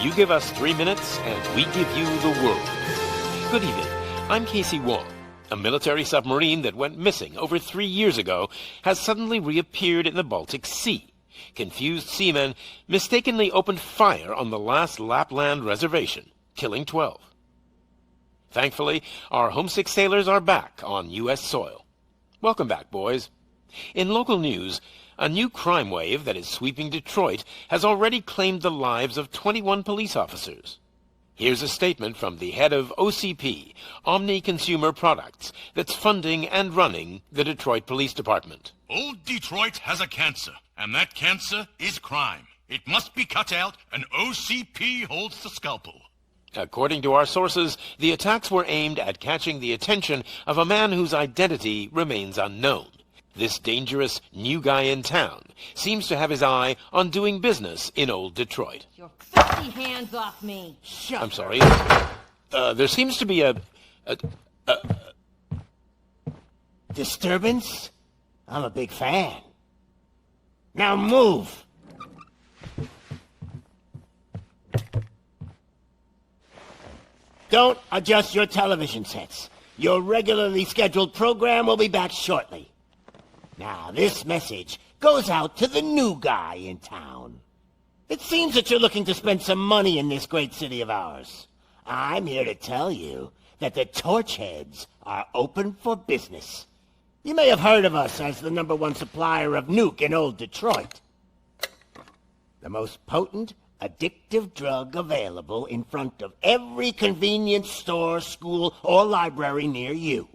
You give us 3 minutes, and we give you the world. Good evening. I'm Casey Wong. A military submarine that went missing over 3 years ago has suddenly reappeared in the Baltic Sea. Confused seamen mistakenly opened fire on the last Lapland reservation, killing 12. Thankfully, our homesick sailors are back on U.S. soil. Welcome back, boys. In local news, a new crime wave that is sweeping Detroit has already claimed the lives of 21 police officers. Here's a statement from the head of OCP, Omni Consumer Products, that's funding and running the Detroit Police Department. Old Detroit has a cancer, and that cancer is crime. It must be cut out, and OCP holds the scalpel. According to our sources, the attacks were aimed at catching the attention of a man whose identity remains unknown. This dangerous new guy in town seems to have his eye on doing business in old Detroit. Your filthy hands off me! Shut I'm sorry. There seems to be a disturbance? I'm a big fan. Now move! Don't adjust your television sets. Your regularly scheduled program will be back shortly. Now, this message goes out to the new guy in town. It seems that you're looking to spend some money in this great city of ours. I'm here to tell you that the Torchheads are open for business. You may have heard of us as the #1 supplier of nuke in old Detroit. The most potent, addictive drug available in front of every convenience store, school, or library near you.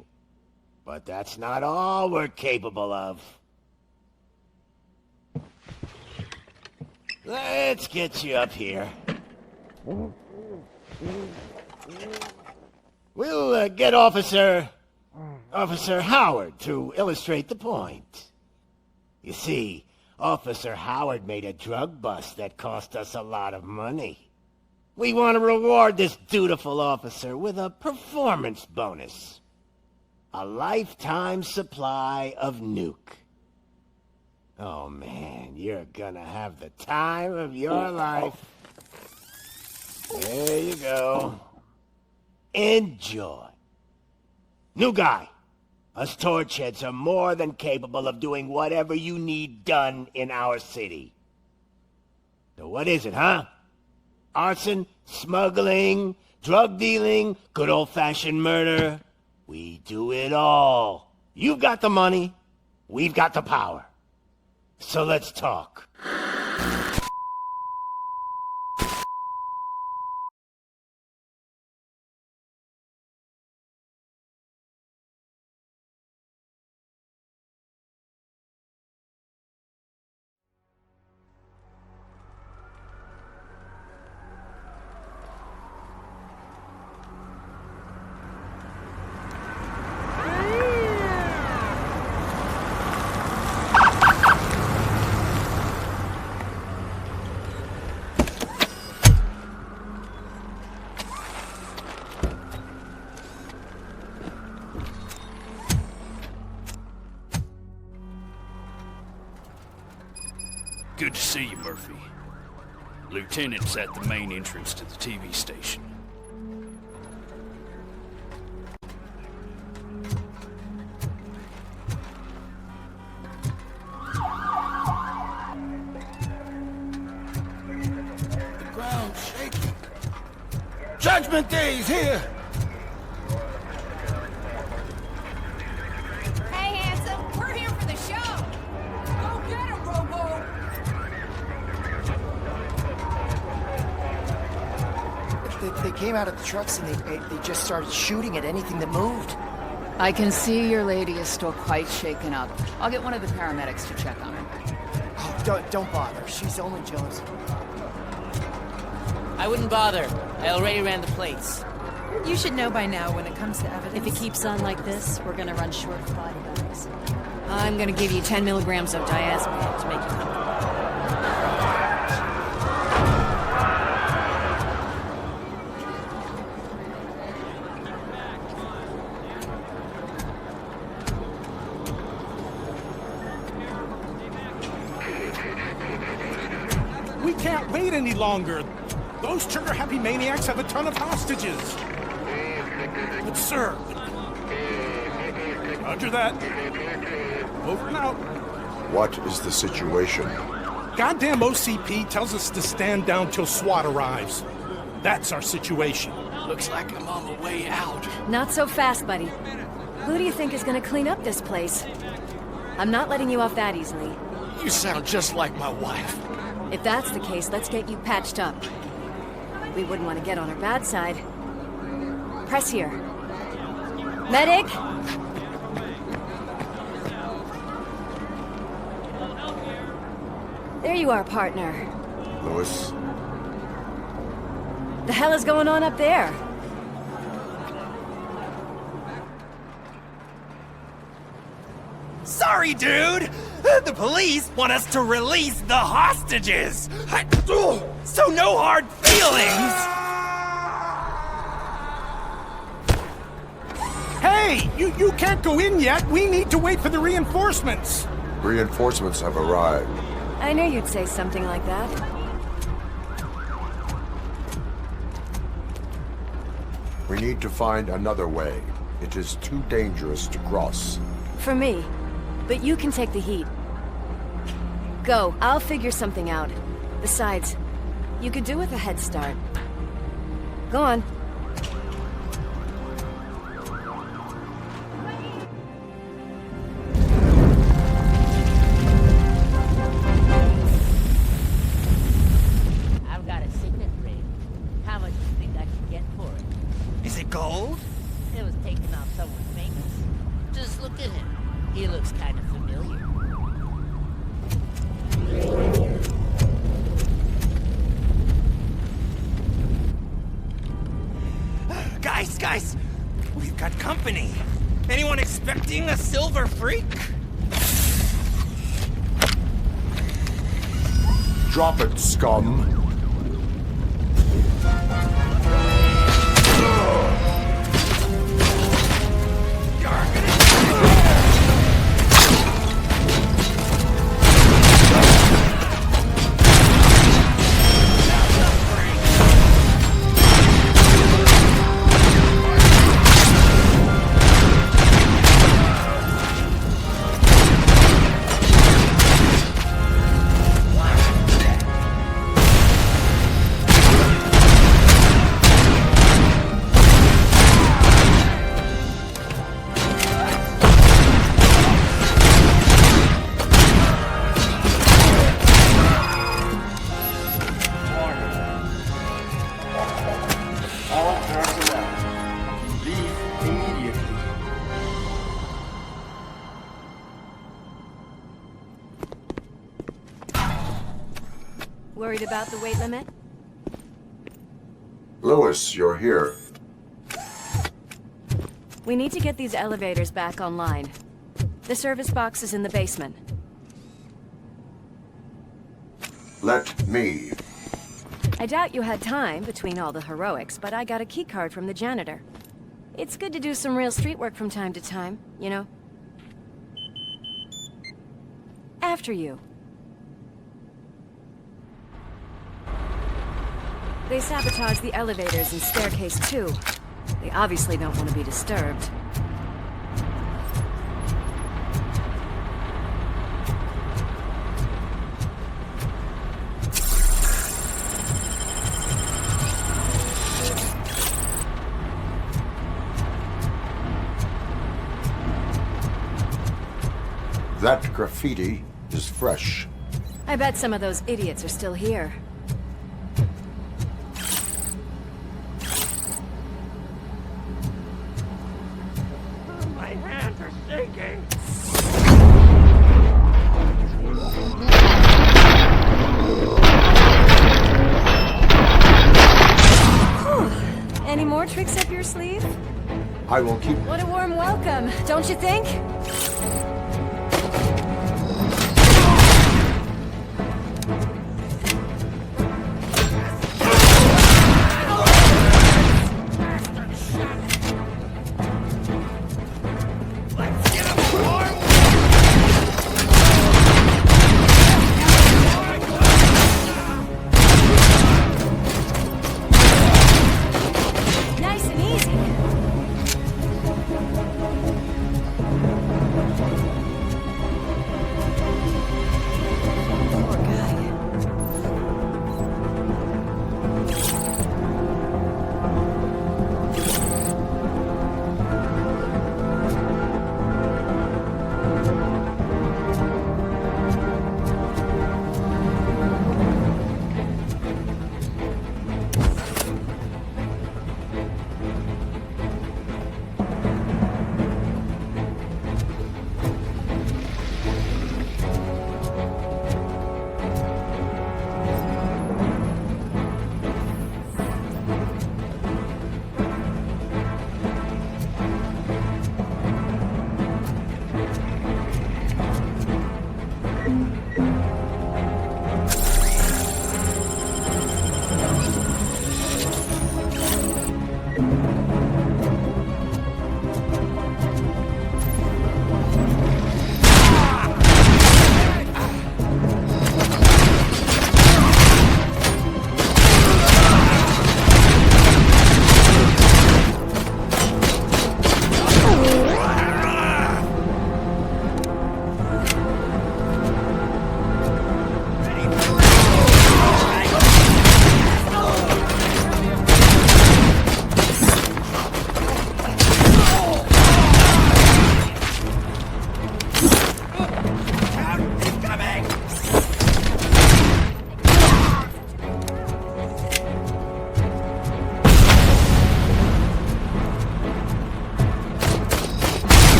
But that's not all we're capable of. Let's get you up here. We'll get Officer Howard to illustrate the point. You see, Officer Howard made a drug bust that cost us a lot of money. We want to reward this dutiful officer with a performance bonus. A lifetime supply of nuke. Oh man, you're gonna have the time of your life. There you go. Enjoy. New guy, us Torchheads are more than capable of doing whatever you need done in our city. So what is it, huh? Arson, smuggling, drug dealing, good old-fashioned murder. We do it all. You've got the money, we've got the power. So let's talk. Good to see you, Murphy. Lieutenant's at the main entrance to the TV station. The ground's shaking. Judgment Day's here! Hey, handsome, we're here for the show! Go get him, Robo! They came out of the trucks and they just started shooting at anything that moved. I can see your lady is still quite shaken up. I'll get one of the paramedics to check on her. Oh, don't bother. She's only jealous. I wouldn't bother. I already ran the plates. You should know by now when it comes to evidence. If it keeps on like this, we're gonna run short of body bags. I'm gonna give you 10 milligrams of diazepam to make you comfortable. We can't wait any longer. Those trigger-happy maniacs have a ton of hostages. But sir... Roger that. Over and out. What is the situation? Goddamn OCP tells us to stand down till SWAT arrives. That's our situation. Looks like I'm on the way out. Not so fast, buddy. Who do you think is gonna clean up this place? I'm not letting you off that easily. You sound just like my wife. If that's the case, let's get you patched up. We wouldn't want to get on her bad side. Press here. Medic! There you are, partner. Lewis? The hell is going on up there? Sorry, dude! The police want us to release the hostages! So no hard feelings! Hey! You can't go in yet! We need to wait for the reinforcements! Reinforcements have arrived. I knew you'd say something like that. We need to find another way. It is too dangerous to cross. For me. But you can take the heat. Go, I'll figure something out. Besides, you could do with a head start. Go on. I've got a signet ring. How much do you think I can get for it? Is it gold? It was taken off someone famous. Just look at him. He looks kind of familiar. Guys! We've got company. Anyone expecting a silver freak? Drop it, scum. Worried about the weight limit? Lewis, you're here. We need to get these elevators back online. The service box is in the basement. Let me. I doubt you had time between all the heroics, but I got a keycard from the janitor. It's good to do some real street work from time to time, you know? After you. They sabotaged the elevators and staircase too. They obviously don't want to be disturbed. That graffiti is fresh. I bet some of those idiots are still here. My hands are shaking! Any more tricks up your sleeve? I will keep... What a warm welcome, don't you think?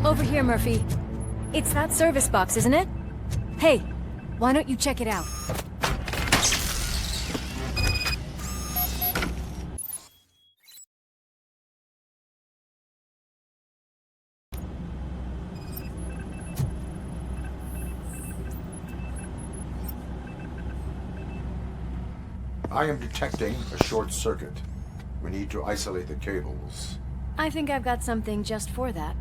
Over here, Murphy. It's that service box, isn't it? Hey, why don't you check it out? I am detecting a short circuit. We need to isolate the cables. I think I've got something just for that.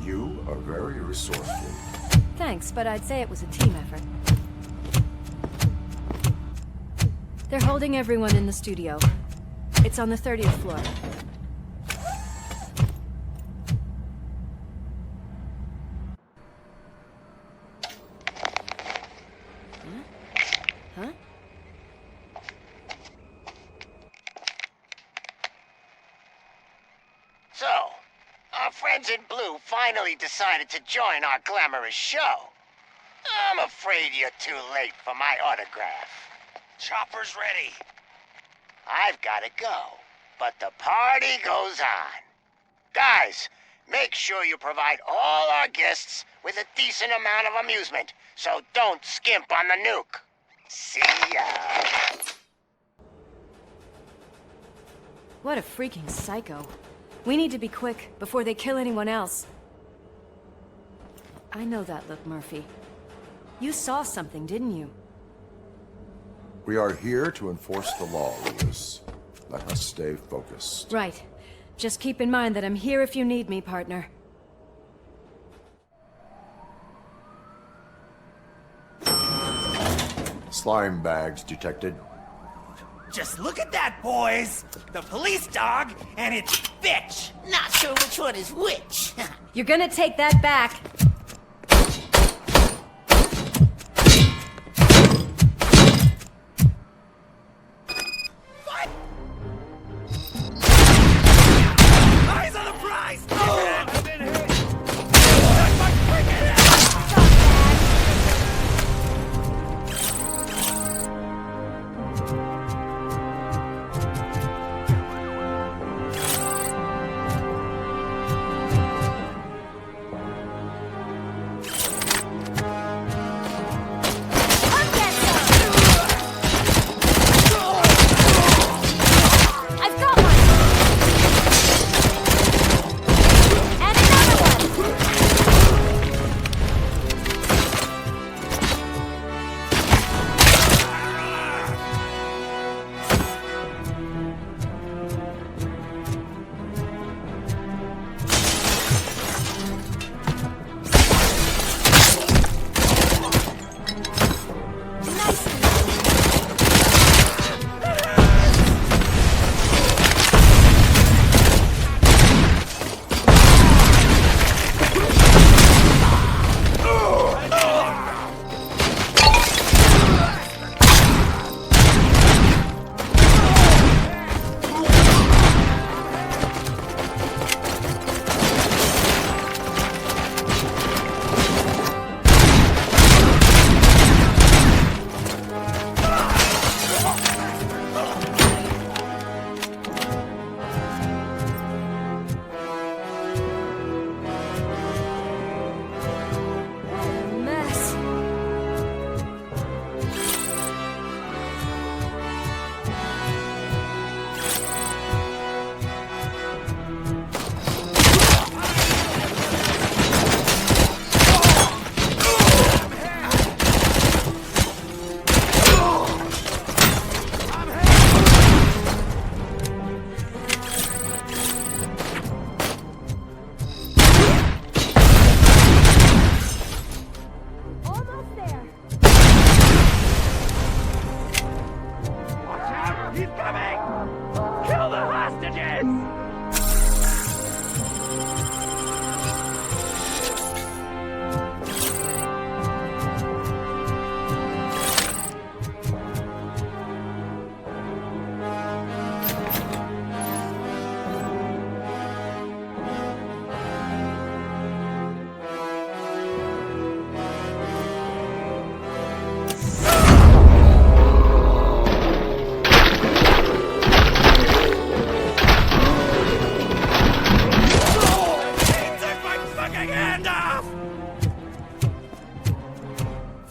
You are very resourceful. Thanks, but I'd say it was a team effort. They're holding everyone in the studio. It's on the 30th floor. Huh? So, our friends in blue finally decided to join our glamorous show. I'm afraid you're too late for my autograph. Chopper's ready. I've got to go, but the party goes on. Guys, make sure you provide all our guests with a decent amount of amusement, so don't skimp on the nuke. See ya. What a freaking psycho. We need to be quick, before they kill anyone else. I know that look, Murphy. You saw something, didn't you? We are here to enforce the law, Lucas. Let us stay focused. Right. Just keep in mind that I'm here if you need me, partner. Slime bags detected. Just look at that, boys! The police dog and its bitch! Not sure which one is which. You're gonna take that back. Eyes on the prize! Oh! I've been hit! That's my freaking head!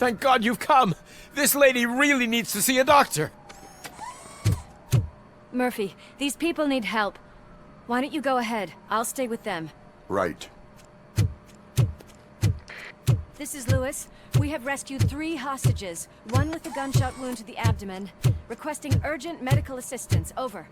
Thank God you've come. This lady really needs to see a doctor. Murphy, these people need help. Why don't you go ahead? I'll stay with them. Right. This is Lewis. We have rescued 3 hostages, one with a gunshot wound to the abdomen. Requesting urgent medical assistance. Over.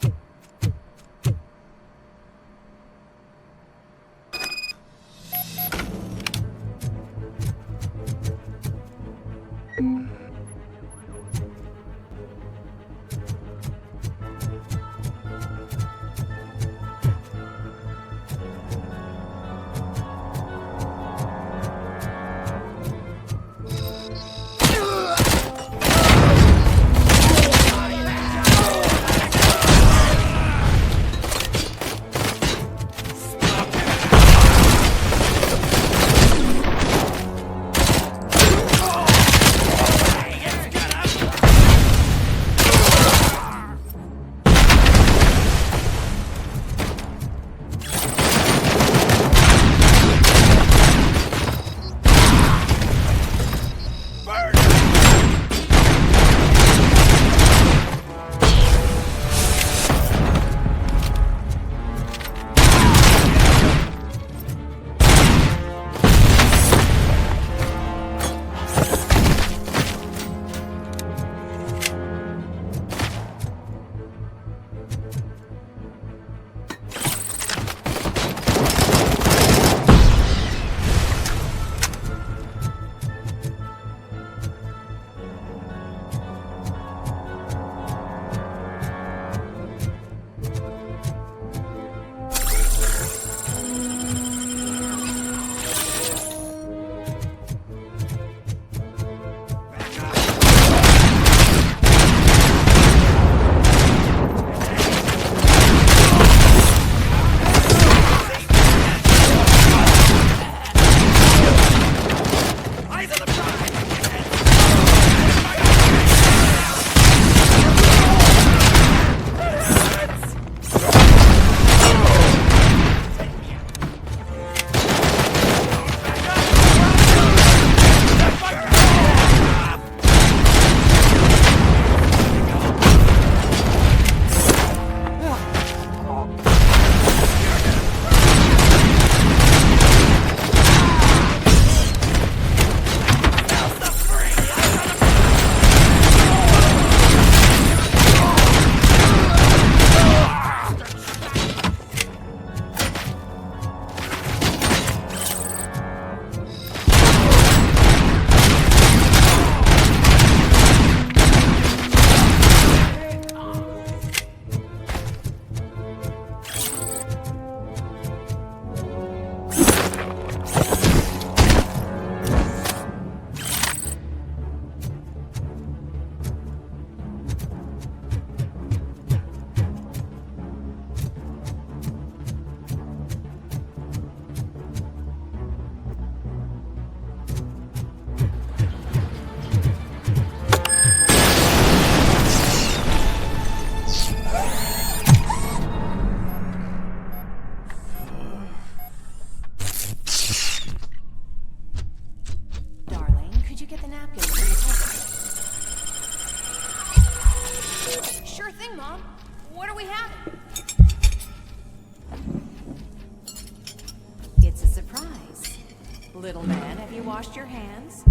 Little man, have you washed your hands?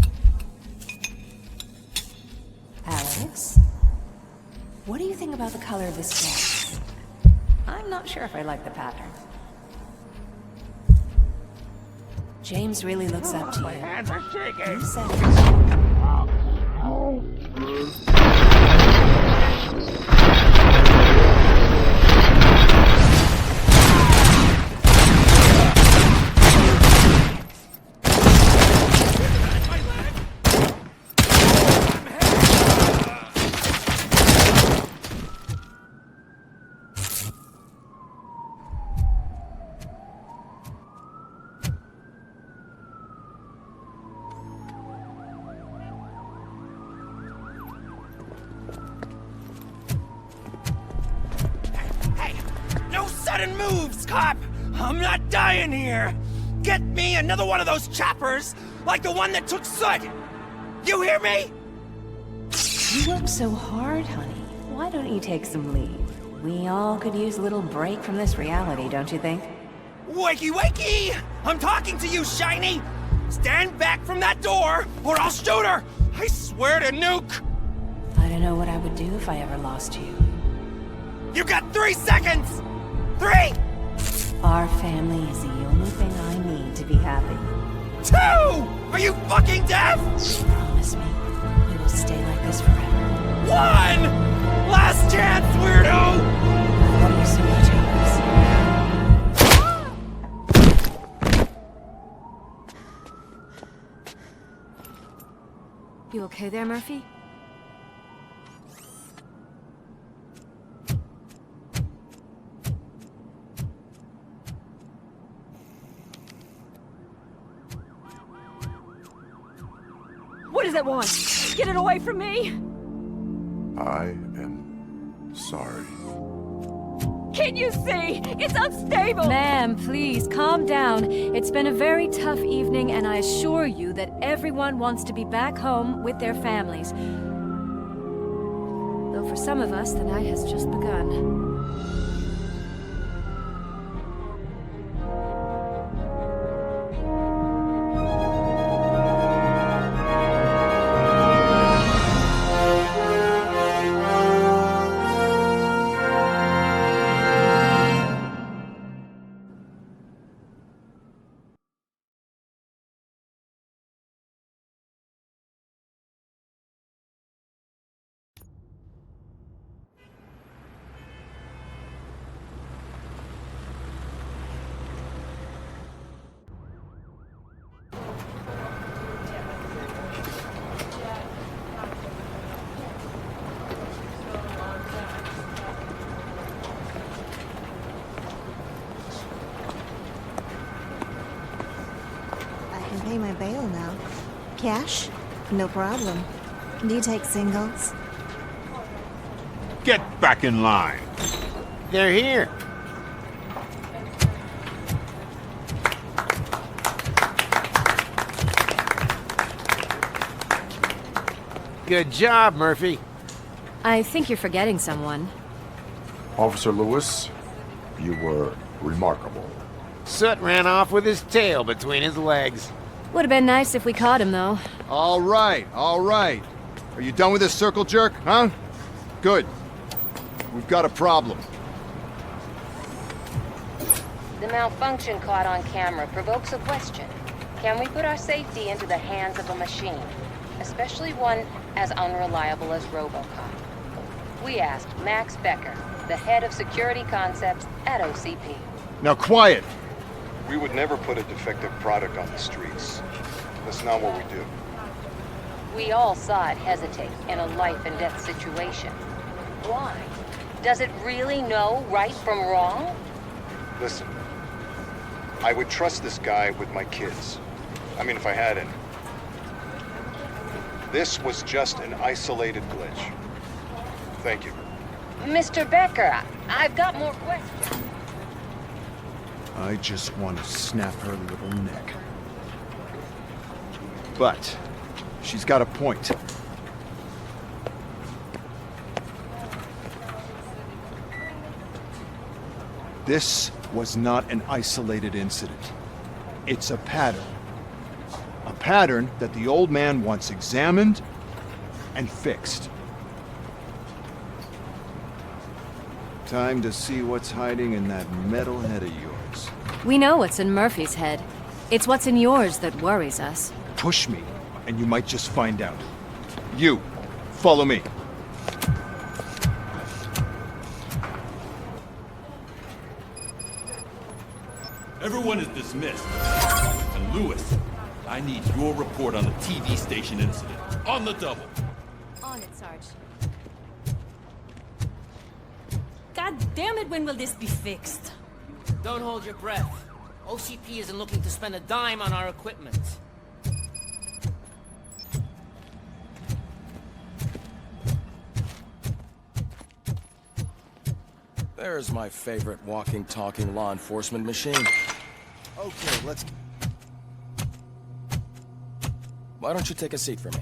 Alex? What do you think about the color of this dress? I'm not sure if I like the pattern. James really looks up to you. My hands are shaking! You said it. Sudden moves, cop! I'm not dying here! Get me another one of those choppers, like the one that took Soot! You hear me? You work so hard, honey. Why don't you take some leave? We all could use a little break from this reality, don't you think? Wakey, wakey! I'm talking to you, Shiny! Stand back from that door, or I'll shoot her! I swear to nuke! I don't know what I would do if I ever lost you. You got 3 seconds! 3! Our family is the only thing I need to be happy. 2! Are you fucking deaf? Promise me, we will stay like this forever. 1! Last chance, weirdo! I love you so much, Alex. You okay there, Murphy? What does it want? Get it away from me! I am sorry. Can you see? It's unstable! Ma'am, please, calm down. It's been a very tough evening, and I assure you that everyone wants to be back home with their families. Though for some of us, the night has just begun. Pay my bail now. Cash? No problem. Do you take singles? Get back in line. They're here. Good job, Murphy. I think you're forgetting someone. Officer Lewis, you were remarkable. Soot ran off with his tail between his legs. Would have been nice if we caught him, though. All right, all right. Are you done with this circle jerk, huh? Good. We've got a problem. The malfunction caught on camera provokes a question. Can we put our safety into the hands of a machine, especially one as unreliable as RoboCop? We asked Max Becker, the head of security concepts at OCP. Now quiet! We would never put a defective product on the streets. That's not what we do. We all saw it hesitate in a life-and-death situation. Why? Does it really know right from wrong? Listen, I would trust this guy with my kids. I mean, if I had any. This was just an isolated glitch. Thank you. Mr. Becker, I've got more questions. I just want to snap her little neck. But she's got a point. This was not an isolated incident. It's a pattern. A pattern that the old man wants examined and fixed. Time to see what's hiding in that metal head of yours. We know what's in Murphy's head. It's what's in yours that worries us. Push me, and you might just find out. You, follow me. Everyone is dismissed. And Lewis, I need your report on the TV station incident. On the double. On it, Sarge. God damn it, when will this be fixed? Don't hold your breath. OCP isn't looking to spend a dime on our equipment. There's my favorite walking, talking law enforcement machine. Okay, let's... Why don't you take a seat for me?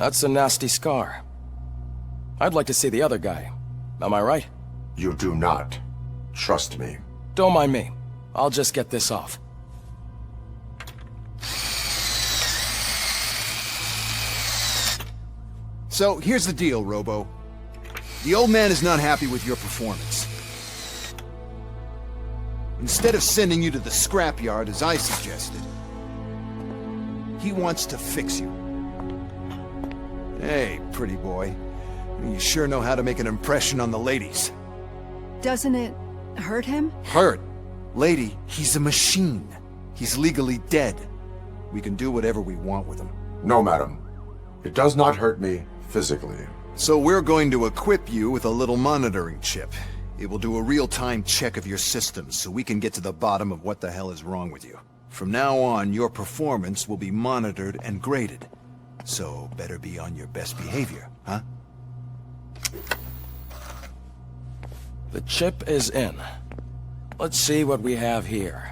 That's a nasty scar. I'd like to see the other guy. Am I right? You do not. Trust me. Don't mind me. I'll just get this off. So, here's the deal, Robo. The old man is not happy with your performance. Instead of sending you to the scrapyard, as I suggested, he wants to fix you. Hey, pretty boy. You sure know how to make an impression on the ladies. Doesn't it hurt him? Hurt? Lady, he's a machine. He's legally dead. We can do whatever we want with him. No, madam. It does not hurt me physically. So we're going to equip you with a little monitoring chip. It will do a real-time check of your systems so we can get to the bottom of what the hell is wrong with you. From now on, your performance will be monitored and graded. So better be on your best behavior, huh? The chip is in. Let's see what we have here.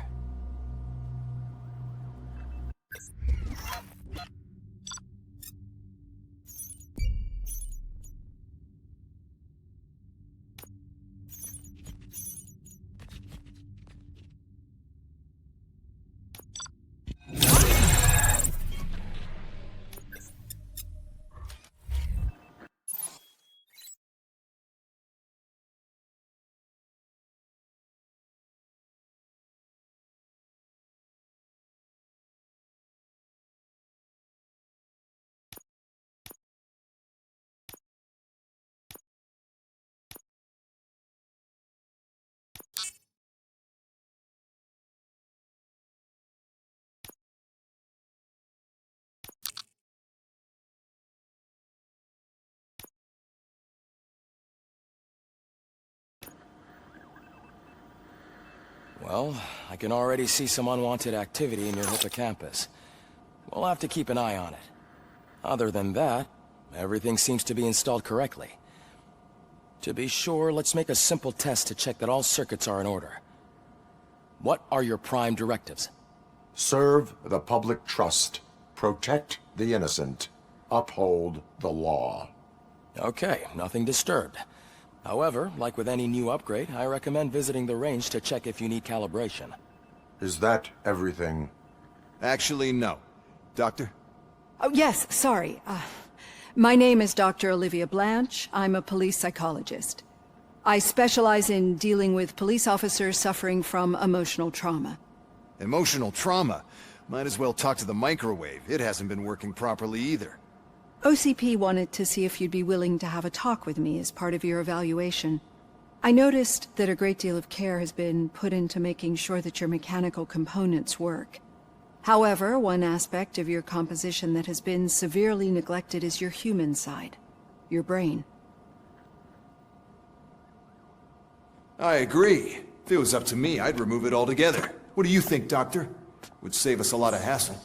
Well, I can already see some unwanted activity in your hippocampus. We'll have to keep an eye on it. Other than that, everything seems to be installed correctly. To be sure, let's make a simple test to check that all circuits are in order. What are your prime directives? Serve the public trust. Protect the innocent. Uphold the law. Okay, nothing disturbed. However, like with any new upgrade, I recommend visiting the range to check if you need calibration. Is that everything? Actually, no. Doctor? Oh, yes, sorry. My name is Dr. Olivia Blanche. I'm a police psychologist. I specialize in dealing with police officers suffering from emotional trauma. Emotional trauma? Might as well talk to the microwave. It hasn't been working properly either. OCP wanted to see if you'd be willing to have a talk with me as part of your evaluation. I noticed that a great deal of care has been put into making sure that your mechanical components work. However, one aspect of your composition that has been severely neglected is your human side, your brain. I agree. If it was up to me, I'd remove it altogether. What do you think, Doctor? Would save us a lot of hassle.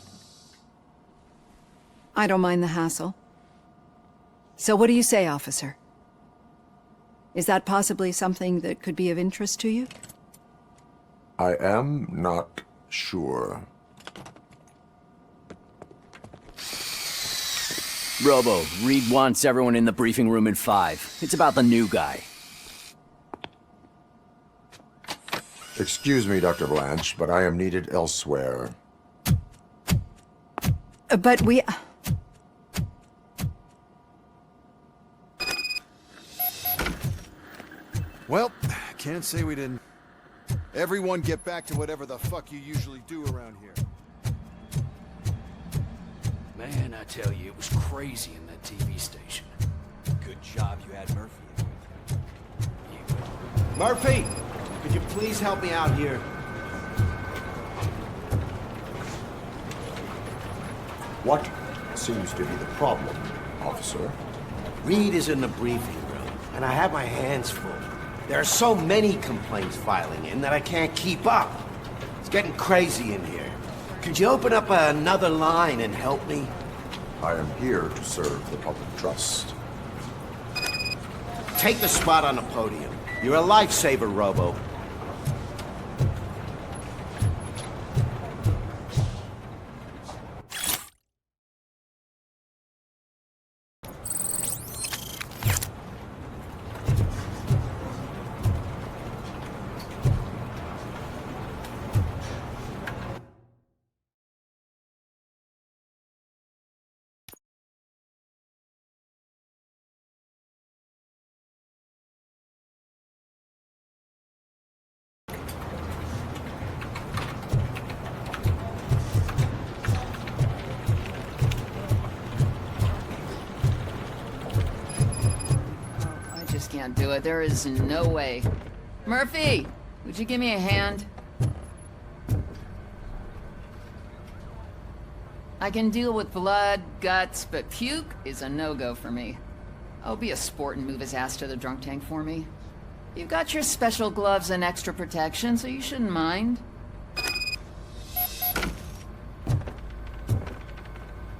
I don't mind the hassle. So what do you say, officer? Is that possibly something that could be of interest to you? I am not sure. Robo, Reed wants everyone in the briefing room in 5. It's about the new guy. Excuse me, Dr. Blanche, but I am needed elsewhere. But we... Well, can't say we didn't. Everyone get back to whatever the fuck you usually do around here. Man, I tell you, it was crazy in that TV station. Good job you had Murphy. Murphy! Could you please help me out here? What seems to be the problem, officer? Reed is in the briefing room, and I have my hands full. There are so many complaints filing in that I can't keep up. It's getting crazy in here. Could you open up another line and help me? I am here to serve the public trust. Take the spot on the podium. You're a lifesaver, Robo. can't do it. There is no way. Murphy, would you give me a hand? I can deal with blood, guts, but puke is a no-go for me. Oh, be a sport and move his ass to the drunk tank for me. You've got your special gloves and extra protection, so you shouldn't mind.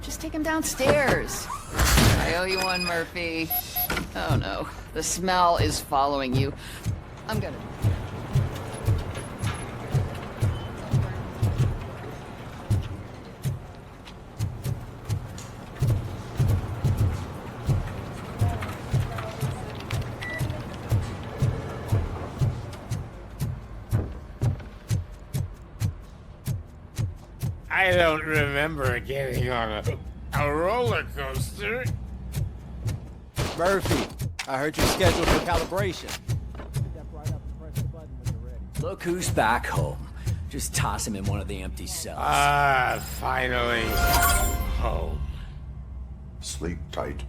Just take him downstairs. I owe you one, Murphy. Oh no, the smell is following you. I'm gonna... I don't remember getting on a roller coaster. Murphy, I heard you're scheduled for calibration. Look who's back home. Just toss him in one of the empty cells. Ah, finally home. Sleep tight.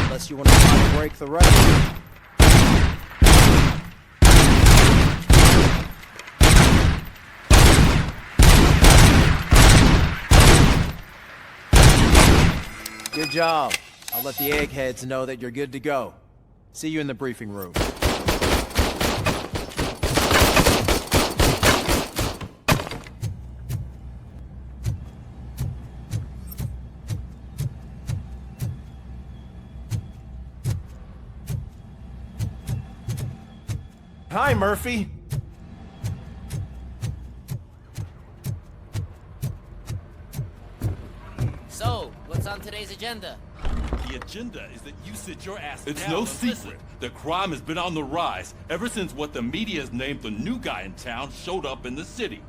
Unless you want to try to break the record. Good job. I'll let the eggheads know that you're good to go. See you in the briefing room. Hi, Murphy. So, what's on today's agenda? The agenda is that you sit your ass down. It's no secret that crime has been on the rise ever since what the media has named the new guy in town showed up in the city.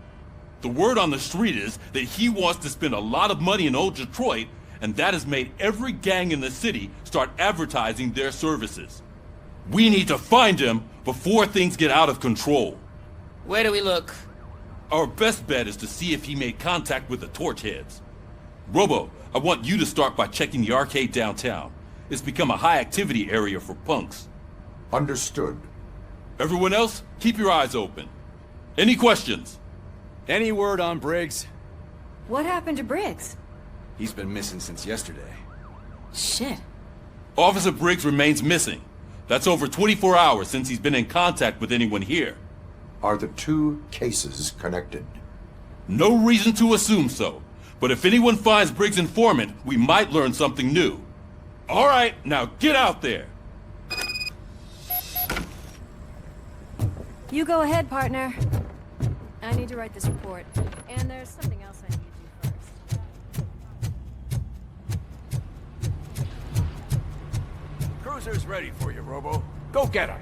The word on the street is that he wants to spend a lot of money in old Detroit, and that has made every gang in the city start advertising their services. We need to find him before things get out of control. Where do we look? Our best bet is to see if he made contact with the Torchheads. Robo, I want you to start by checking the arcade downtown. It's become a high-activity area for punks. Understood. Everyone else, keep your eyes open. Any questions? Any word on Briggs? What happened to Briggs? He's been missing since yesterday. Shit. Officer Briggs remains missing. That's over 24 hours since he's been in contact with anyone here. Are the two cases connected? No reason to assume so. But if anyone finds Briggs' informant, we might learn something new. All right, now get out there. You go ahead, partner. I need to write this report. And there's something else I need to do first. Cruiser's ready for you, Robo. Go get her.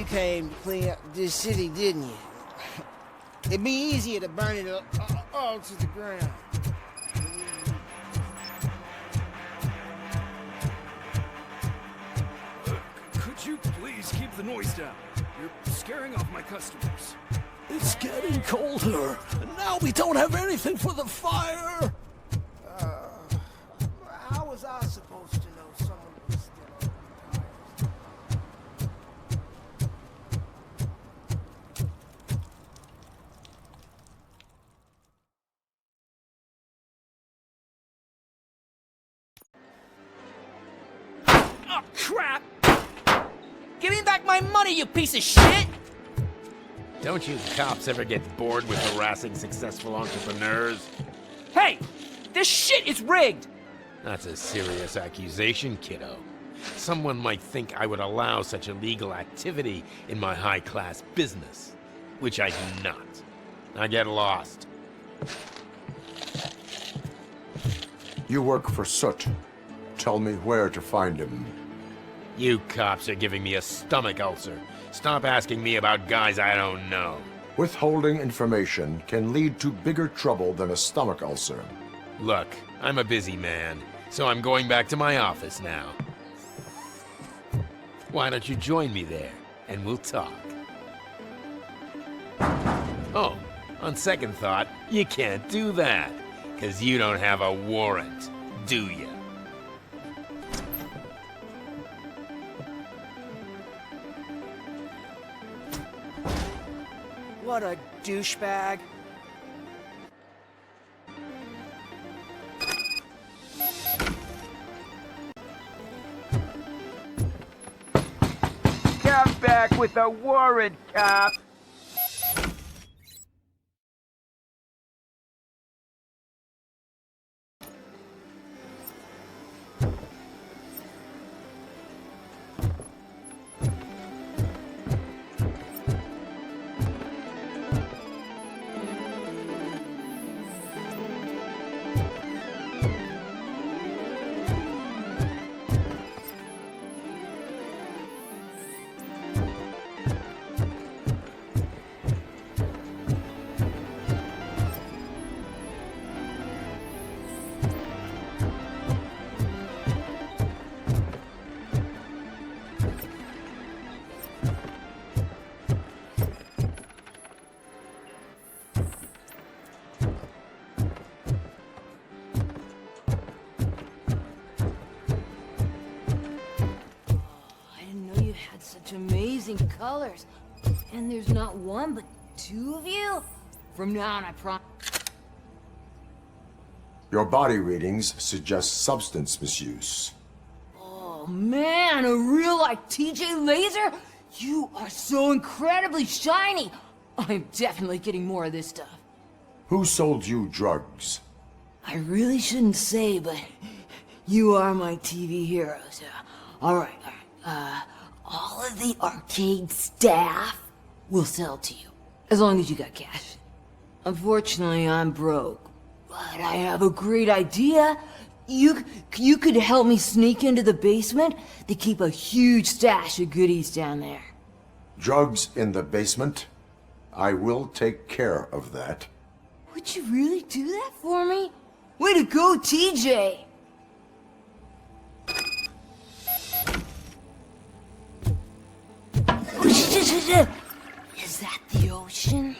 Came to clean up this city, didn't you? It'd be easier to burn it all to the ground. you please keep the noise down? You're scaring off my customers. It's getting colder, and now we don't have anything for the fire! How was I supposed to know someone was still Oh, crap! Give me back my money, you piece of shit! Don't you cops ever get bored with harassing successful entrepreneurs? Hey! This shit is rigged! That's a serious accusation, kiddo. Someone might think I would allow such illegal activity in my high-class business, which I do not. Now get lost. You work for Soot. Tell me where to find him. You cops are giving me a stomach ulcer. Stop asking me about guys I don't know. Withholding information can lead to bigger trouble than a stomach ulcer. Look, I'm a busy man, so I'm going back to my office now. Why don't you join me there, and we'll talk. Oh, on second thought, you can't do that, 'cause you don't have a warrant, do you? What a douchebag. Come back with a warrant, cop! Such amazing colors. And there's not one, but two of you? From now on, I promise. Your body readings suggest substance misuse. Oh man, a real like TJ Laser? You are so incredibly shiny. I'm definitely getting more of this stuff. Who sold you drugs? I really shouldn't say, but you are my TV heroes. All right. All of the arcade staff will sell to you, as long as you got cash. Unfortunately, I'm broke, but I have a great idea. You could help me sneak into the basement. They keep a huge stash of goodies down there. Drugs in the basement? I will take care of that. Would you really do that for me? Way to go, TJ! Is that the ocean?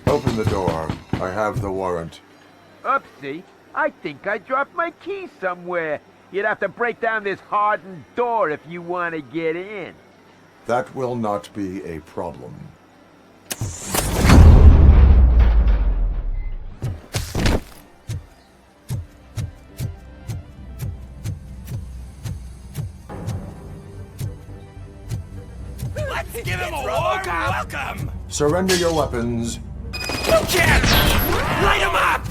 Open the door. I have the warrant. Oopsie, I think I dropped my key somewhere. You'd have to break down this hardened door if you want to get in. That will not be a problem. Let's give him a warm welcome! Surrender your weapons. You can! Light him up!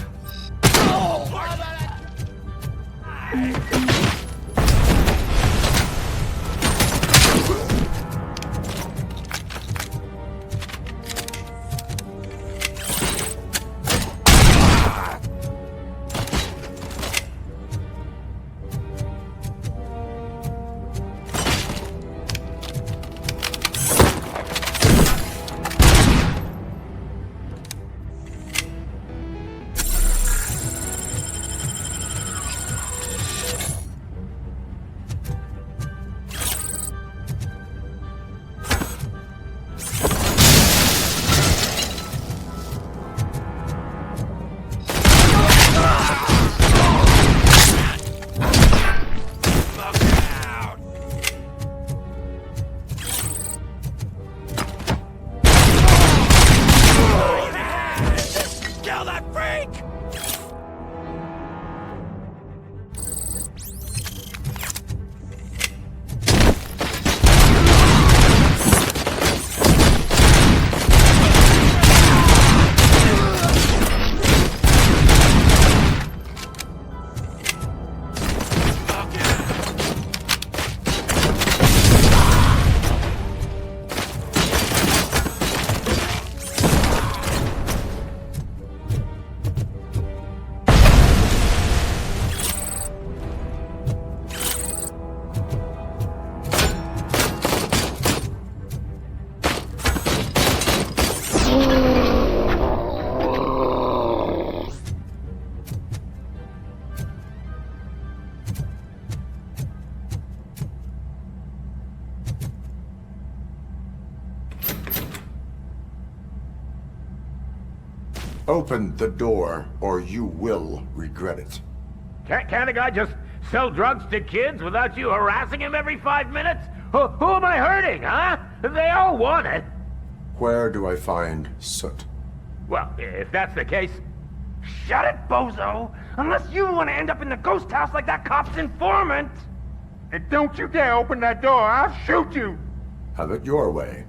Open the door, or you will regret it. Can't a guy just sell drugs to kids without you harassing him every 5 minutes? Who am I hurting, huh? They all want it. Where do I find Soot? Well, if that's the case... Shut it, bozo! Unless you want to end up in the ghost house like that cop's informant! And don't you dare open that door, I'll shoot you! Have it your way.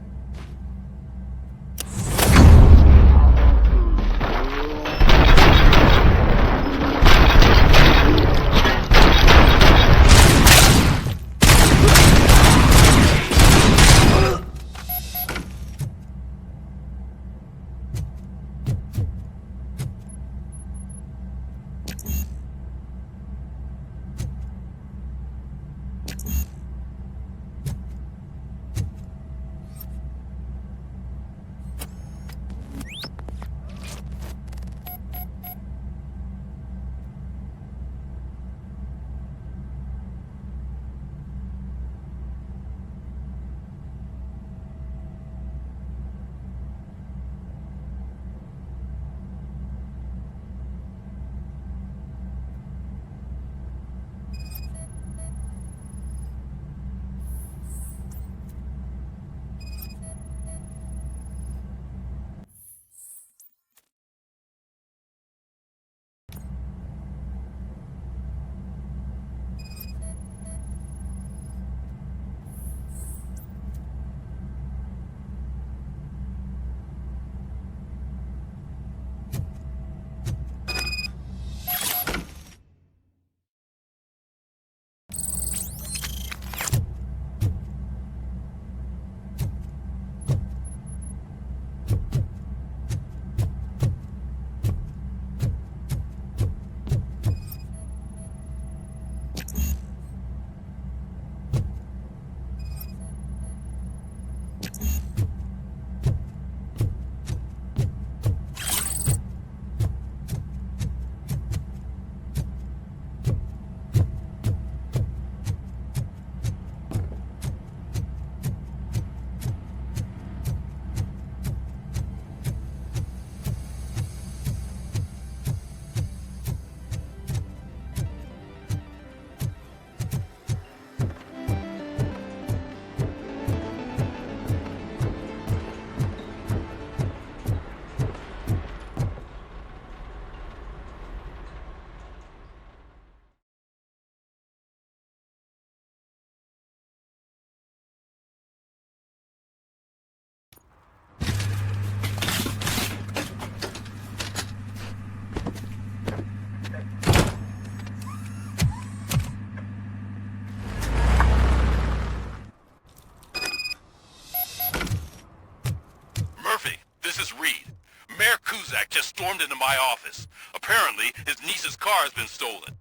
just stormed into my office. Apparently, his niece's car has been stolen.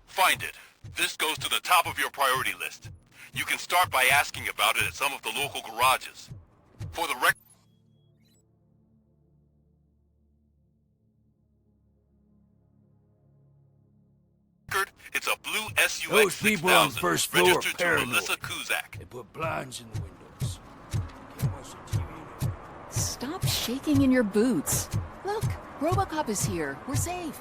Find it. This goes to the top of your priority list. You can start by asking about it at some of the local garages. For the record, it's a blue SUX Those people on 6000 first floor registered to paranoid. Melissa Kuzak. They put blinds in the windows. Stop shaking in your boots. Look, RoboCop is here. We're safe.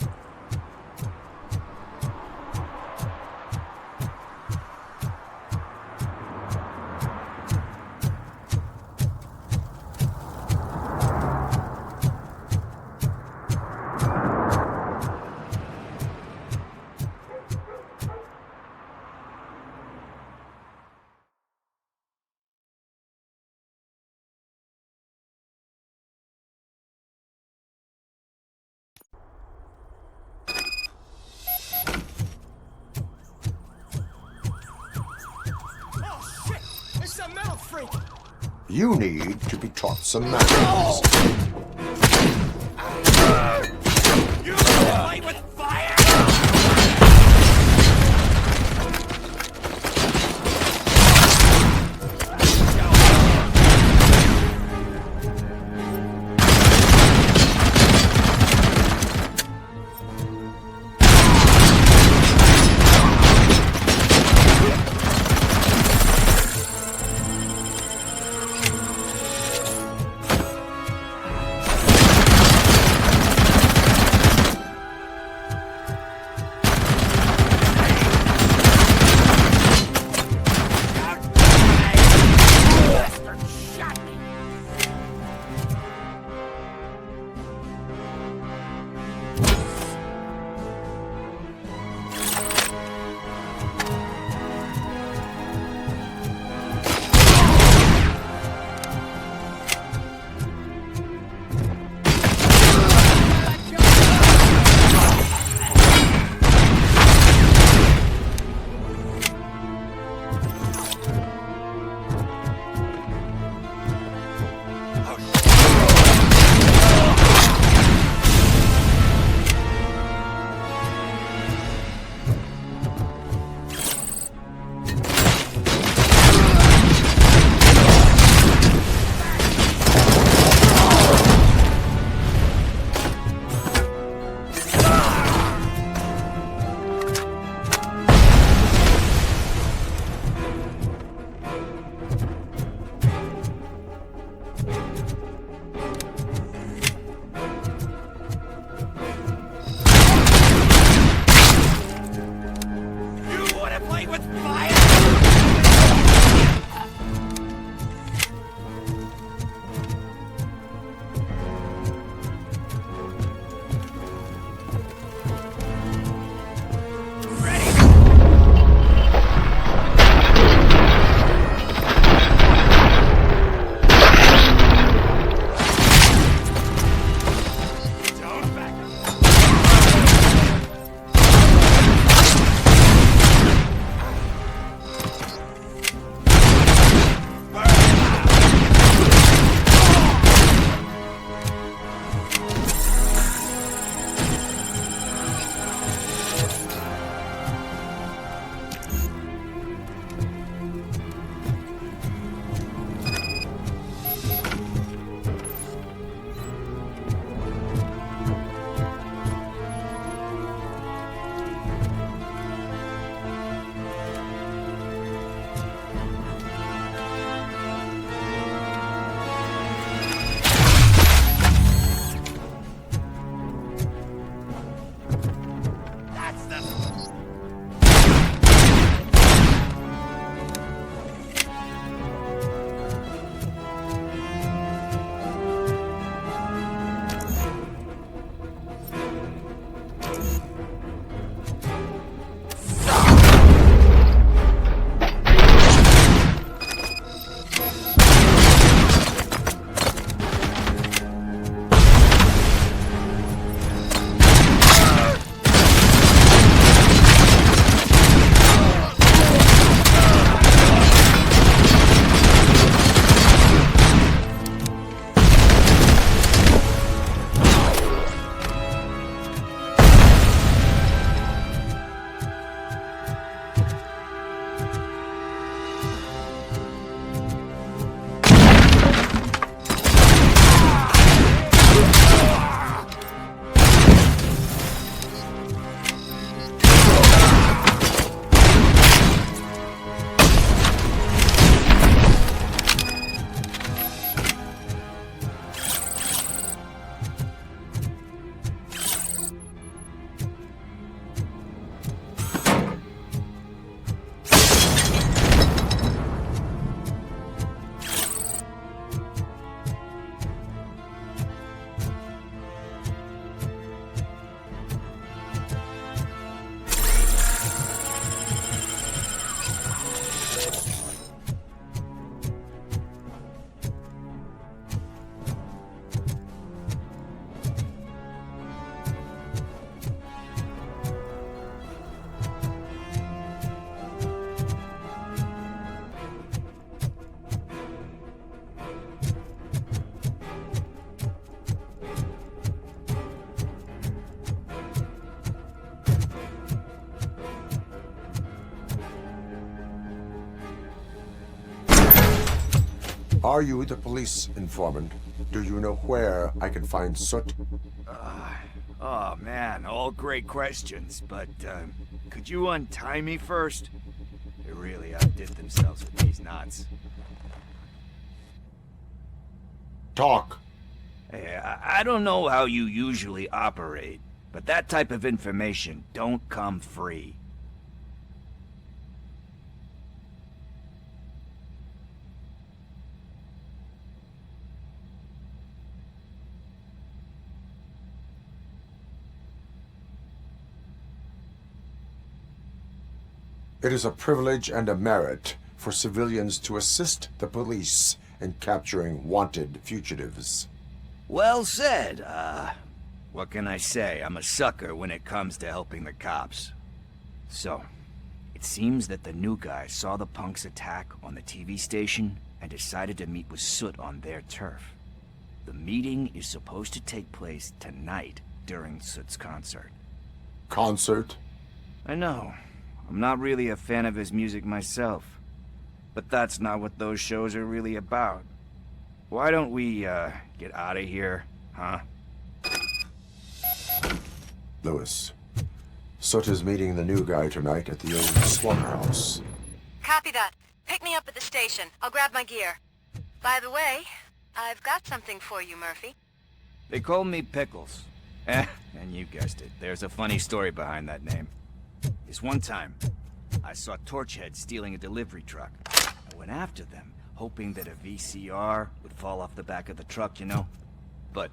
You need to be taught some manners. You play with fire! Are you the police informant? Do you know where I can find Soot? Oh man, all great questions, but could you untie me first? They really outdid themselves with these knots. Talk. Hey, I don't know how you usually operate, but that type of information don't come free. It is a privilege and a merit for civilians to assist the police in capturing wanted fugitives. Well said. What can I say? I'm a sucker when it comes to helping the cops. So, it seems that the new guy saw the punks' attack on the TV station and decided to meet with Soot on their turf. The meeting is supposed to take place tonight during Soot's concert. Concert? I know. I'm not really a fan of his music myself. But that's not what those shows are really about. Why don't we, get out of here, huh? Lewis, Soot is meeting the new guy tonight at the old slaughterhouse. Copy that. Pick me up at the station. I'll grab my gear. By the way, I've got something for you, Murphy. They call me Pickles. And you guessed it. There's a funny story behind that name. This one time, I saw Torchhead stealing a delivery truck. I went after them, hoping that a VCR would fall off the back of the truck, you know? But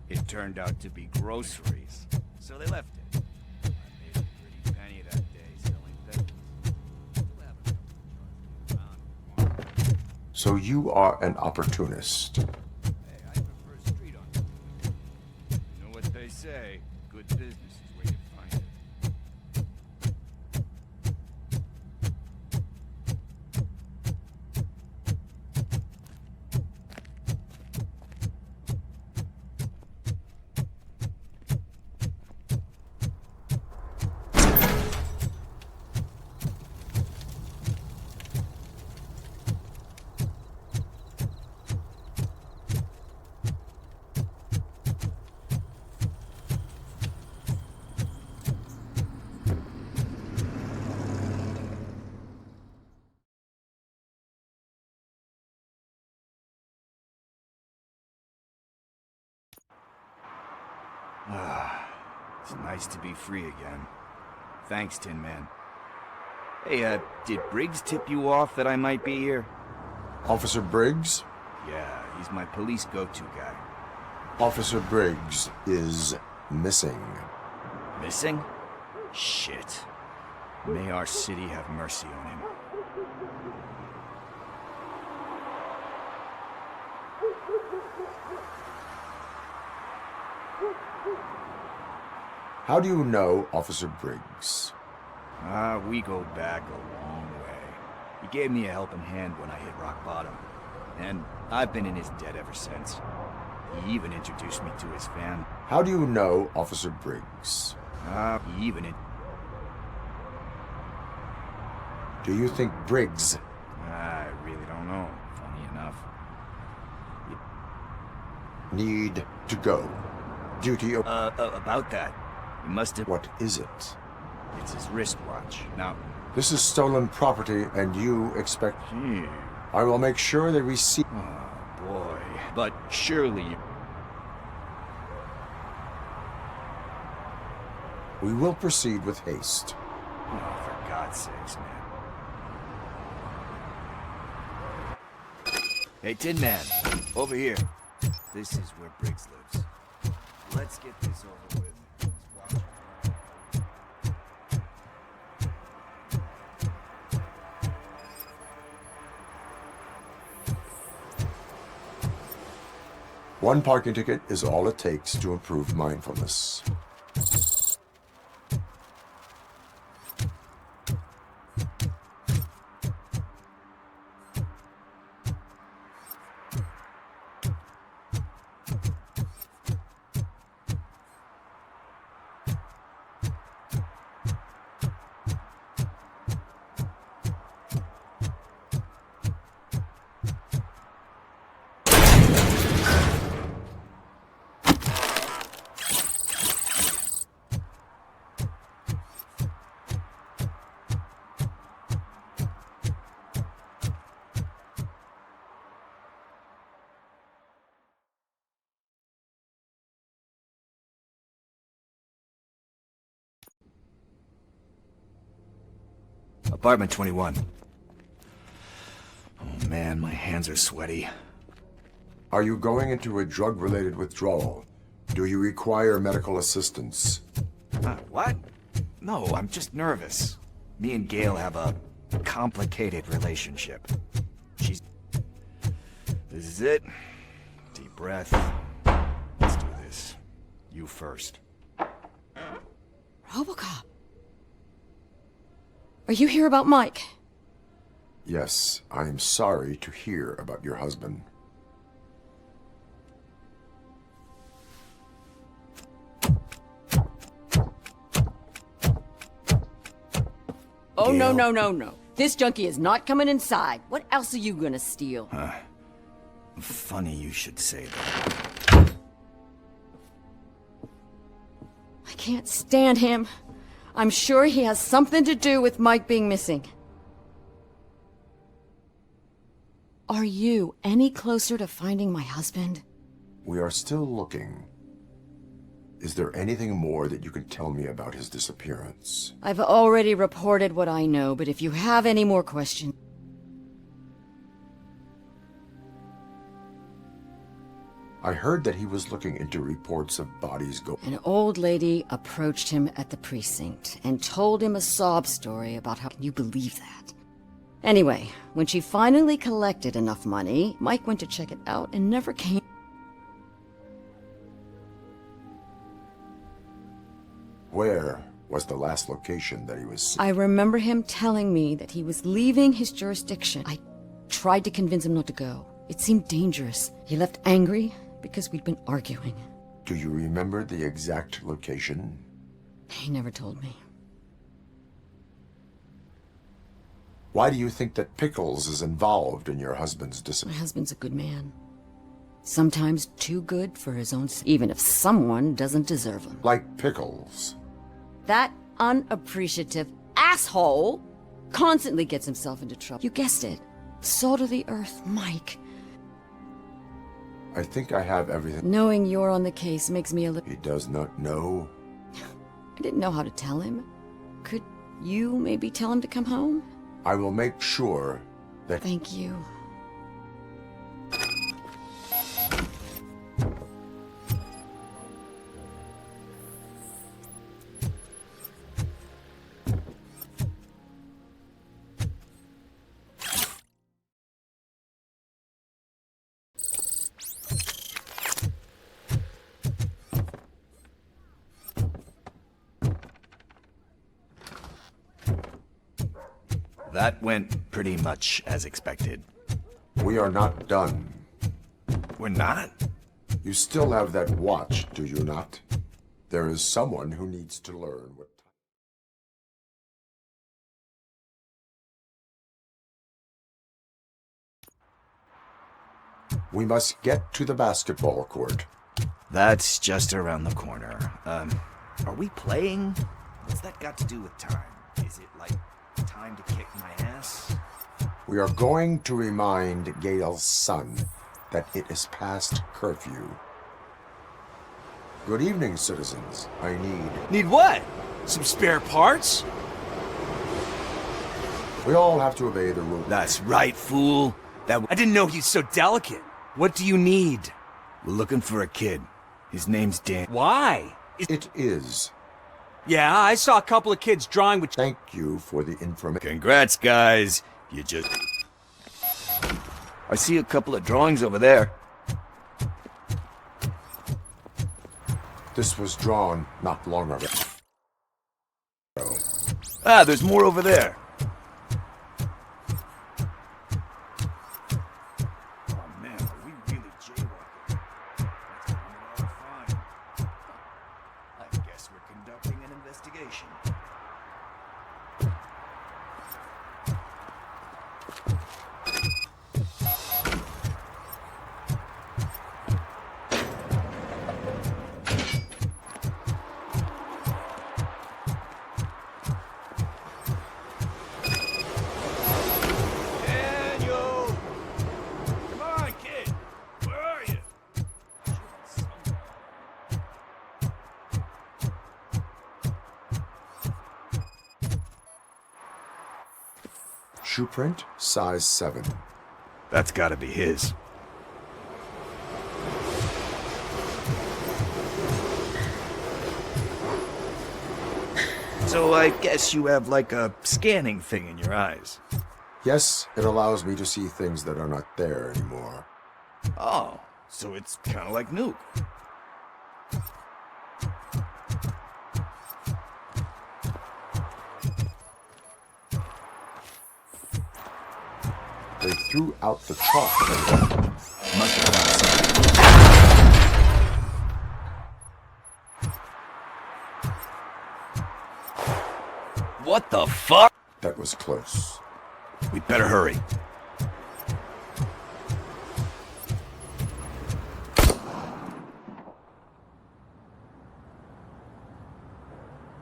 it turned out to be groceries, so they left it. I made a pretty penny that day selling pickles. So you are an opportunist. Hey, I prefer street on. You know what they say, good business is where you find it. It's nice to be free again. Thanks, Tin Man. Hey, did Briggs tip you off that I might be here? Officer Briggs? Yeah, he's my police go-to guy. Officer Briggs is missing. Missing? Shit. May our city have mercy on him. How do you know Officer Briggs? We go back a long way. He gave me a helping hand when I hit rock bottom. And I've been in his debt ever since. He even introduced me to his fam. How do you know Officer Briggs? He even... Do you think Briggs... I really don't know, funny enough. Need to go. Duty... about that. He must have... What is it? It's his wristwatch. Now... This is stolen property, and you expect... I will make sure they receive... Oh, boy. But surely... We will proceed with haste. Oh, for God's sakes, man. Hey, Tin Man. Over here. This is where Briggs lives. Let's get this over with. One parking ticket is all it takes to improve mindfulness. Apartment 21. Oh man, my hands are sweaty. Are you going into a drug-related withdrawal? Do you require medical assistance? What? No, I'm just nervous. Me and Gail have a complicated relationship. This is it. Deep breath. Let's do this. You first. RoboCop. Are you here about Mike? Yes, I am sorry to hear about your husband. Oh, no, no, no, no. This junkie is not coming inside. What else are you gonna steal? Funny you should say that. I can't stand him. I'm sure he has something to do with Mike being missing. Are you any closer to finding my husband? We are still looking. Is there anything more that you can tell me about his disappearance? I've already reported what I know, but if you have any more questions... I heard that he was looking into reports of bodies An old lady approached him at the precinct and told him a sob story about how... Can you believe that? Anyway, when she finally collected enough money, Mike went to check it out and never came... Where was the last location that he was seen? I remember him telling me that he was leaving his jurisdiction. I tried to convince him not to go. It seemed dangerous. He left angry because we'd been arguing. Do you remember the exact location? He never told me. Why do you think that Pickles is involved in your husband's My disappearance? husband's a good man. Sometimes too good for his own... even if someone doesn't deserve him. Like Pickles. That unappreciative asshole constantly gets himself into trouble. You guessed it. Salt of the earth, Mike. I think I have everything. Knowing you're on the case makes me a little... He does not know. I didn't know how to tell him. Could you maybe tell him to come home? I will make sure that... Thank you. That went pretty much as expected. We are not done. We're not? You still have that watch, do you not? There is someone who needs to learn what... We must get to the basketball court. That's just around the corner. Are we playing? What's that got to do with time? Is it like time to kick my ass? We are going to remind Gail's son that it is past curfew. Good evening, citizens. I need... Need what? Some spare parts? We all have to obey the rules. That's right, fool. I didn't know he's so delicate. What do you need? We're looking for a kid. His name's Dan. Why? It is. Yeah, I saw a couple of kids drawing with... Thank you for the information. Congrats, guys. You just... I see a couple of drawings over there. This was drawn not long ago. Ah, there's more over there. shoe print, size 7. That's gotta be his. So I guess you have like a scanning thing in your eyes. Yes, it allows me to see things that are not there anymore. Oh, so it's kind of like Nuke. They threw out the chalk. Must have found something. What the fuck? That was close. We better hurry.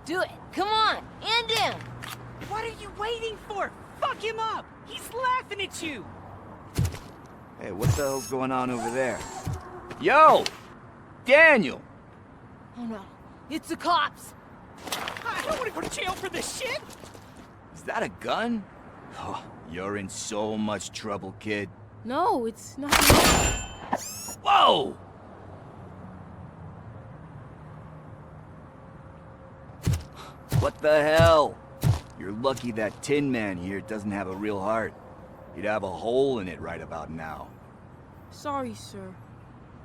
Do it! Come on! End him! What are you waiting for? Fuck him up! He's laughing at you! Hey, what the hell's going on over there? Yo! Daniel! Oh no, it's the cops! I don't want to go to jail for this shit! Is that a gun? Oh, you're in so much trouble, kid. No, it's not. Whoa! What the hell? You're lucky that Tin Man here doesn't have a real heart. He'd have a hole in it right about now. Sorry, sir.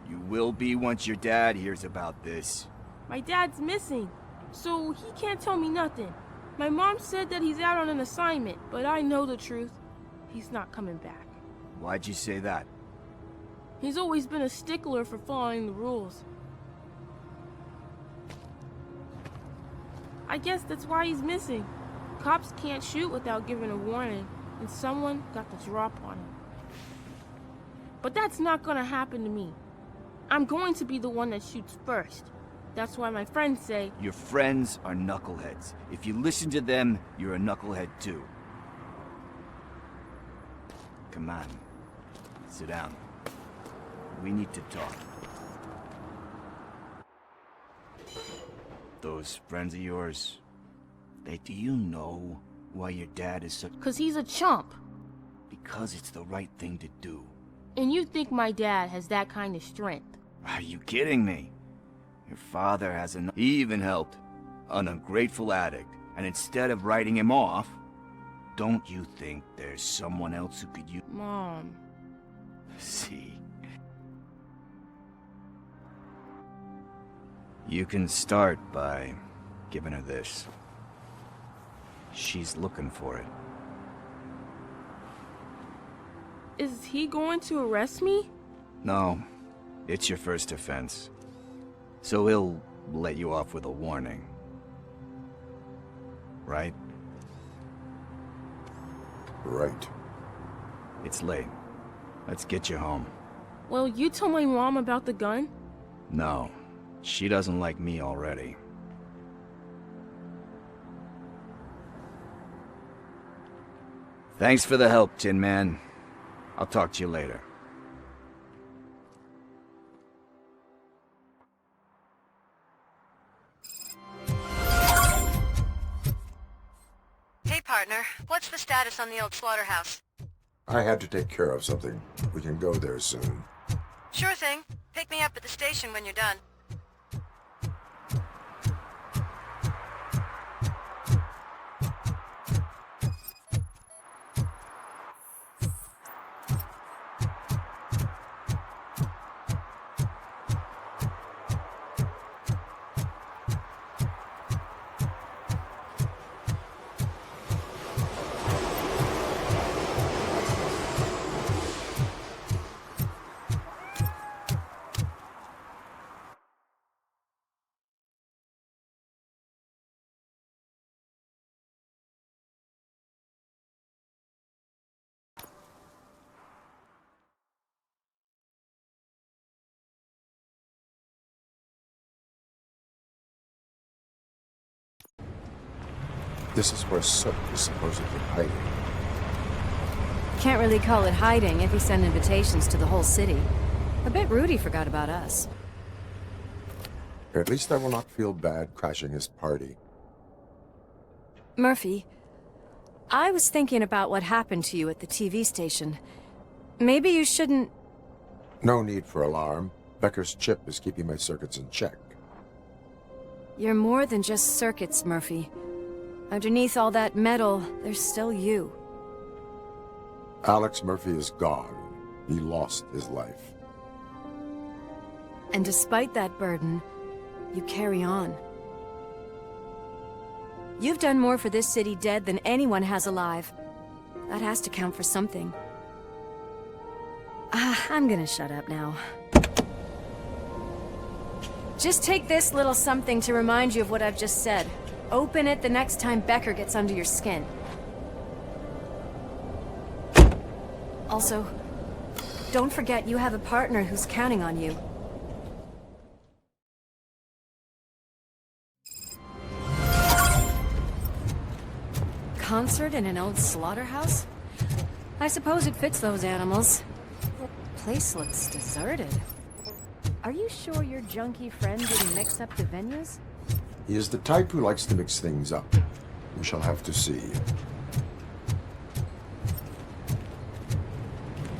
You will be once your dad hears about this. My dad's missing, so he can't tell me nothing. My mom said that he's out on an assignment, but I know the truth. He's not coming back. Why'd you say that? He's always been a stickler for following the rules. I guess that's why he's missing. Cops can't shoot without giving a warning, and someone got the drop on him. But that's not gonna happen to me. I'm going to be the one that shoots first. That's why my friends say... Your friends are knuckleheads. If you listen to them, you're a knucklehead too. Come on. Sit down. We need to talk. Those friends of yours, do you know why your dad is such... 'Cause he's a chump. Because it's the right thing to do. And you think my dad has that kind of strength? Are you kidding me? Your father has an... He even helped an ungrateful addict. And instead of writing him off, don't you think there's someone else who could use... Mom. See? You can start by giving her this. She's looking for it. Is he going to arrest me? No, it's your first offense. So he'll let you off with a warning. Right? Right. It's late. Let's get you home. Well, you tell my mom about the gun? No, she doesn't like me already. Thanks for the help, Tin Man. I'll talk to you later. Hey, partner. What's the status on the old slaughterhouse? I had to take care of something. We can go there soon. Sure thing. Pick me up at the station when you're done. This is where Sook is supposedly hiding. Can't really call it hiding if he sent invitations to the whole city. I bet Rudy forgot about us. At least I will not feel bad crashing his party. Murphy, I was thinking about what happened to you at the TV station. Maybe you shouldn't... No need for alarm. Becker's chip is keeping my circuits in check. You're more than just circuits, Murphy. Underneath all that metal, there's still you. Alex Murphy is gone. He lost his life. And despite that burden, you carry on. You've done more for this city dead than anyone has alive. That has to count for something. I'm gonna shut up now. Just take this little something to remind you of what I've just said. Open it the next time Becker gets under your skin. Also, don't forget you have a partner who's counting on you. Concert in an old slaughterhouse? I suppose it fits those animals. Place looks deserted. Are you sure your junkie friend didn't mix up the venues? He is the type who likes to mix things up. We shall have to see.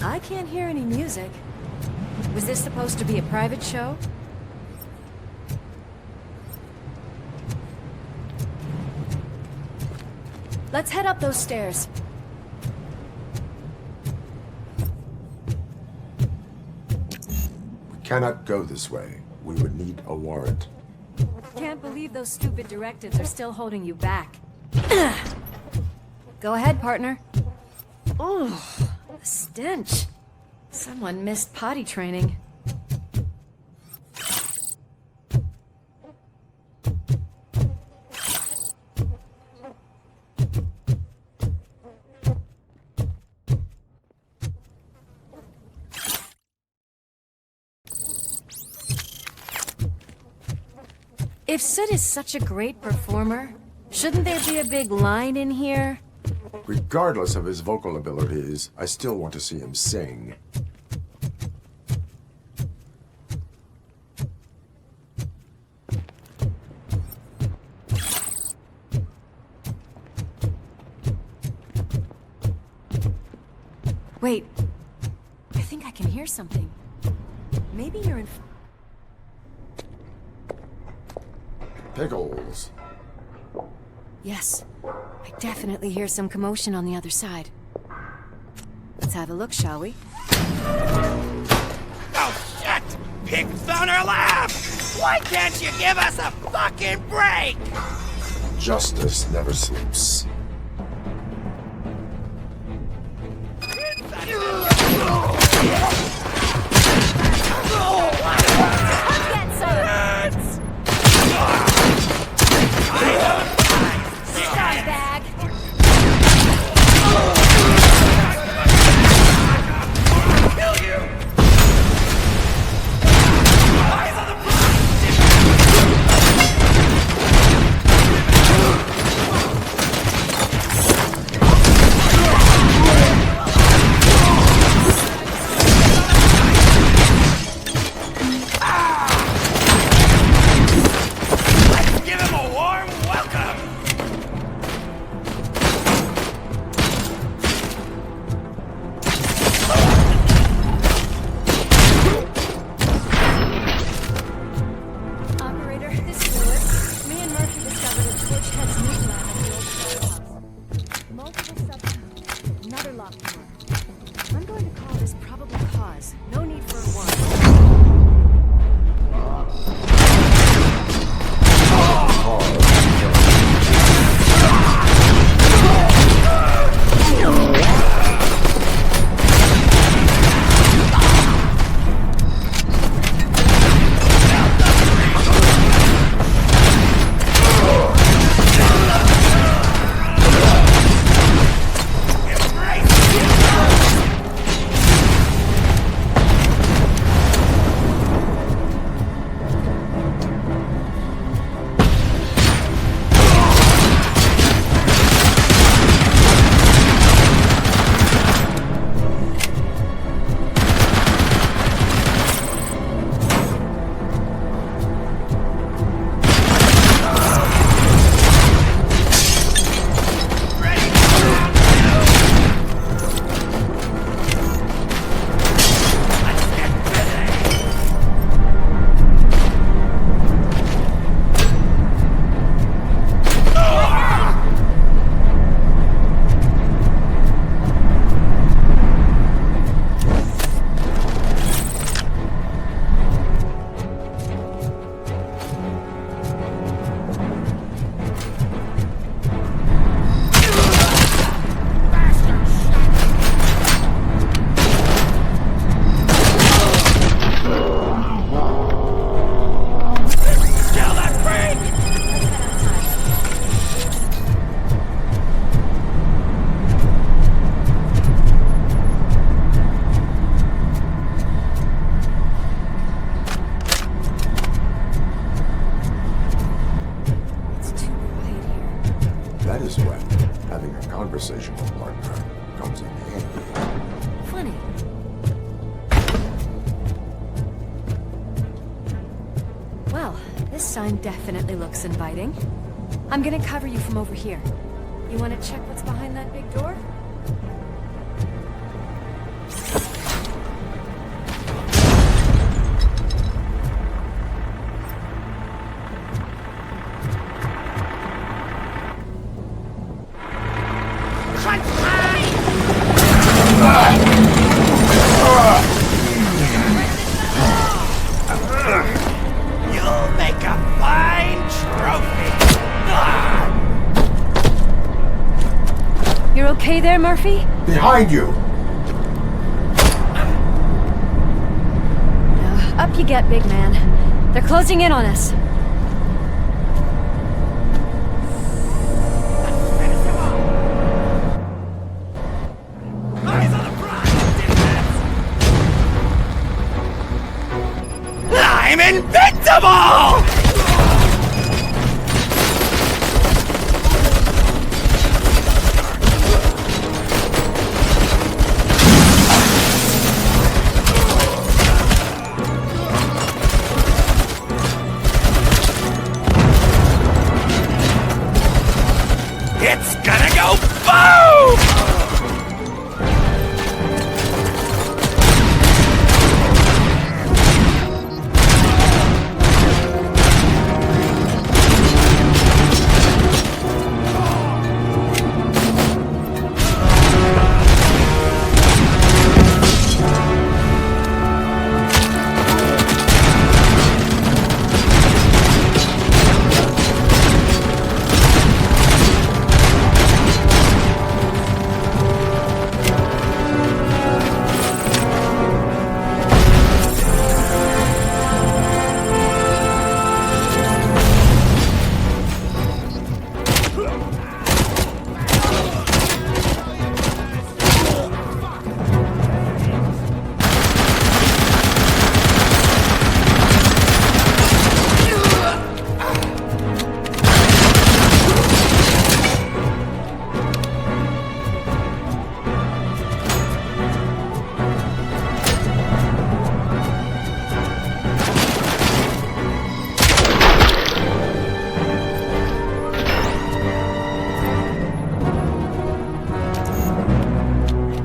I can't hear any music. Was this supposed to be a private show? Let's head up those stairs. We cannot go this way. We would need a warrant. Can't believe those stupid directives are still holding you back. Go ahead, partner. Ooh, the stench. Someone missed potty training. If Sid is such a great performer, shouldn't there be a big line in here? Regardless of his vocal abilities, I still want to see him sing. Wait, I think I can hear something. Maybe you're in... Pickles. Yes, I definitely hear some commotion on the other side. Let's have a look, shall we? Oh, shit! Pigs on our lap! Why can't you give us a fucking break? Justice never sleeps. That is when having a conversational partner comes in handy. Funny. Well, this sign definitely looks inviting. I'm gonna cover you from over here. You wanna check what's behind that big door? You'll make a fine trophy. You're okay there, Murphy? Behind you! Up you get, big man. They're closing in on us. I'm invincible! It's gonna go boom!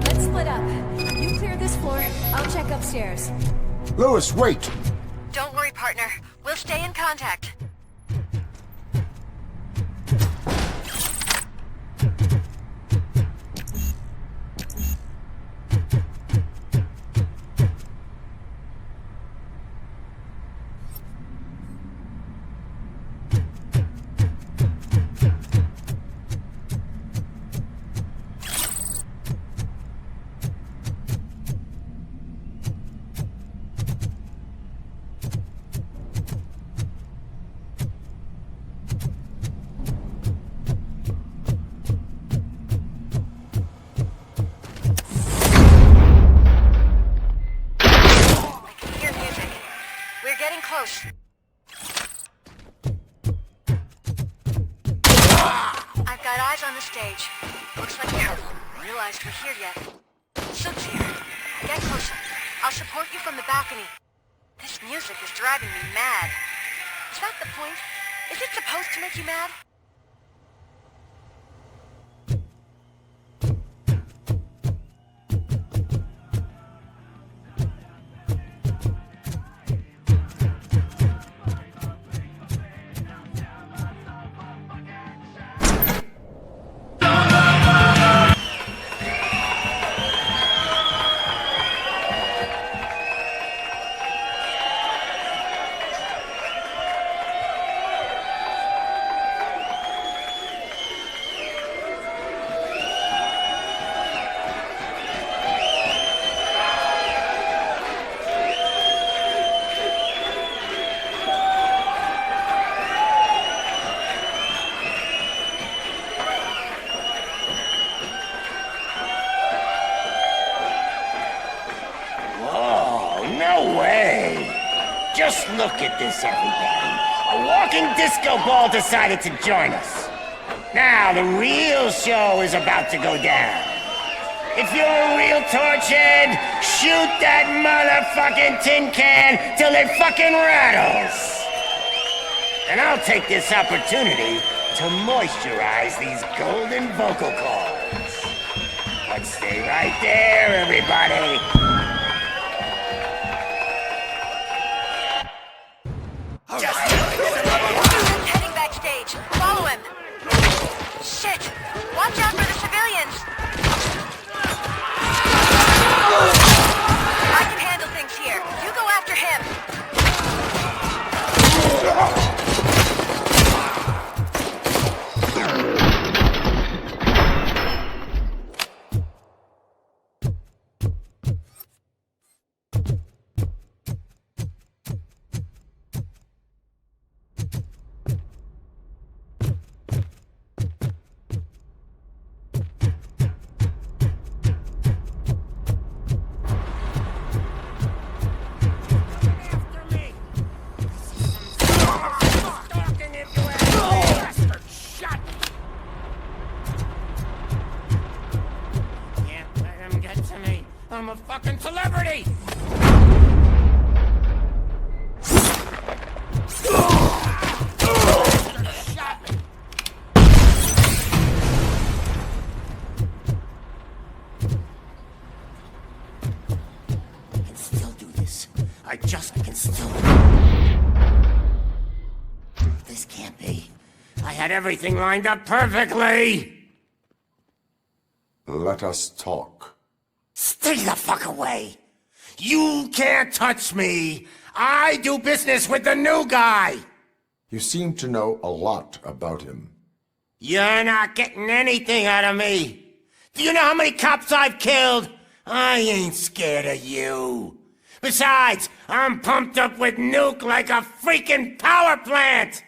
Let's split up. You clear this floor, I'll check upstairs. Lewis, wait! Don't worry, partner. We'll stay in contact. Close. I've got eyes on the stage. Looks like you haven't realized we're here yet. Soup's here. Get closer. I'll support you from the balcony. This music is driving me mad. Is that the point? Is it supposed to make you mad? Just look at this, everybody. A walking disco ball decided to join us. Now, the real show is about to go down. If you're a real torchhead, shoot that motherfucking tin can till it fucking rattles. And I'll take this opportunity to moisturize these golden vocal cords. But stay right there, everybody. Heading backstage. Follow him. Shit! Watch out for the civilians! I can handle things here. You go after him. I'm a fucking celebrity! I can still do this. I can still... This can't be. I had everything lined up perfectly! Let us talk. Stay the fuck away! You can't touch me! I do business with the new guy! You seem to know a lot about him. You're not getting anything out of me! Do you know how many cops I've killed? I ain't scared of you. Besides, I'm pumped up with nuke like a freaking power plant!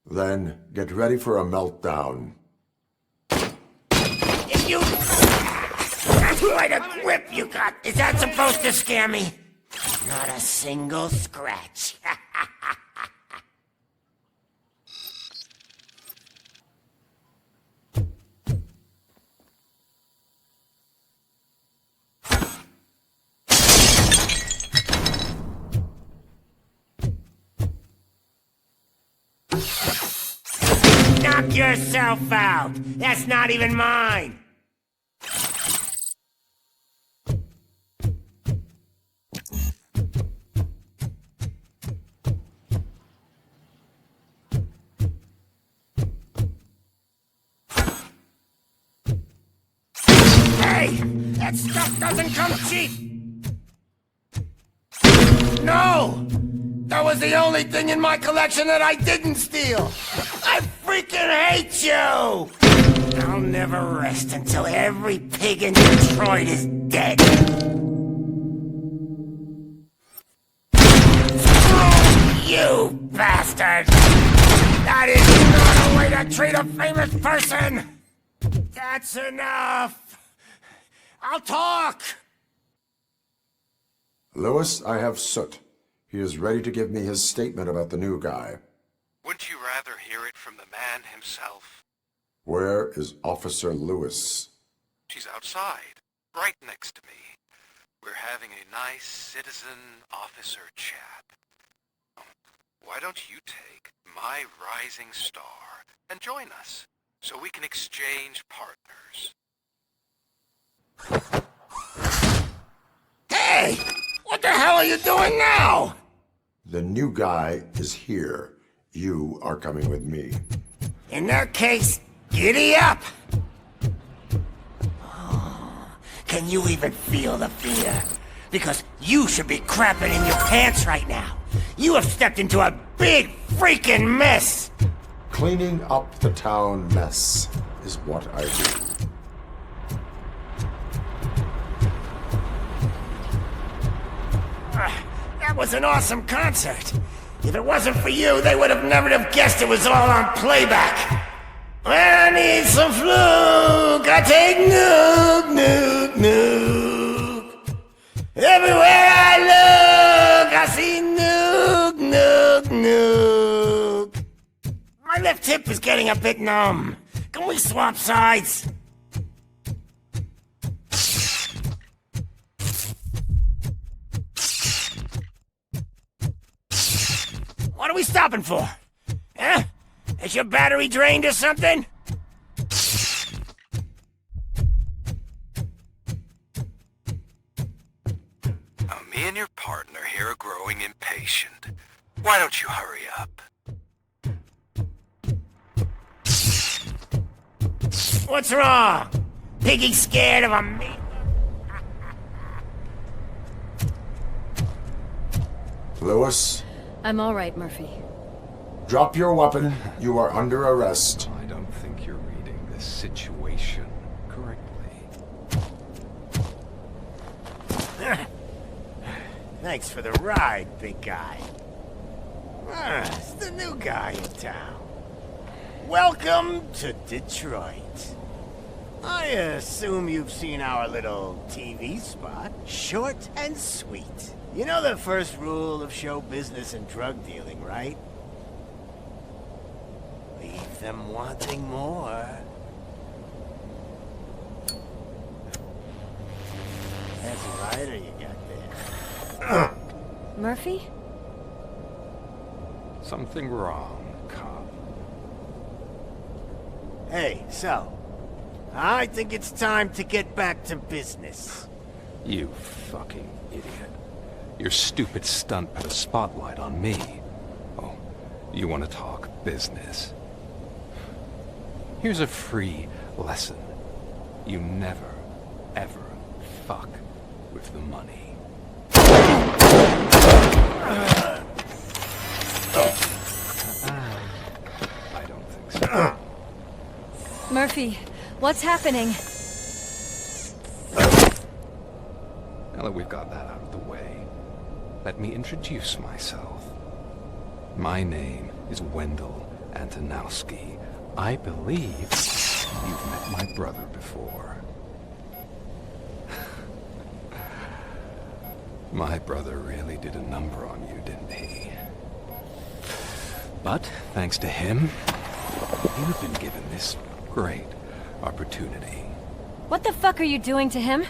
Then get ready for a meltdown. If you... What a grip you got! Is that supposed to scare me? Not a single scratch. Knock yourself out! That's not even mine! Hey! That stuff doesn't come cheap! No! That was the only thing in my collection that I didn't steal! I freaking hate you! I'll never rest until every pig in Detroit is dead. You bastard! That is not a way to treat a famous person! That's enough! I'll talk! Lewis, I have Soot. He is ready to give me his statement about the new guy. Wouldn't you rather hear it from the man himself? Where is Officer Lewis? She's outside, right next to me. We're having a nice citizen-officer chat. Why don't you take my rising star and join us, so we can exchange partners? Hey! What the hell are you doing now? The new guy is here. You are coming with me. In that case, giddy up! Can you even feel the fear? Because you should be crapping in your pants right now. You have stepped into a big freaking mess! Cleaning up the town mess is what I do. That was an awesome concert. If it wasn't for you, they would have never have guessed it was all on playback. When I need some fluke, I take nuke, nuke, nuke. Everywhere I look, I see nuke, nuke, nuke. My left hip is getting a bit numb. Can we swap sides? What are we stopping for? Huh? Is your battery drained or something? Me and your partner here are growing impatient. Why don't you hurry up? What's wrong? Piggy scared of a meat? Lewis, I'm all right, Murphy. drop your weapon. You are under arrest. I don't think you're reading this situation correctly. Thanks for the ride, big guy. It's the new guy in town. Welcome to Detroit. I assume you've seen our little TV spot. Short and sweet. You know the first rule of show business and drug dealing, right? Leave them wanting more. That's a rider you got there. Murphy? Something wrong, cop. Hey, so, I think it's time to get back to business. You fucking idiot. Your stupid stunt put a spotlight on me. Oh, you want to talk business? Here's a free lesson. You never, ever fuck with the money. I don't think so. Murphy, what's happening? Now that we've got that out of the way, let me introduce myself. My name is Wendell Antonowski. I believe you've met my brother before. My brother really did a number on you, didn't he? But, thanks to him, you've been given this great opportunity. What the fuck are you doing to him?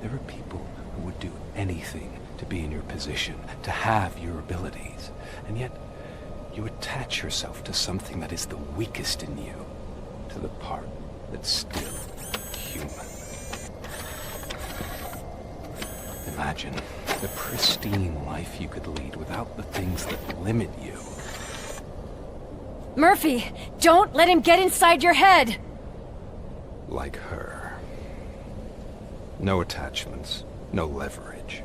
There are people who would do anything to be in your position, to have your abilities, and yet you attach yourself to something that is the weakest in you, to the part that's still human. Imagine the pristine life you could lead without the things that limit you. Murphy, don't let him get inside your head! Like her. No attachments, no leverage.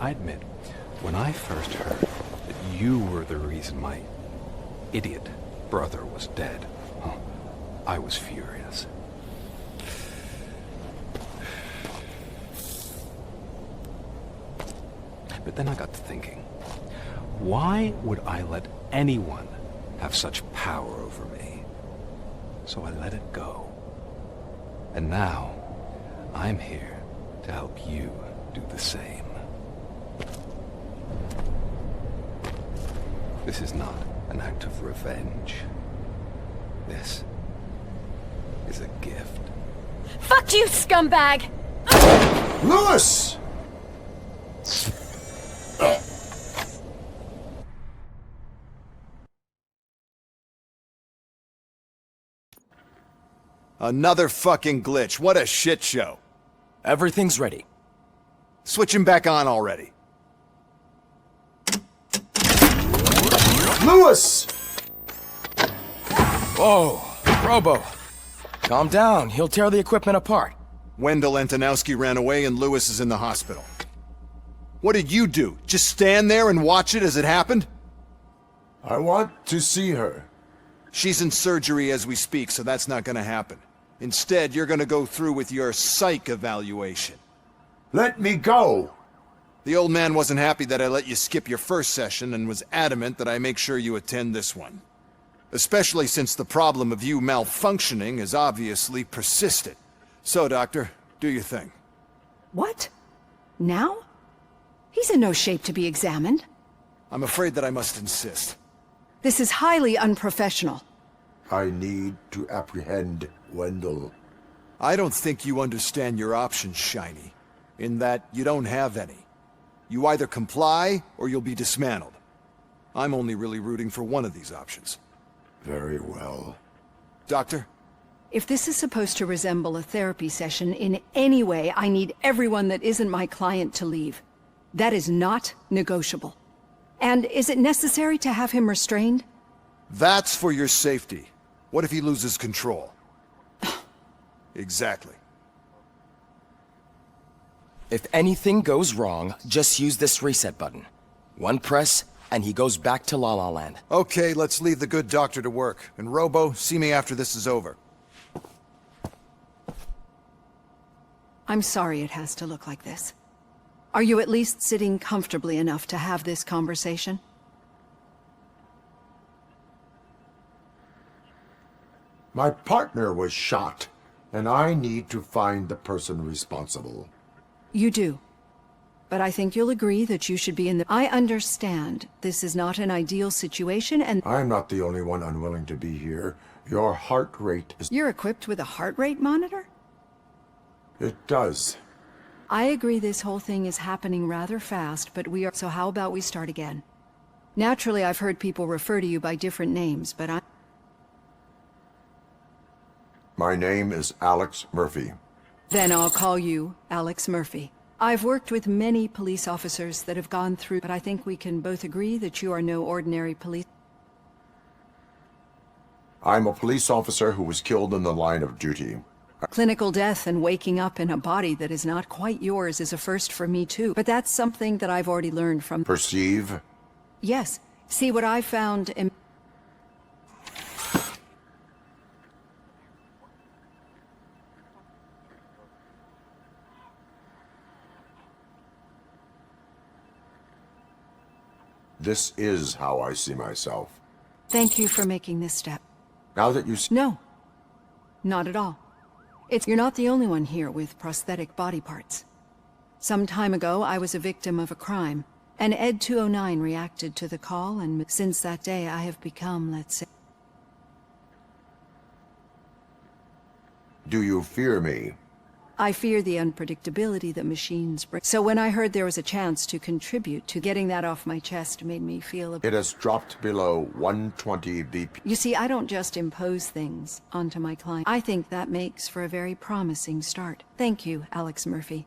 I admit, when I first heard that you were the reason my idiot brother was dead, I was furious. But then I got to thinking, why would I let anyone have such power over me? So I let it go. And now, I'm here to help you do the same. This is not an act of revenge. This is a gift. Fuck you, scumbag! Lewis! Another fucking glitch. What a shit show. Everything's ready. Switch him back on already. Lewis! Whoa, Robo. Calm down. He'll tear the equipment apart. Wendell Antonowski ran away and Lewis is in the hospital. What did you do? Just stand there and watch it as it happened? I want to see her. She's in surgery as we speak, so that's not gonna happen. Instead, you're gonna go through with your psych evaluation. Let me go! The old man wasn't happy that I let you skip your first session and was adamant that I make sure you attend this one. Especially since the problem of you malfunctioning is obviously persistent. So, Doctor, do your thing. What? Now? He's in no shape to be examined. I'm afraid that I must insist. This is highly unprofessional. I need to apprehend Wendell. I don't think you understand your options, Shiny. In that you don't have any. You either comply, or you'll be dismantled. I'm only really rooting for one of these options. Very well. Doctor? If this is supposed to resemble a therapy session in any way, I need everyone that isn't my client to leave. That is not negotiable. And is it necessary to have him restrained? That's for your safety. What if he loses control? Exactly. If anything goes wrong, just use this reset button. One press, and he goes back to La La Land. Okay, let's leave the good doctor to work. And Robo, see me after this is over. I'm sorry it has to look like this. Are you at least sitting comfortably enough to have this conversation? My partner was shot, and I need to find the person responsible. You do. But I think you'll agree that you should be in the... I understand this is not an ideal situation and... I'm not the only one unwilling to be here. Your heart rate is... You're equipped with a heart rate monitor? It does. I agree this whole thing is happening rather fast, but we are... So how about we start again? Naturally, I've heard people refer to you by different names, but I... My name is Alex Murphy. Then I'll call you Alex Murphy. I've worked with many police officers that have gone through, but I think we can both agree that you are no ordinary police... I'm a police officer who was killed in the line of duty. Clinical death and waking up in a body that is not quite yours is a first for me too, but that's something that I've already learned from... Perceive? Yes. See what I found in... This is how I see myself. Thank you for making this step. Now that you... No. Not at all. You're not the only one here with prosthetic body parts. Some time ago, I was a victim of a crime, and Ed 209 reacted to the call, and since that day, I have become, let's say... Do you fear me? I fear the unpredictability that machines bring. So when I heard there was a chance to contribute to getting that off my chest made me feel... It has dropped below 120 BP. You see, I don't just impose things onto my client. I think that makes for a very promising start. Thank you, Alex Murphy.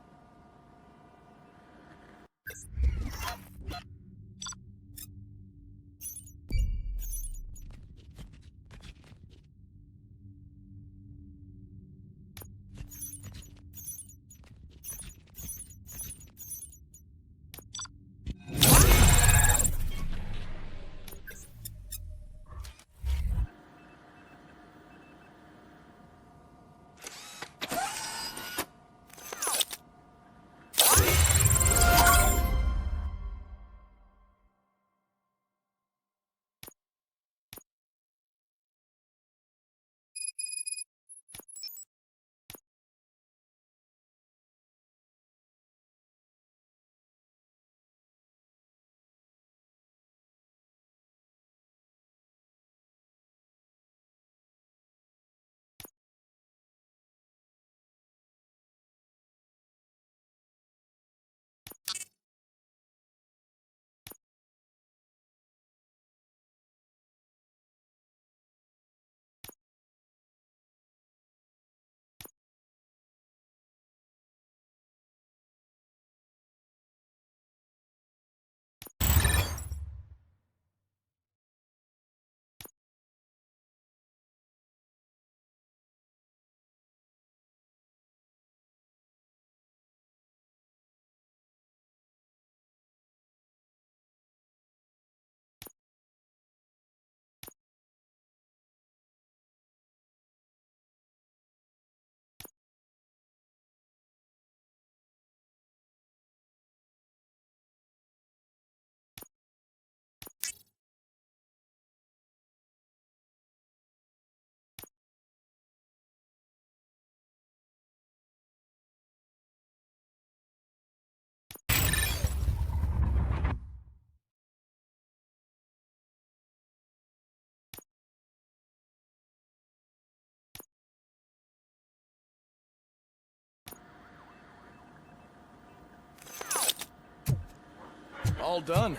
All done.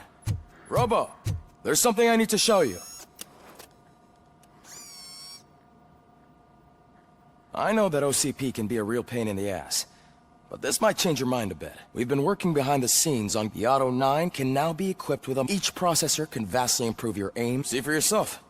Robo, there's something I need to show you. I know that OCP can be a real pain in the ass, but this might change your mind a bit. We've been working behind the scenes on the Auto 9 can now be equipped with them. Each processor can vastly improve your aim. See for yourself.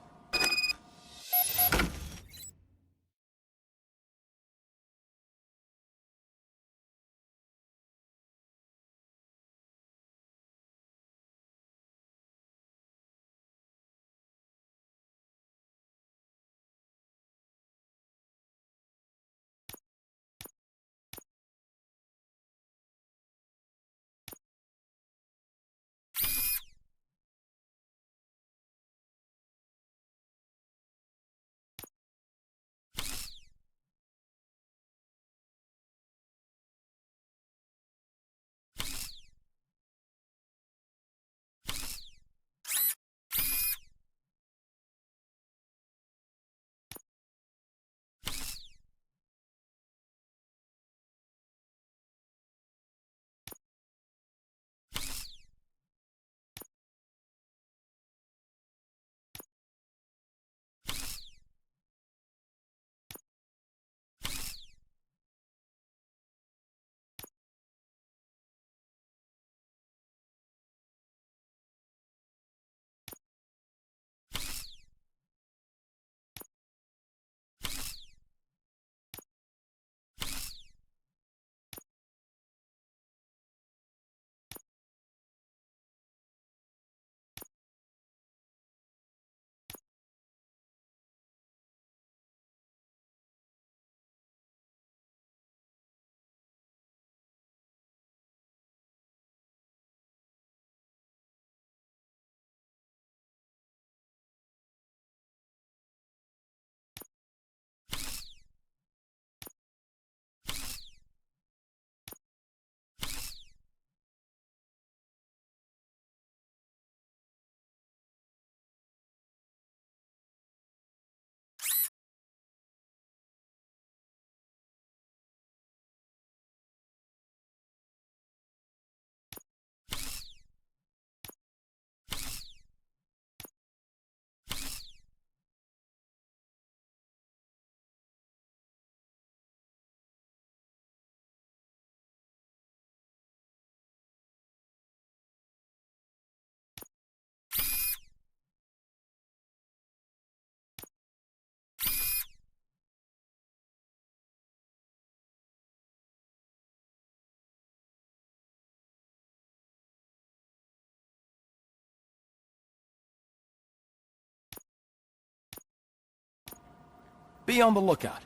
Be on the lookout.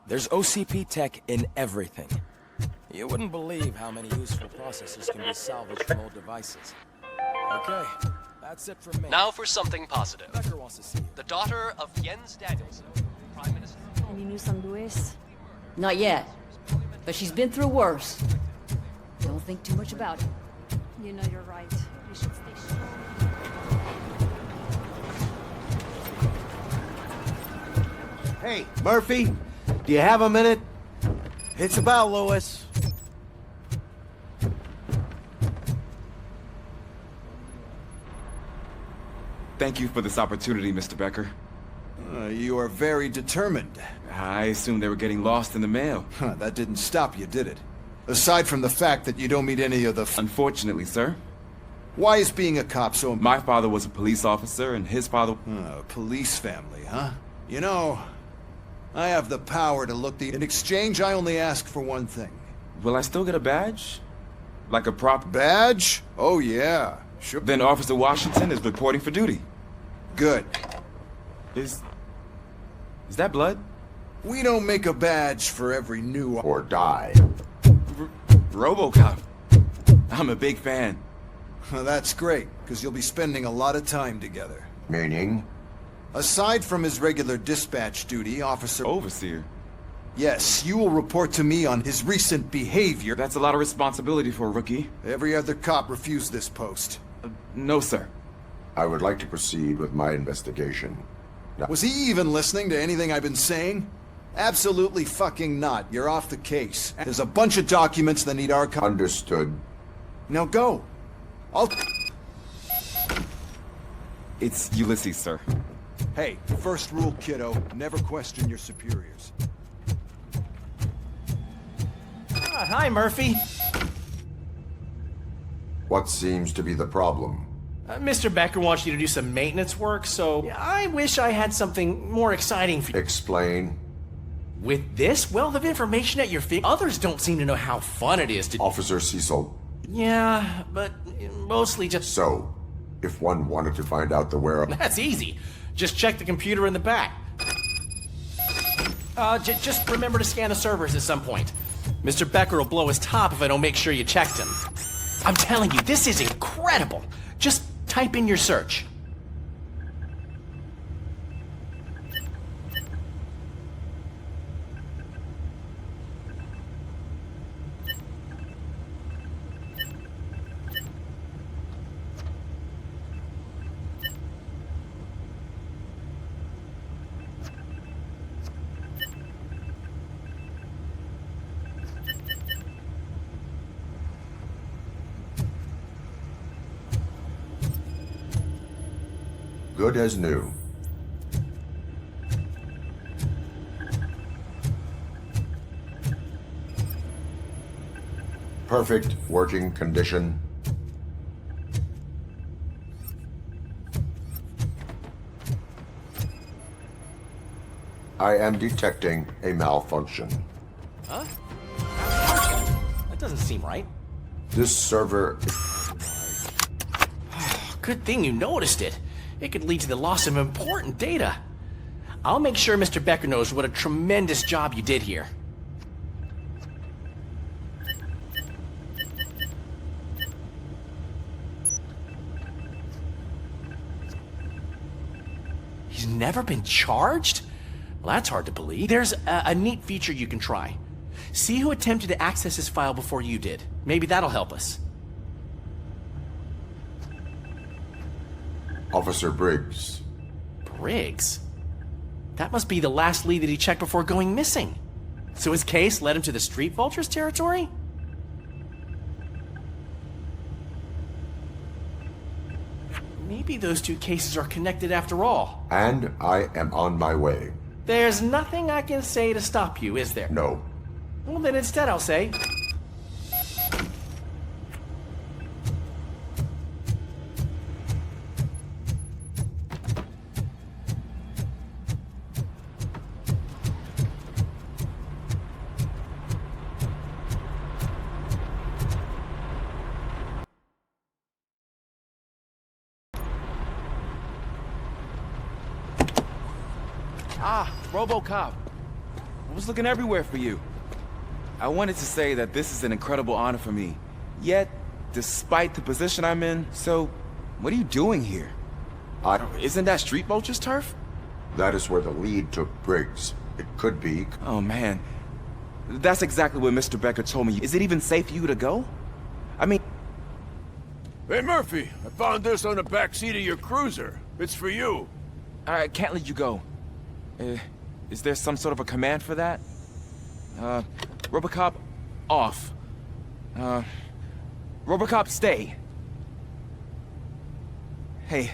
There's OCP tech in everything. You wouldn't believe how many useful processes can be salvaged from old devices. Okay, that's it from me. Now for something positive. Becker wants to see you. The daughter of Jens Danielson, Prime Minister. Any news on Luis? Not yet, but she's been through worse. Don't think too much about it. You know you're right. We should stay strong. Hey, Murphy, do you have a minute? It's about Louis. Thank you for this opportunity, Mr. Becker. You are very determined. I assumed they were getting lost in the mail. That didn't stop you, did it? Aside from the fact that you don't meet any of the... Unfortunately, sir. Why is being a cop so... My father was a police officer, and his father... police family, huh? You know, I have the power to look the... In exchange, I only ask for one thing. Will I still get a badge? Like a prop... Badge? Oh, yeah. Sure. Then Officer Washington is reporting for duty. Good. Is that blood? We don't make a badge for every new... Or die. RoboCop. I'm a big fan. That's great, because you'll be spending a lot of time together. Meaning? Aside from his regular dispatch duty, Officer... Overseer. Yes, you will report to me on his recent behavior. That's a lot of responsibility for a rookie. Every other cop refused this post. No, sir. I would like to proceed with my investigation. Now, was he even listening to anything I've been saying? Absolutely fucking not. You're off the case. There's a bunch of documents that need our... Understood. Now go. It's Ulysses, sir. Hey, first rule, kiddo, never question your superiors. Hi, Murphy. What seems to be the problem? Mr. Becker wants you to do some maintenance work, so I wish I had something more exciting for you. Explain. With this wealth of information at your feet, others don't seem to know how fun it is to... Officer Cecil. Yeah, but mostly just... So, if one wanted to find out the whereabouts... That's easy. Just check the computer in the back. Just remember to scan the servers at some point. Mr. Becker will blow his top if I don't make sure you checked him. I'm telling you, this is incredible. Just type in your search. Good as new. Perfect working condition. I am detecting a malfunction. Huh? That doesn't seem right. This server... Good thing you noticed it. It could lead to the loss of important data. I'll make sure Mr. Becker knows what a tremendous job you did here. He's never been charged? Well, that's hard to believe. There's a neat feature you can try. See who attempted to access his file before you did. Maybe that'll help us. Officer Briggs. Briggs? That must be the last lead that he checked before going missing. So his case led him to the Street Vultures territory? Maybe those two cases are connected after all. And I am on my way. There's nothing I can say to stop you, is there? No. Well, then instead I'll say... Ah, RoboCop. I was looking everywhere for you. I wanted to say that this is an incredible honor for me. Yet, despite the position I'm in, so, what are you doing here? Isn't that Street Vulture's turf? That is where the lead took Briggs. It could be. Oh, man. That's exactly what Mr. Becker told me. Is it even safe for you to go? I mean... Hey, Murphy, I found this on the back seat of your cruiser. It's for you. I can't let you go. Is there some sort of a command for that? RoboCop, off. RoboCop, stay. Hey,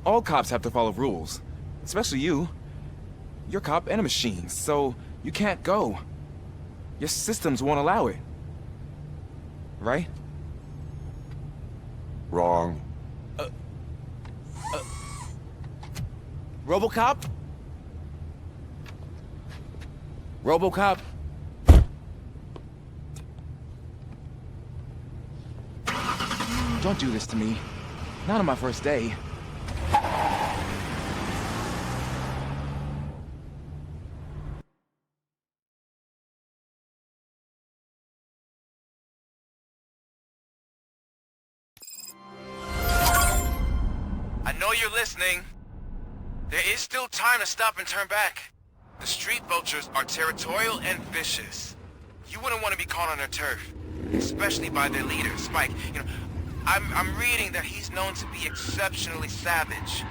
all cops have to follow rules. Especially you. You're a cop and a machine, so you can't go. Your systems won't allow it. Right? Wrong. RoboCop? RoboCop? Don't do this to me. Not on my first day. I know you're listening. There is still time to stop and turn back. The Street Vultures are territorial and vicious. You wouldn't want to be caught on their turf, especially by their leader, Spike. You know, I'm reading that he's known to be exceptionally savage.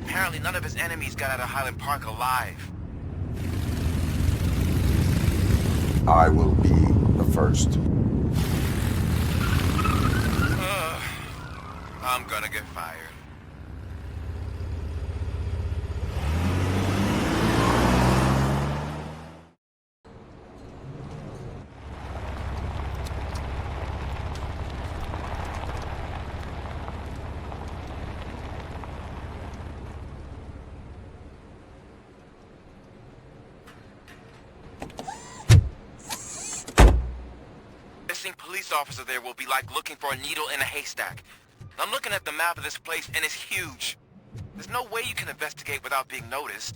Apparently none of his enemies got out of Highland Park alive. I will be the first. I'm gonna get fired. missing police officer there will be like looking for a needle in a haystack. I'm looking at the map of this place, and it's huge. There's no way you can investigate without being noticed.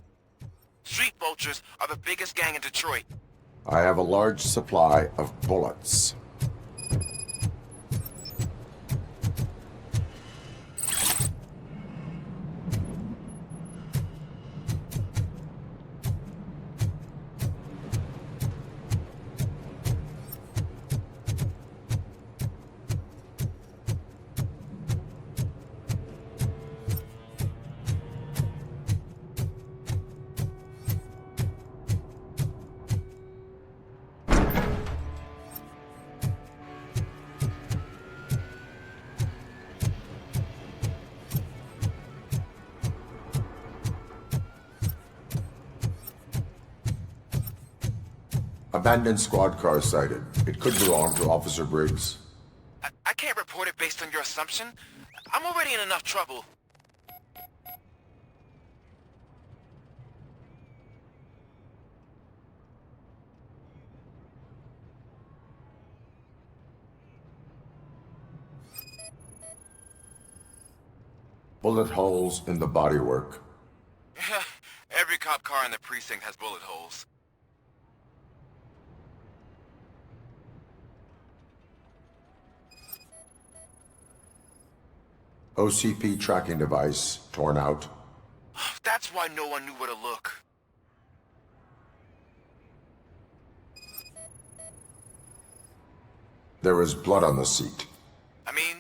Street vultures are the biggest gang in Detroit. I have a large supply of bullets. Abandoned squad car sighted. It could belong to Officer Briggs. I can't report it based on your assumption. I'm already in enough trouble. Bullet holes in the bodywork. Every cop car in the precinct has bullet holes. OCP tracking device torn out. That's why no one knew where to look. There is blood on the seat. I mean,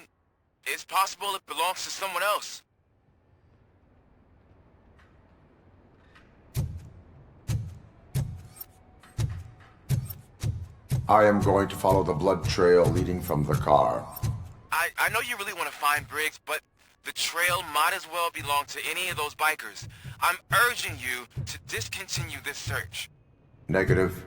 it's possible it belongs to someone else. I am going to follow the blood trail leading from the car. I know you really want to find Briggs, but the trail might as well belong to any of those bikers. I'm urging you to discontinue this search. Negative.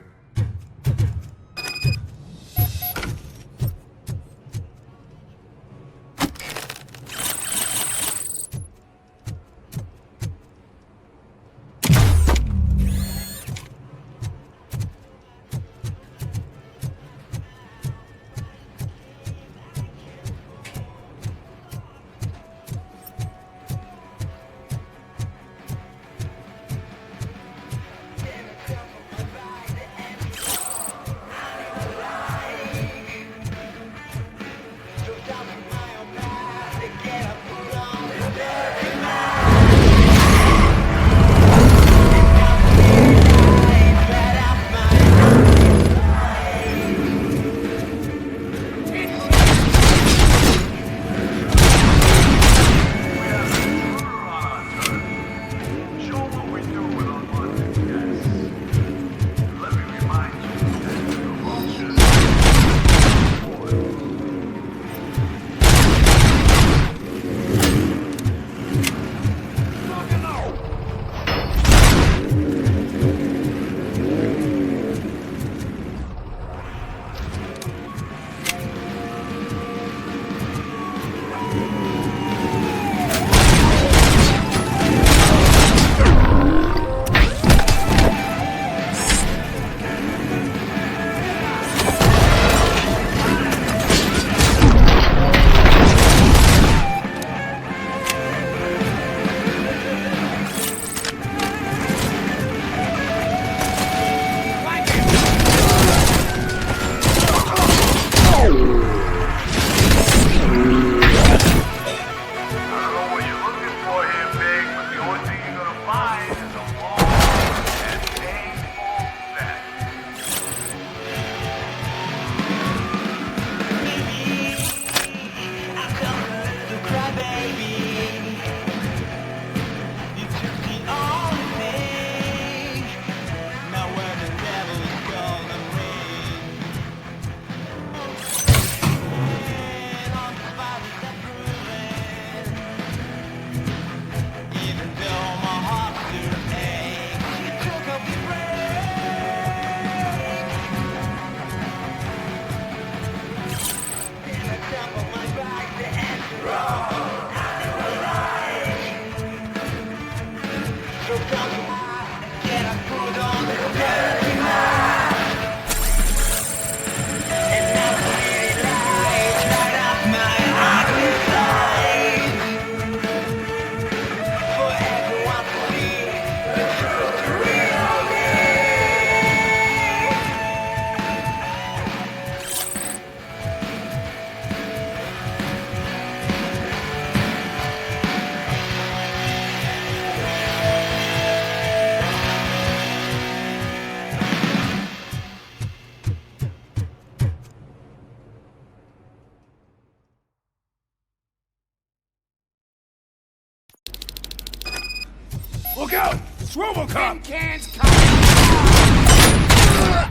It's RoboCop! Tin cans coming!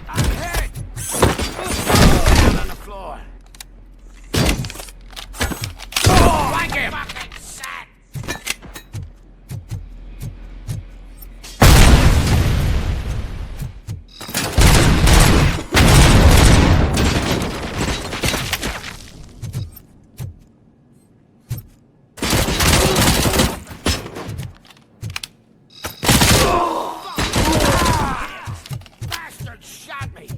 I'm hit! Down on the floor. Like him! Fucking sat! Bastard shot me!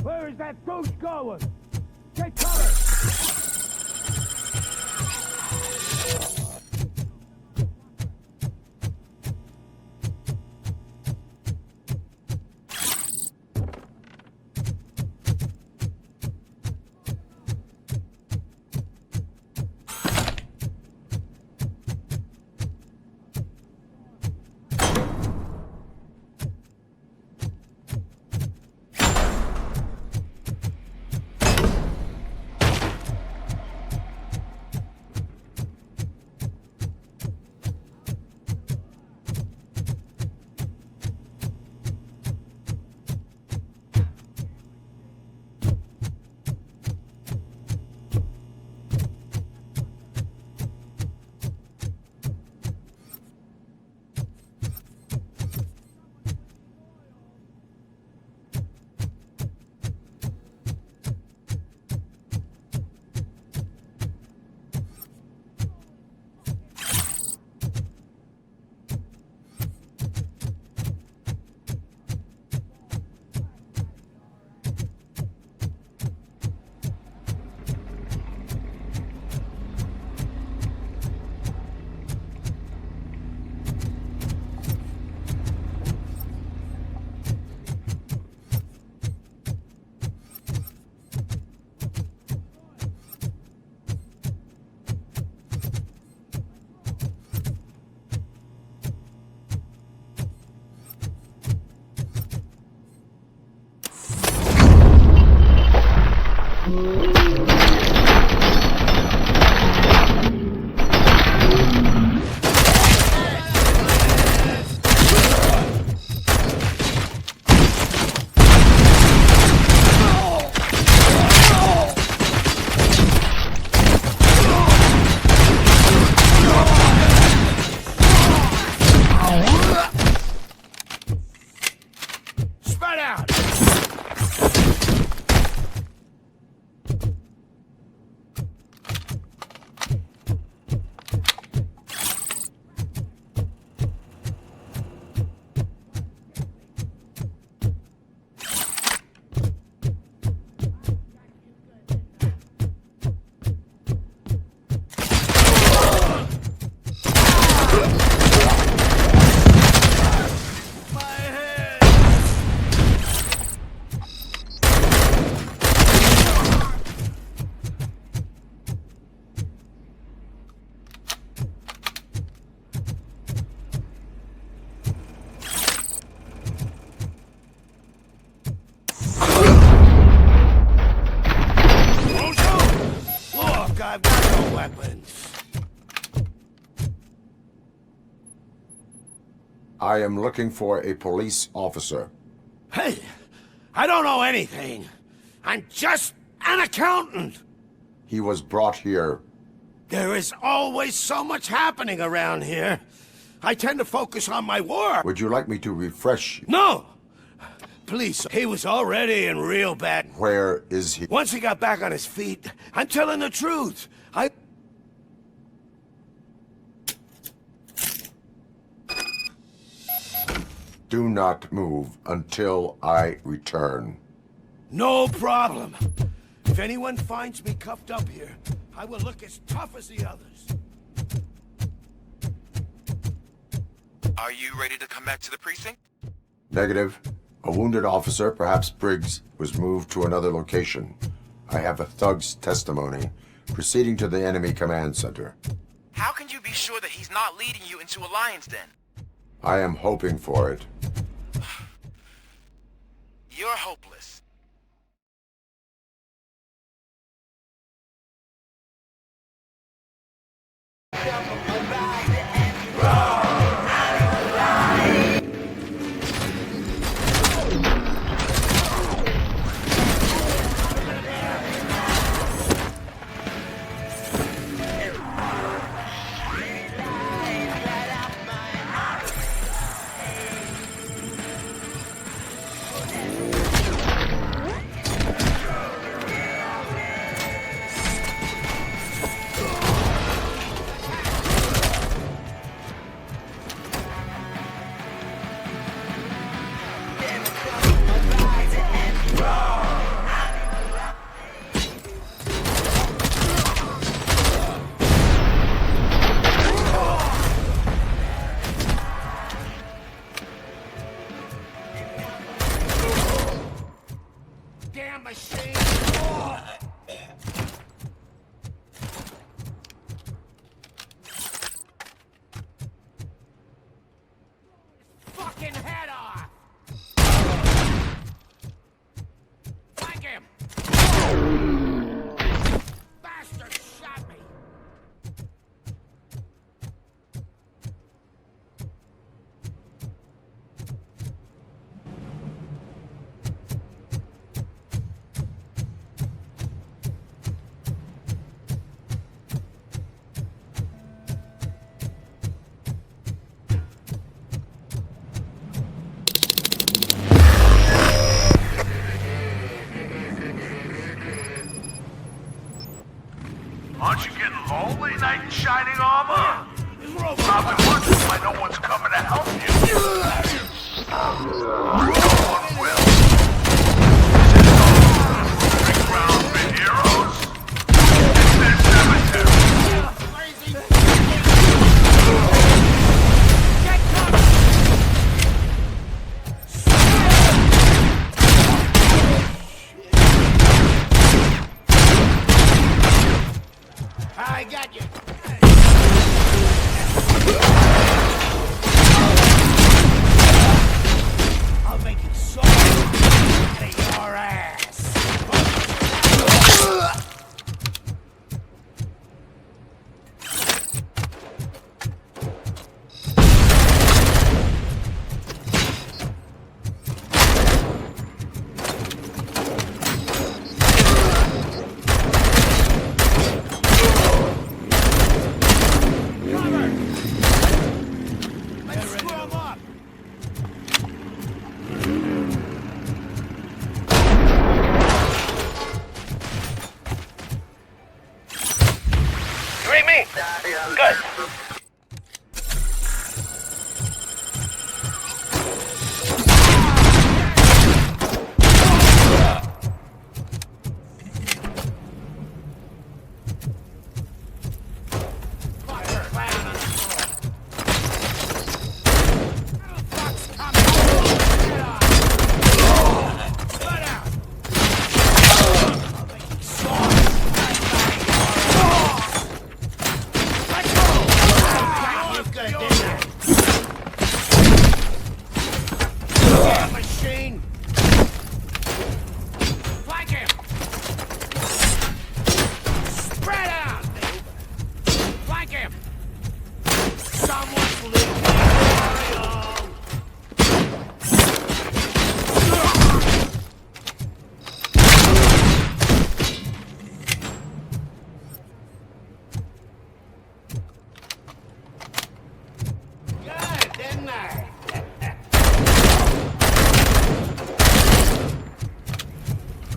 Where is that douche going? Get cover! Spread out! Look, I've got no weapons. I am looking for a police officer. Hey, I don't know anything. I'm just an accountant. He was brought here. There is always so much happening around here. I tend to focus on my work. Would you like me to refresh you? No! Please, he was already in real bad... Where is he? Once he got back on his feet, I'm telling the truth. Do not move until I return. No problem. If anyone finds me cuffed up here, I will look as tough as the others. Are you ready to come back to the precinct? Negative. A wounded officer, perhaps Briggs, was moved to another location. I have a thug's testimony, proceeding to the enemy command center. How can you be sure that he's not leading you into a lion's den? I am hoping for it. You're hopeless. Damn machine! Fucking head off! Flank him! Bastard shot me! Aren't you getting lonely, knight in shining armor? I've been wondering why no one's coming to help you. No one will. Is it ground for heroes? It's their cemetery. I got you! I'll make it so out of your ass! Good.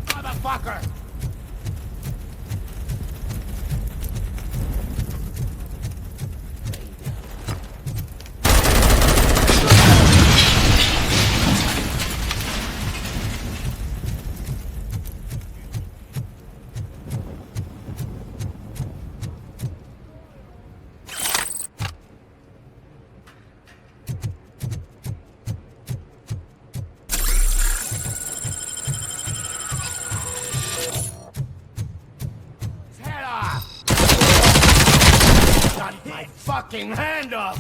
Motherfucker! Fucking hand up!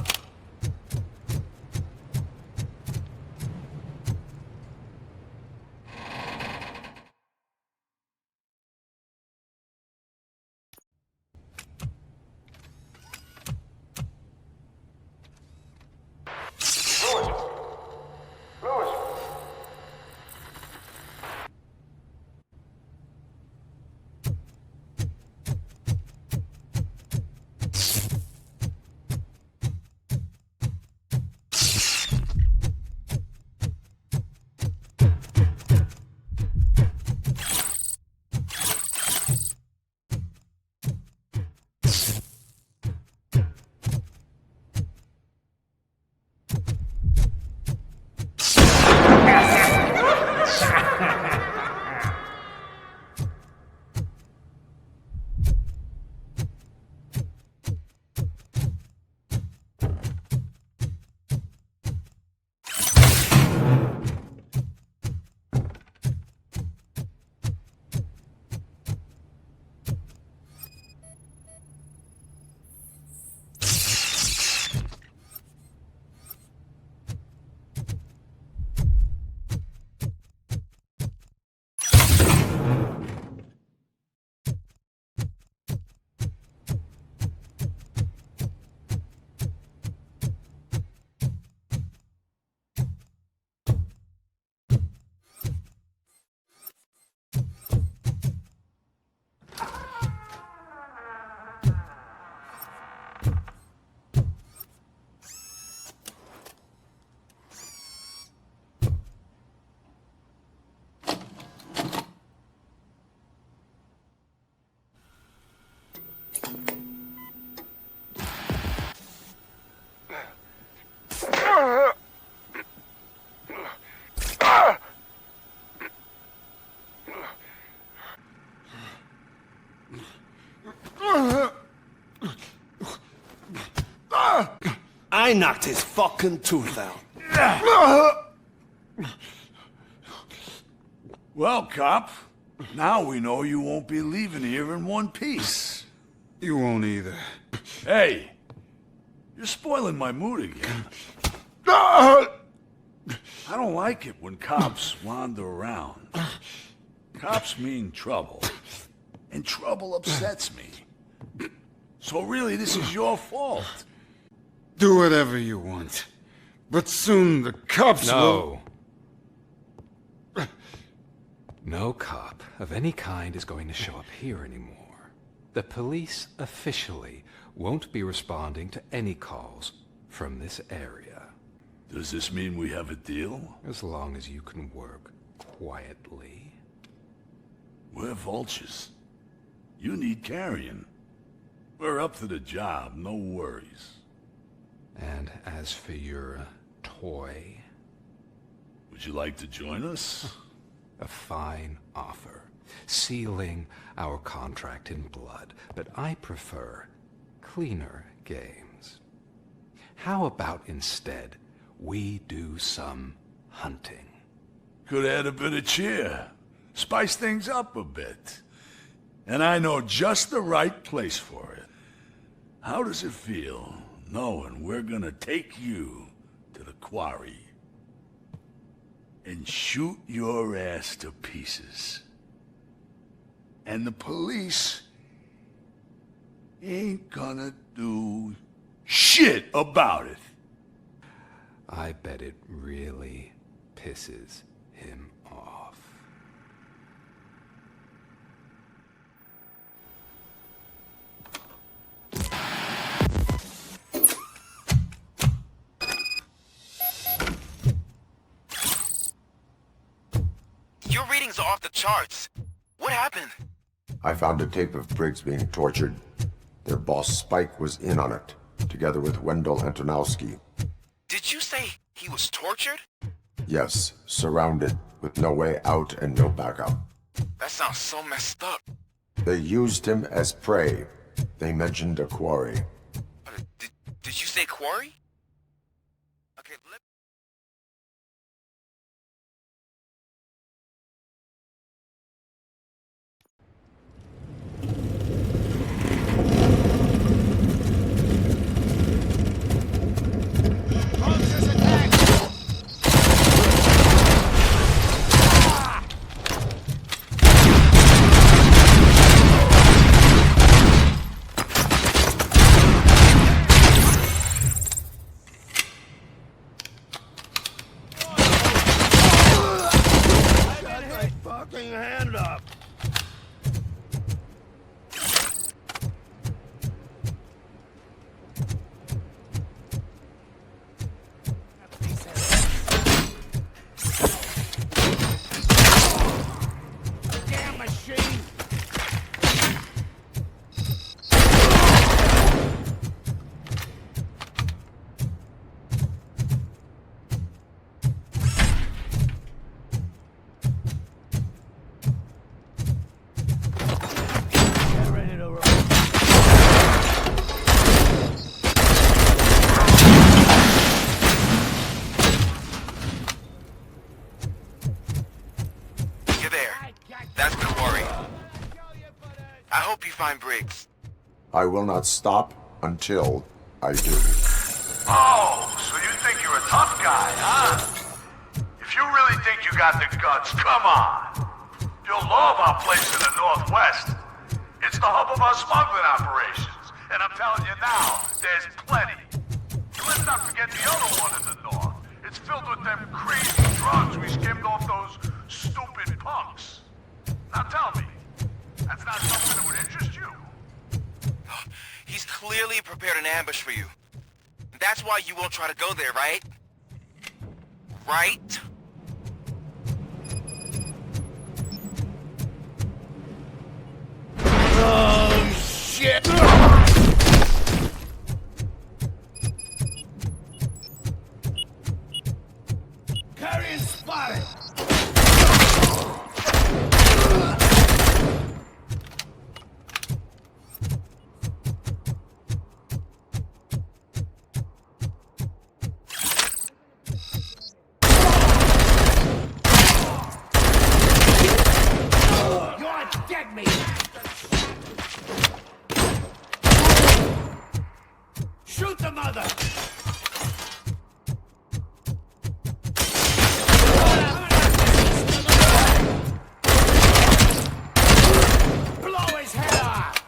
I knocked his fucking tooth out. Well, cop, now we know you won't be leaving here in one piece. You won't either. Hey, you're spoiling my mood again. I don't like it when cops wander around. Cops mean trouble, and trouble upsets me. So really, this is your fault. Do whatever you want. But soon the cops will... No cop of any kind is going to show up here anymore. The police officially won't be responding to any calls from this area. Does this mean we have a deal? As long as you can work quietly. We're vultures. You need carrion. We're up to the job, no worries. And as for your toy... Would you like to join us? A fine offer, sealing our contract in blood, but I prefer cleaner games. How about instead we do some hunting? Could add a bit of cheer, spice things up a bit. And I know just the right place for it. How does it feel knowing we're gonna take you to the quarry and shoot your ass to pieces? And the police ain't gonna do shit about it. I bet it really pisses him off. Your readings are off the charts. What happened? I found a tape of Briggs being tortured. Their boss Spike was in on it, together with Wendell Antonowski. Did you say he was tortured? Yes, surrounded, with no way out and no backup. That sounds so messed up. They used him as prey. They mentioned a quarry. Did you say quarry? Okay, Fucking hand up! Damn machine! you're there. That's the quarry. I hope you find Briggs. I will not stop until I do. Oh, so you think you're a tough guy, huh? If you really think you got the guts, come on. You'll love our place in the Northwest. It's the hub of our smuggling operations. And I'm telling you now, there's plenty. And let's not forget the other one in the north. It's filled with them crazy drugs we skimmed off those stupid punks. Now tell me, that's not something that would interest you? He's clearly prepared an ambush for you. That's why you won't try to go there, right? Right? Oh, shit! Carrion spotted! Get me! Shoot the mother! Blow his head off!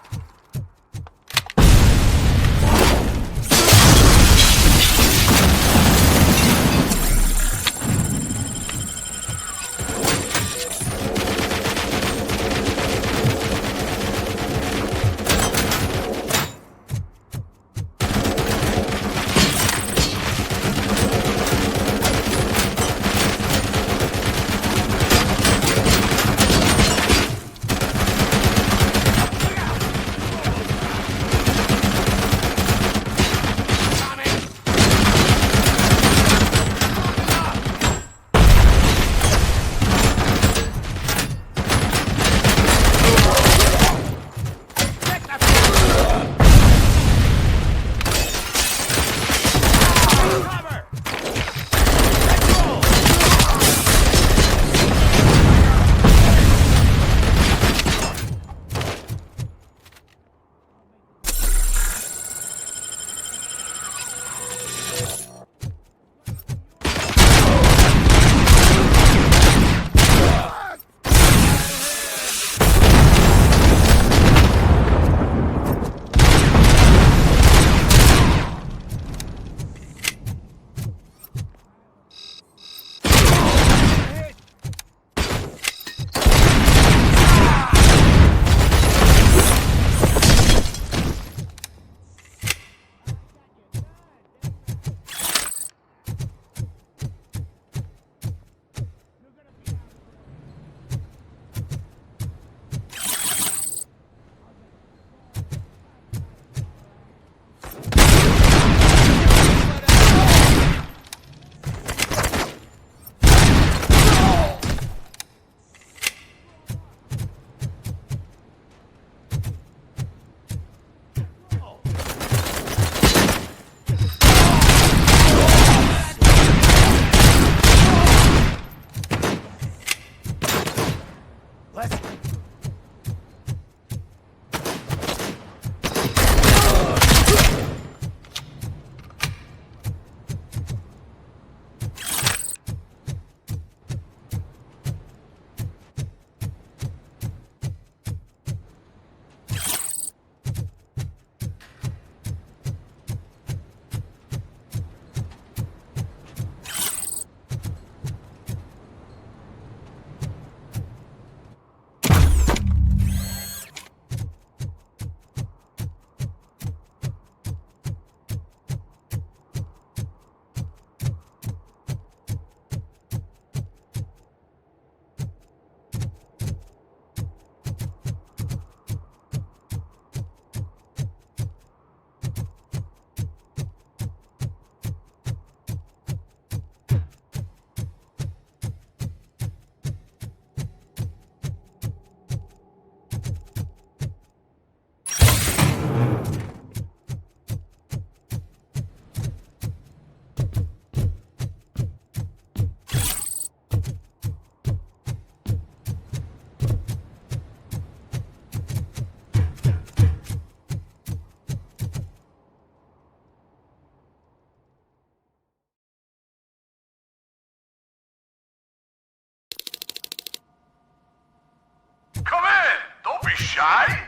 Come in! Don't be shy!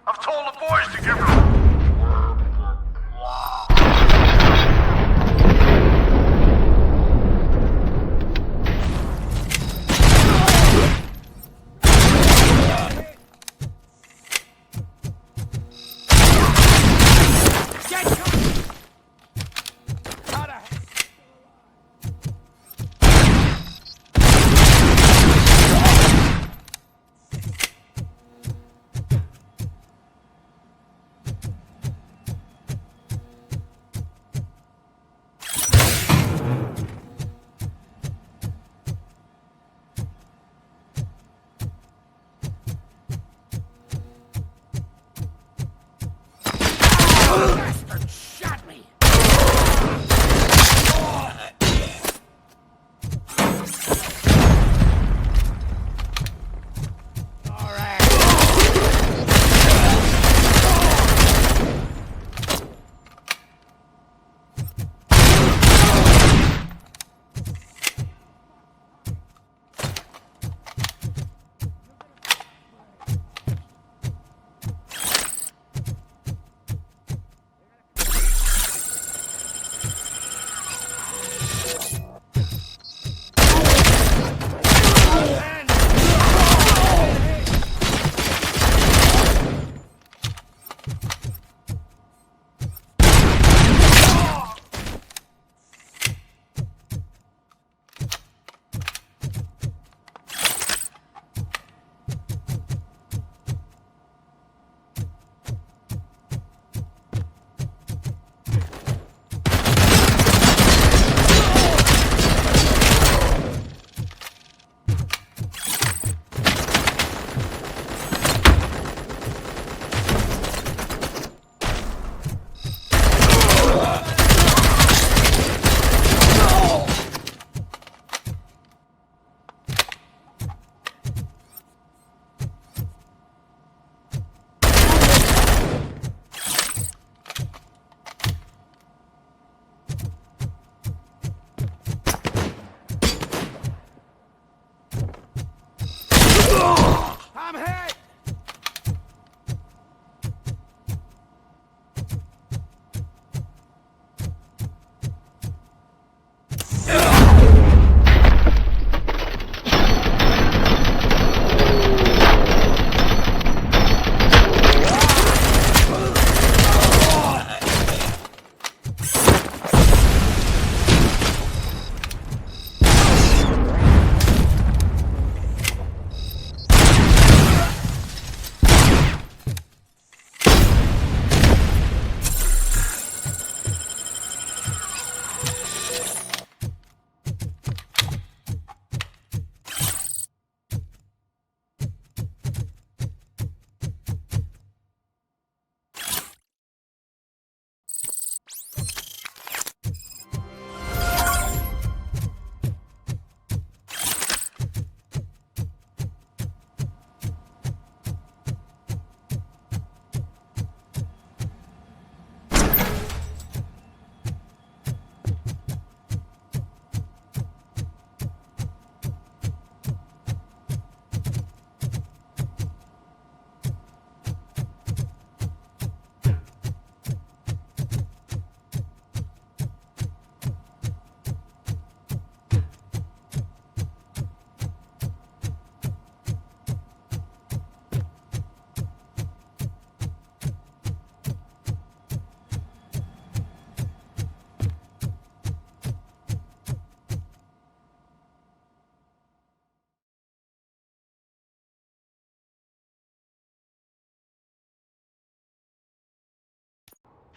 I've told the boys to give her...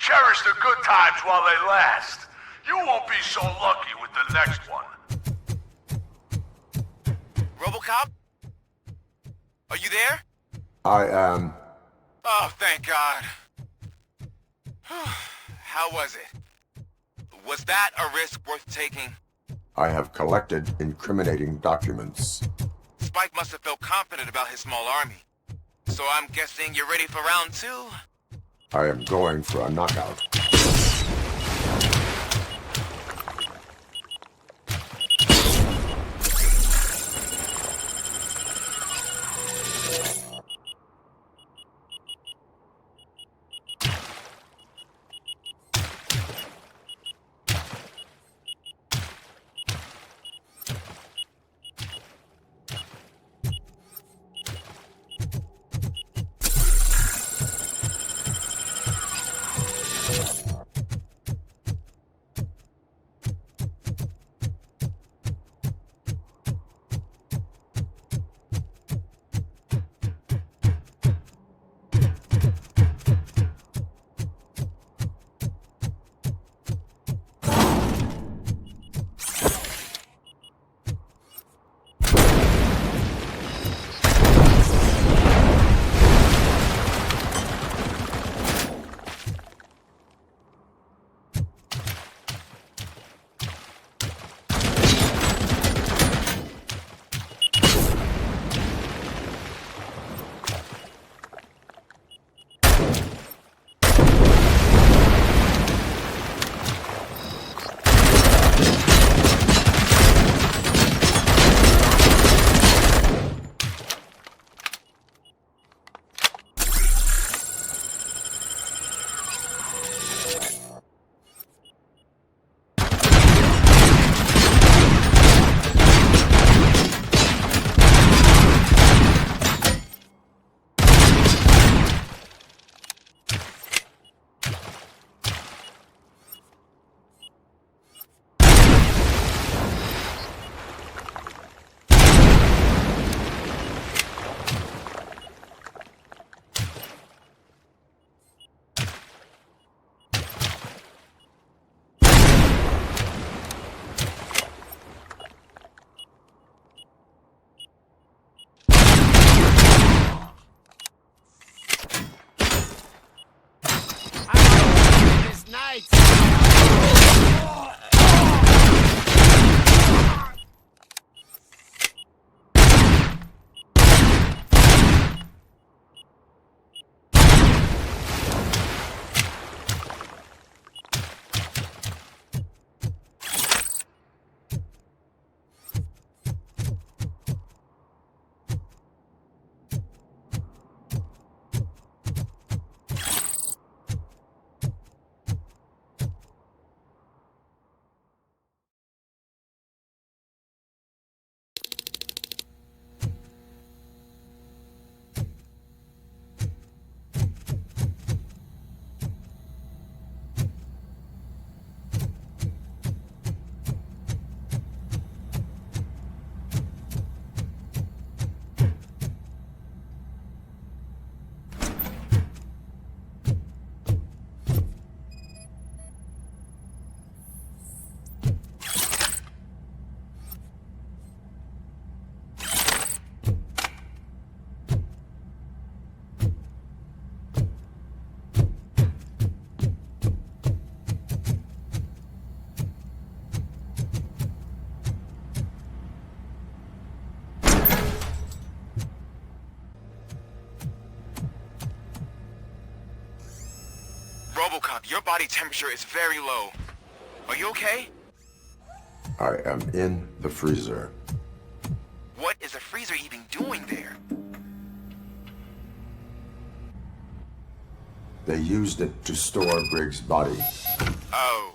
Cherish the good times while they last. You won't be so lucky with the next one. RoboCop? Are you there? I am. Oh, thank God. How was it? Was that a risk worth taking? I have collected incriminating documents. Spike must have felt confident about his small army. So I'm guessing you're ready for round 2? I am going for a knockout. RoboCop, your body temperature is very low. Are you okay? I am in the freezer. What is the freezer even doing there? They used it to store Briggs' body. Oh.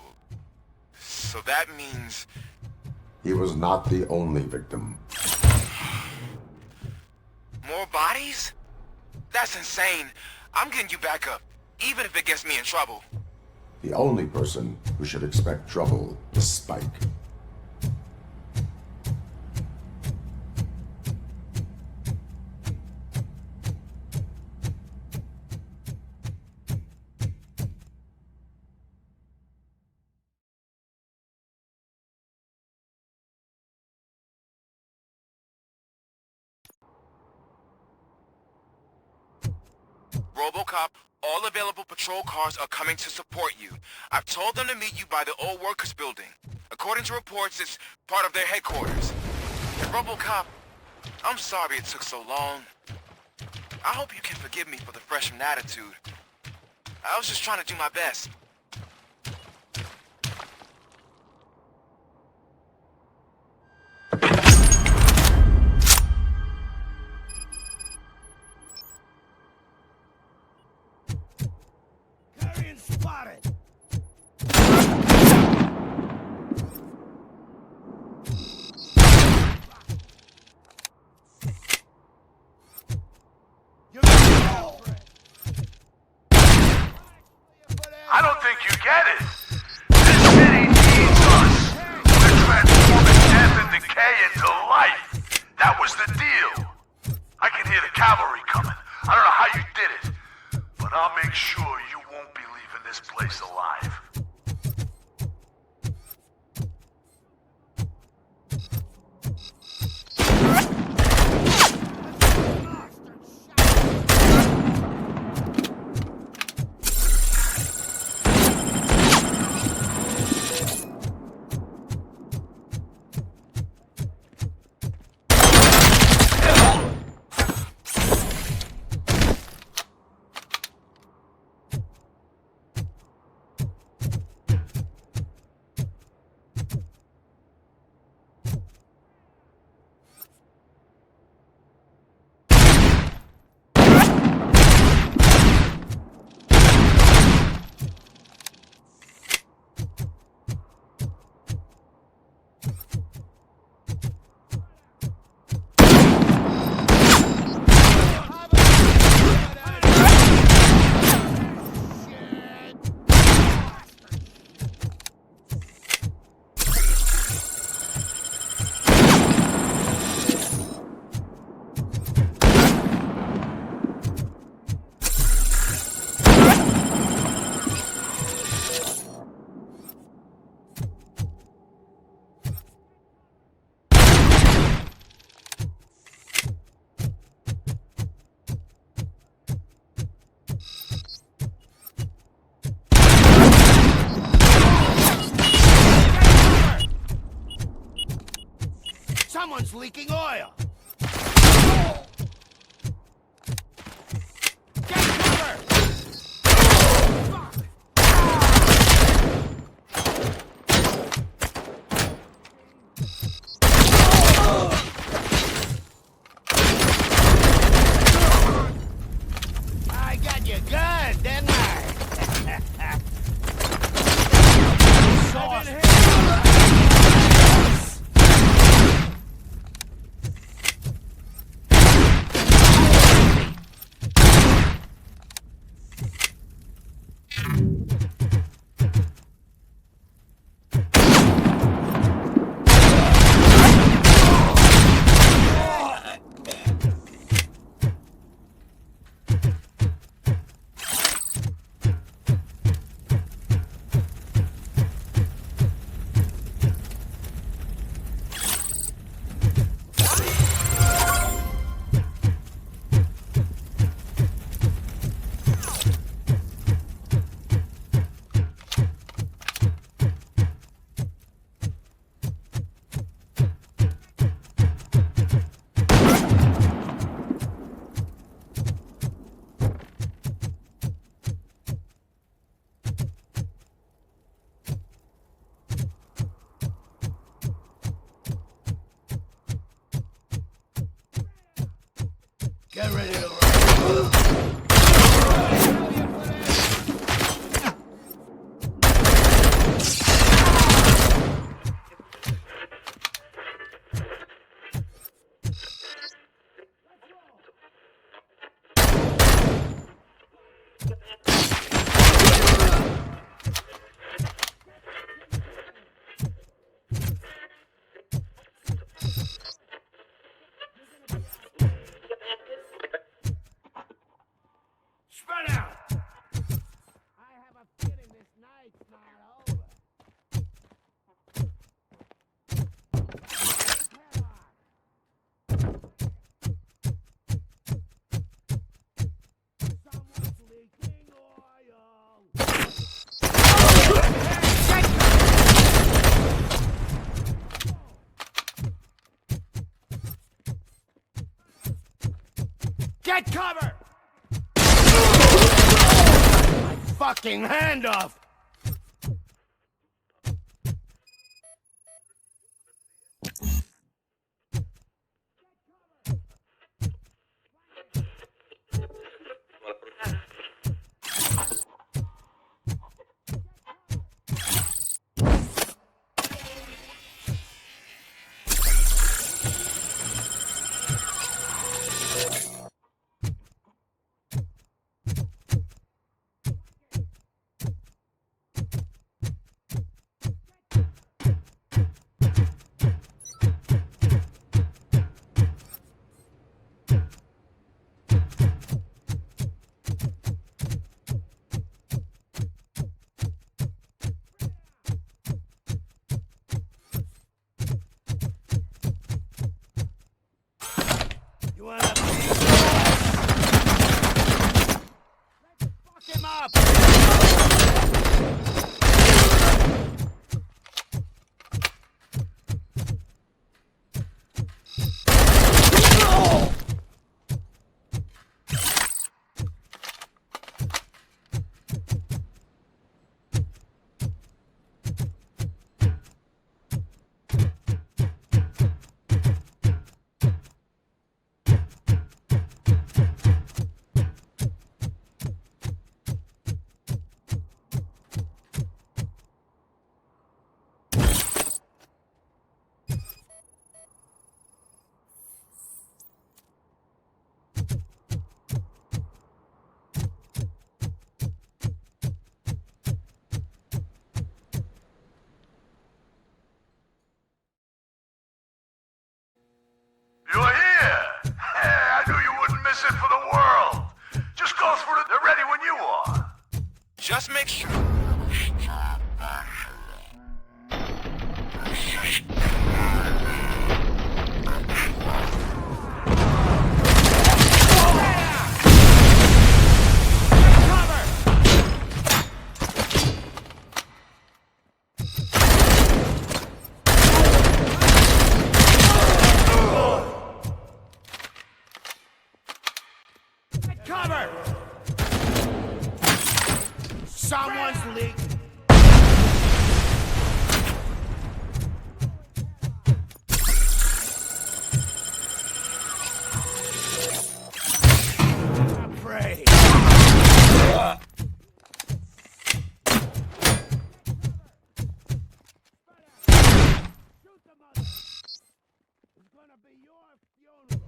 So that means... He was not the only victim. More bodies? That's insane. I'm getting you back up, even if it gets me in trouble. The only person who should expect trouble is Spike. RoboCop, all available patrol cars are coming to support you. I've told them to meet you by the old workers building. According to reports, it's part of their headquarters. And RoboCop, I'm sorry it took so long. I hope you can forgive me for the freshman attitude. I was just trying to do my best. Carrion spotted! I don't think you get it. This city needs us. We're transforming death and decay into life. That was the deal. I can hear the cavalry coming. I don't know how you did it, but I'll make sure you won't be leaving this place alive. Someone's leaking oil! Get cover! I got you good, didn't I? Get ready to roll. Spread out! I have a feeling this night's not over. Someone's Get cover! My fucking hand off! You're here! Hey, I knew you wouldn't miss it for the world! Just go through it. They're ready when you are. Just make sure. Cover! Someone's leaking. Pray. It's gonna be your funeral.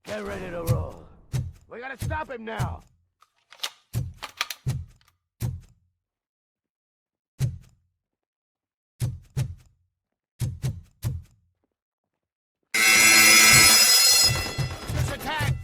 Get ready to roll. We gotta stop him now. Just attack!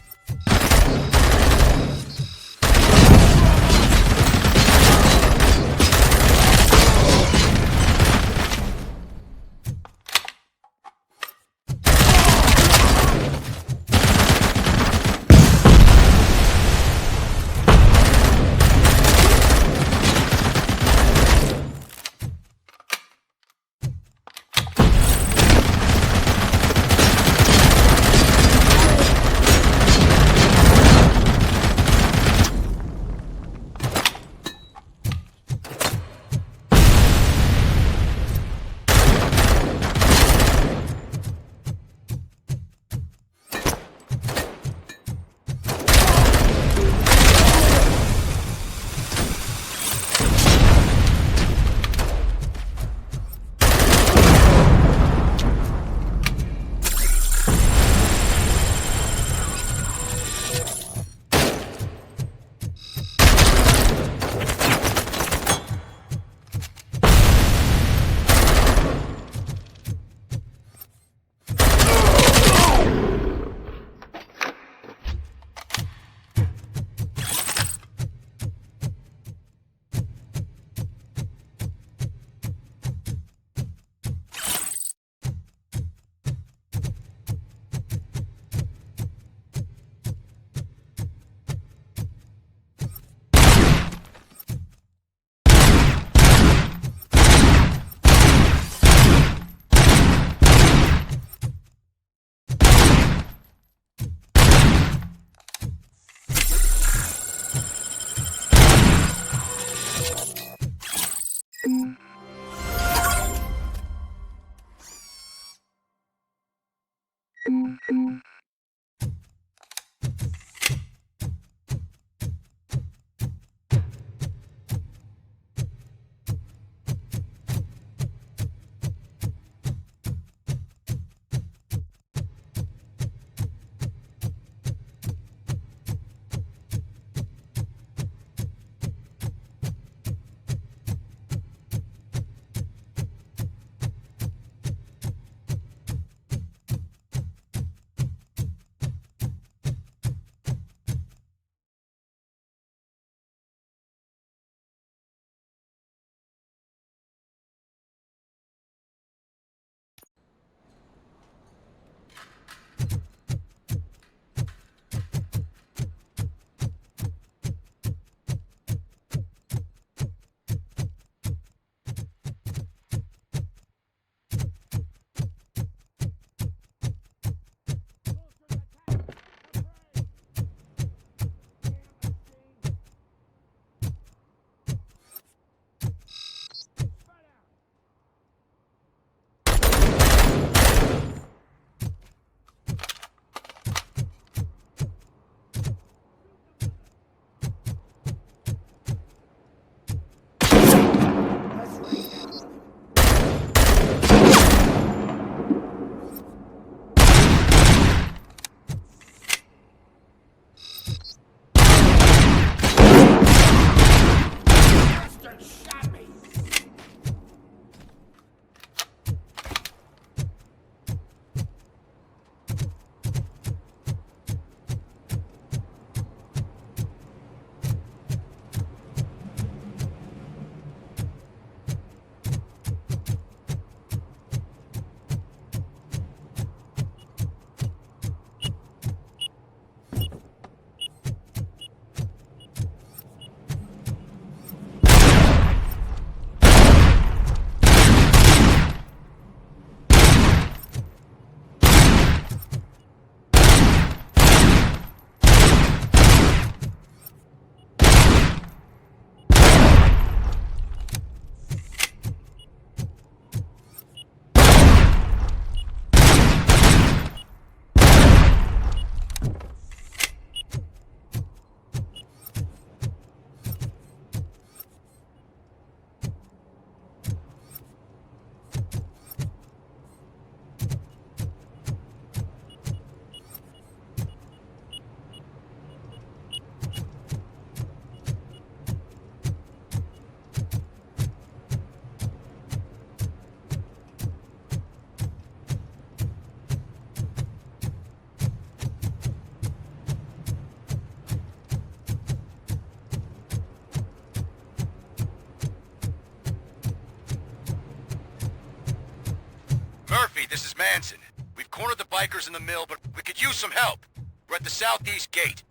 Murphy, this is Manson. We've cornered the bikers in the mill, but we could use some help. We're at the southeast gate.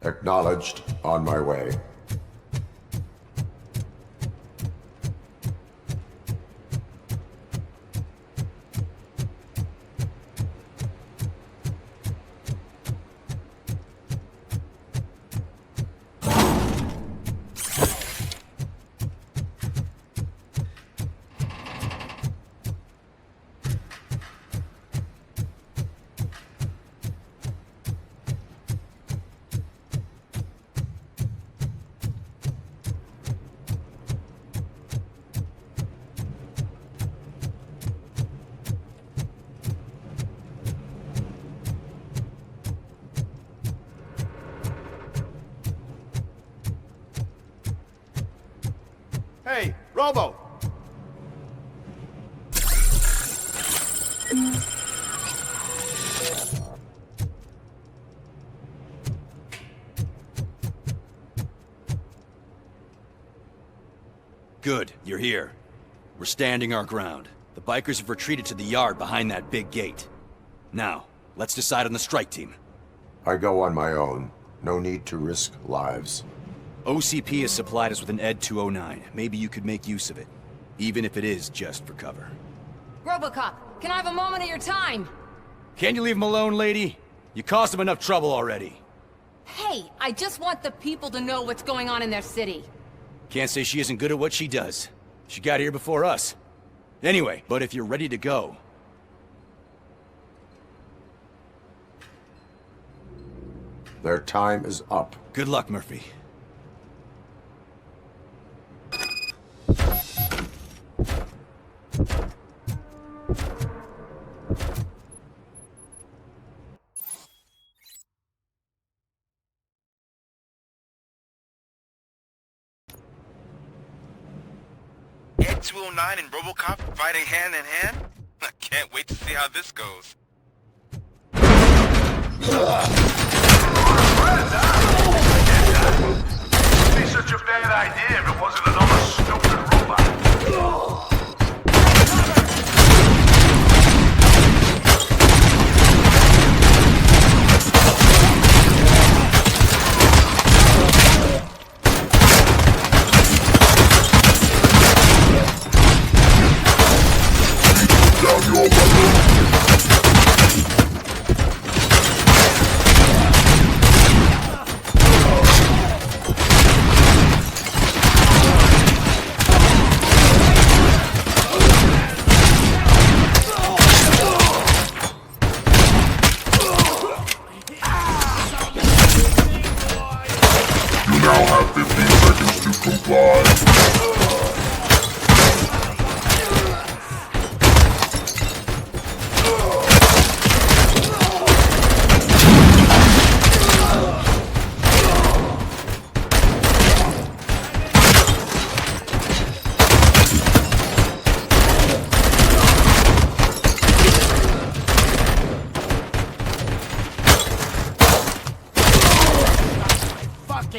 Acknowledged. On my way. Hey, Robo! Good, you're here. We're standing our ground. The bikers have retreated to the yard behind that big gate. Now, let's decide on the strike team. I go on my own. No need to risk lives. OCP has supplied us with an ED 209. Maybe you could make use of it, even if it is just for cover. RoboCop, can I have a moment of your time? Can't you leave him alone, lady? You caused him enough trouble already. Hey, I just want the people to know what's going on in their city. Can't say she isn't good at what she does. She got here before us. Anyway, but if you're ready to go... Their time is up. Good luck, Murphy. Ed 209 and RoboCop fighting hand in hand? I can't wait to see how this goes. It'd be such a bad idea if it wasn't another stupid robot.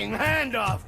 Hand off!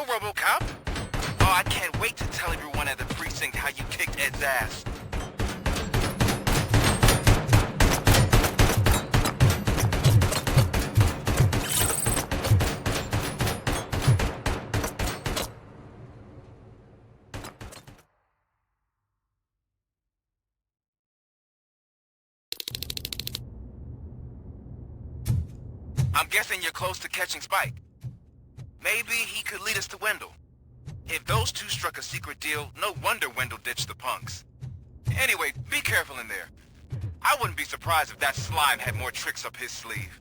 RoboCop? Oh, I can't wait to tell everyone at the precinct how you kicked Ed's ass. I'm guessing you're close to catching Spike. Maybe he could lead us to Wendell. If those two struck a secret deal, no wonder Wendell ditched the punks. Anyway, be careful in there. I wouldn't be surprised if that slime had more tricks up his sleeve.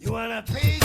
You want a piece?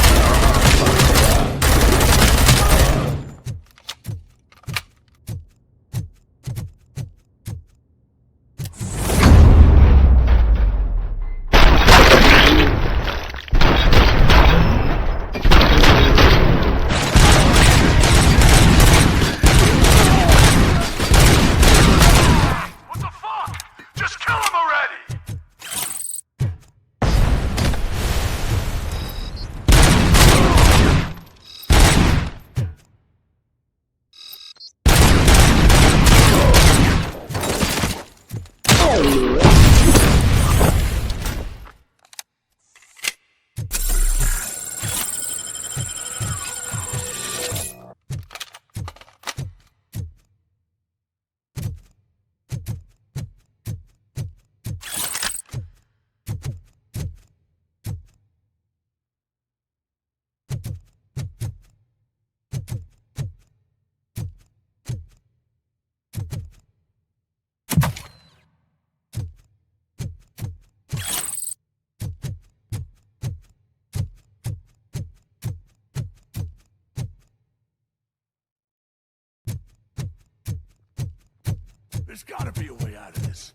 There's gotta be a way out of this.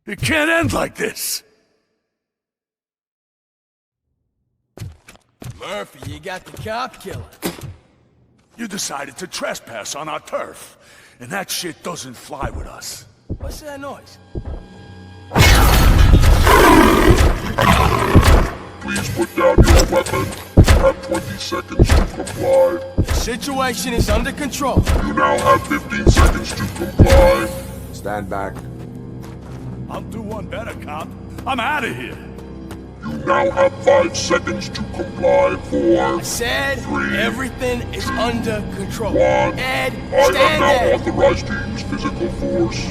It can't end like this! Murphy, you got the cop killer. You decided to trespass on our turf, and that shit doesn't fly with us. What's that noise? Please put down your weapon. You have 20 seconds to comply. The situation is under control. You now have 15 seconds to comply. Stand back. I'll do one better, cop. I'm out of here. You now have 5 seconds to comply. 4, I said 3, everything is under control. 1. Ed, I stand am now there. authorized to use physical force.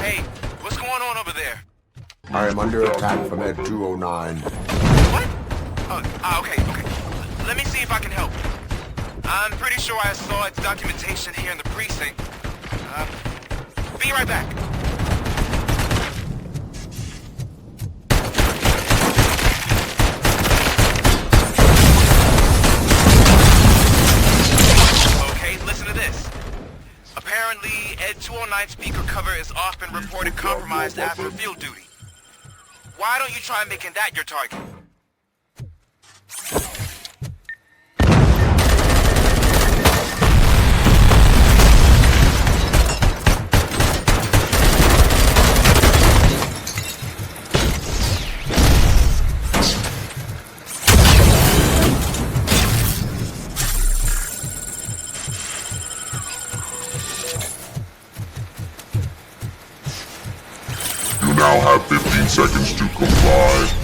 Hey, what's going on over there? I am under attack from Ed 209. What? Okay. Let me see if I can help. I'm pretty sure I saw its documentation here in the precinct. Be right back. Okay, listen to this. Apparently, Ed 209 speaker cover is often reported compromised after field duty. Why don't you try making that your target? You now have 15 seconds to comply.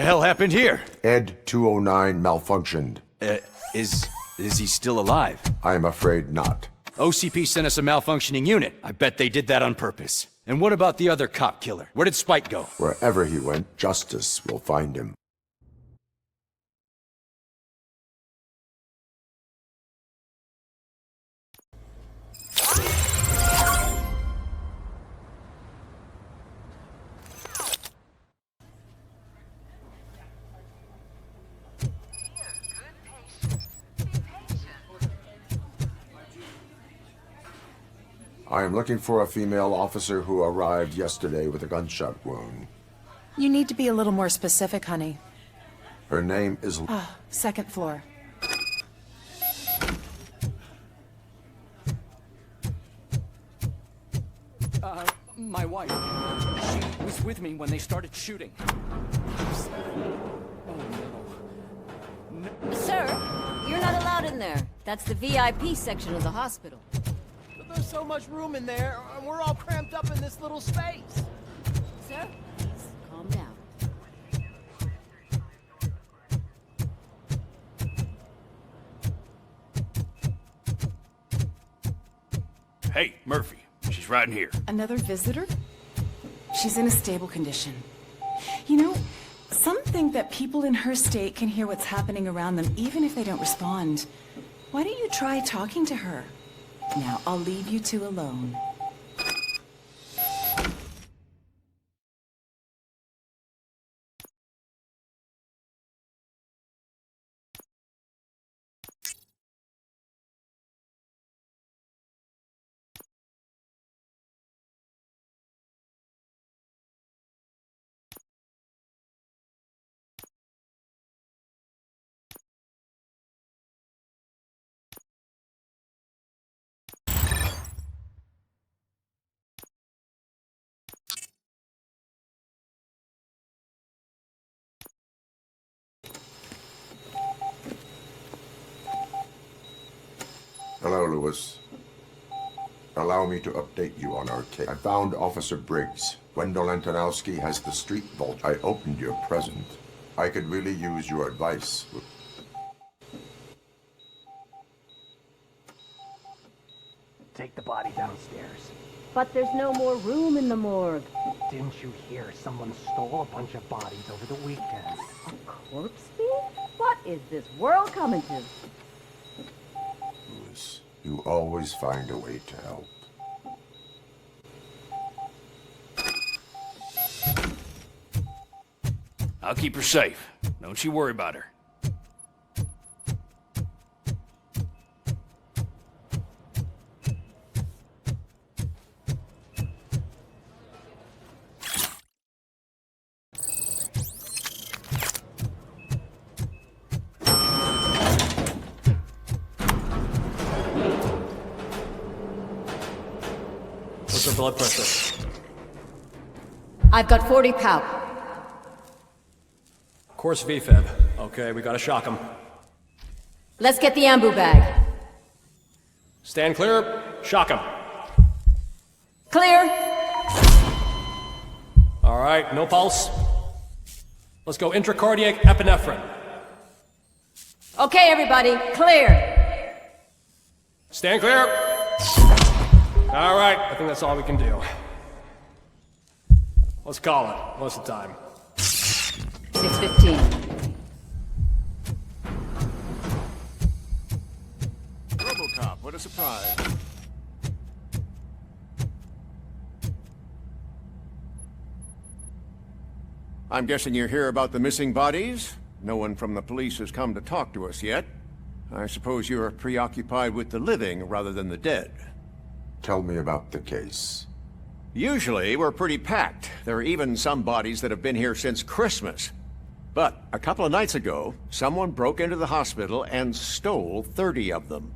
hell happened here? Ed 209 malfunctioned. Is he still alive? I'm afraid not. OCP sent us a malfunctioning unit. I bet they did that on purpose. And what about the other cop killer? Where did Spike go? Wherever he went, justice will find him. I am looking for a female officer who arrived yesterday with a gunshot wound. You need to be a little more specific, honey. Her name is... Second floor. My wife. She was with me when they started shooting. Sir, you're not allowed in there. That's the VIP section of the hospital. But there's so much room in there, and we're all cramped up in this little space. Sir, please, calm down. Hey, Murphy. She's right in here. Another visitor? She's in a stable condition. You know, some think that people in her state can hear what's happening around them even if they don't respond. Why don't you try talking to her? Now, I'll leave you two alone. Hello, Lewis. Allow me to update you on our case. I found Officer Briggs. Wendell Antonowski has the street vault. I opened your present. I could really use your advice. Take the body downstairs. But there's no more room in the morgue. Didn't you hear someone stole a bunch of bodies over the weekend? A corpse thief? What is this world coming to? Lewis, you always find a way to help. I'll keep her safe. Don't you worry about her. What's her blood pressure? I've got 40 pow. Course VFib. Okay, we gotta shock him. Let's get the ambu bag. Stand clear. Shock him. Clear. All right, no pulse. Let's go intracardiac epinephrine. Okay, everybody, clear. Stand clear. All right, I think that's all we can do. Let's call it. What's the time? 6:15. RoboCop, what a surprise. I'm guessing you're here about the missing bodies? No one from the police has come to talk to us yet. I suppose you're preoccupied with the living rather than the dead. Tell me about the case. Usually, we're pretty packed. There are even some bodies that have been here since Christmas. But a couple of nights ago, someone broke into the hospital and stole 30 of them.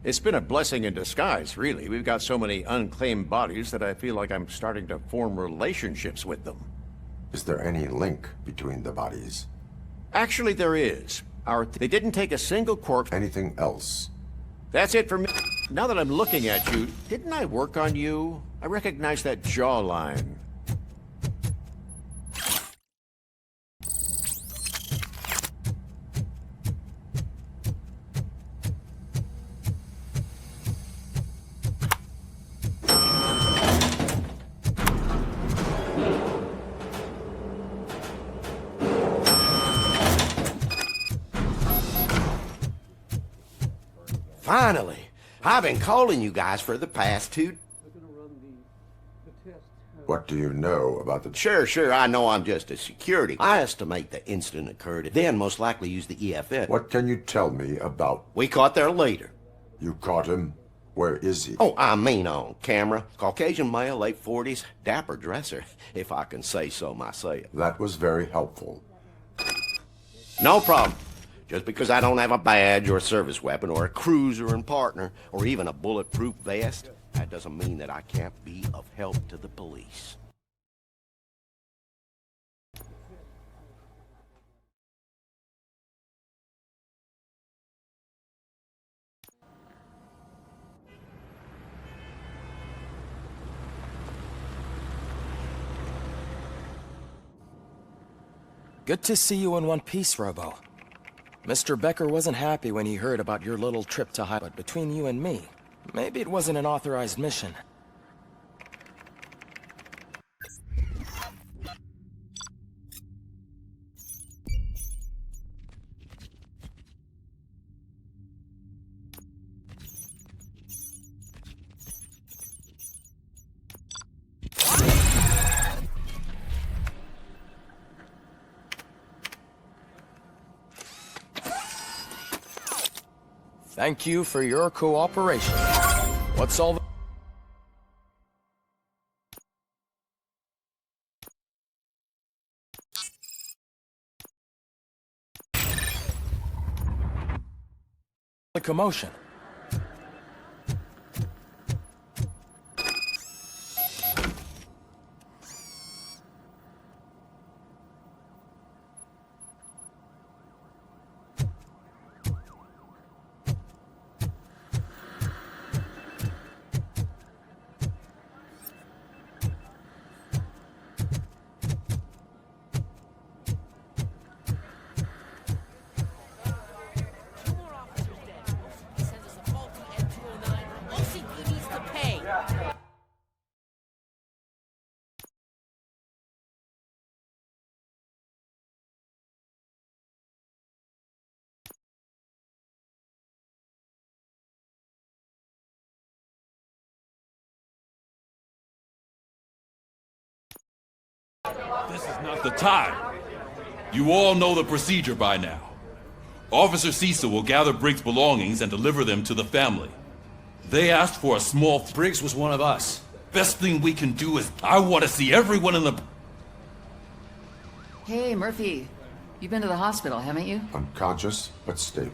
It's been a blessing in disguise, really. We've got so many unclaimed bodies that I feel like I'm starting to form relationships with them. Is there any link between the bodies? Actually, there is. They didn't take a single corpse. Anything else? That's it for me. Now that I'm looking at you, didn't I work on you? I recognize that jawline. Finally. I've been calling you guys for the past 2... What do you know about the... Sure, I know I'm just a security. I estimate the incident occurred, then most likely used the EFN. What can you tell me about... We caught their leader. You caught him? Where is he? Oh, I mean on camera. Caucasian male, late 40s, dapper dresser, if I can say so myself. That was very helpful. No problem. Just because I don't have a badge or a service weapon or a cruiser and partner or even a bulletproof vest, that doesn't mean that I can't be of help to the police. Good to see you in one piece, Robo. Mr. Becker wasn't happy when he heard about your little trip to but between you and me, maybe it wasn't an authorized mission. Thank you for your cooperation. What's all the commotion? This is not the time. You all know the procedure by now. Officer Cecil will gather Briggs' belongings and deliver them to the family. They asked for a small... Briggs was one of us. Best thing we can do is... I want to see everyone in the... Hey, Murphy. You've been to the hospital, haven't you? Unconscious, but stable.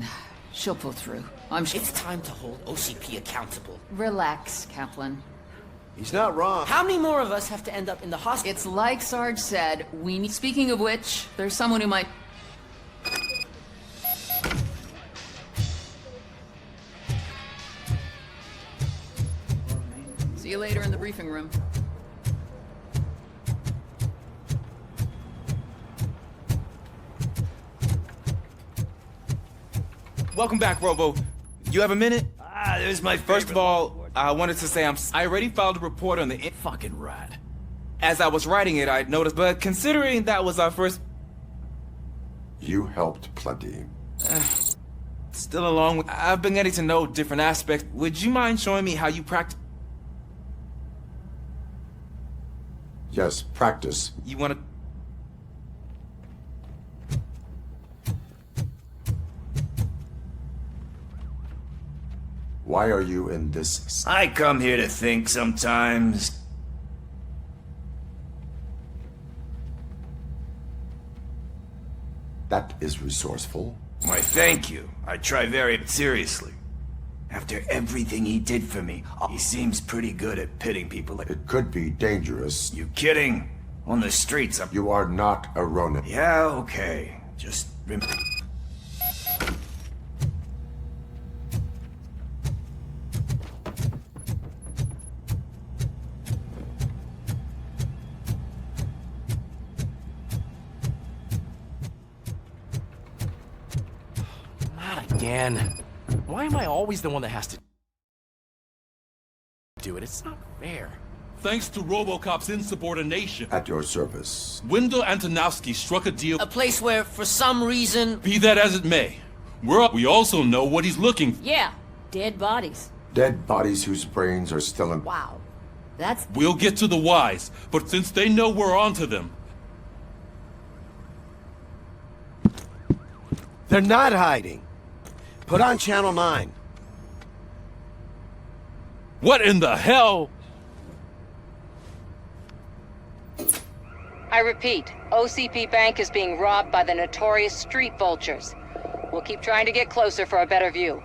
She'll pull through. It's time to hold OCP accountable. Relax, Kaplan. He's not wrong. How many more of us have to end up in the hospital? It's like Sarge said, we need... Speaking of which, there's someone who might... See you later in the briefing room. Welcome back, Robo. You have a minute? There's my First of all, I wanted to say I already filed a report on the... Fucking rad. As I was writing it, I noticed, but considering that was our first... You helped plenty. Still along with... I've been getting to know different aspects. Would you mind showing me how you practice? Yes, practice. You want to... Why are you in this... I come here to think sometimes. That is resourceful. Why, thank you. I try very seriously. After everything he did for me, he seems pretty good at pitting people. It could be dangerous. You kidding? On the streets, You are not a Ronin. Yeah, okay. Just remember... Again. Why am I always the one that has to do it? It's not fair. Thanks to RoboCop's insubordination. At your service. Wendell Antonowski struck a deal... A place where, for some reason... Be that as it may, we also know what he's looking for. Yeah, Dead bodies. Dead bodies whose brains are still in... Wow. That's... We'll get to the whys, but since they know we're onto them... They're not hiding. Put on Channel 9. What in the hell? I repeat, OCP Bank is being robbed by the notorious street vultures. We'll keep trying to get closer for a better view.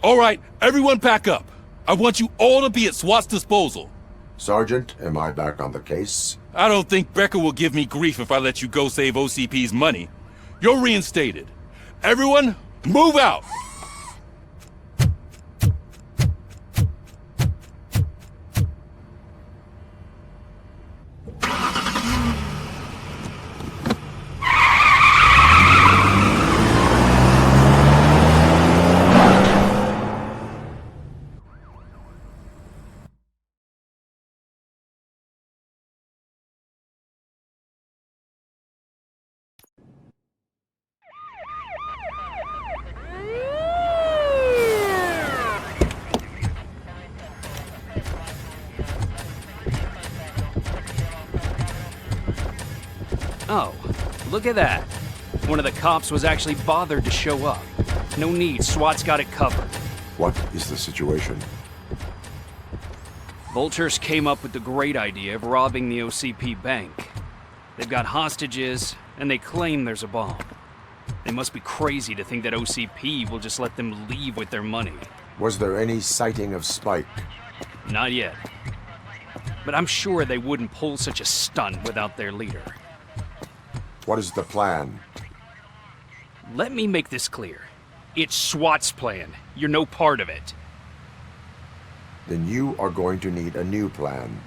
All right, everyone pack up. I want you all to be at SWAT's disposal. Sergeant, am I back on the case? I don't think Becker will give me grief if I let you go save OCP's money. You're reinstated. Everyone, move out! Oh, look at that. One of the cops was actually bothered to show up. No need, SWAT's got it covered. What is the situation? Vultures came up with the great idea of robbing the OCP bank. They've got hostages, and they claim there's a bomb. They must be crazy to think that OCP will just let them leave with their money. Was there any sighting of Spike? Not yet. But I'm sure they wouldn't pull such a stunt without their leader. What is the plan? Let me make this clear. It's SWAT's plan. You're no part of it. Then you are going to need a new plan.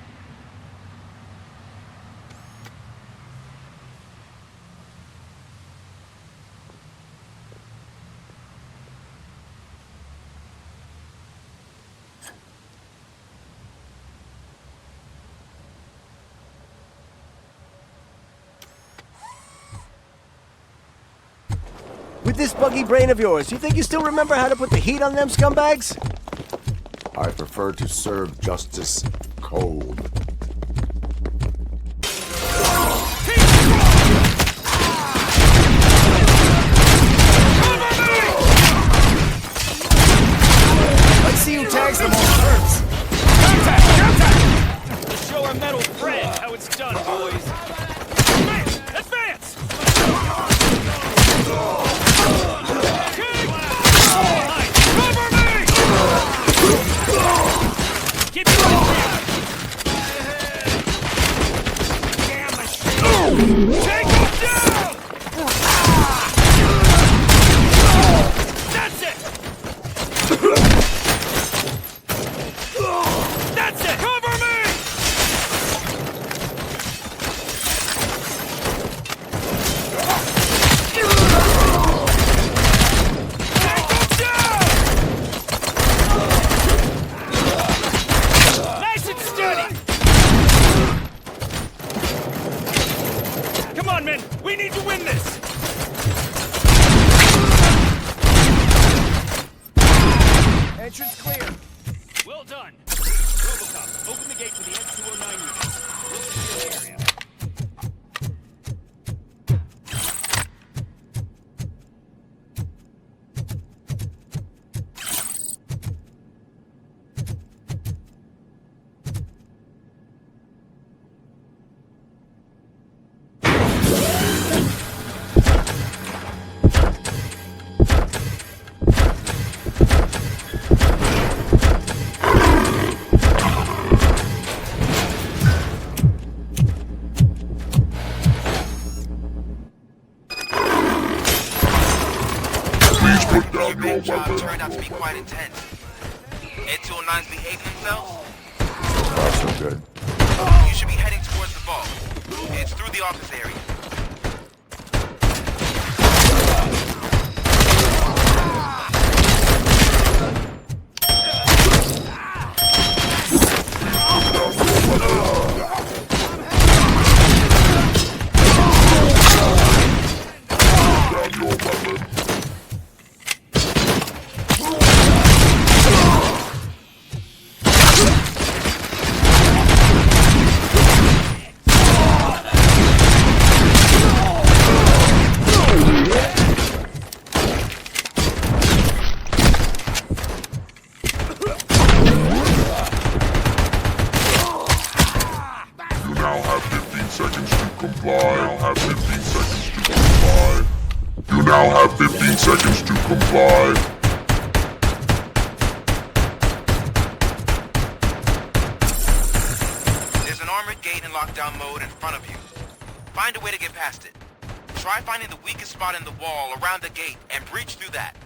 With this buggy brain of yours, you think you still remember how to put the heat on them scumbags? I prefer to serve justice cold. Let's see who tags the most first. Contact! Let's show our metal friend how it's done, boys. Advance! Keep it right. Damn machine! Take him down! That's it! That's it! Cover me! We need to win this! Entrance clear. Well done. RoboCop, open the gate for the X-209 units. We'll secure the area. That job turned out to be quite intense. Ed-209's behaving themselves? Not so good. You should be heading towards the vault. It's through the office area. have 15 seconds to comply. Now have 15 seconds to comply. You now have 15 seconds to comply. There's an armored gate in lockdown mode in front of you. Find a way to get past it. Try finding the weakest spot in the wall around the gate and breach through that.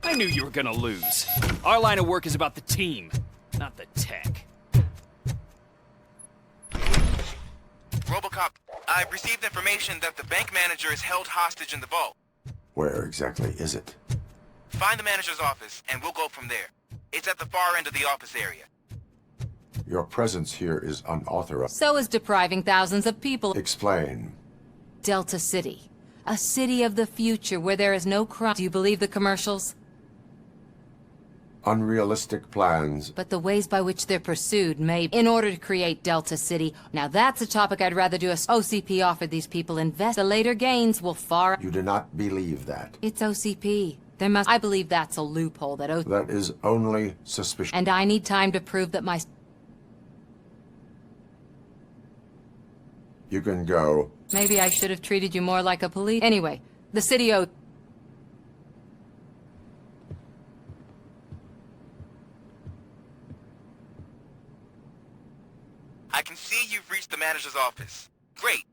I knew you were gonna lose. Our line of work is about the team, not the tech. RoboCop, I've received information that the bank manager is held hostage in the vault. Where exactly is it? Find the manager's office, and we'll go from there. It's at the far end of the office area. Your presence here is unauthorized. So is depriving thousands of people. Explain. Delta City. A city of the future where there is no crime. Do you believe the commercials? Unrealistic plans. But the ways by which they're pursued may... In order to create Delta City. Now that's a topic I'd rather do. OCP offered these people invest. The later gains will far... You do not believe that. It's OCP. There must... I believe that's a loophole that That is only suspicion. And I need time to prove that my... You can go. Maybe I should have treated you more like a police... Anyway, the city owed... I can see you've reached the manager's office. Great.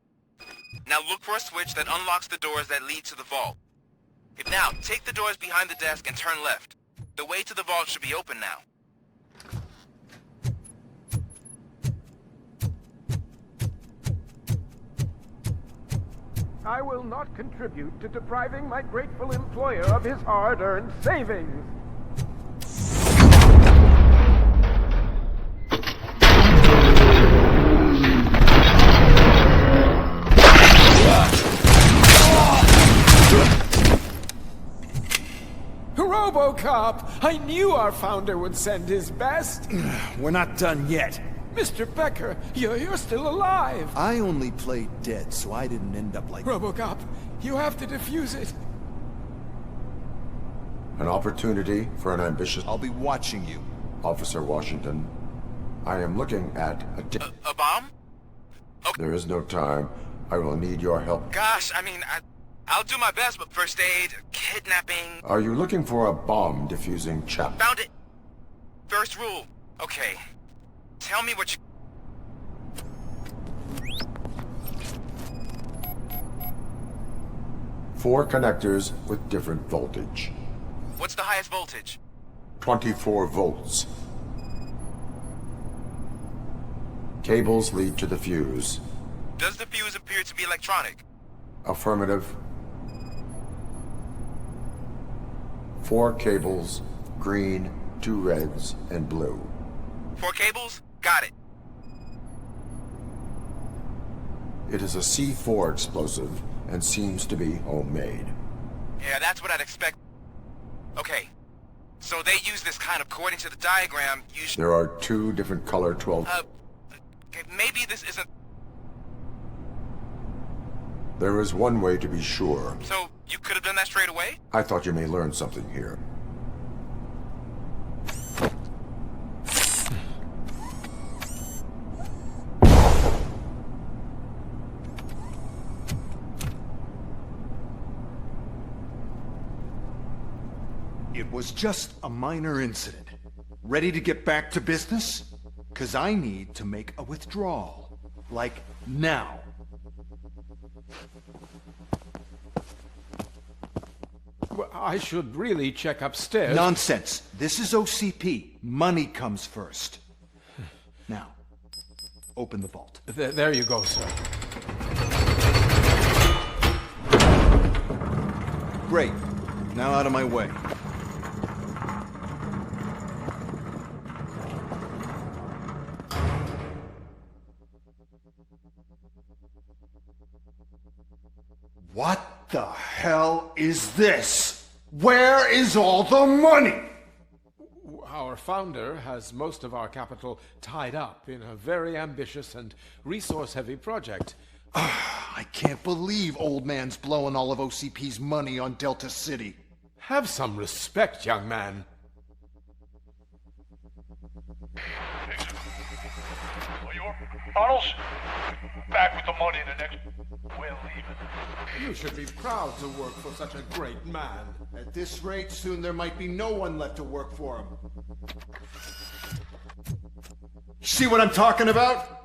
Now look for a switch that unlocks the doors that lead to the vault. Now, take the doors behind the desk and turn left. The way to the vault should be open now. I will not contribute to depriving my grateful employer of his hard-earned savings. RoboCop! I knew our founder would send his best! We're not done yet. Mr. Becker, you're still alive! I only played dead, so I didn't end up like... RoboCop, you have to defuse it. An opportunity for an ambitious... I'll be watching you. Officer Washington, I am looking at a bomb? Okay. There is no time. I will need your help. Gosh, I mean, I'll do my best, but first aid, kidnapping... Are you looking for a bomb defusing chap? Found it! First rule. Okay. Tell me what you... Four connectors with different voltage. What's the highest voltage? 24 volts. Cables lead to the fuse. Does the fuse appear to be electronic? Affirmative. 4 cables, green, 2 reds, and blue. 4 cables? Got it. It is a C4 explosive and seems to be homemade. Yeah, that's what I'd expect. Okay. So they use this kind of, according to the diagram, There are 2 different color 12... okay, maybe this isn't... There is one way to be sure. So, you could have done that straight away? I thought you may learn something here. was just a minor incident. Ready to get back to business? 'Cause I need to make a withdrawal. Like, now. Well, I should really check upstairs. Nonsense. This is OCP. Money comes first. Now, open the vault. There you go, sir. Great. Now out of my way. What the hell is this? Where is all the money? Our founder has most of our capital tied up in a very ambitious and resource-heavy project. I can't believe old man's blowing all of OCP's money on Delta City. Have some respect, young man. Arnold's back with the money in the next... We're leaving. You should be proud to work for such a great man. At this rate, soon there might be no one left to work for him. See what I'm talking about?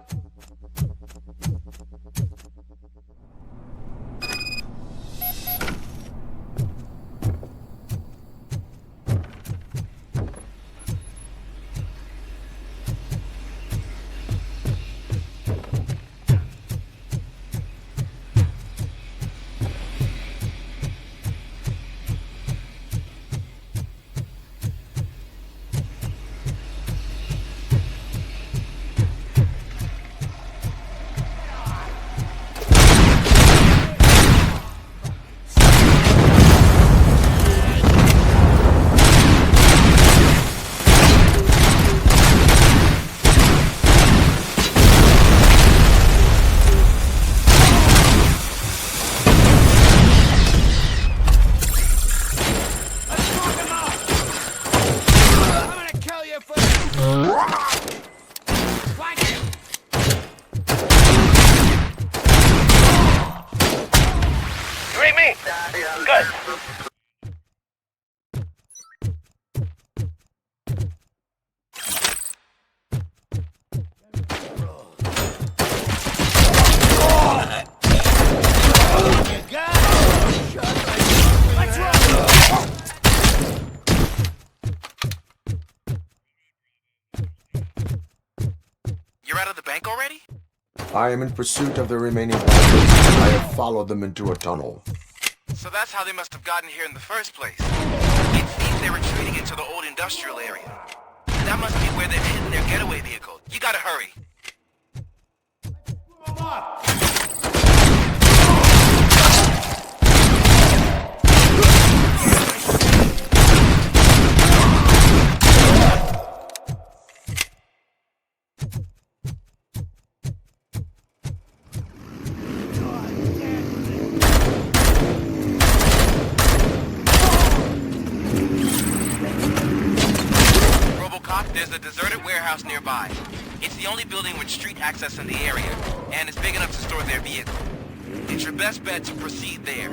You're out of the bank already? I am in pursuit of the remaining bikers. I have followed them into a tunnel. So that's how they must have gotten here in the first place. It seems they're retreating into the old industrial area. That must be where they've hidden their getaway vehicle. You gotta hurry. RoboCop, there's a deserted warehouse nearby. It's the only building with street access in the area, and it's big enough to store their vehicle. It's your best bet to proceed there.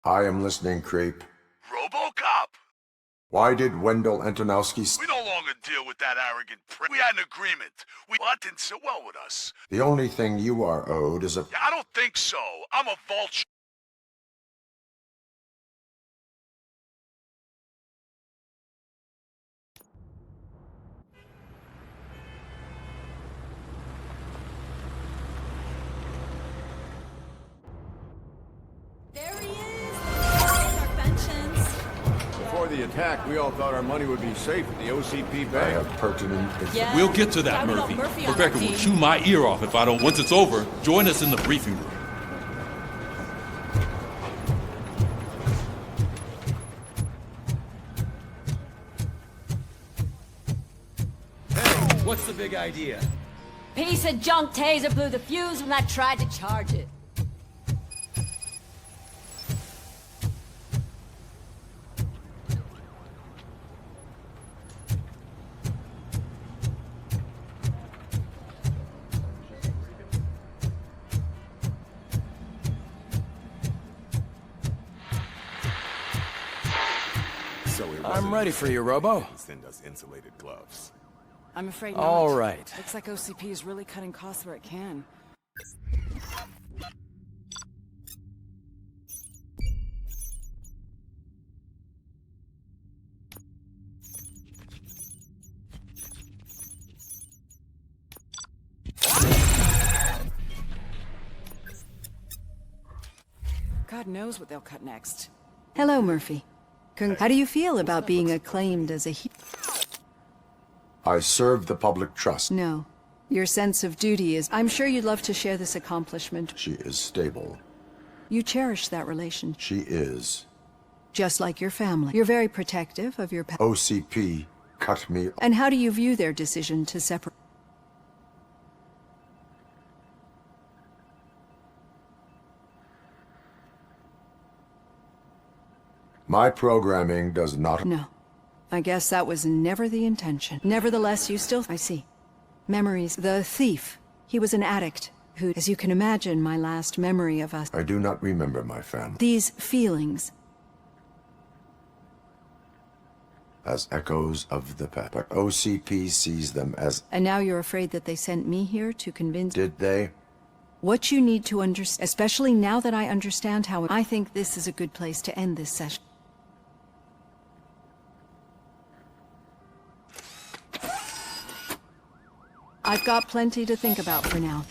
I am listening, creep. RoboCop! Why did Wendell Antonowski We no longer deal with that arrogant prick. We had an agreement. What didn't sit well with us. The only thing you are owed is a... Yeah, I don't think so. I'm a vulture. Before the attack, we all thought our money would be safe at the OCP I bank. have pertinent... Yeah. We'll get to that, Yeah, we got Murphy. Murphy on Rebecca our will team. chew my ear off if I don't. Once it's over, join us in the briefing room. What's the big idea? Piece of junk taser blew the fuse when I tried to charge it. I'm ready for you, Robo. Send us insulated gloves. I'm afraid not. All right. Looks like OCP is really cutting costs where it can. God knows what they'll cut next. Hello, Murphy. How do you feel about being acclaimed as a hero? I serve the public trust. No. Your sense of duty is... I'm sure you'd love to share this accomplishment. She is stable. You cherish that relation. She is. Just like your family. You're very protective of your... OCP cut me... And how do you view their decision to separate... My programming does not... No. I guess that was never the intention. Nevertheless, you still... I see. Memories. The thief. He was an addict who, as you can imagine, my last memory of us... I do not remember my family. These feelings. As echoes of the past. But OCP sees them as... And now you're afraid that they sent me here to convince... Did they? What you need to understand, especially now that I understand how... I think this is a good place to end this session. I've got plenty to think about for now.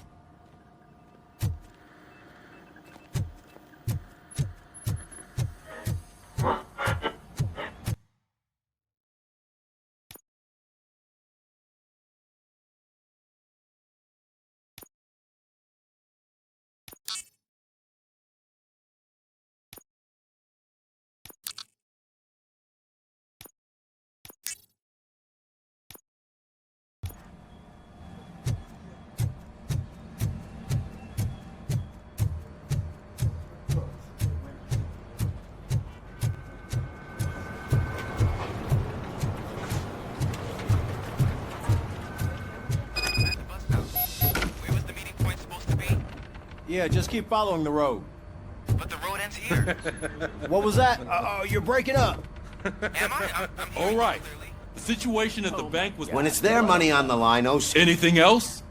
Yeah, just keep following the road. But the road ends here. What was that? Uh-oh, you're breaking up. Am I? I'm All right. The situation at the bank was... When it's their money on the line, Anything else?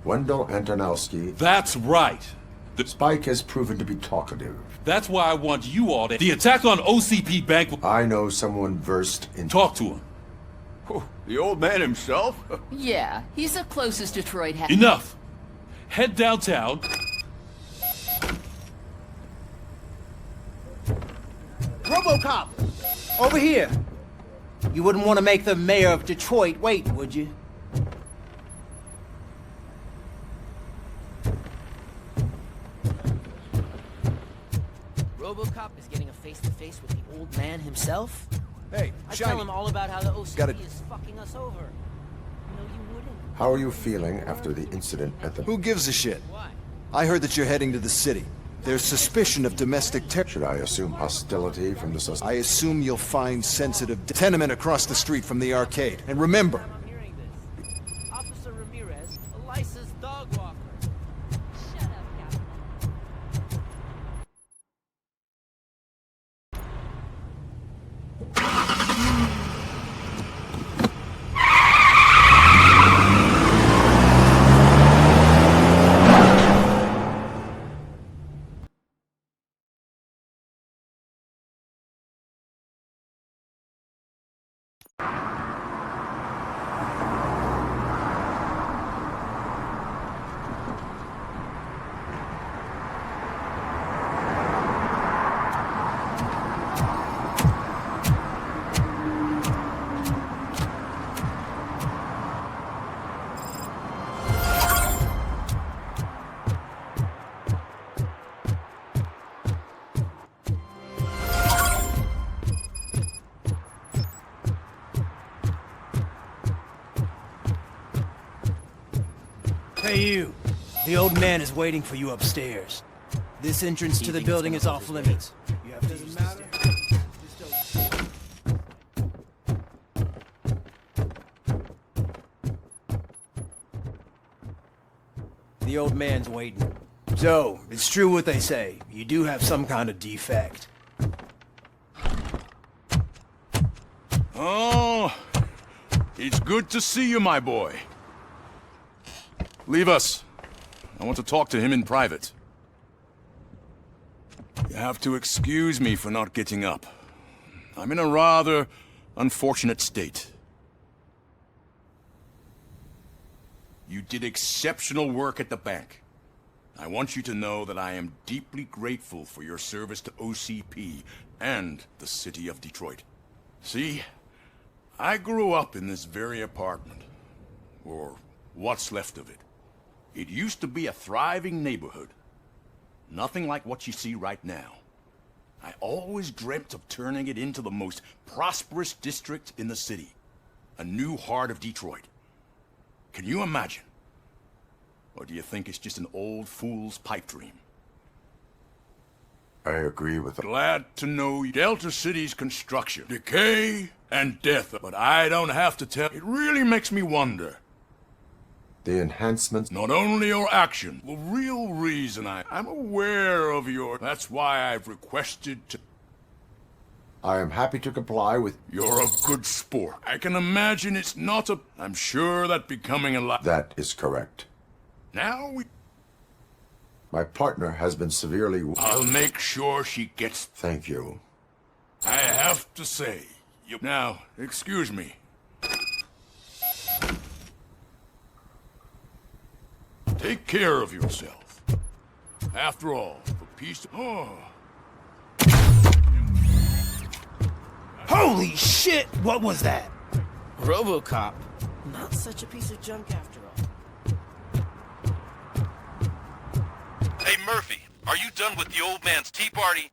Wendell Antonowski... That's right. Spike has proven to be talkative. That's why I want you all to... The attack on OCP Bank... I know someone versed in... Talk to him. The old man himself? Yeah, he's the closest Detroit has. Enough. Head downtown. RoboCop! Over here! You wouldn't want to make the mayor of Detroit wait, would you? RoboCop is getting a face-to-face with the old man himself? Hey, I Shiny. tell him all about how the OCP Gotta- is fucking us over. You know you wouldn't. How are you feeling after the incident at the... Who gives a shit? I heard that you're heading to the city. There's suspicion of domestic terror. Should I assume hostility from the suspect? I assume you'll find sensitive tenement across the street from the arcade. And remember, Officer Ramirez, a licensed dog walker. Hey, you. The old man is waiting for you upstairs. This entrance to the building is off limits. You have to use the stairs. The old man's waiting. So, it's true what they say. You do have some kind of defect. Oh, it's good to see you, my boy. Leave us. I want to talk to him in private. You have to excuse me for not getting up. I'm in a rather unfortunate state. You did exceptional work at the bank. I want you to know that I am deeply grateful for your service to OCP and the city of Detroit. See, I grew up in this very apartment, or what's left of it. It used to be a thriving neighborhood. Nothing like what you see right now. I always dreamt of turning it into the most prosperous district in the city. A new heart of Detroit. Can you imagine? Or do you think it's just an old fool's pipe dream? I agree with that. Glad to know Delta City's construction, decay, and death. But I don't have to tell. It really makes me wonder. The enhancements... Not only your action, the real reason I'm aware of your... That's why I've requested to... I am happy to comply with... You're a good sport. I can imagine it's not a... I'm sure that becoming a lot... That is correct. Now we... My partner has been severely... I'll make sure she gets... Thank you. I have to say... Now, excuse me. Take care of yourself. After all, for peace... Oh... Holy shit! What was that? RoboCop. Not such a piece of junk after all. Hey, Murphy, are you done with the old man's tea party?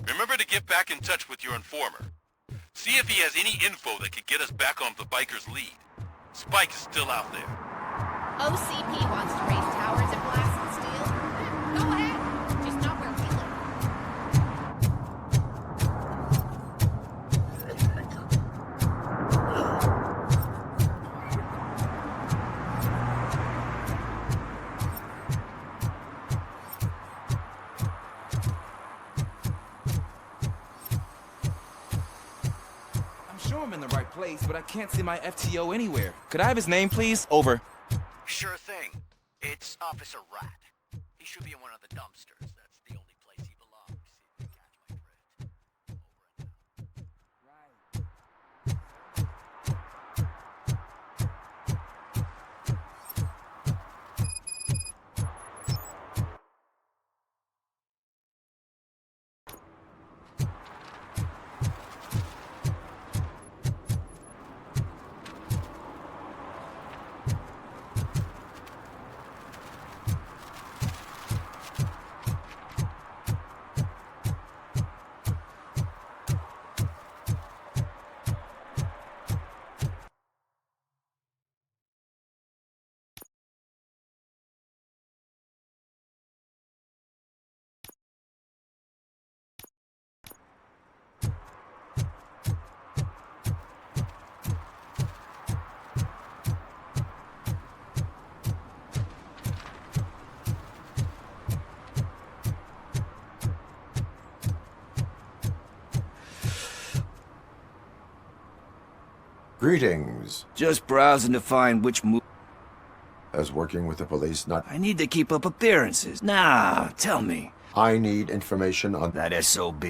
Remember to get back in touch with your informer. See if he has any info that could get us back on the biker's lead. Spike is still out there. OCP wants to raise towers and blast and steal? Go ahead. Just not where we live. I'm sure I'm in the right place, but I can't see my FTO anywhere. Could I have his name, please? Over. Sure thing. It's Officer Rat. He should be in one of the dumpsters. That's the only place he belongs. If you catch my drift. Greetings. Just browsing to find which move. As working with the police, not... I need to keep up appearances. Nah, tell me. I need information on... That SOB.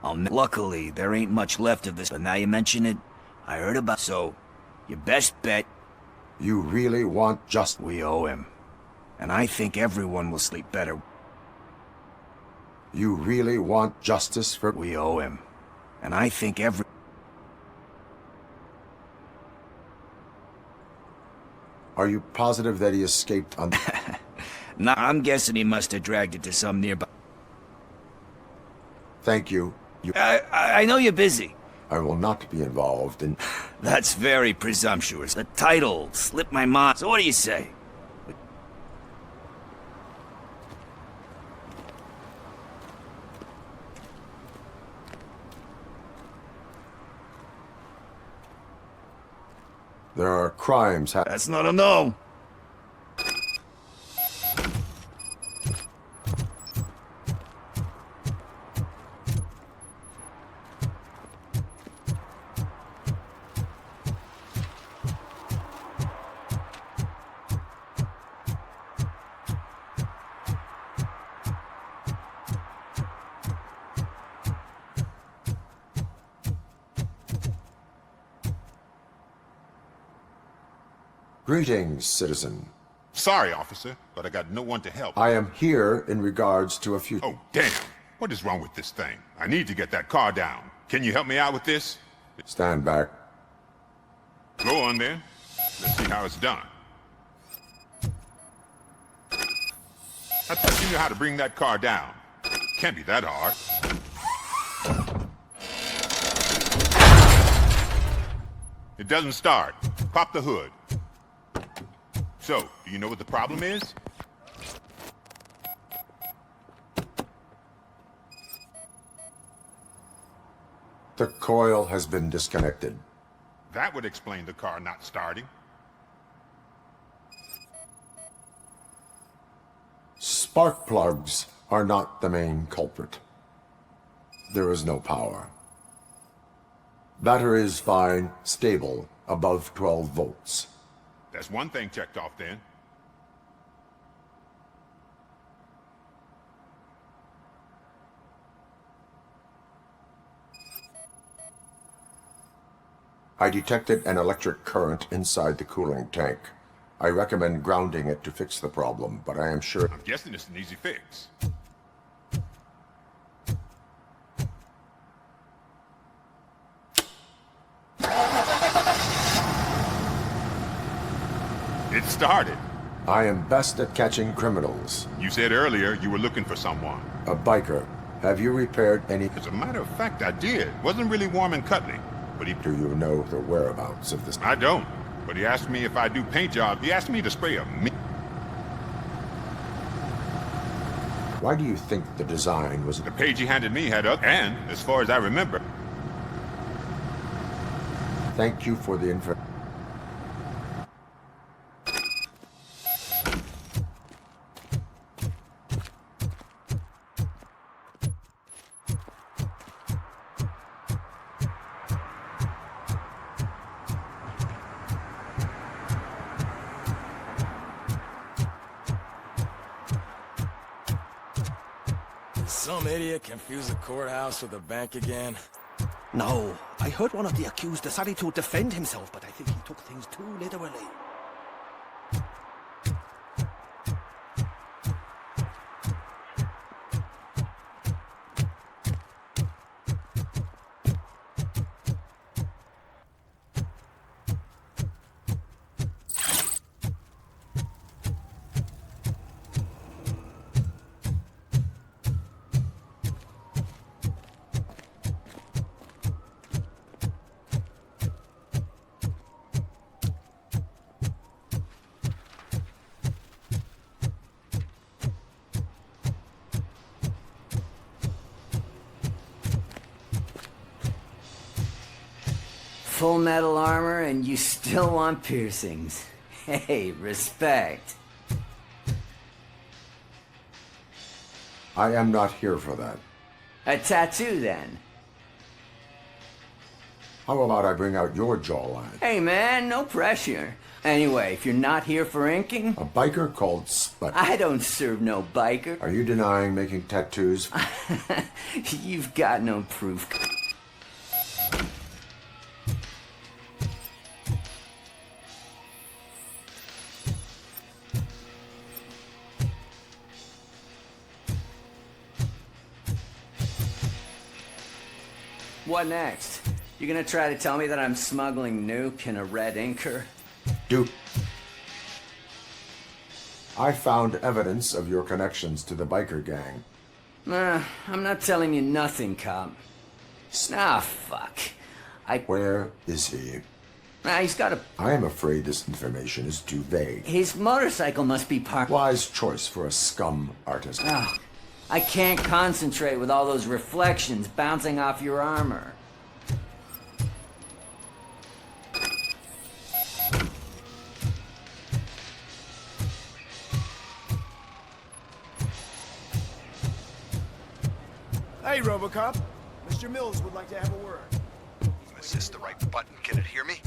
Luckily, there ain't much left of this, but now you mention it, I heard about... So, your best bet... You really want just... We owe him. And I think everyone will sleep better. You really want justice for... We owe him. And I think every... Are you positive that he escaped on... Nah, I'm guessing he must have dragged it to some nearby... Thank you. I know you're busy. I will not be involved in... That's very presumptuous. The title slipped my mind. So what do you say? There are crimes That's not a no. Greetings, citizen. Sorry, officer, but I got no one to help. I am here in regards to a few... Oh, damn. What is wrong with this thing? I need to get that car down. Can you help me out with this? Stand back. Go on, then. Let's see how it's done. I thought you knew how to bring that car down. Can't be that hard. It doesn't start. Pop the hood. So, do you know what the problem is? The coil has been disconnected. That would explain the car not starting. Spark plugs are not the main culprit. There is no power. Battery is fine, stable, above 12 volts. That's one thing checked off then. I detected an electric current inside the cooling tank. I recommend grounding it to fix the problem, but I am sure... I'm guessing it's an easy fix. It started. I am best at catching criminals. You said earlier you were looking for someone. A biker. Have you repaired any... As a matter of fact, I did. Wasn't really warm and cuddly. But he... Do you know the whereabouts of this... I don't. But he asked me if I do paint jobs. He asked me to spray a... Why do you think the design was... The page he handed me had up, and, as far as I remember... Thank you for the info... Some idiot confused the courthouse with a bank again. No, I heard one of the accused decided to defend himself, but I think he took things too literally. Full metal armor and you still want piercings. Hey, respect. I am not here for that. A tattoo, then? How about I bring out your jawline? Hey, man, no pressure. Anyway, if you're not here for inking... A biker called Spud. I don't serve no biker. Are you denying making tattoos? You've got no proof. What next? You gonna try to tell me that I'm smuggling nuke in a red inker? Duke. I found evidence of your connections to the biker gang. I'm not telling you nothing, cop. Fuck. Where is he? He's got a... I am afraid this information is too vague. His motorcycle must be parked... Wise choice for a scum artist. I can't concentrate with all those reflections bouncing off your armor. Hey, RoboCop. Mr. Mills would like to have a word. Is this the right button? Can it hear me?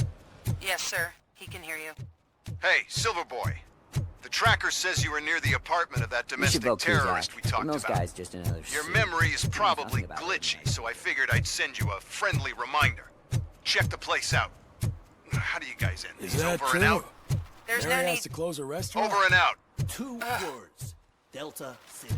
Yes, sir. He can hear you. Hey, Silverboy. The tracker says you were near the apartment of that domestic terrorist we talked Those about. guy's just another Your suit. memory is probably Nothing about glitchy, so I figured I'd send you a friendly reminder. Check the place out. How do you guys end Is these? that Over true? and out? There's Mary no has need. to close a restaurant? Over and out. 2 words. Delta City.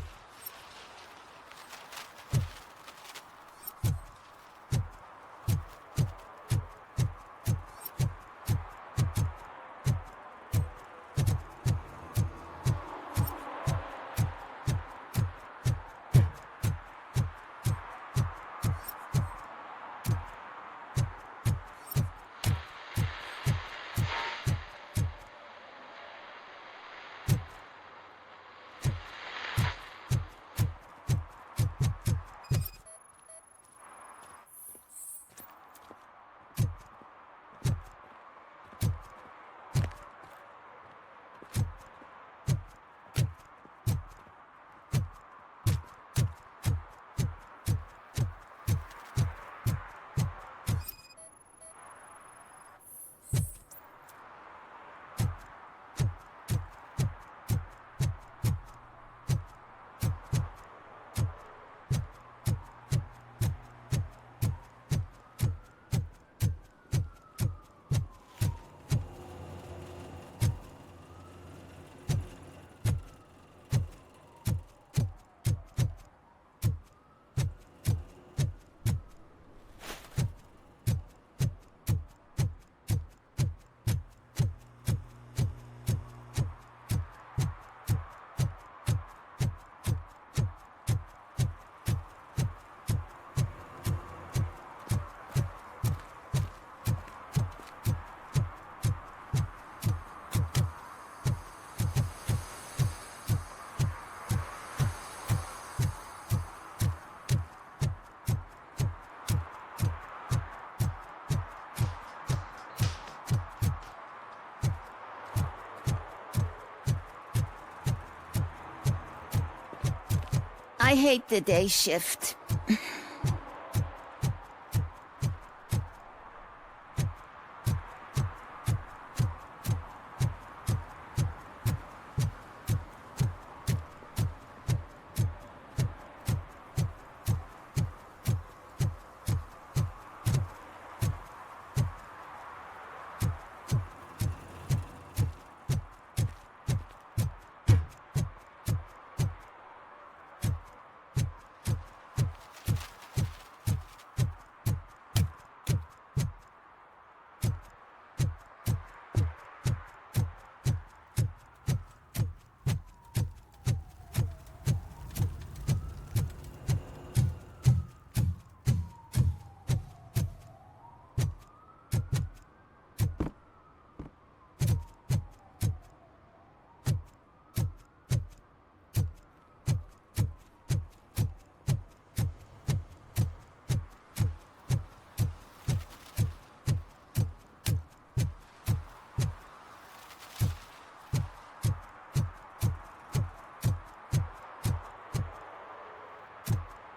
I hate the day shift.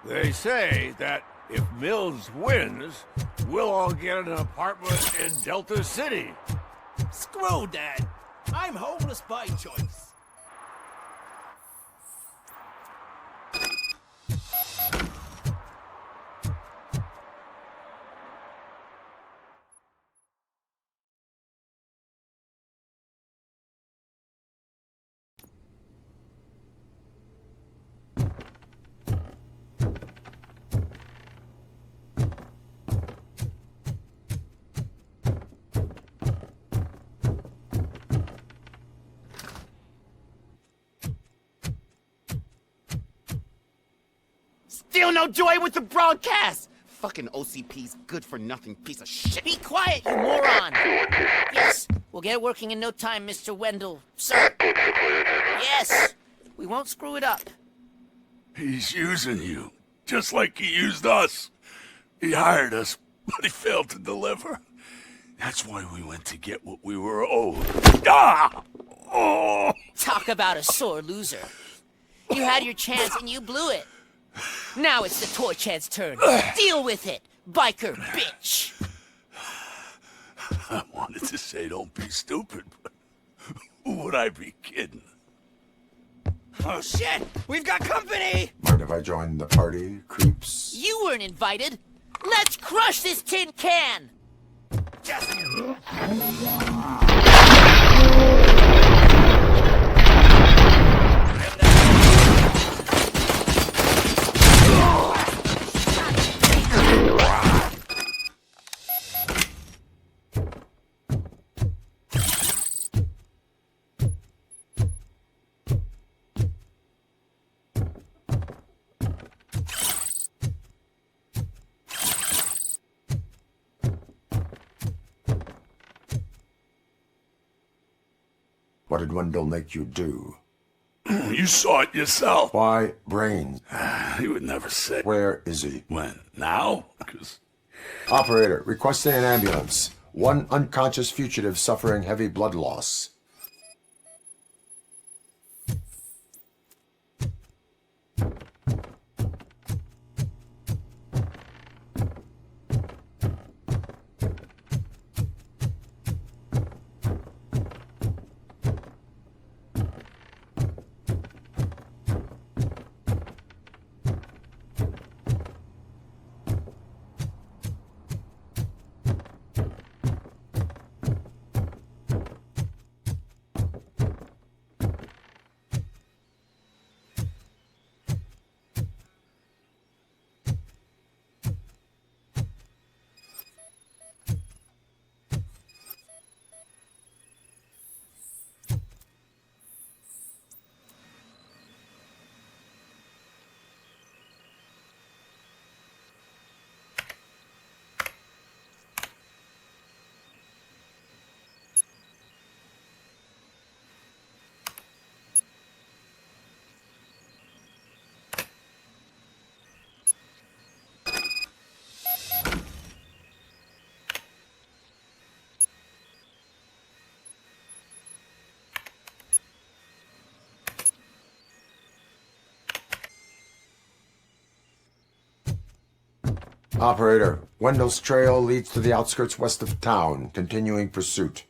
They say that if Mills wins, we'll all get an apartment in Delta City. Screw that. I'm homeless by choice. Still no joy with the broadcast! Fucking OCP's good-for-nothing piece of shit. Be quiet, you moron! Yes, we'll get it working in no time, Mr. Wendell. Sir. Yes, we won't screw it up. He's using you, just like he used us. He hired us, but he failed to deliver. That's why we went to get what we were owed. Ah! Oh! Talk about a sore loser. You had your chance and you blew it. Now it's the torchhead's turn. Deal with it, biker bitch! I wanted to say don't be stupid, but who would I be kidding? Oh shit! We've got company! Mind if I join the party, creeps? You weren't invited. Let's crush this tin can! What did Wendell make you do? You saw it yourself. Why, brains? He would never say. Where is he? When? Now? 'Cause Operator, requesting an ambulance. One unconscious fugitive suffering heavy blood loss. Operator, Wendell's trail leads to the outskirts west of town. Continuing pursuit.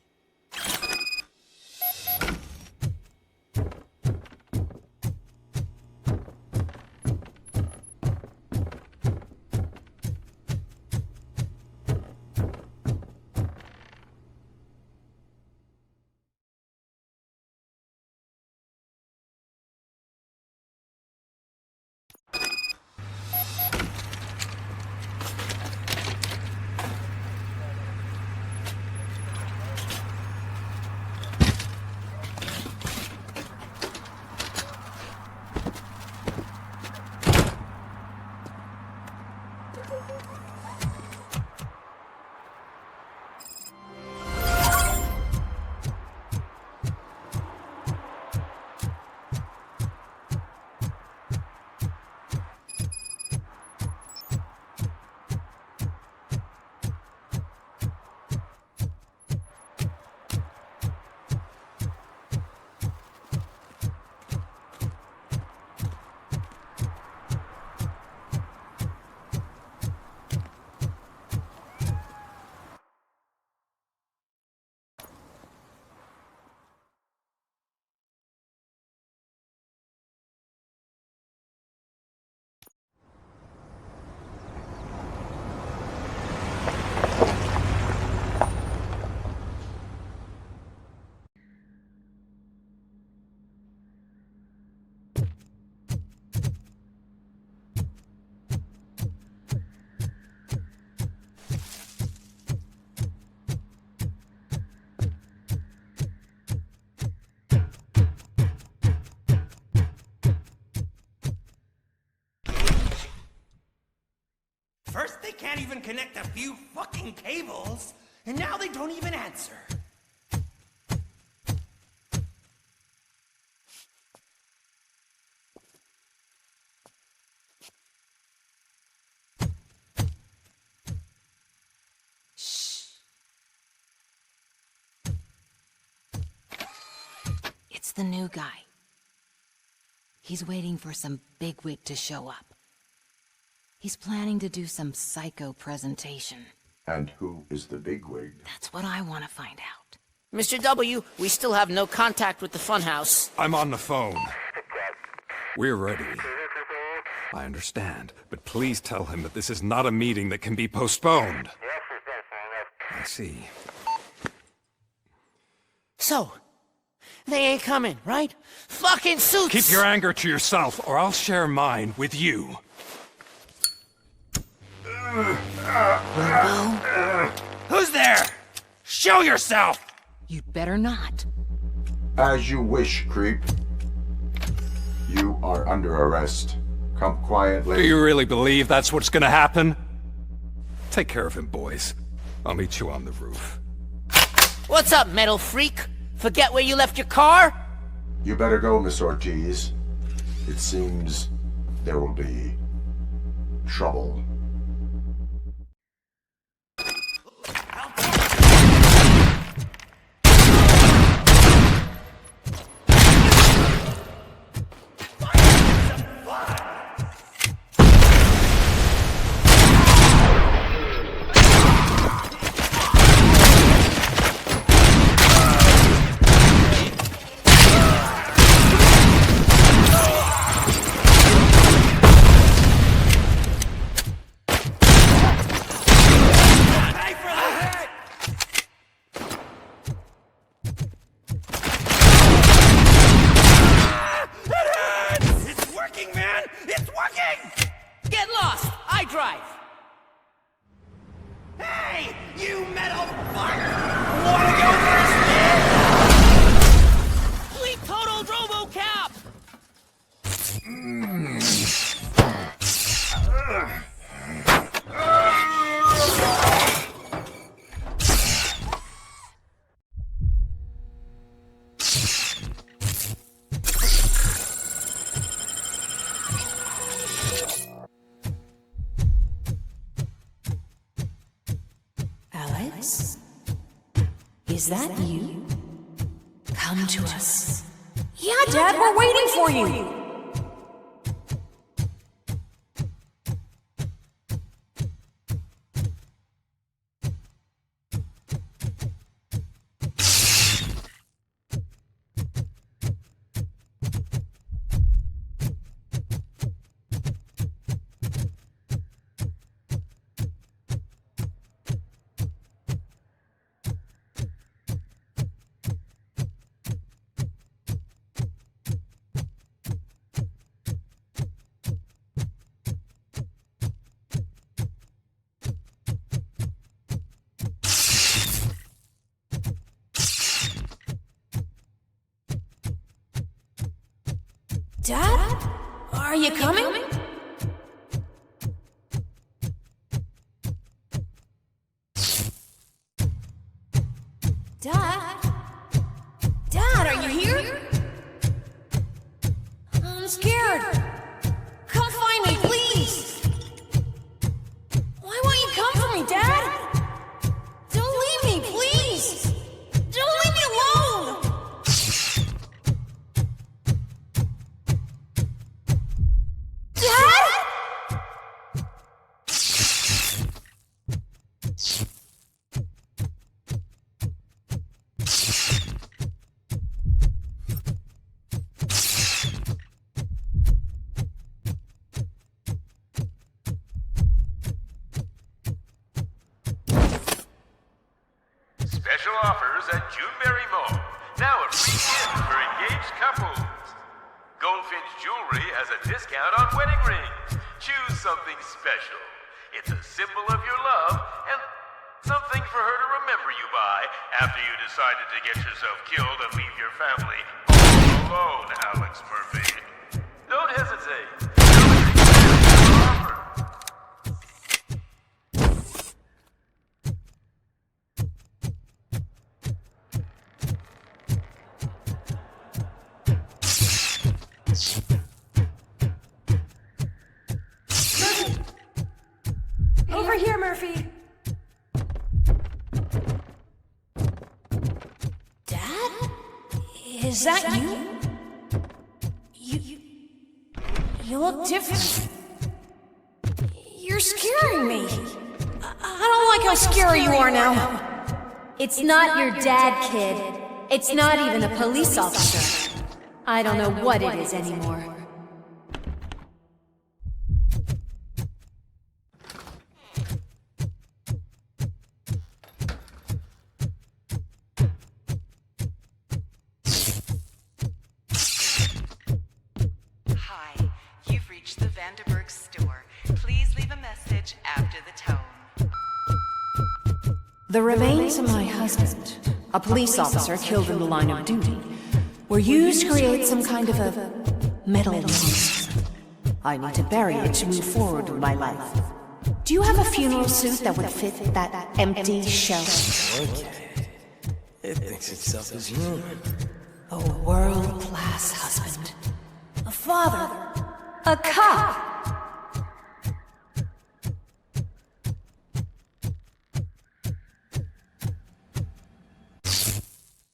First, they can't even connect a few fucking cables, and now they don't even answer. It's the new guy. He's waiting for some bigwig to show up. He's planning to do some psycho presentation. And who is the bigwig? That's what I want to find out. Mr. W, we still have no contact with the funhouse. I'm on the phone. We're ready. I understand, but please tell him that this is not a meeting that can be postponed. I see. So, they ain't coming, right? Fucking suits! Keep your anger to yourself, or I'll share mine with you. Robo? Who's there? Show yourself! You'd better not. As you wish, creep. You are under arrest. Come quietly. Do you really believe that's what's gonna happen? Take care of him, boys. I'll meet you on the roof. What's up, metal freak? Forget where you left your car? You better go, Miss Ortiz. It seems there will be trouble. Alex? Is that you? Come to us. Yeah, Dad, we're waiting for you! Dad? Are you coming? Dad? Dad, are you here? I'm scared. Come find me, please. Why won't you come for me, Dad? Don't leave me, please. Don't leave me alone. Special offers at Juneberry Mall. Now a free gift for engaged couples. Goldfinch Jewelry has a discount on wedding rings. Choose something special. It's a symbol of your love and something for her to remember you by after you decided to get yourself killed and leave your family all alone, Alex Murphy. Don't hesitate. Over here, Murphy. Dad? Is that you? You look different. You're scaring me. I don't like how scary you are now. It's not your dad, kid. It's not even a police officer. I don't know what it is anymore. Hi, you've reached the Vanderburg store. Please leave a message after the tone. The remains of my husband, a police officer killed in the line of duty, were used to create some kind of a metal monster. I need to bury it to move forward with my life. Do you have a funeral suit that would fit that empty shell? Okay. It thinks itself as human. A world-class husband. A father. A cop.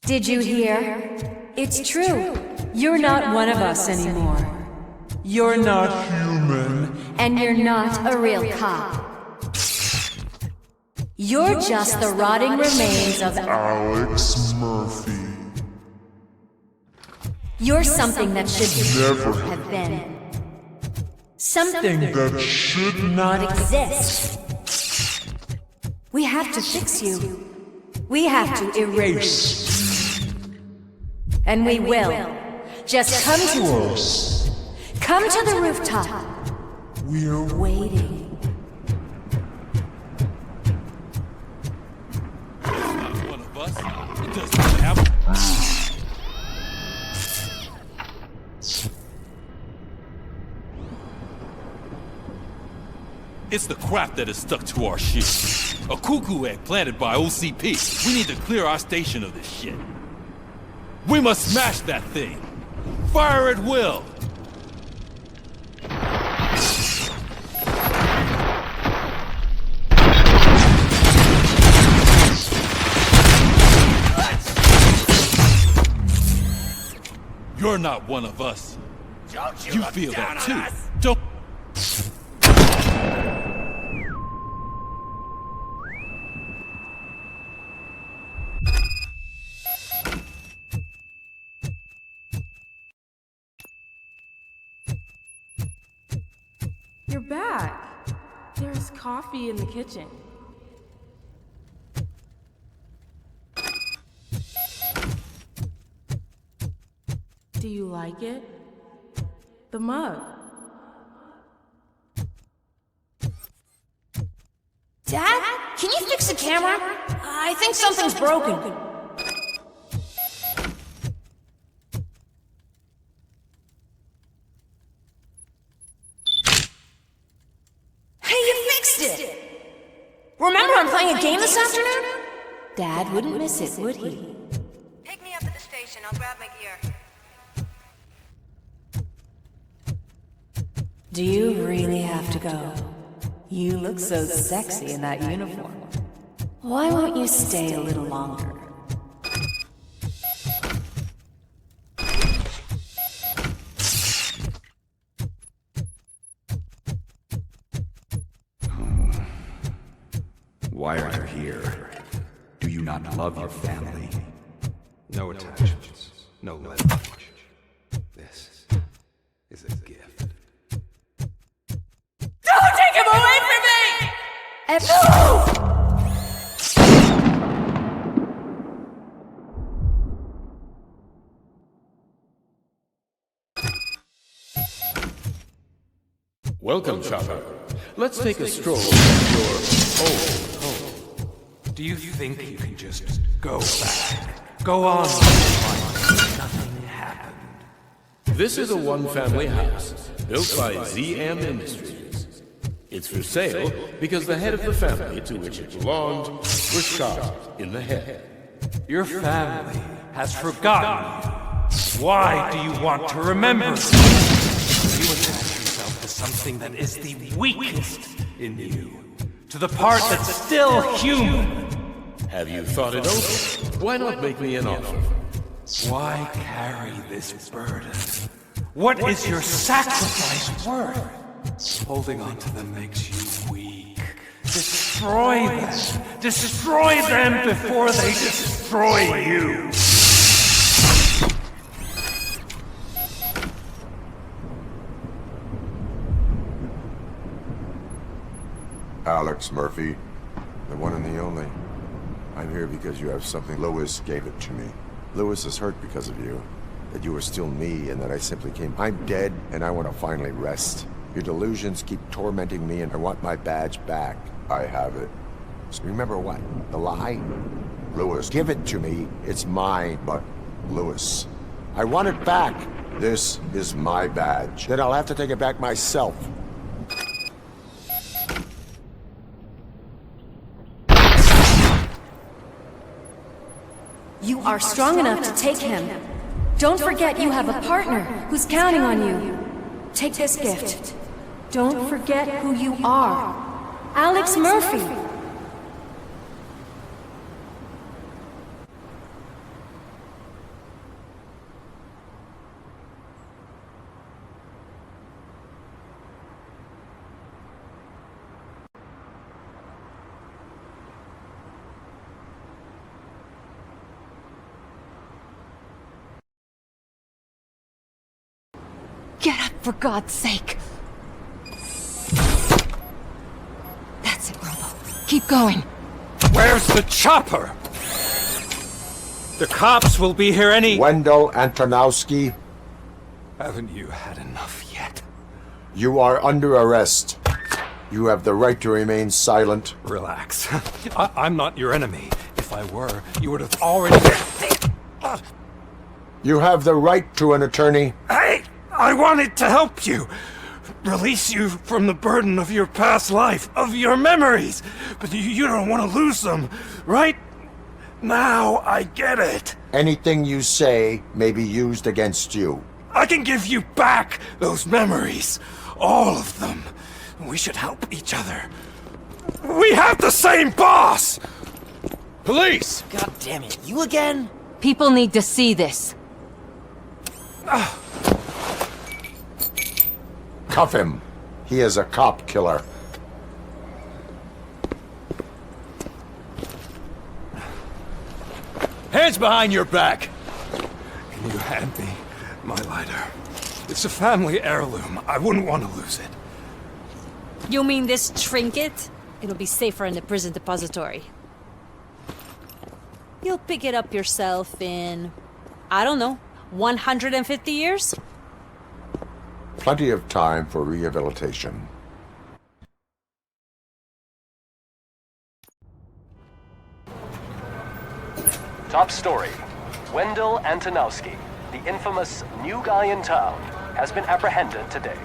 Did you hear? It's true. You're not one of us anymore. You're not human. And you're not a real cop. You're just the rotting remains of Alex Murphy. You're something that should Never have been. Something that should Not exist. We have to fix you. We have to erase. And we will. Just come to us. Come to the rooftop. We're waiting. One of us. It doesn't happen. It's the crap that is stuck to our ship. A cuckoo egg planted by OCP. We need to clear our station of this shit. We must smash that thing. Fire at will. You're not one of us. You feel that too. Don't. You're back. There's coffee in the kitchen. Do you like it? The mug. Dad? Can you fix the camera? I think something's broken. Hey, you fixed it! Remember I'm playing a game this afternoon? Dad wouldn't miss it, would he? Pick me up at the station. I'll grab my gear. Do you really have to go? You look so sexy in that uniform. Why won't you stay a little longer? Why are you here? Do you not love your family? No attachments. No leverage. This is a gift. Don't take him away from me! Welcome, Chopper. Let's take a stroll through your old home. Do you think you can just go back? Go on like nothing happened? This is a one-family house built by ZM Industries. It's for sale because the head of the family to which it belonged was shot in the head. Your family has forgotten you. Why do you want to remember? You attach yourself to something that is the weakest in you. To the part that's still human. Have you thought it over? Why not make me an offer? Why carry this burden? What is your sacrifice worth? Holding on to them makes you weak. Destroy them! Destroy them before they destroy you! Alex Murphy, the one and the only. I'm here because you have something. Lewis gave it to me. Lewis is hurt because of you. That you were still me and that I simply came. I'm dead and I want to finally rest. Your delusions keep tormenting me and I want my badge back. I have it. So remember what? The lie? Lewis, give it to me. It's mine, but Lewis, I want it back. This is my badge. Then I'll have to take it back myself. You are strong enough to take him. Don't forget you have a partner who's counting on you. Take this gift. Don't forget who you are. Alex Murphy. Get up, for God's sake! That's it, Robo. Keep going. Where's the chopper? The cops will be here any— Wendell Antonowski. Haven't you had enough yet? You are under arrest. You have the right to remain silent. Relax. I'm not your enemy. If I were, you would have already— You have the right to an attorney. Hey! I wanted to help you! Release you from the burden of your past life, of your memories! But you don't want to lose them, right? Now I get it! Anything you say may be used against you. I can give you back those memories! All of them! We should help each other. We have the same boss! Police! God damn it, you again? People need to see this. Cuff him. He is a cop killer. Hands behind your back! Can you hand me my lighter? It's a family heirloom. I wouldn't want to lose it. You mean this trinket? It'll be safer in the prison depository. You'll pick it up yourself in, I don't know, 150 years? Plenty of time for rehabilitation. Top story. Wendell Antonowski, the infamous new guy in town, has been apprehended today.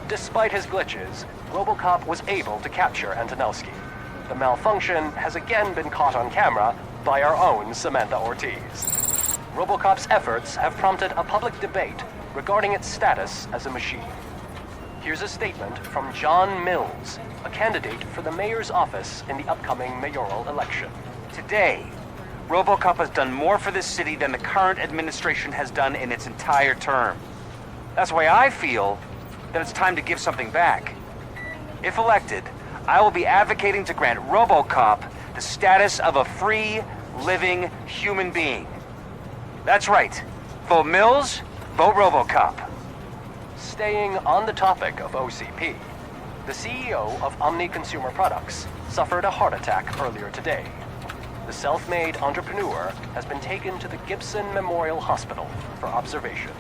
Despite his glitches, RoboCop was able to capture Antonowski. The malfunction has again been caught on camera by our own Samantha Ortiz. RoboCop's efforts have prompted a public debate regarding its status as a machine. Here's a statement from John Mills, a candidate for the mayor's office in the upcoming mayoral election. Today, RoboCop has done more for this city than the current administration has done in its entire term. That's why I feel that it's time to give something back. If elected, I will be advocating to grant RoboCop the status of a free, living human being. That's right. Vote Mills, vote RoboCop. Staying on the topic of OCP, the CEO of Omni Consumer Products suffered a heart attack earlier today. The self-made entrepreneur has been taken to the Gibson Memorial Hospital for observation.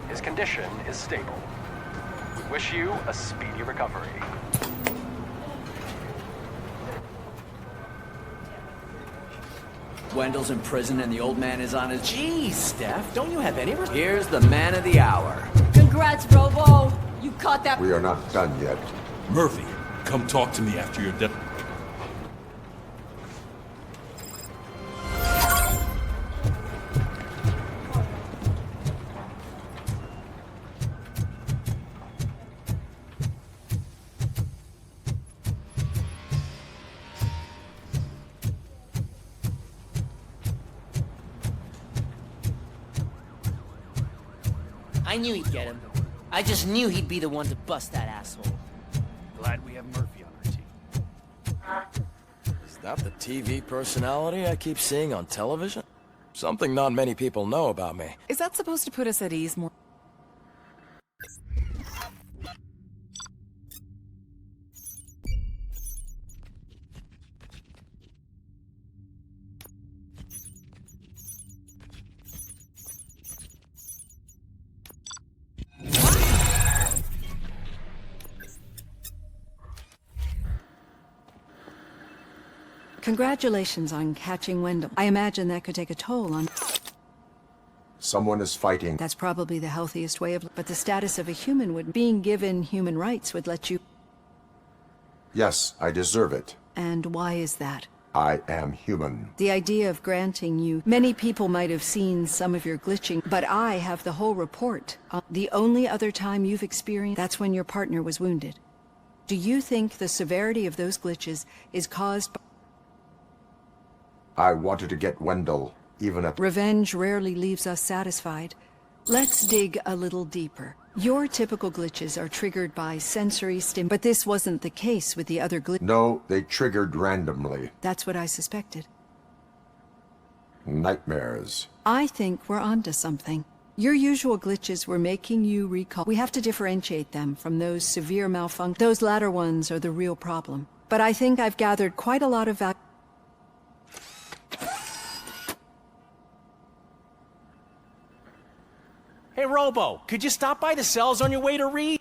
His condition is stable. We wish you a speedy recovery. Wendell's in prison and the old man is on his— Jeez, Steph, don't you have any— Here's the man of the hour. Congrats, Robo! You caught that— We are not done yet. Murphy, come talk to me after you're done. I knew he'd get him. I just knew he'd be the one to bust that asshole. Glad we have Murphy on our team. that the TV personality I keep seeing on television? Something not many people know about me. Is that supposed to put us at ease more? Congratulations on catching Wendell. I imagine that could take a toll on... Someone is fighting. That's probably the healthiest way of... But the status of a human would... Being given human rights would let you... Yes, I deserve it. And why is that? I am human. The idea of granting you... Many people might have seen some of your glitching, but I have the whole report. The only other time you've experienced... That's when your partner was wounded. Do you think the severity of those glitches is caused by... I wanted to get Wendell, even at... Revenge rarely leaves us satisfied. Let's dig a little deeper. Your typical glitches are triggered by sensory stim, but this wasn't the case with the other glitches. No, they triggered randomly. That's what I suspected. Nightmares. I think we're onto something. Your usual glitches were making you recall. We have to differentiate them from those severe malfunctions. Those latter ones are the real problem. But I think I've gathered quite a lot of value. Hey, Robo, could you stop by the cells on your way to read?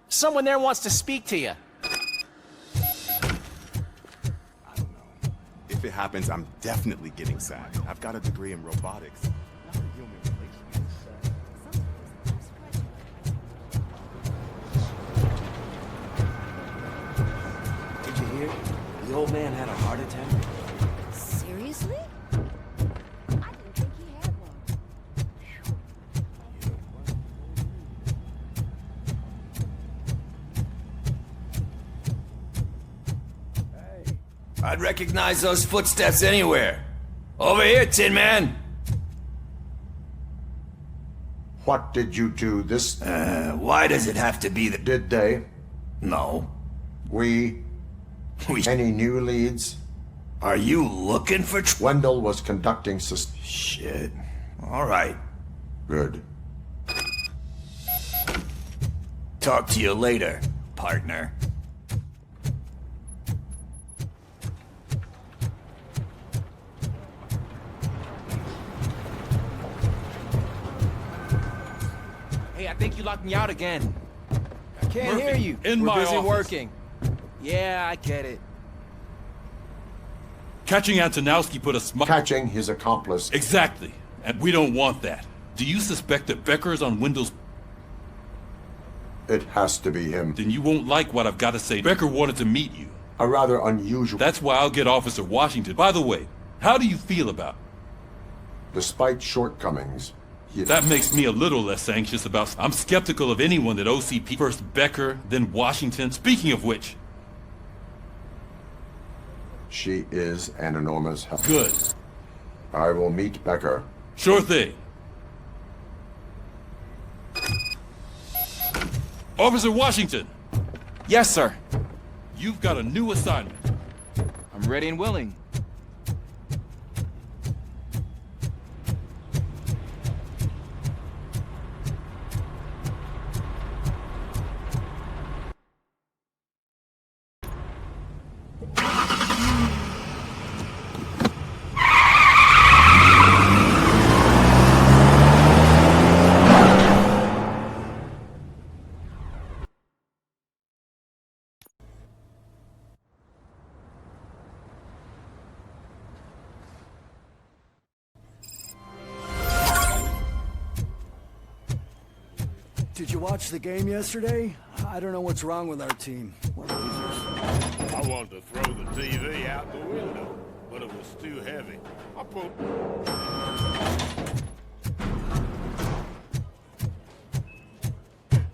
Someone there wants to speak to you. If it happens, I'm definitely getting sacked. I've got a degree in robotics. Not in human relations. Did you hear? The old man had a heart attack. Seriously? I didn't think he had one. I'd recognize those footsteps anywhere. Over here, Tin Man! What did you do this... Why does it have to be the... Did they? No. We... Any new leads? Are you looking for... Wendell was conducting... Shit. All right. Good. Talk to you later, partner. Hey, I think you locked me out again. I can't hear you. In We're my busy office. working. Yeah, I get it. Catching Antonowski put a Catching his accomplice. Exactly. And we don't want that. Do you suspect that Becker is on Wendell's... It has to be him. Then you won't like what I've got to say. Becker wanted to meet you. A rather unusual... That's why I'll get Officer Washington. By the way, how do you feel about... Despite shortcomings, That makes me a little less anxious about... I'm skeptical of anyone that OCP... First Becker, then Washington. Speaking of which... She is an enormous help. Good. I will meet Becker. Sure thing. Officer Washington! Yes, sir. You've got a new assignment. I'm ready and willing. Did you watch the game yesterday? I don't know what's wrong with our team. We're losers. I wanted to throw the TV out the window, but it was too heavy. I pulled...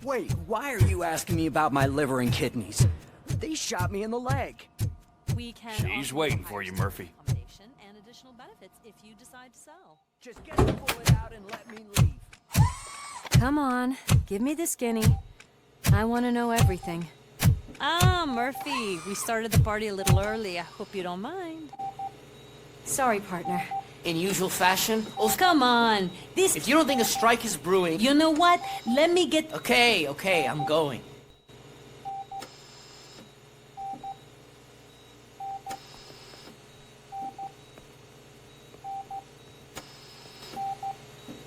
Wait, why are you asking me about my liver and kidneys? They shot me in the leg. We can... She's waiting for you, Murphy. additional benefits if you decide to sell. Just get the bullet out and let me leave. Come on, give me the skinny. I want to know everything. Ah, Murphy, we started the party a little early. I hope you don't mind. Sorry, partner. In usual fashion? Oh, Come on, this... if you don't think a strike is brewing... You know what? Let me get... Okay, I'm going.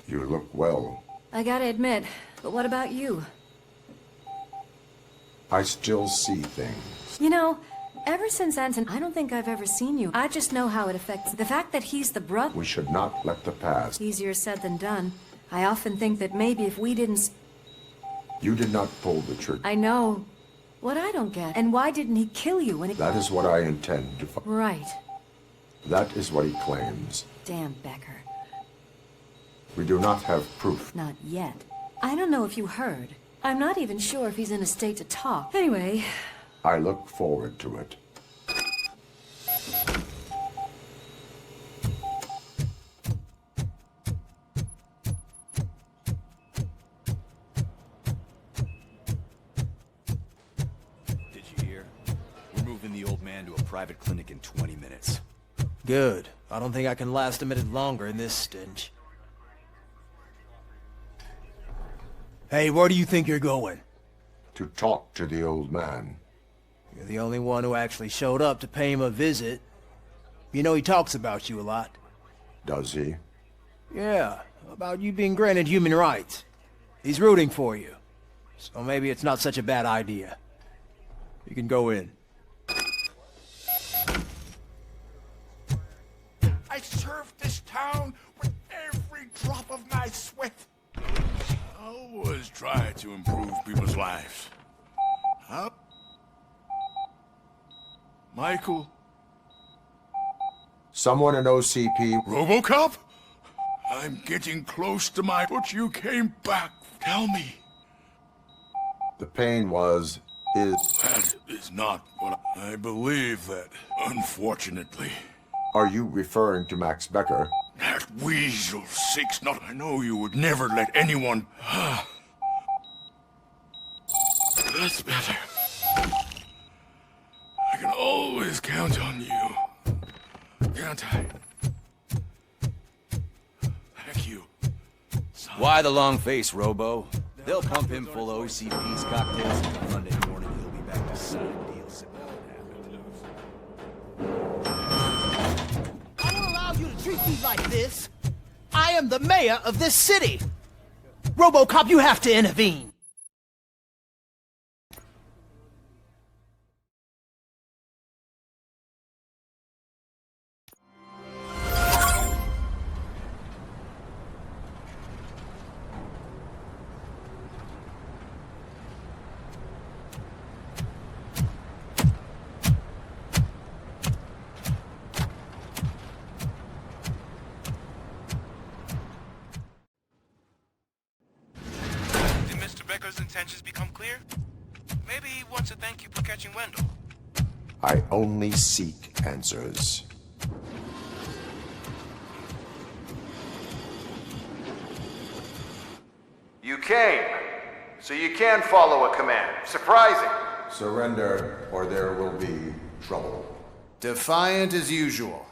You look well. I gotta admit, but what about you? I still see things. You know, ever since Anton, I don't think I've ever seen you. I just know how it affects... The fact that he's the brother... We should not let the past... Easier said than done. I often think that maybe if we didn't... You did not pull the trigger. I know. What I don't get. And why didn't he kill you when he... That is what I intend to find. Right. That is what he claims. Damn Becker. We do not have proof. Not yet. I don't know if you heard. I'm not even sure if he's in a state to talk. Anyway... I look forward to it. Did you hear? We're moving the old man to a private clinic in 20 minutes. Good. I don't think I can last a minute longer in this stench. Hey, where do you think you're going? To talk to the old man. You're the only one who actually showed up to pay him a visit. You know he talks about you a lot. Does he? Yeah, about you being granted human rights. He's rooting for you. So maybe it's not such a bad idea. You can go in. I served this town with every drop of my sweat. I always try to improve people's lives. Huh? Michael? Someone in OCP... RoboCop? I'm getting close to my... But you came back. Tell me. The pain was... That is not what I believe that, unfortunately. Are you referring to Max Becker? That weasel seeks not... I know you would never let anyone... That's better. I can always count on you. Can't I? Thank you. Why the long face, Robo? They'll pump him full of OCP's cocktails, and Monday morning he'll be back to signing deals. I won't allow you to treat me like this. I am the mayor of this city. RoboCop, you have to intervene. Becker's intentions become clear? Maybe he wants to thank you for catching Wendell. I only seek answers. You came, so you can follow a command. Surprising. Surrender, or there will be trouble. Defiant as usual.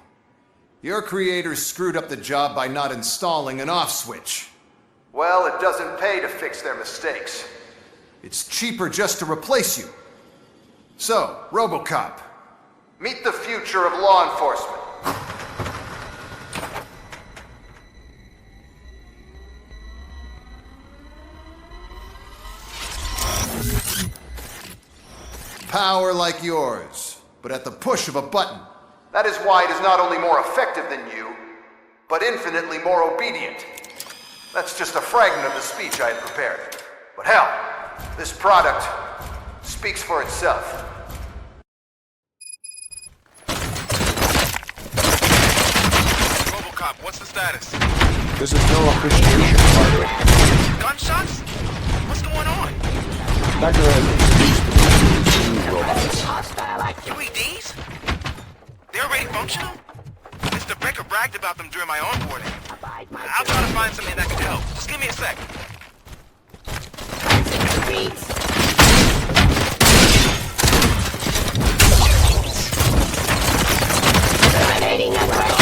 Your creators screwed up the job by not installing an off switch. Well, it doesn't pay to fix their mistakes. It's cheaper just to replace you. So, RoboCop, meet the future of law enforcement. Power like yours, but at the push of a button. That is why it is not only more effective than you, but infinitely more obedient. That's just a fragment of the speech I had prepared. But hell, this product speaks for itself. RoboCop, what's the status? This is no appreciation party. Gunshots? What's going on? Becker has introduced new robots. UEDs? They're already functional? Mr. Becker bragged about them during my onboarding. I'll try to find something that can help. Just give me a sec. Terminating aggression.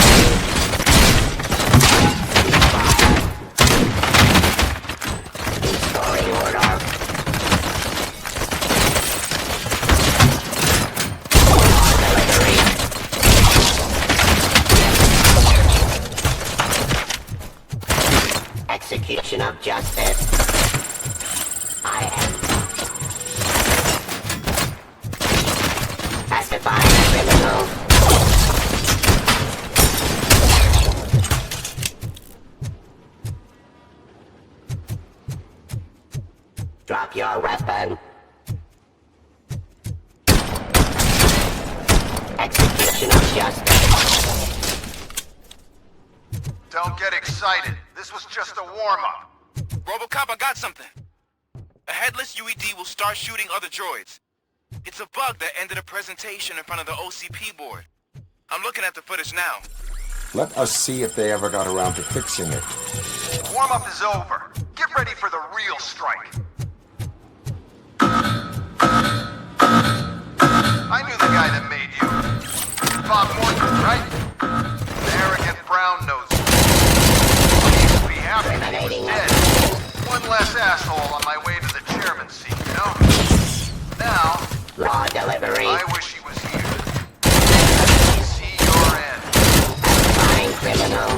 Restoring order. Delivery. Execution of justice. I am pacifying criminal. Drop your weapon. Execution of justice. Don't get excited. This was just a warm-up. RoboCop, I got something. A headless UED will start shooting other droids. It's a bug that ended a presentation in front of the OCP board. I'm looking at the footage now. Let us see if they ever got around to fixing it. Warm-up is over. Get ready for the real strike. I knew the guy that made you. Bob Morton, right? The arrogant brown-nosed. He'd be happy that he was dead. One less asshole on my way to the chairman's seat, you know? Now, Raw delivery. I wish he was here. See your end. Pacifying criminal.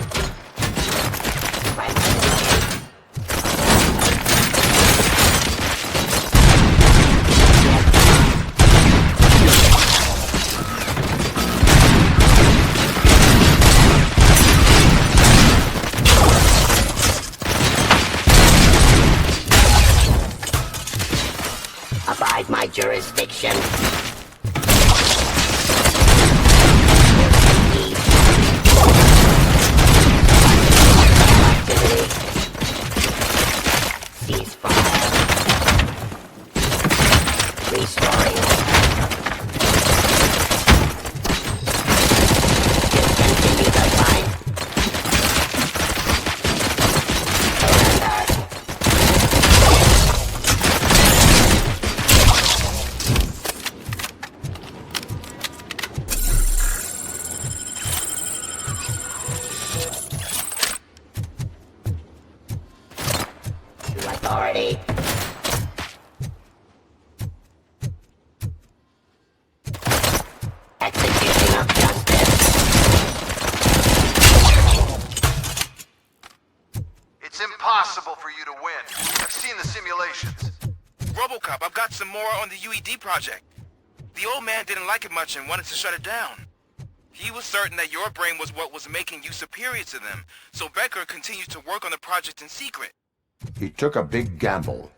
Abide my jurisdiction. Activity. Ceasefire. Restoring. Discontinue the fight. Surrender. Authority. Execution of justice. It's impossible for you to win. I've seen the simulations. RoboCop, I've got some more on the UED project. The old man didn't like it much and wanted to shut it down. He was certain that your brain was what was making you superior to them, so Becker continued to work on the project in secret. He took a big gamble.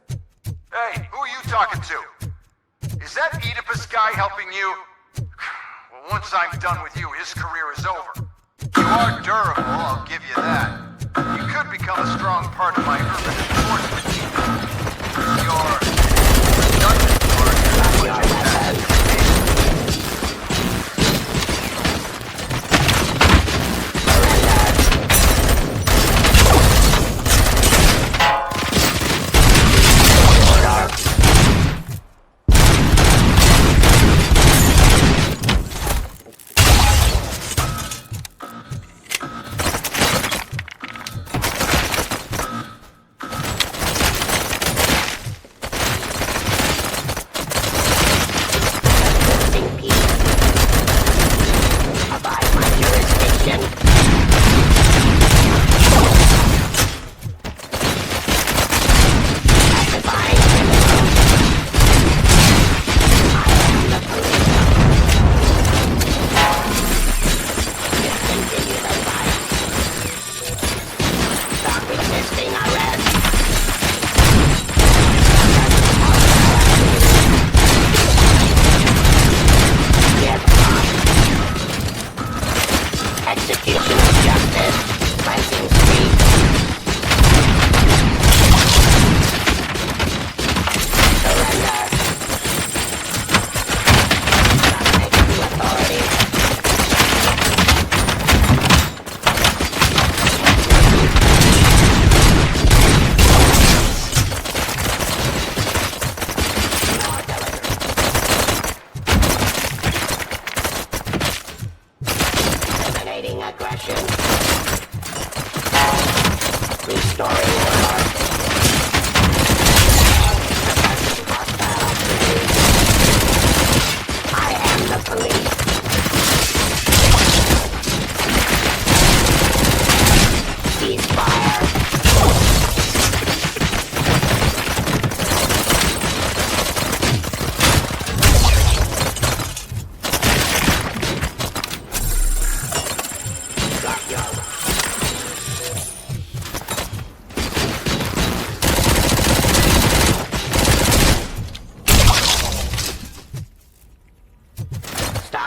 Hey, who are you talking to? Is that Oedipus guy helping you? Well, once I'm done with you, his career is over. You are durable, I'll give you that. You could become a strong part of my urban enforcement team. Your redundant part is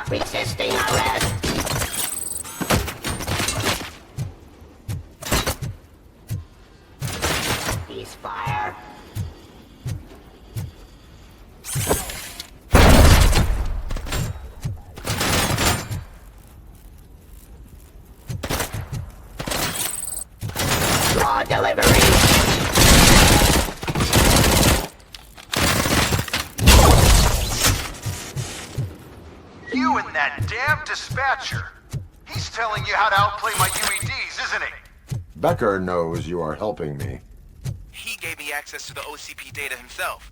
Not resisting arrest. Ceasefire. Raw delivery. You and that damn dispatcher. He's telling you how to outplay my UEDs, isn't he? Becker knows you are helping me. He gave me access to the OCP data himself.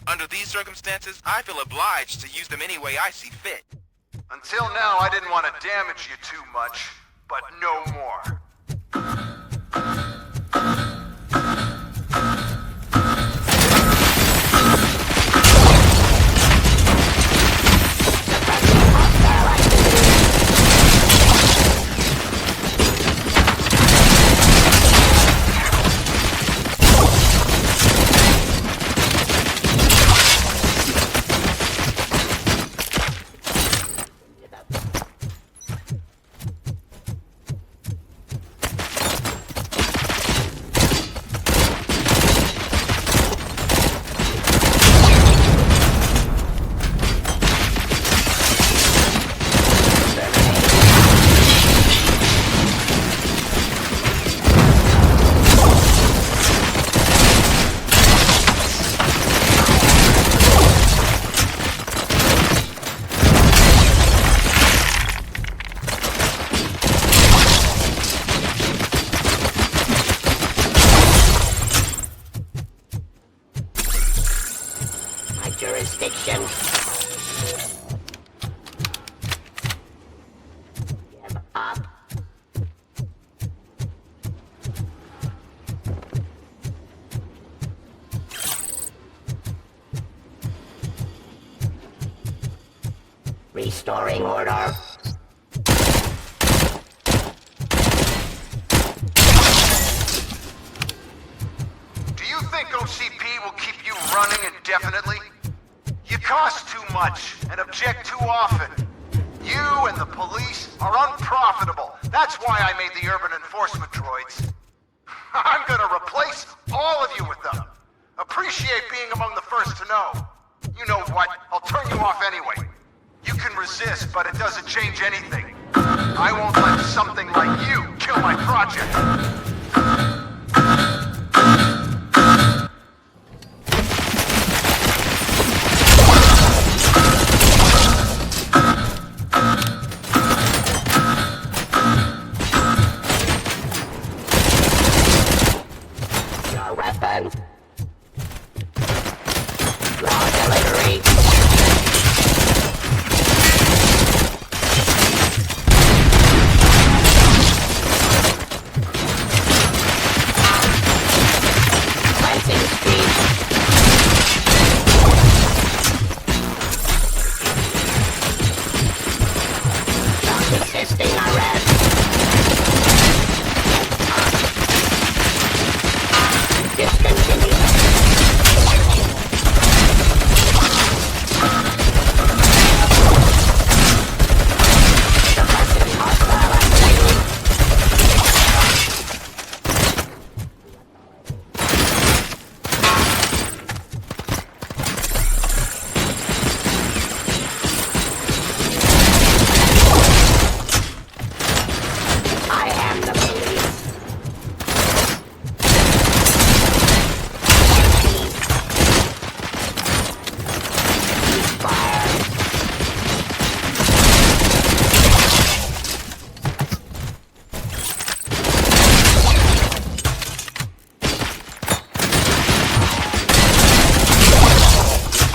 Under these circumstances, I feel obliged to use them any way I see fit. Until now, I didn't want to damage you too much, but no more. Jurisdiction. Give up. Restoring order. Do you think OCP will keep you running indefinitely? You cost too much and object too often. You and the police are unprofitable. That's why I made the urban enforcement droids. I'm gonna replace all of you with them. Appreciate being among the first to know. You know what? I'll turn you off anyway. You can resist, but it doesn't change anything. I won't let something like you kill my project. Your weapon. Raw delivery. Cleansing speed. Not resisting arrest. Discontinue. Suppressing hostile activity. I am the police. Fire.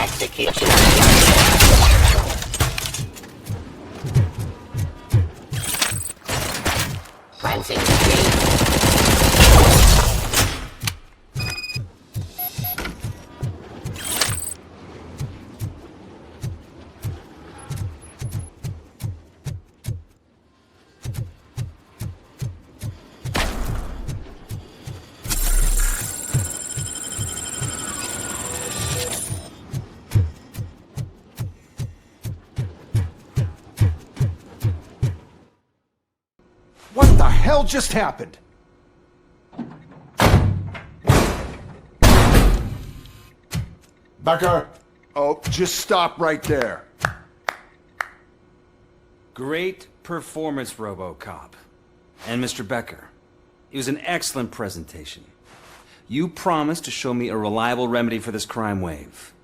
Execution of justice. Cleansing speed. hell just happened? Becker! Oh, just stop right there. Great performance, RoboCop. And Mr. Becker, it was an excellent presentation. You promised to show me a reliable remedy for this crime wave.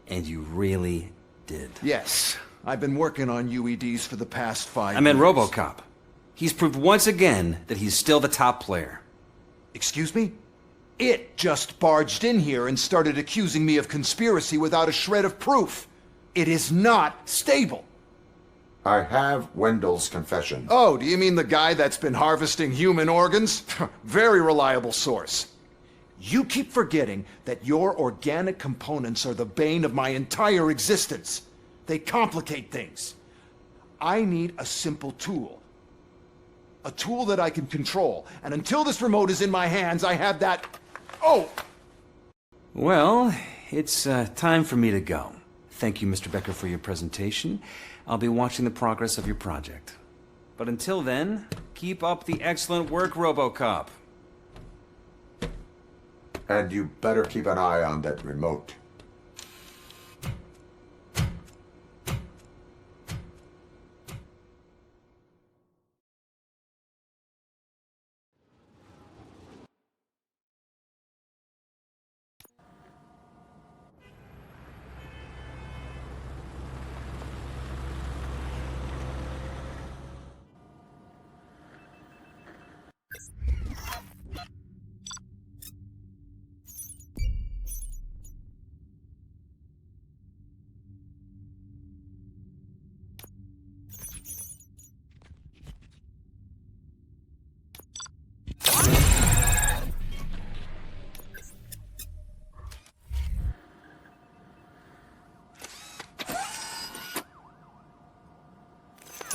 And you really did. Yes, I've been working on UEDs for the past 5 years. I meant RoboCop. He's proved once again that he's still the top player. Excuse me? It just barged in here and started accusing me of conspiracy without a shred of proof. It is not stable. I have Wendell's confession. Oh, do you mean the guy that's been harvesting human organs? Very reliable source. You keep forgetting that your organic components are the bane of my entire existence. They complicate things. I need a simple tool. A tool that I can control. And until this remote is in my hands, I have that... Oh! Well, it's time for me to go. Thank you, Mr. Becker, for your presentation. I'll be watching the progress of your project. But until then, keep up the excellent work, RoboCop. And you better keep an eye on that remote.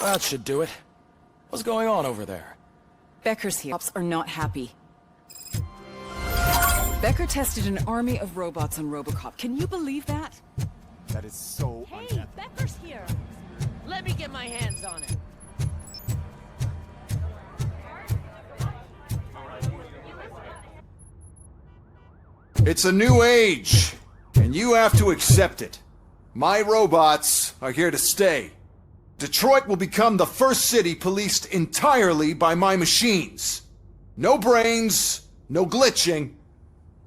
That should do it. What's going on over there? Becker's here. Cops are not happy. Becker tested an army of robots on RoboCop. Can you believe that? That is so Hey, Becker's here. Let me get my hands on it. It's a new age, and you have to accept it. My robots are here to stay. Detroit will become the first city policed entirely by my machines. No brains, no glitching,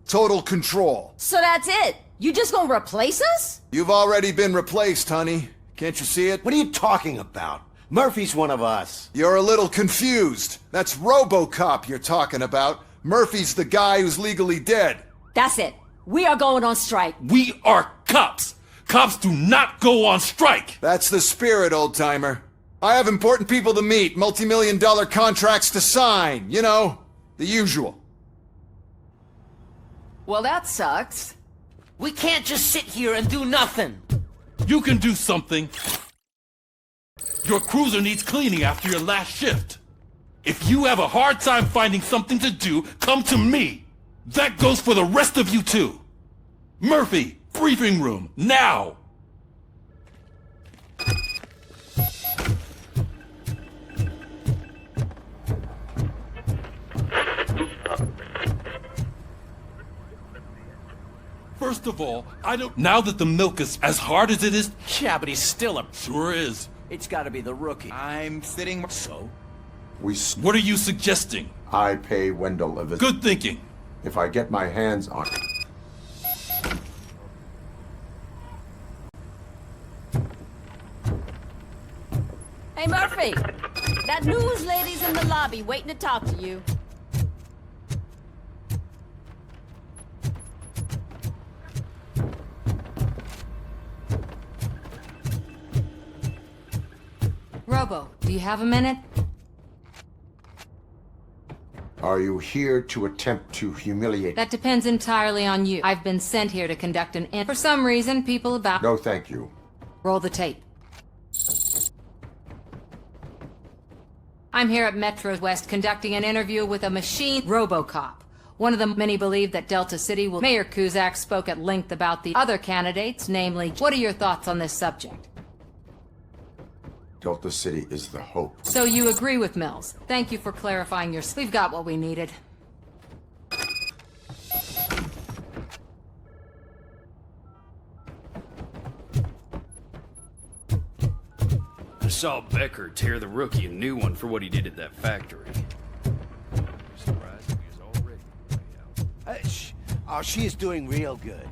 total control. So that's it? You just gonna replace us? You've already been replaced, honey. Can't you see it? What are you talking about? Murphy's one of us. You're a little confused. That's RoboCop you're talking about. Murphy's the guy who's legally dead. That's it. We are going on strike. We are cops. Cops do not go on strike! That's the spirit, old-timer. I have important people to meet, multi-million-dollar contracts to sign, you know, the usual. Well, that sucks. We can't just sit here and do nothing. You can do something. Your cruiser needs cleaning after your last shift. If you have a hard time finding something to do, come to me. That goes for the rest of you too. Murphy! Briefing room, now! First of all, I don't... Now that the milk is as hard as it is... Yeah, but he's still a... Sure is. It's gotta be the rookie. I'm sitting... So? What are you suggesting? I pay Wendell a visit. Good thinking. If I get my hands on it. Hey, Murphy! That news lady's in the lobby waiting to talk to you. Robo, do you have a minute? Are you here to attempt to humiliate... That depends entirely on you. I've been sent here to conduct an for some reason, people about... No, thank you. Roll the tape. I'm here at Metro West conducting an interview with a machine, RoboCop. One of the many believe that Delta City will... Mayor Kuzak spoke at length about the other candidates, namely... What are your thoughts on this subject? Delta City is the hope. So you agree with Mills. Thank you for clarifying your... We've got what we needed. I saw Becker tear the rookie a new one for what he did at that factory. Surprised he was already way out. Oh, she is doing real good.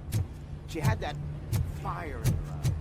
She had that fire in her eye.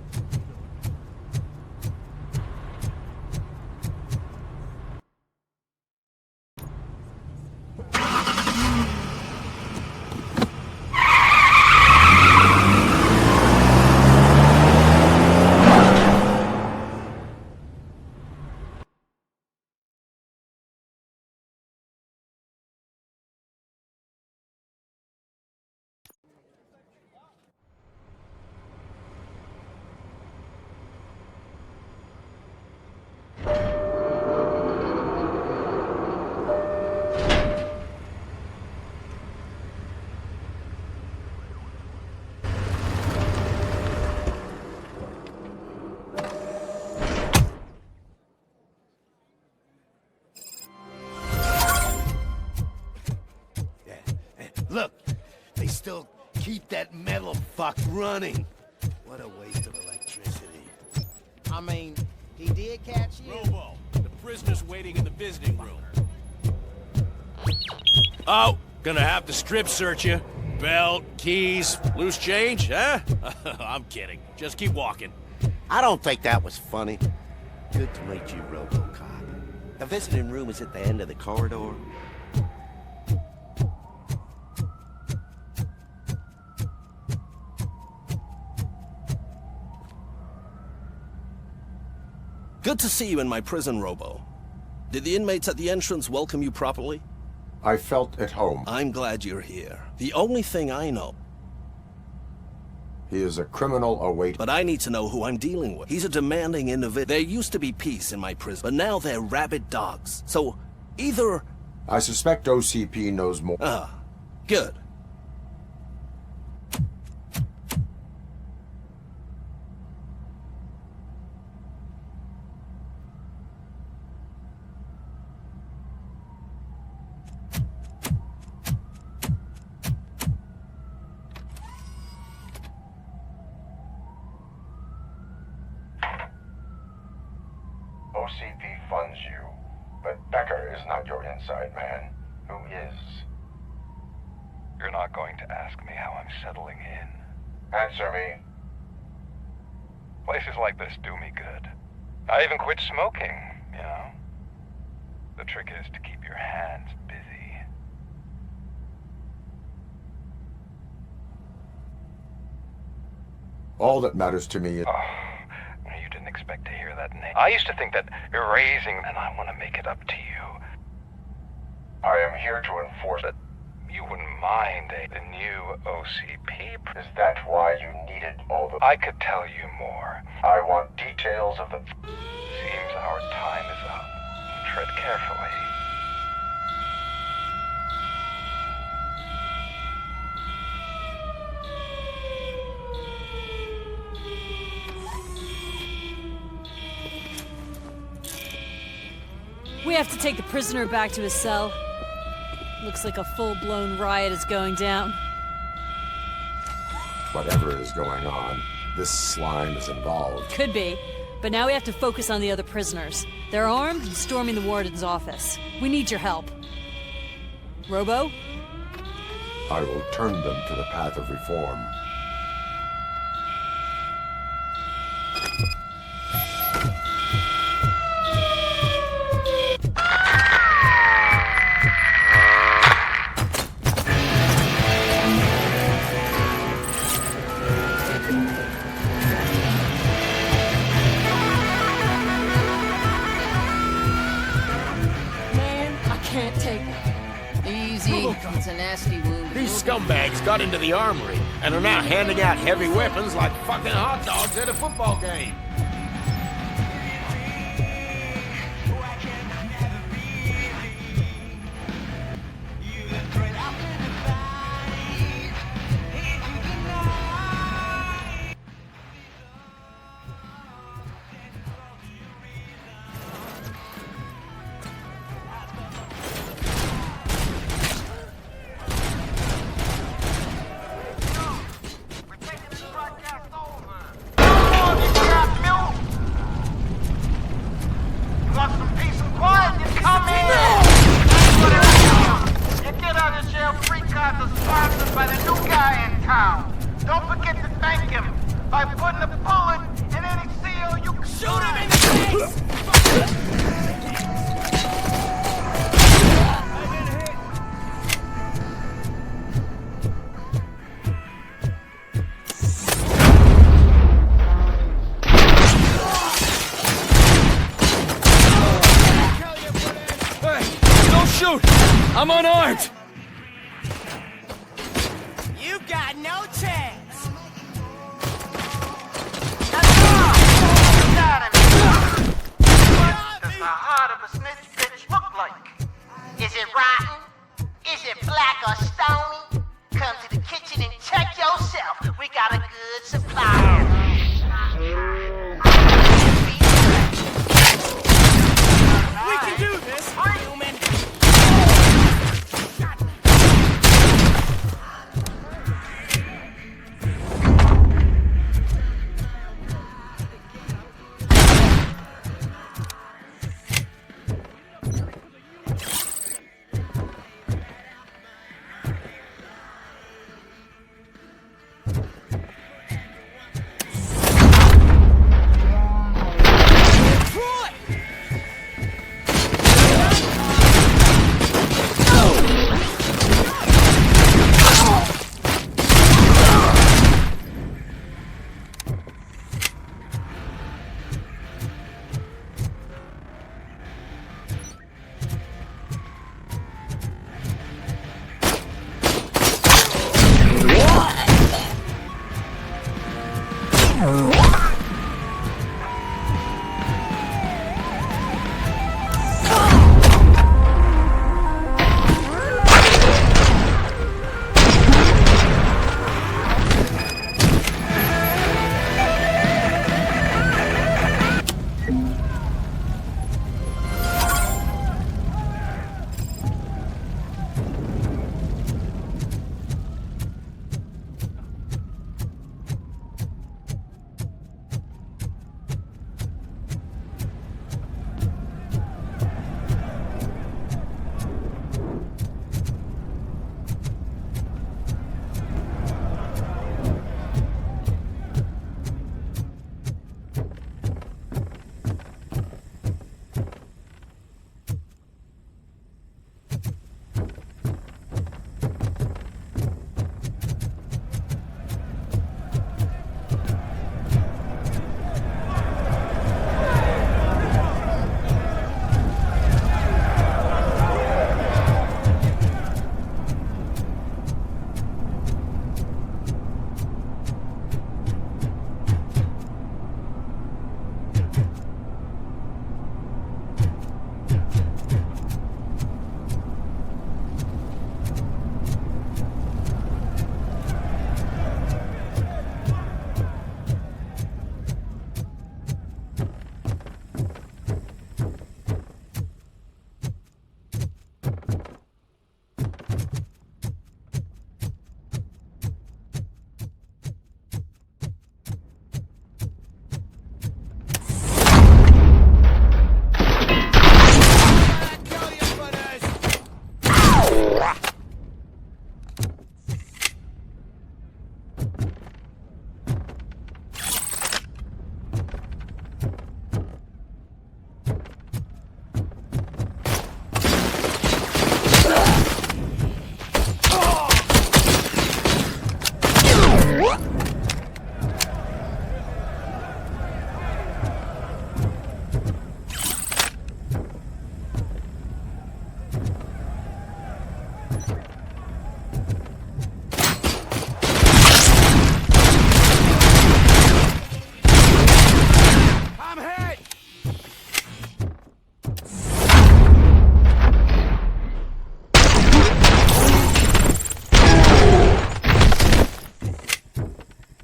Look, they still keep that metal fuck running. What a waste of electricity. I mean, he did catch you. Robo, the prisoner's waiting in the visiting room. Oh, gonna have to strip search you. Belt, keys, loose change, huh? I'm kidding. Just keep walking. I don't think that was funny. Good to meet you, RoboCop. The visiting room is at the end of the corridor. Good to see you in my prison, Robo. Did the inmates at the entrance welcome you properly? I felt at home. I'm glad you're here. The only thing I know... He is a criminal awaiting... But I need to know who I'm dealing with. He's a demanding individual. There used to be peace in my prison, but now they're rabid dogs. So, either... I suspect OCP knows more. Ah, good. OCP funds you, but Becker is not your inside man. Who is? You're not going to ask me how I'm settling in. Answer me. Places like this do me good. I even quit smoking, you know. The trick is to keep your hands busy. All that matters to me is... Oh, you didn't expect to hear that name. I used to think that erasing, and I want to make it up to you. I am here to enforce that. You wouldn't mind the new OCP. Is that why you needed all the... I could tell you more. I want details of the... Seems our time is up. Tread carefully. We have to take the prisoner back to his cell. Looks like a full-blown riot is going down. Whatever is going on, this slime is involved. Could be, but now we have to focus on the other prisoners. They're armed and storming the warden's office. We need your help. Robo? I will turn them to the path of reform. It's a nasty wound. These scumbags got into the armory and are now handing out heavy weapons like fucking hot dogs at a football game. I'm unarmed! You got no chance! What does the heart of a snitch bitch look like? Is it rotten? Is it black or stony? Come to the kitchen and check yourself. We got a good supply. We can do this, human!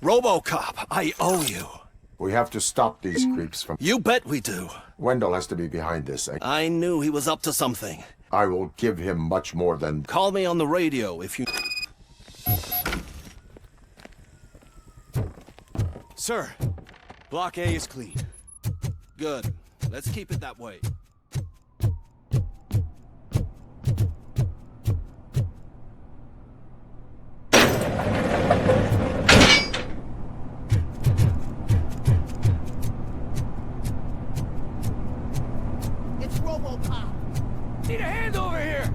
RoboCop, I owe you. We have to stop these creeps from... You bet we do. Wendell has to be behind this. I knew he was up to something. I will give him much more than... Call me on the radio if you... Sir, Block A is clean. Good. Let's keep it that way. It's RoboCop! Need a hand over here!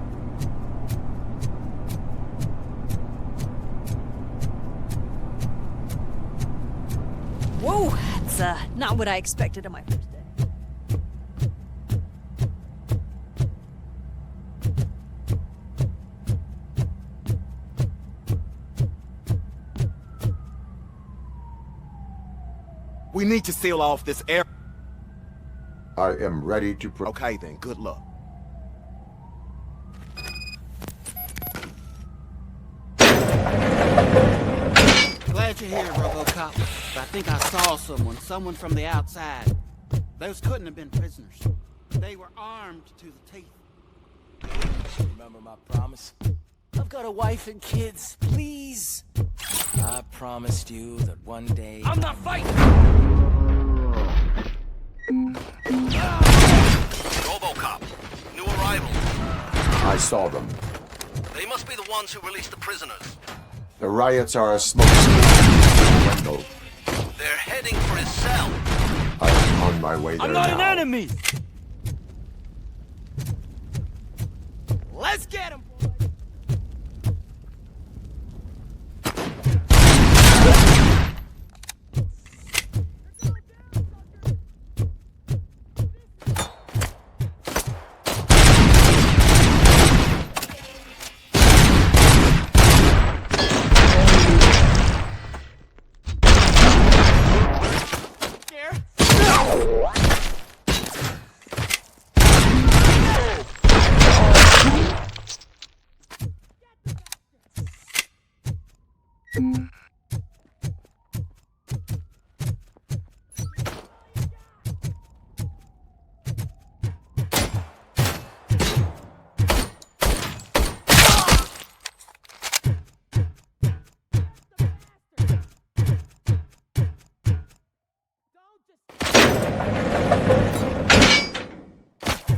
Whoa, that's not what I expected on my first day. We need to seal off this air. I am ready to Okay then, good luck. Glad you're here, RoboCop. But I think I saw someone from the outside. Those couldn't have been prisoners. They were armed to the teeth. Remember my promise? I've got a wife and kids, please. I promised you that one day... I'm not fighting! RoboCop, new arrival. I saw them. They must be the ones who released the prisoners. The riots are a smokescreen. Wendell, They're heading for his cell. I am on my way there I'm not now. an enemy! Let's get him!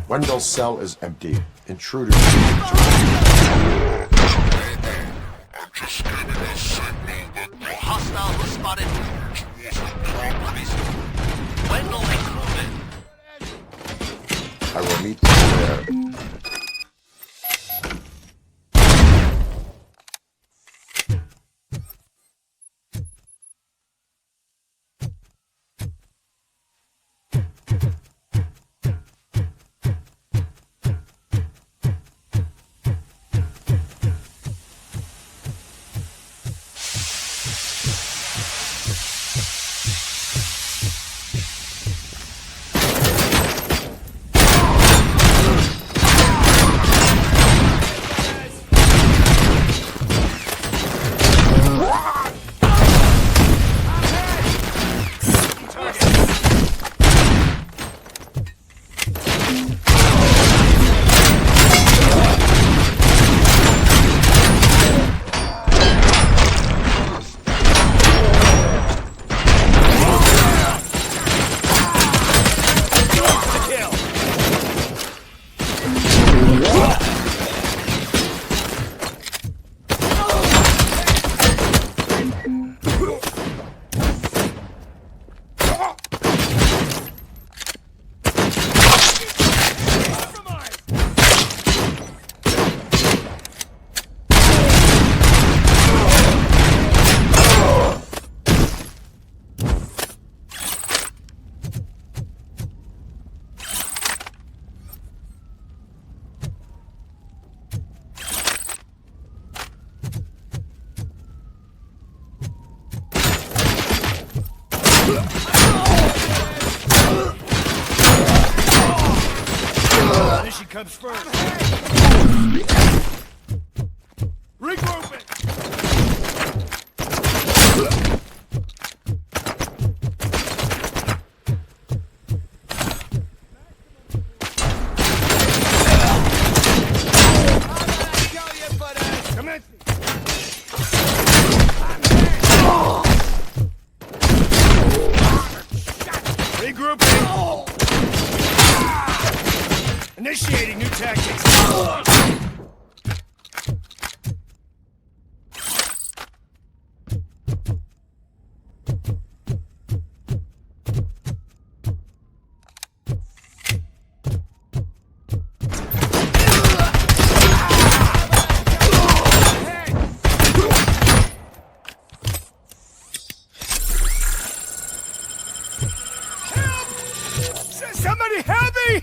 Wendell's cell is empty. Intruders. Hostile was spotted. Wendell included. I will meet you there. Mission comes first. Regroup it! Commence me! Regrouping! Initiating new tactics! Somebody help me!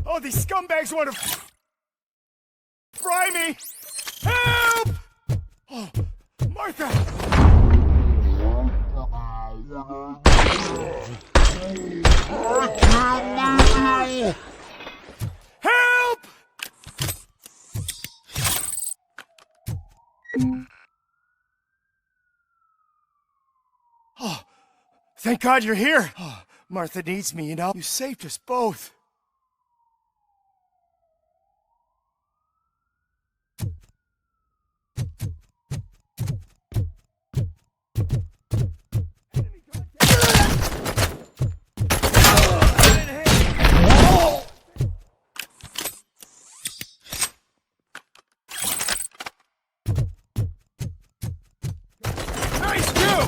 Oh, these scumbags want to fry me! Help! Oh, Martha! Help! Oh, thank God you're here. Oh, Martha needs me, you know. You saved us both. Nice too!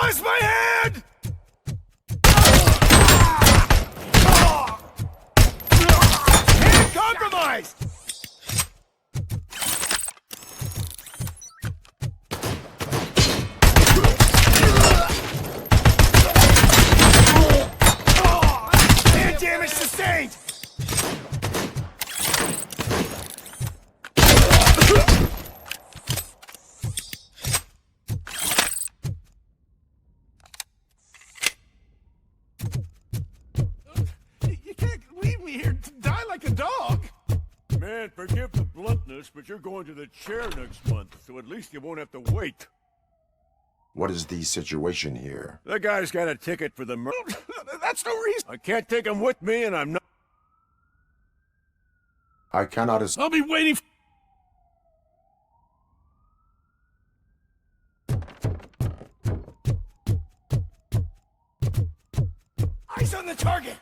Where's my hand? Hand compromised! Hand damage sustained! Like a dog. Man, forgive the bluntness, but you're going to the chair next month, so at least you won't have to wait. What is the situation here? The guy's got a ticket for the murder. That's no reason. I can't take him with me, and I'm not. I cannot. I'll be waiting. Eyes on the target.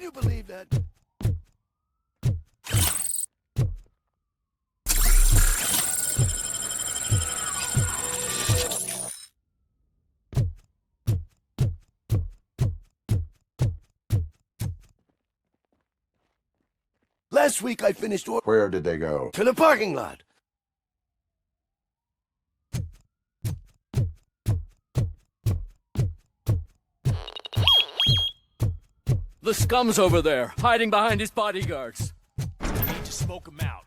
you believe that? Last week I finished Where did they go? to the parking lot. The scum's over there, hiding behind his bodyguards. We need to smoke him out.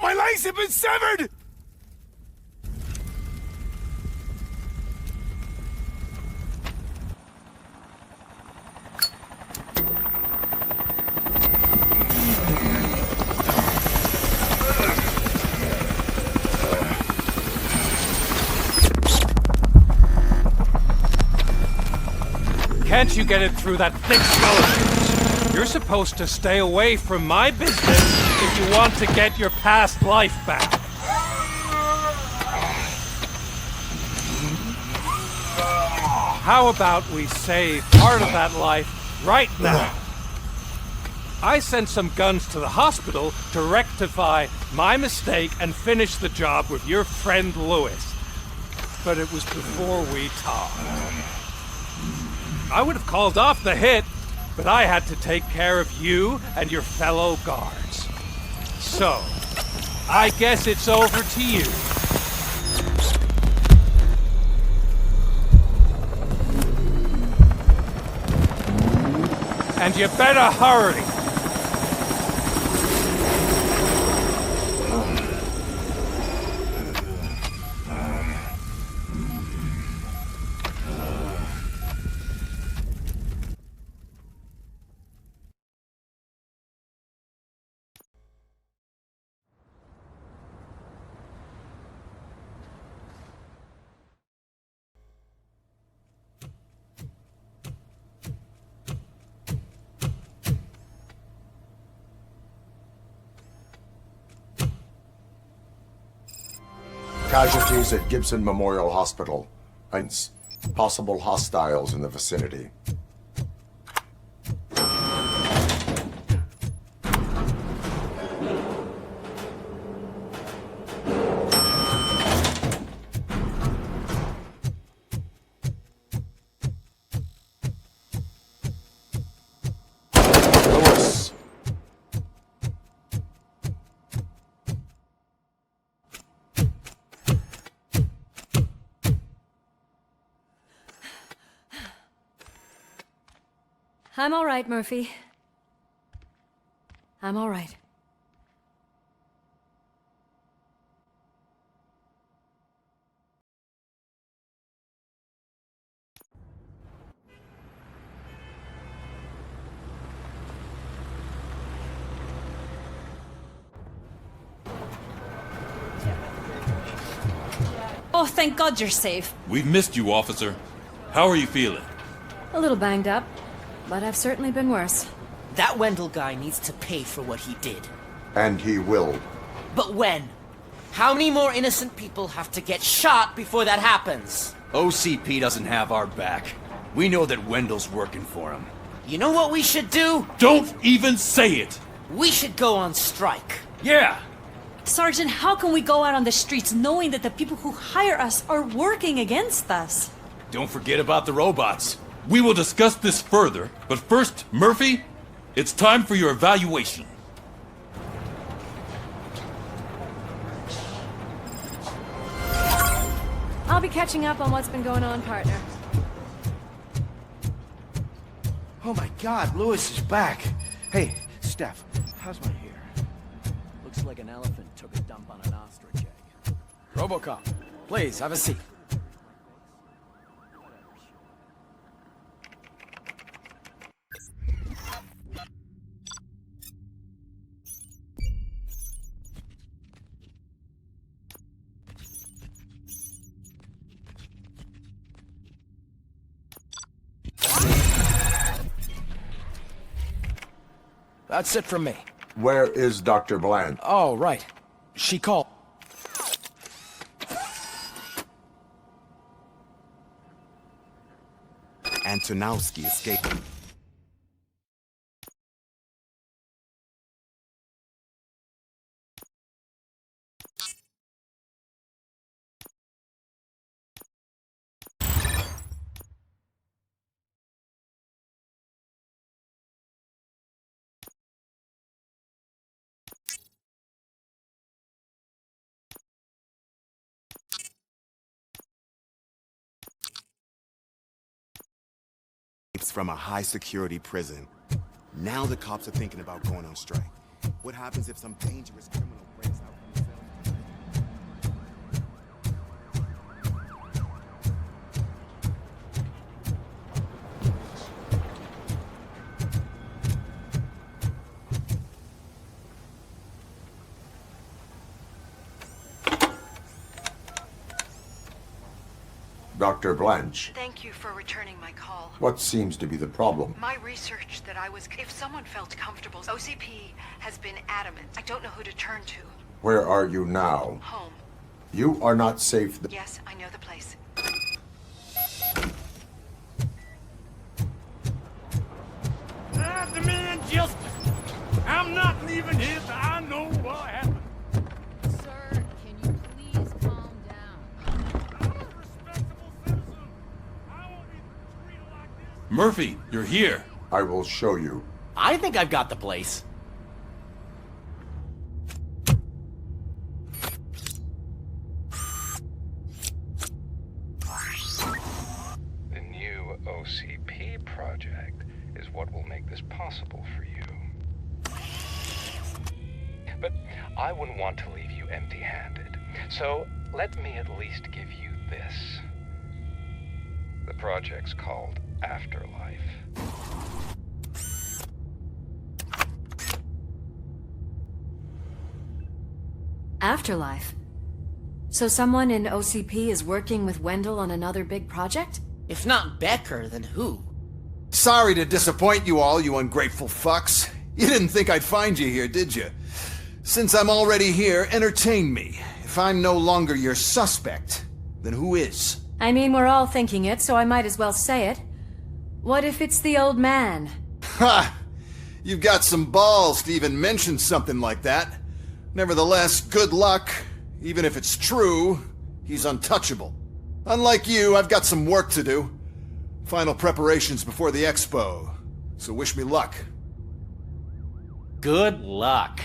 My legs have been severed! Can't you get it through that thick skeleton? You're supposed to stay away from my business if you want to get your past life back. How about we save part of that life right now? I sent some guns to the hospital to rectify my mistake and finish the job with your friend Lewis. But it was before we talked. I would have called off the hit, but I had to take care of you and your fellow guards. So, I guess it's over to you. And you better hurry. Casualties at Gibson Memorial Hospital. Hence, possible hostiles in the vicinity. Lewis. I'm all right, Murphy. I'm all right. Oh, thank God you're safe. We've missed you, officer. How are you feeling? A little banged up, but I've certainly been worse. That Wendell guy needs to pay for what he did. And he will. But when? How many more innocent people have to get shot before that happens? OCP doesn't have our back. We know that Wendell's working for him. You know what we should do? Don't even say it! We should go on strike. Yeah! Sergeant, how can we go out on the streets knowing that the people who hire us are working against us? Don't forget about the robots. We will discuss this further, but first, Murphy, it's time for your evaluation. I'll be catching up on what's been going on, partner. Oh my God, Lewis is back. Hey, Steph, how's my hair? Looks like an elephant took a dump on an ostrich egg. RoboCop, please, have a seat. That's it from me. Where is Dr. Bland? Oh, right. She called. Antonowski escaping. From a high-security prison. Now the cops are thinking about going on strike. What happens if some dangerous criminal breaks out from the cell? Dr. Blanche. Thank you for returning my call. What seems to be the problem? My research that if someone felt comfortable, OCP has been adamant. I don't know who to turn to. Where are you now? Home. You are not safe. Yes, I know the place. I demand justice. I'm not leaving here till I know what happened. Sir, can you please calm down? Murphy, you're here. I will show you. I think I've got the place. The new OCP project is what will make this possible for you. But I wouldn't want to leave you empty-handed. So let me at least give you this. The project's called Afterlife. Afterlife? So someone in OCP is working with Wendell on another big project? If not Becker, then who? Sorry to disappoint you all, you ungrateful fucks. You didn't think I'd find you here, did you? Since I'm already here, entertain me. If I'm no longer your suspect, then who is? I mean, we're all thinking it, so I might as well say it. What if it's the old man? Ha! You've got some balls to even mention something like that. Nevertheless, good luck. Even if it's true, he's untouchable. Unlike you, I've got some work to do. Final preparations before the expo. So wish me luck. Good luck.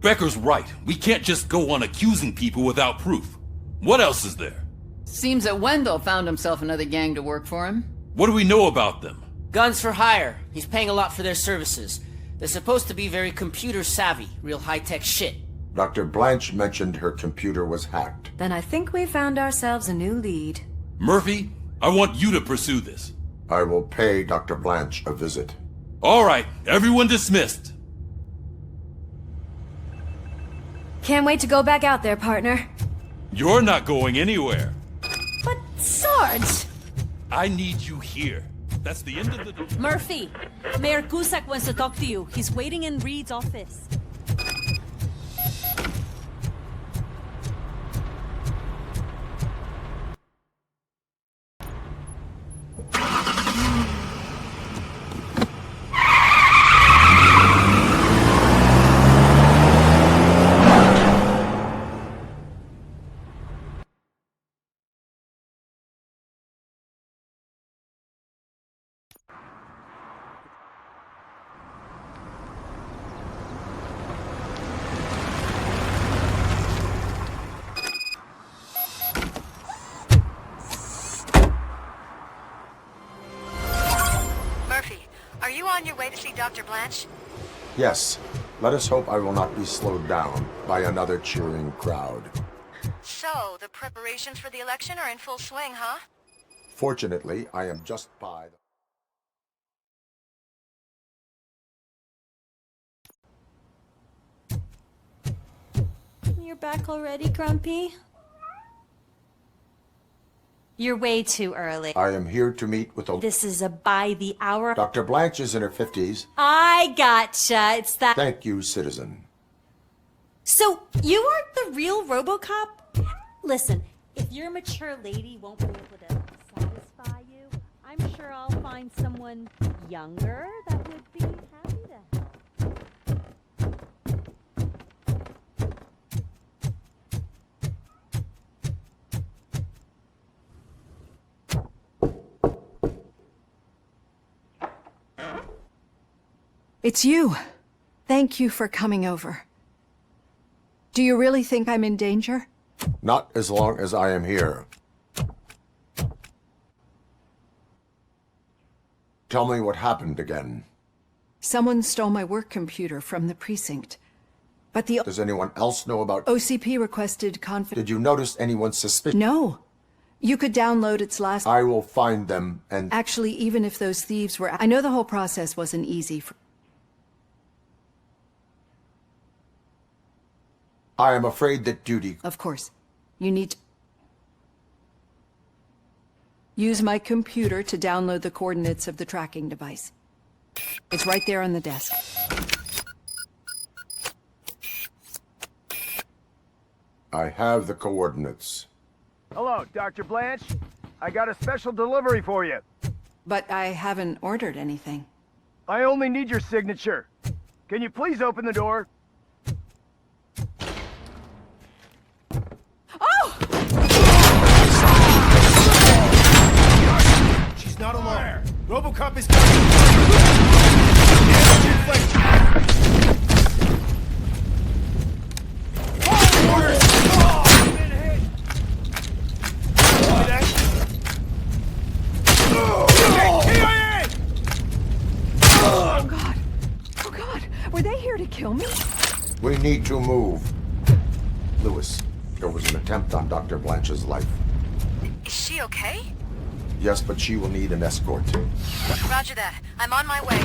Becker's right. We can't just go on accusing people without proof. What else is there? Seems that Wendell found himself another gang to work for him. What do we know about them? Guns for hire. He's paying a lot for their services. They're supposed to be very computer savvy, real high-tech shit. Dr. Blanche mentioned her computer was hacked. Then I think we found ourselves a new lead. Murphy, I want you to pursue this. I will pay Dr. Blanche a visit. All right, everyone dismissed. Can't wait to go back out there, partner. You're not going anywhere. But, Sarge! I need you here. That's the end of the... Murphy! Mayor Cusack wants to talk to you. He's waiting in Reed's office. Are you on your way to see Dr. Blanche? Yes. Let us hope I will not be slowed down by another cheering crowd. So, the preparations for the election are in full swing, huh? Fortunately, I am just by the... You're back already, Grumpy? You're way too early. I am here to meet with a... This is a by the hour... Dr. Blanche is in her 50s. I gotcha. It's that... Thank you, citizen. So, you aren't the real RoboCop? Listen, if your mature lady won't be able to satisfy you, I'm sure I'll find someone younger that would be happy to help. It's you. Thank you for coming over. Do you really think I'm in danger? Not as long as I am here. Tell me what happened again. Someone stole my work computer from the precinct. But the... Does anyone else know about... OCP requested Did you notice anyone suspicious? No. You could download its last... I will find them and... Actually, even if those thieves were... I know the whole process wasn't easy for... I am afraid that duty... Of course. You need to... Use my computer to download the coordinates of the tracking device. It's right there on the desk. I have the coordinates. Hello, Dr. Blanche. I got a special delivery for you. But I haven't ordered anything. I only need your signature. Can you please open the door? She's not alone. RoboCop is coming. Oh God. Oh God. Were they here to kill me? We need to move. Lewis, there was an attempt on Dr. Blanche's life. Is she okay? Yes, but she will need an escort. Roger that. I'm on my way.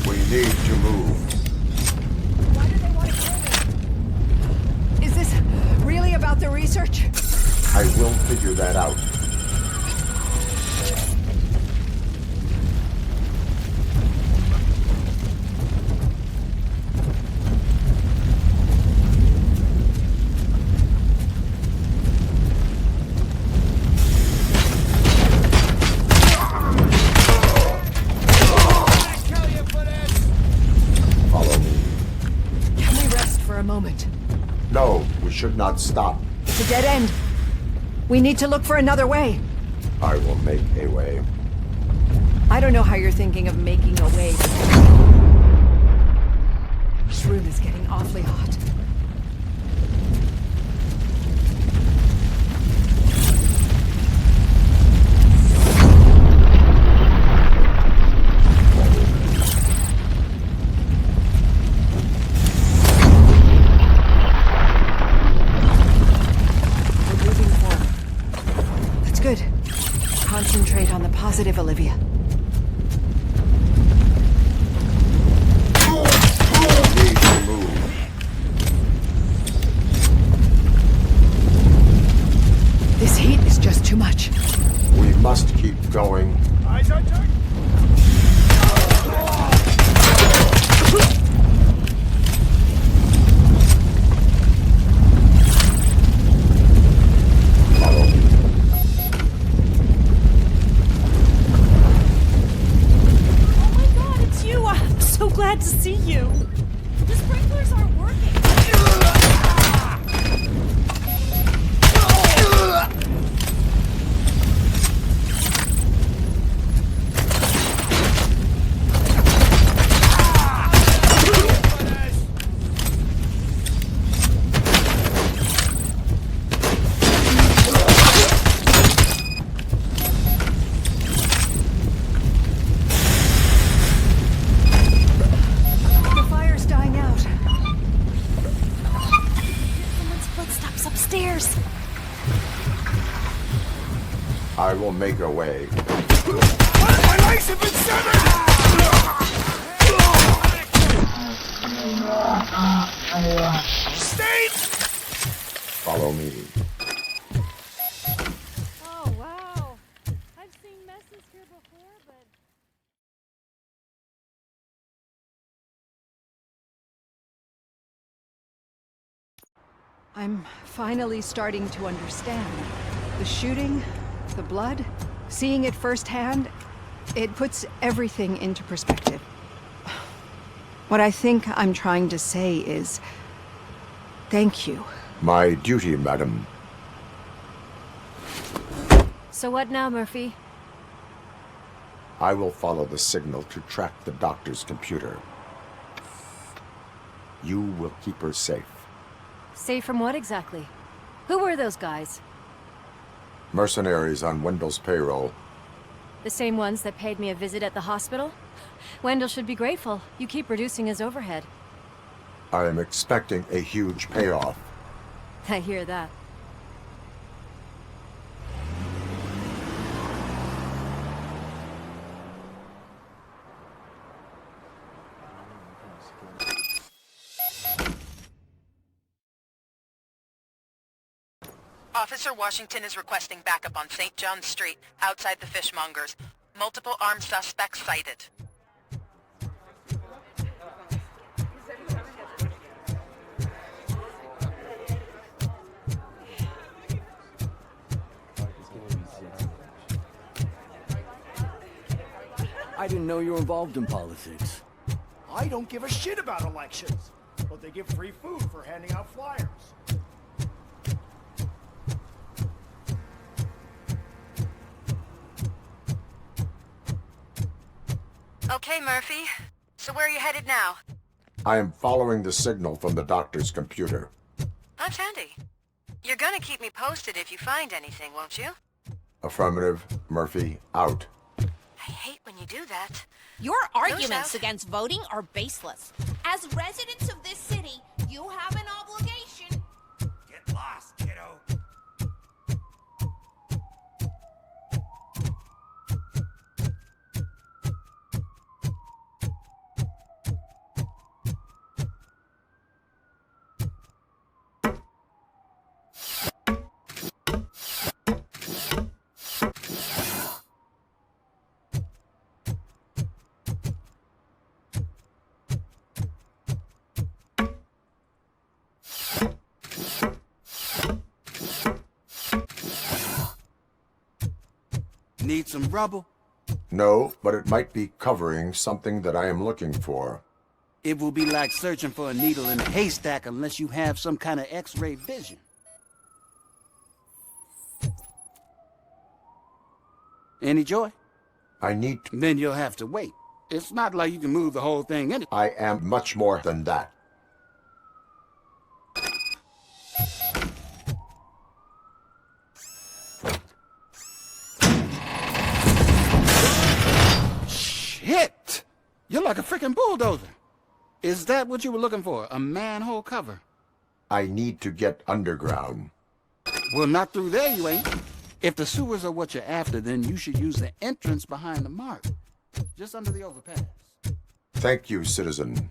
We need to move. about the research? I will figure that out. Follow me. Can we rest for a moment? No, we should not stop. It's a dead end. We need to look for another way. I will make a way. I don't know how you're thinking of making a way. This room is getting awfully hot. We're moving forward. That's good. Concentrate on the positive, Olivia. Need to move. This heat is just too much. We must keep going. Eyes on target. Follow me. Oh my god, it's you! I'm so glad to see you. The sprinklers aren't working. The fire's dying out. Someone's footsteps upstairs. I will make a way. My legs have been severed! Stay! Follow me. Oh, wow. I've seen messes here before, but... I'm finally starting to understand. The shooting, the blood, seeing it firsthand, it puts everything into perspective. What I think I'm trying to say is, thank you. My duty, madam. So what now, Murphy? I will follow the signal to track the doctor's computer. You will keep her safe. Safe from what exactly? Who were those guys? Mercenaries on Wendell's payroll. The same ones that paid me a visit at the hospital? Wendell should be grateful. You keep reducing his overhead. I am expecting a huge payoff. I hear that. Officer Washington is requesting backup on St. John's Street, outside the fishmongers. Multiple armed suspects sighted. I didn't know you were involved in politics. I don't give a shit about elections, but they give free food for handing out flyers. Okay, Murphy. So where are you headed now? I am following the signal from the doctor's computer. That's handy. You're gonna keep me posted if you find anything, won't you? Affirmative. Murphy, out. I hate when you do that. Your arguments out. against voting are baseless. As residents of this city, you have an obligation. Get lost, kiddo. Need some rubble? No, but it might be covering something that I am looking for. It will be like searching for a needle in a haystack unless you have some kind of X-ray vision. Any joy? I need to... Then you'll have to wait. It's not like you can move the whole thing in. I am much more than that. Shit! You're like a freaking bulldozer. Is that what you were looking for? A manhole cover? I need to get underground. Well, not through there, you ain't. If the sewers are what you're after, then you should use the entrance behind the mark. Just under the overpass. Thank you, citizen.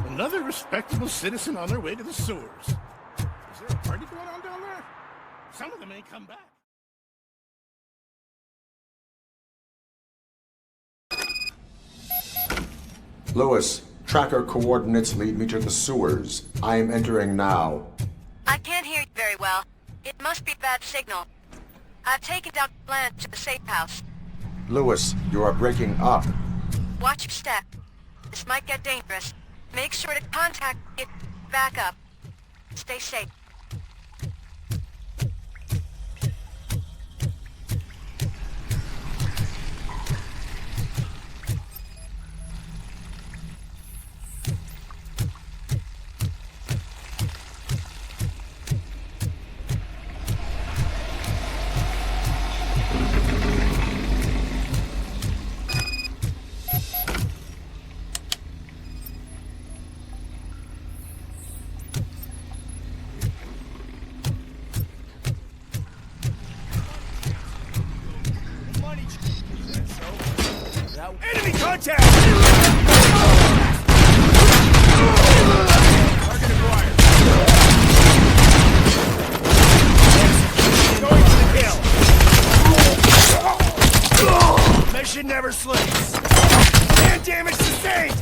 Another respectable citizen on their way to the sewers. Is there a party going on down there? Some of them ain't come back. Lewis, tracker coordinates lead me to the sewers. I am entering now. I can't hear you very well. It must be a bad signal. I've taken down Blanche to the safe house. Lewis, you are breaking up. Watch your step. This might get dangerous. Make sure to contact it back up. Stay safe. Enemy contact! Target acquired. Going to the kill. Mission never sleeps. And damage sustained.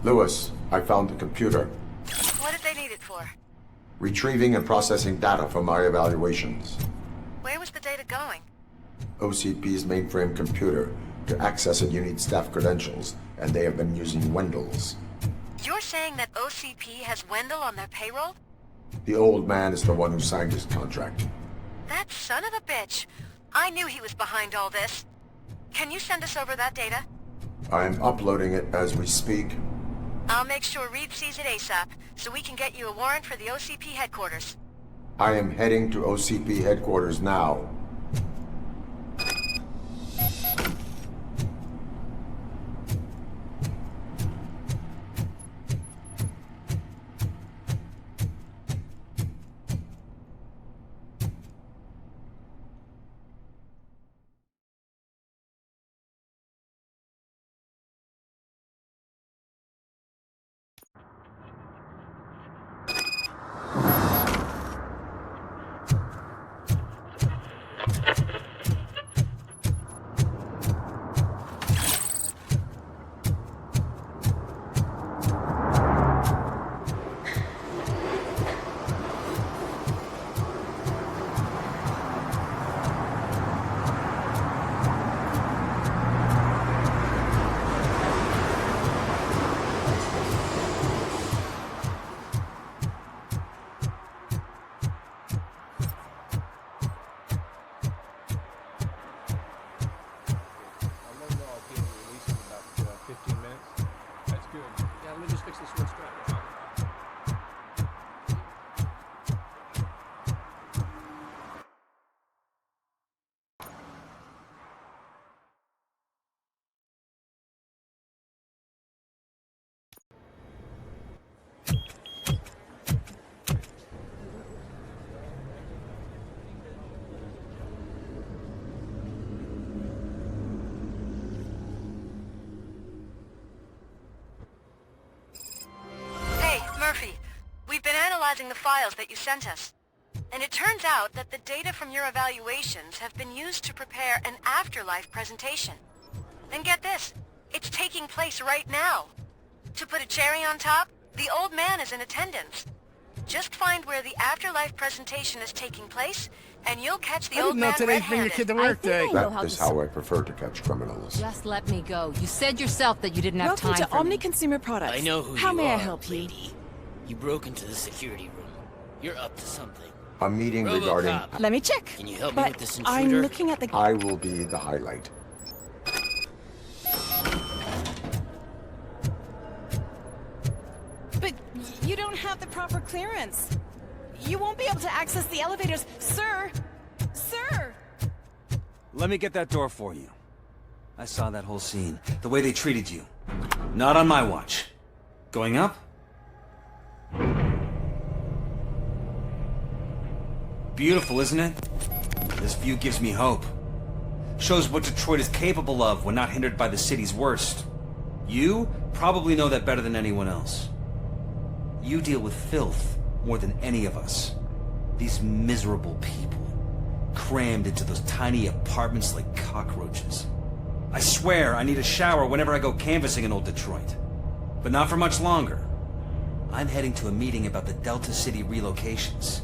Lewis, I found the computer. What did they need it for? Retrieving and processing data from my evaluations. Where was the data going? OCP's mainframe computer. To access it, you need staff credentials, and they have been using Wendell's. You're saying that OCP has Wendell on their payroll? The old man is the one who signed his contract. That son of a bitch. I knew he was behind all this. Can you send us over that data? I'm uploading it as we speak. I'll make sure Reed sees it ASAP, so we can get you a warrant for the OCP headquarters. I am heading to OCP headquarters now. We've been analyzing the files that you sent us. And it turns out that the data from your evaluations have been used to prepare an afterlife presentation. And get this, it's taking place right now. To put a cherry on top, the old man is in attendance. Just find where the afterlife presentation is taking place, and you'll catch the old man red-handed. That is how I prefer to catch criminals. Just let me go. You said yourself that you didn't have time Welcome to for Omni me. Consumer Products. I know who How you may are, I help you? lady. You broke into the security room. You're up to something. A meeting RoboCop. regarding... Let me check. Can you help me with this intruder? I'm looking at the... I will be the highlight. But you don't have the proper clearance. You won't be able to access the elevators. Sir! Sir! Let me get that door for you. I saw that whole scene. The way they treated you. Not on my watch. Going up? Beautiful, isn't it? This view gives me hope. Shows what Detroit is capable of when not hindered by the city's worst. You probably know that better than anyone else. You deal with filth more than any of us. These miserable people, crammed into those tiny apartments like cockroaches. I swear I need a shower whenever I go canvassing in old Detroit. But not for much longer. I'm heading to a meeting about the Delta City relocations,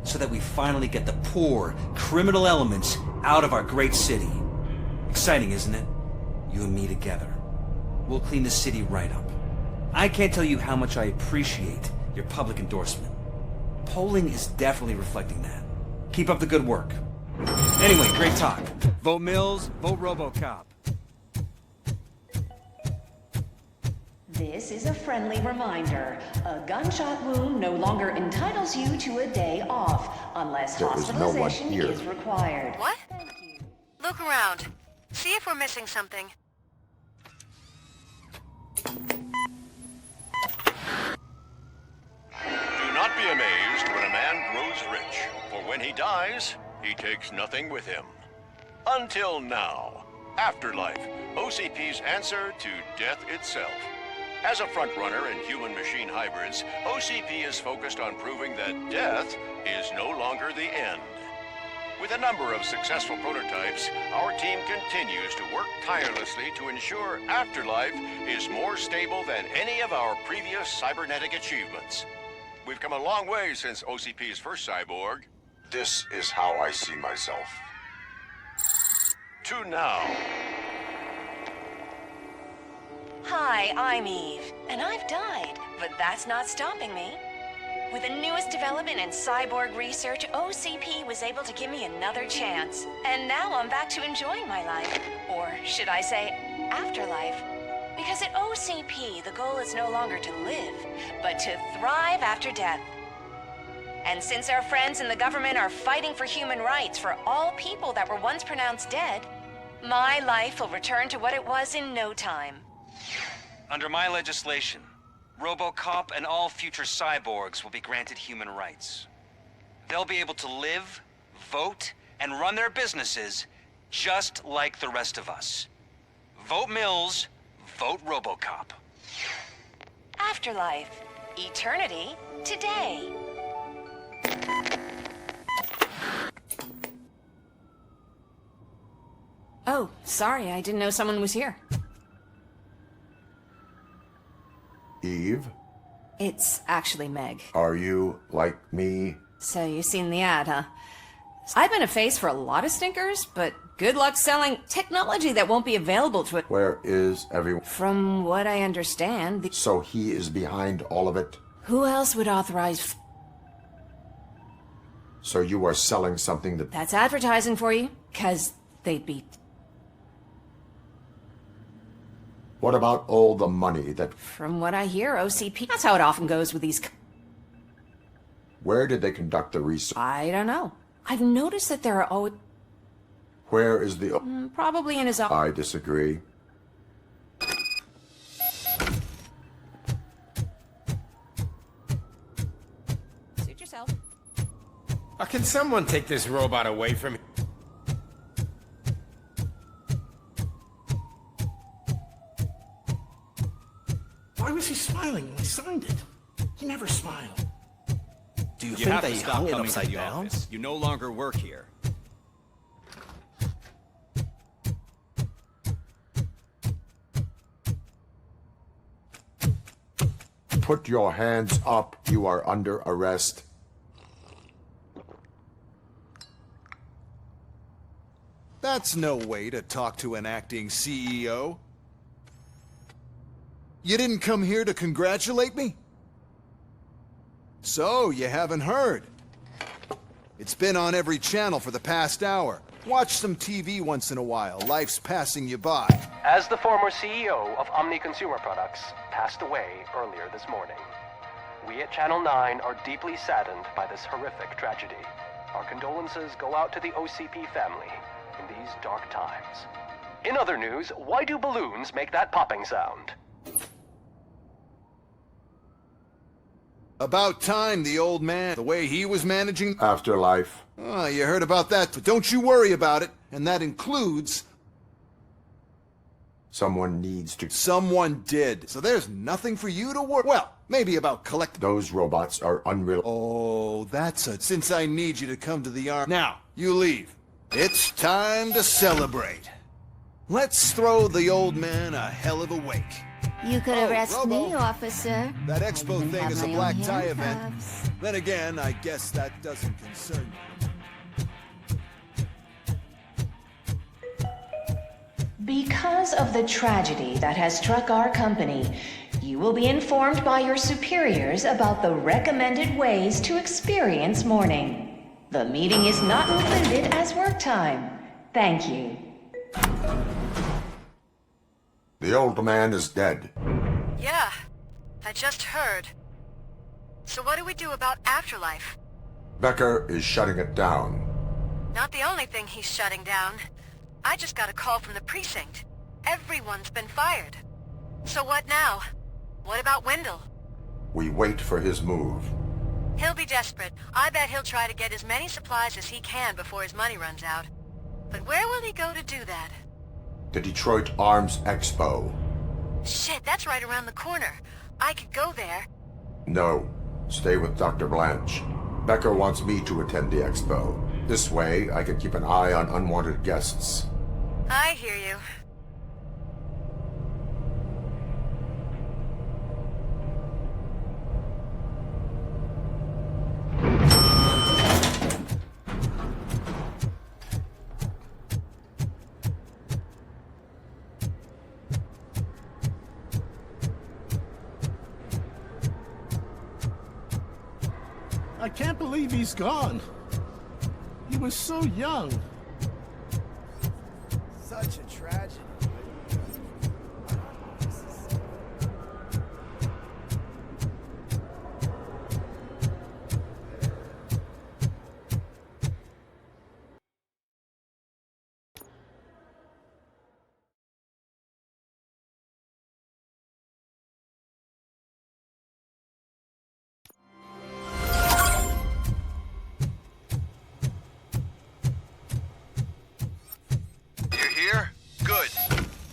so that we finally get the poor, criminal elements out of our great city. Exciting, isn't it? You and me together. We'll clean the city right up. I can't tell you how much I appreciate your public endorsement. Polling is definitely reflecting that. Keep up the good work. Anyway, great talk. Vote Mills, vote RoboCop. This is a friendly reminder. A gunshot wound no longer entitles you to a day off, unless There is no one hospitalization here. is required. What? Look around. See if we're missing something. Do not be amazed when a man grows rich, for when he dies, he takes nothing with him. Until now. Afterlife, OCP's answer to death itself. As a frontrunner in human-machine hybrids, OCP is focused on proving that death is no longer the end. With a number of successful prototypes, our team continues to work tirelessly to ensure Afterlife is more stable than any of our previous cybernetic achievements. We've come a long way since OCP's first cyborg. This is how I see myself. To now. Hi, I'm Eve, and I've died, but that's not stopping me. With the newest development in cyborg research, OCP was able to give me another chance. And now I'm back to enjoying my life. Or should I say, afterlife. Because at OCP, the goal is no longer to live, but to thrive after death. And since our friends in the government are fighting for human rights for all people that were once pronounced dead, my life will return to what it was in no time. Under my legislation, RoboCop and all future cyborgs will be granted human rights. They'll be able to live, vote, and run their businesses just like the rest of us. Vote Mills, vote RoboCop. Afterlife. Eternity. Today. Oh, sorry, I didn't know someone was here. Eve, It's actually Meg. are you like me? So you've seen the ad, huh? I've been a face for a lot of stinkers, but good luck selling technology that won't be available to it. Where is everyone? From what I understand, So he is behind all of it? who else would authorize... So you are selling something that... That's advertising for you, 'cause they'd be... What about all the money that... From what I hear, OCP... That's how it often goes with these... Where did they conduct the research? I don't know. I've noticed that there are always... Where is the... Probably in his office. I disagree. Suit yourself. Can someone take this robot away from me? Why was he smiling when he signed it? He never smiled. Do you You think have to they stop hung it coming to upside the down? office. You no longer work here. Put your hands up. You are under arrest. That's no way to talk to an acting CEO. You didn't come here to congratulate me? So, you haven't heard. It's been on every channel for the past hour. Watch some TV once in a while. Life's passing you by. As the former CEO of Omni Consumer Products passed away earlier this morning, we at Channel 9 are deeply saddened by this horrific tragedy. Our condolences go out to the OCP family in these dark times. In other news, why do balloons make that popping sound? About time, the old man, the way he was managing... Afterlife. Oh, you heard about that, but don't you worry about it. And that includes... Someone needs to... Someone did. So there's nothing for you to worry... Well, maybe about collecting... Those robots are unreal. Oh, that's a... Since I need you to come to the arm... Now, you leave. It's time to celebrate. Let's throw the old man a hell of a wake. You could arrest me, officer. That expo I even thing have is a my black own tie event. handcuffs. Then again, I guess that doesn't concern you. Because of the tragedy that has struck our company, you will be informed by your superiors about the recommended ways to experience mourning. The meeting is not included as work time. Thank you. The old man is dead. Yeah, I just heard. So what do we do about Afterlife? Becker is shutting it down. Not the only thing he's shutting down. I just got a call from the precinct. Everyone's been fired. So what now? What about Wendell? We wait for his move. He'll be desperate. I bet he'll try to get as many supplies as he can before his money runs out. But where will he go to do that? The Detroit Arms Expo. Shit, that's right around the corner. I could go there. No. Stay with Dr. Blanche. Becker wants me to attend the expo. This way, I can keep an eye on unwanted guests. I hear you. I can't believe he's gone. He was so young. Such a tragedy.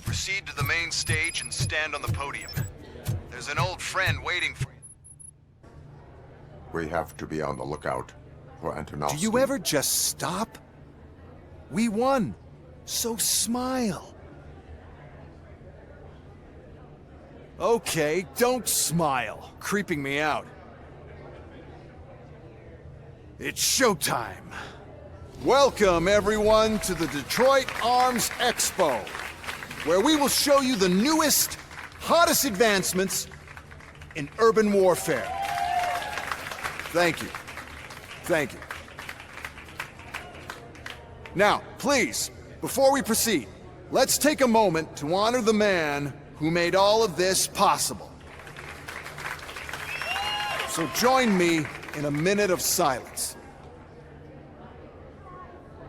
Proceed to the main stage and stand on the podium. There's an old friend waiting for you. We have to be on the lookout for Antonovsky. Do you ever just stop? We won, so smile. Okay, don't smile. Creeping me out. It's showtime. Welcome, everyone, to the Detroit Arms Expo, where we will show you the newest, hottest advancements in urban warfare. Thank you. Thank you. Now, please, before we proceed, let's take a moment to honor the man who made all of this possible. So join me in a minute of silence.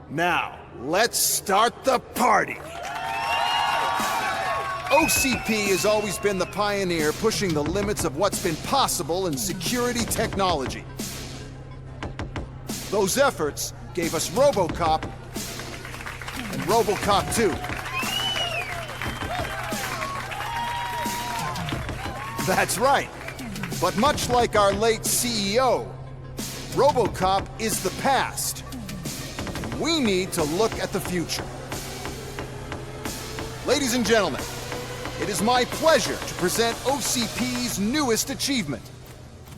Now, let's start the party! OCP has always been the pioneer pushing the limits of what's been possible in security technology. Those efforts gave us RoboCop and RoboCop 2. That's right. But much like our late CEO, RoboCop is the past. We need to look at the future. Ladies and gentlemen, it is my pleasure to present OCP's newest achievement,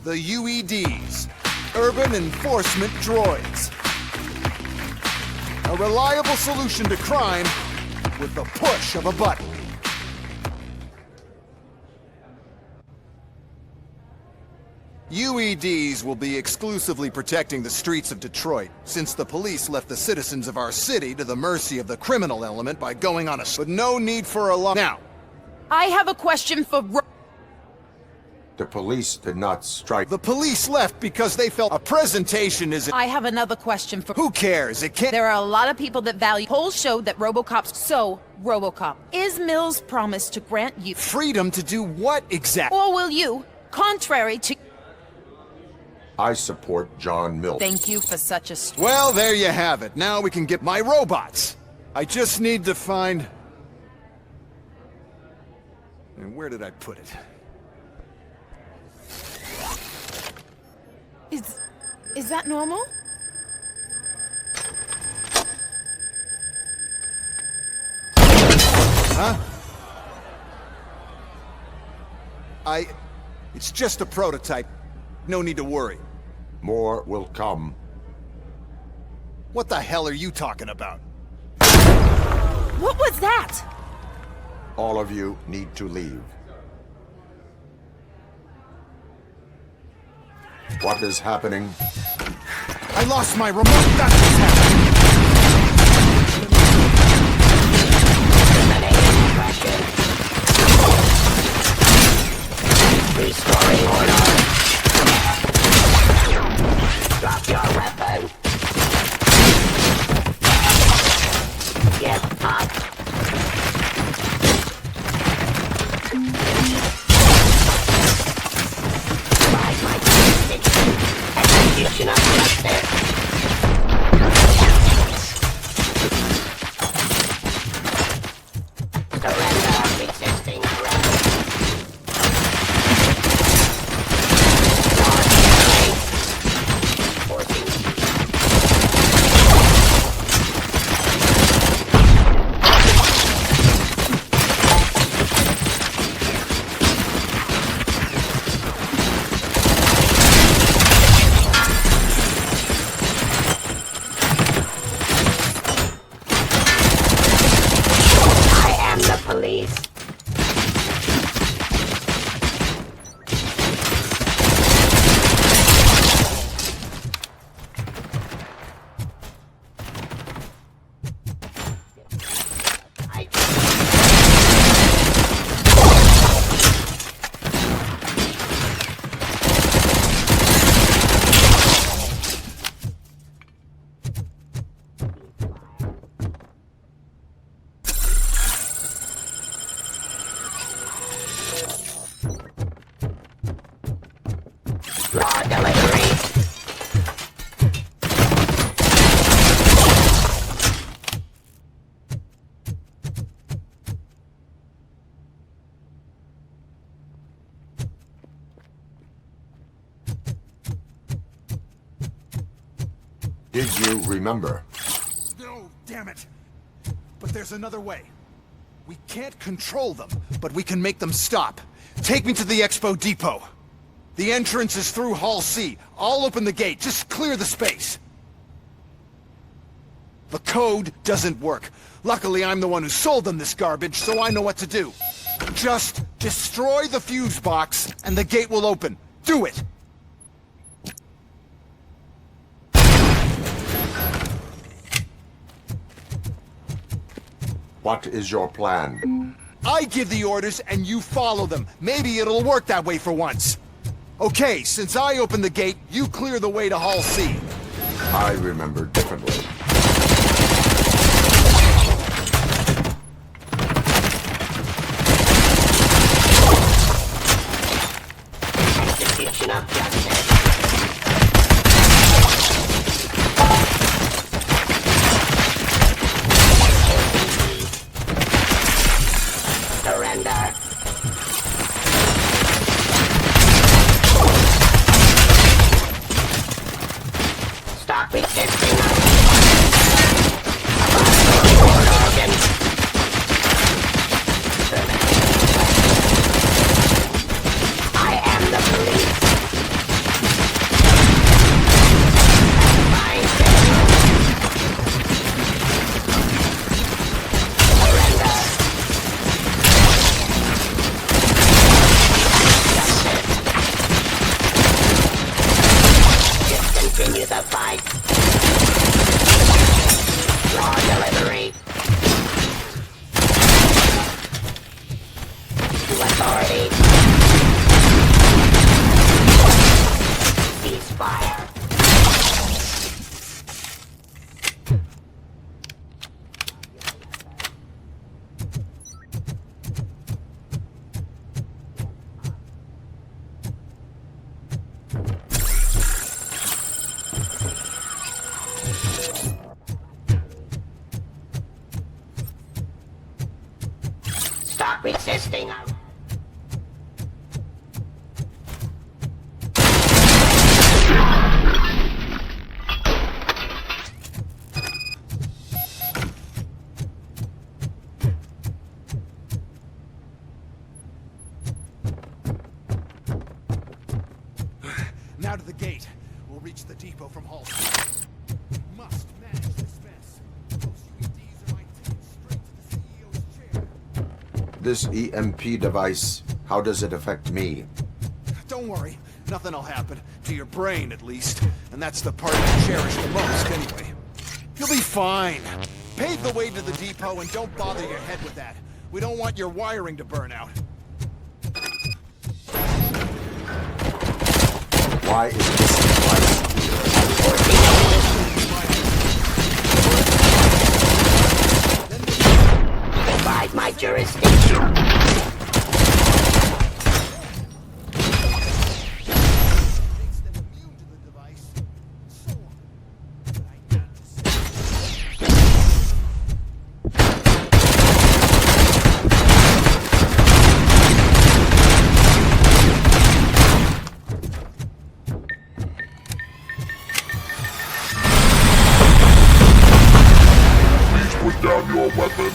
the UEDs, Urban Enforcement Droids. A reliable solution to crime with the push of a button. UEDs will be exclusively protecting the streets of Detroit, since the police left the citizens of our city to the mercy of the criminal element by going on a... But no need for alarm. Now, I have a question for The police did not strike. The police left because they felt a presentation is... I have another question for... Who cares? It can't... There are a lot of people that value... Polls show that RoboCop's... So, RoboCop, is Mills' promise to grant you... Freedom to do what exactly? Or will you, contrary to... I support John Mills. Thank you for such a... Well, there you have it. Now we can get my robots. I just need to find... And where did I put it? Is that normal? Huh? It's just a prototype. No need to worry. More will come. What the hell are you talking about? What was that? All of you need to leave. What is happening? I lost my remote. That's what's happening. Restoring order. Drop your weapon. Get up. Execution of justice. Raw delivery. Did you remember? No, damn it. But there's another way. We can't control them, but we can make them stop. Take me to the Expo Depot. The entrance is through Hall C. I'll open the gate. Just clear the space. The code doesn't work. Luckily, I'm the one who sold them this garbage, so I know what to do. Just destroy the fuse box, and the gate will open. Do it! What is your plan? I give the orders and you follow them. Maybe it'll work that way for once. Okay, since I opened the gate, you clear the way to Hall C. I remember differently. Execution of justice. Surrender. Stop resisting us. Organ. I am the police. Continue the fight. Raw delivery. To authority. Ceasefire. Stop resisting. Now to the gate. We'll reach the depot from Hall C. We must manage this mess. Those UEDs are my ticket straight to the CEO's chair. This EMP device, how does it affect me? Don't worry. Nothing'll happen. To your brain, at least. And that's the part you cherish the most, anyway. You'll be fine. Pave the way to the depot and don't bother your head with that. We don't want your wiring to burn out. Why is this device Divide my jurisdiction. Please put down your weapon.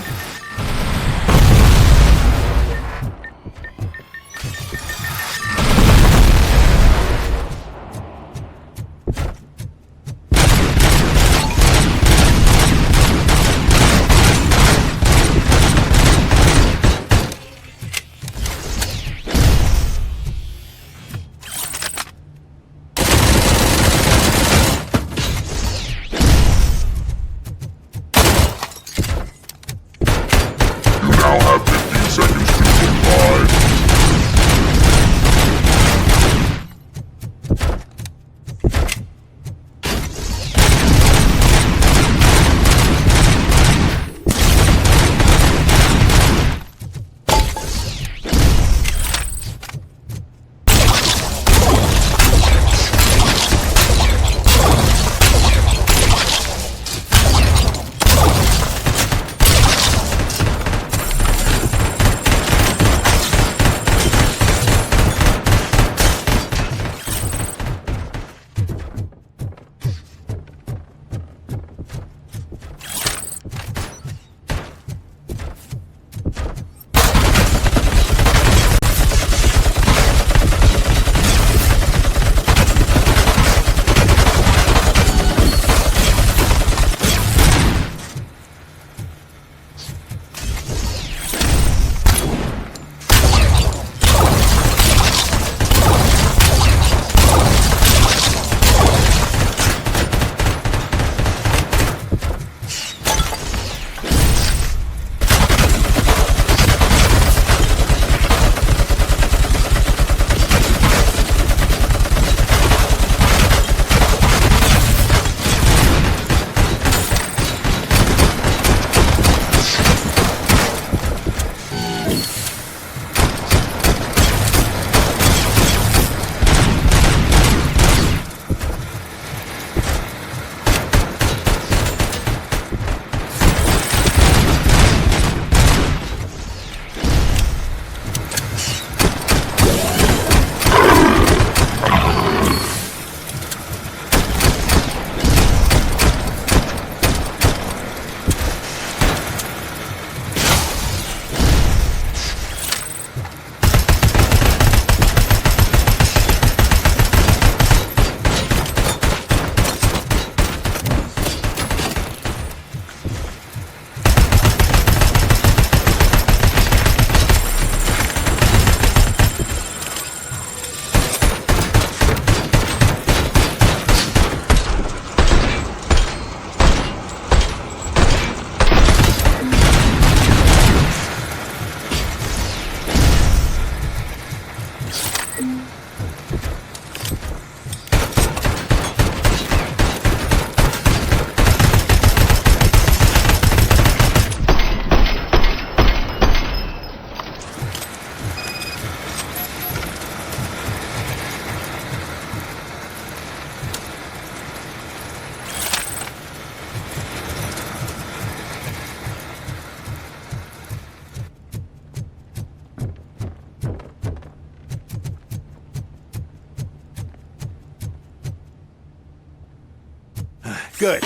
Good.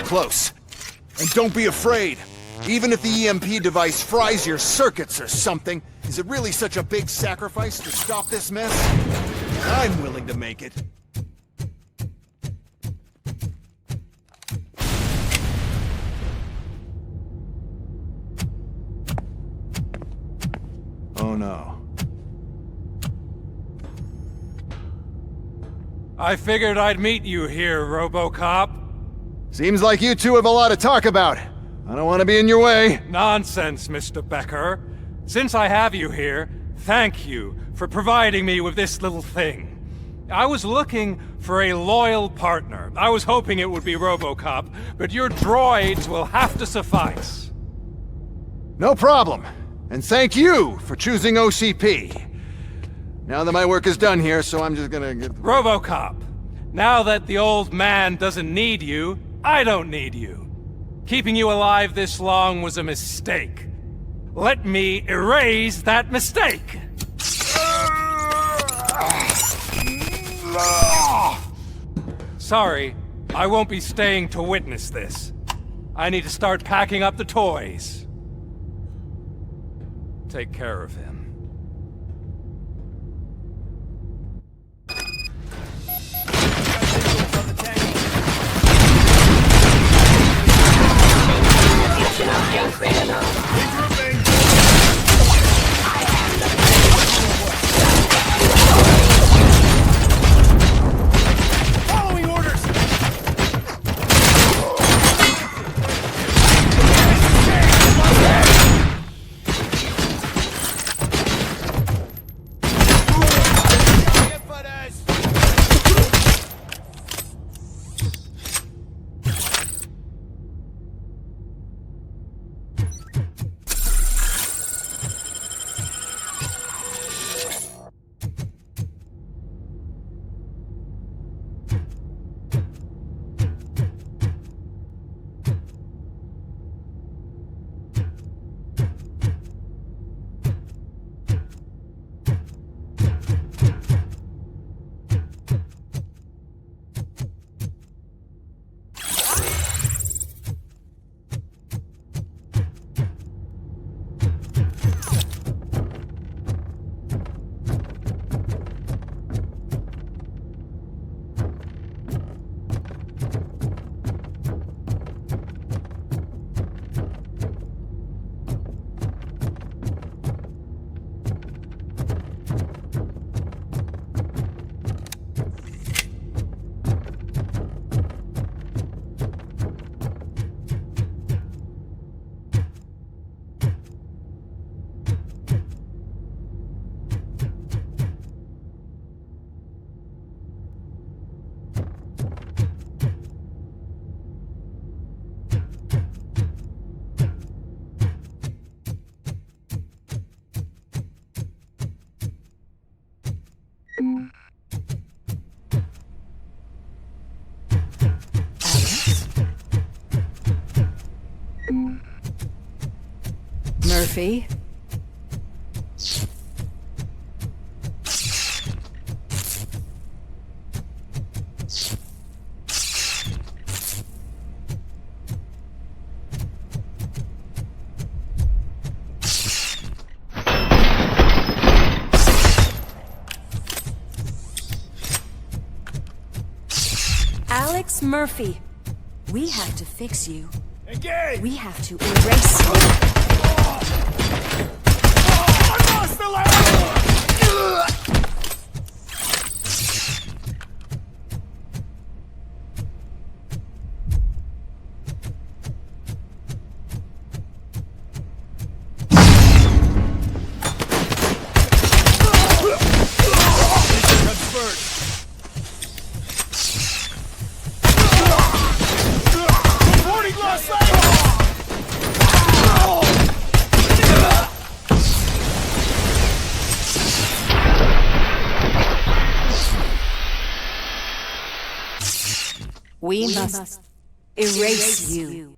Close. And don't be afraid. Even if the EMP device fries your circuits or something, is it really such a big sacrifice to stop this mess? I'm willing to make it. Oh no. I figured I'd meet you here, RoboCop. Seems like you two have a lot to talk about. I don't want to be in your way. Nonsense, Mr. Becker. Since I have you here, thank you for providing me with this little thing. I was looking for a loyal partner. I was hoping it would be RoboCop, but your droids will have to suffice. No problem. And thank you for choosing OCP. Now that my work is done here, so I'm just gonna get... RoboCop, now that the old man doesn't need you, I don't need you. Keeping you alive this long was a mistake. Let me erase that mistake! Sorry, I won't be staying to witness this. I need to start packing up the toys. Take care of him. Following orders! Murphy? Alex Murphy, we have to fix you. Engage! We have to erase you. I lost the ladder! We must erase you.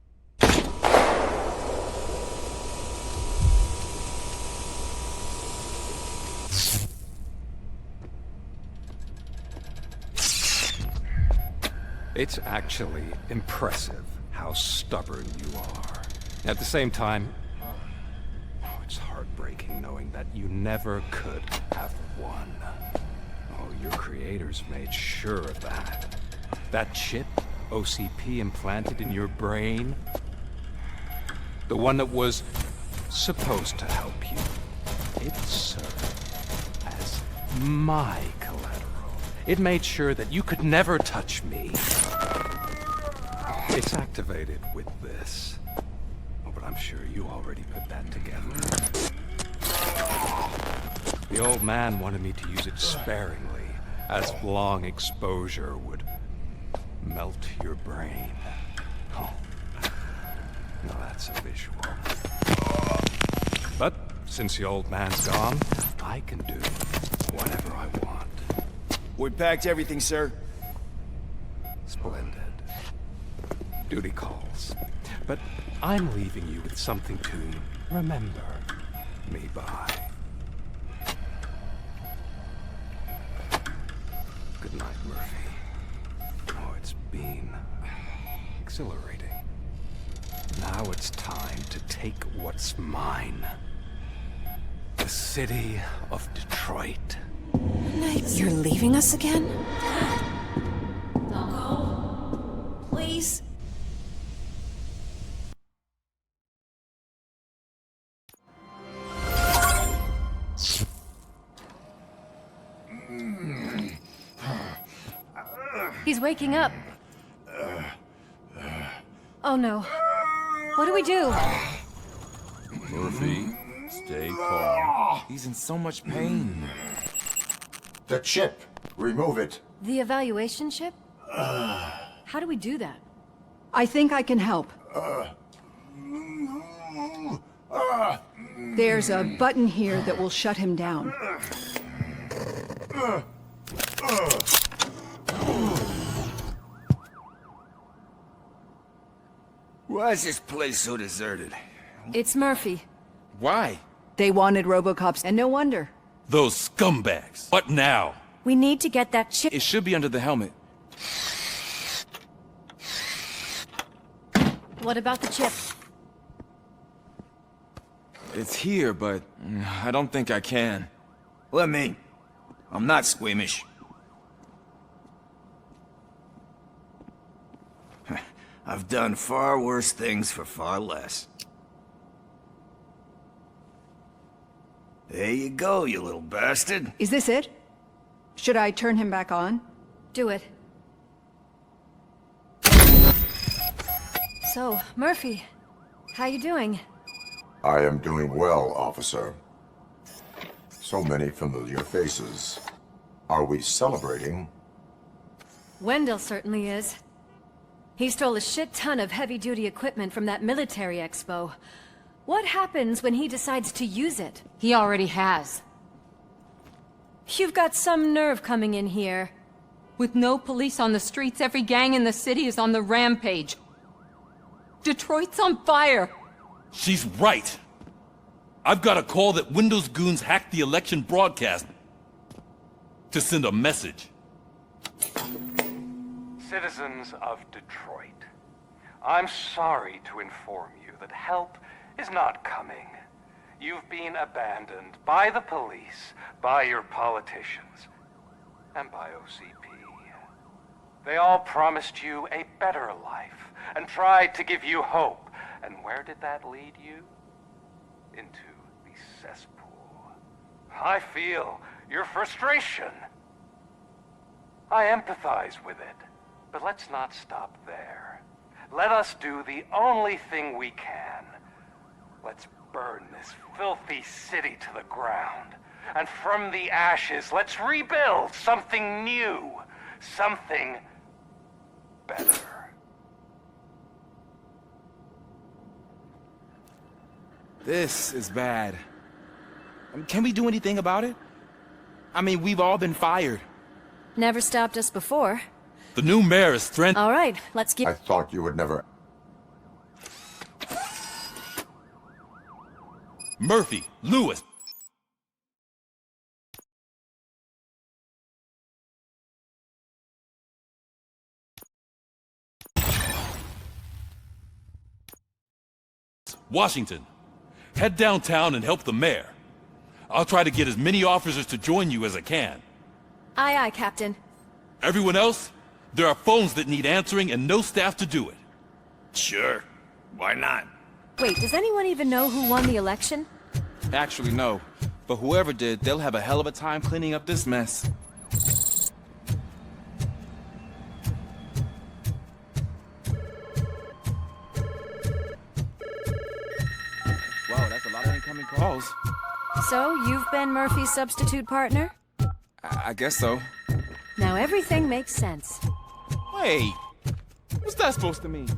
It's actually impressive how stubborn you are. At the same time, it's heartbreaking knowing that you never could have won. Oh, your creators made sure of that. That chip OCP implanted in your brain, the one that was supposed to help you, it served as my collateral. It made sure that you could never touch me. It's activated with this. Oh, but I'm sure you already put that together. The old man wanted me to use it sparingly, as long exposure would melt your brain. Oh, now that's a visual. But since the old man's gone, I can do whatever I want. We packed everything, sir. Splendid. Duty calls. But I'm leaving you with something to remember me by. Good night, Murphy. Oh, it's been exhilarating. Now it's time to take what's mine. The city of Detroit. You're leaving us again? Don't go. Please. He's waking up. Oh no. What do we do? Murphy, stay calm. He's in so much pain. The chip. Remove it. The evaluation chip? How do we do that? I think I can help. There's a button here that will shut him down. Why is this place so deserted? It's Murphy. Why? They wanted RoboCops, and no wonder. Those scumbags. What now? We need to get that chip. It should be under the helmet. What about the chip? It's here, but I don't think I can. Let me. I'm not squeamish. I've done far worse things for far less. There you go, you little bastard. Is this it? Should I turn him back on? Do it. So, Murphy, how you doing? I am doing well, officer. So many familiar faces. Are we celebrating? Wendell certainly is. He stole a shit ton of heavy-duty equipment from that military expo. What happens when he decides to use it? He already has. You've got some nerve coming in here. With no police on the streets, every gang in the city is on the rampage. Detroit's on fire! She's right. I've got a call that Windows goons hacked the election broadcast to send a message. Citizens of Detroit, I'm sorry to inform you that help is not coming. You've been abandoned by the police, by your politicians, and by OCP. They all promised you a better life and tried to give you hope. And where did that lead you? Into the cesspool. I feel your frustration. I empathize with it. But let's not stop there. Let us do the only thing we can. Let's burn this filthy city to the ground. And from the ashes, let's rebuild something new. Something better. This is bad. Can we do anything about it? I mean, we've all been fired. Never stopped us before. The new mayor is threatening. All right, let's get... I thought you would never... Murphy, Lewis, Washington, head downtown and help the mayor. I'll try to get as many officers to join you as I can. Aye, aye, Captain. Everyone else, there are phones that need answering and no staff to do it. Sure. Why not? Wait, does anyone even know who won the election? Actually, no. But whoever did, they'll have a hell of a time cleaning up this mess. Wow, that's a lot of incoming calls. So, you've been Murphy's substitute partner? I guess so. Now everything makes sense. Wait, what's that supposed to mean?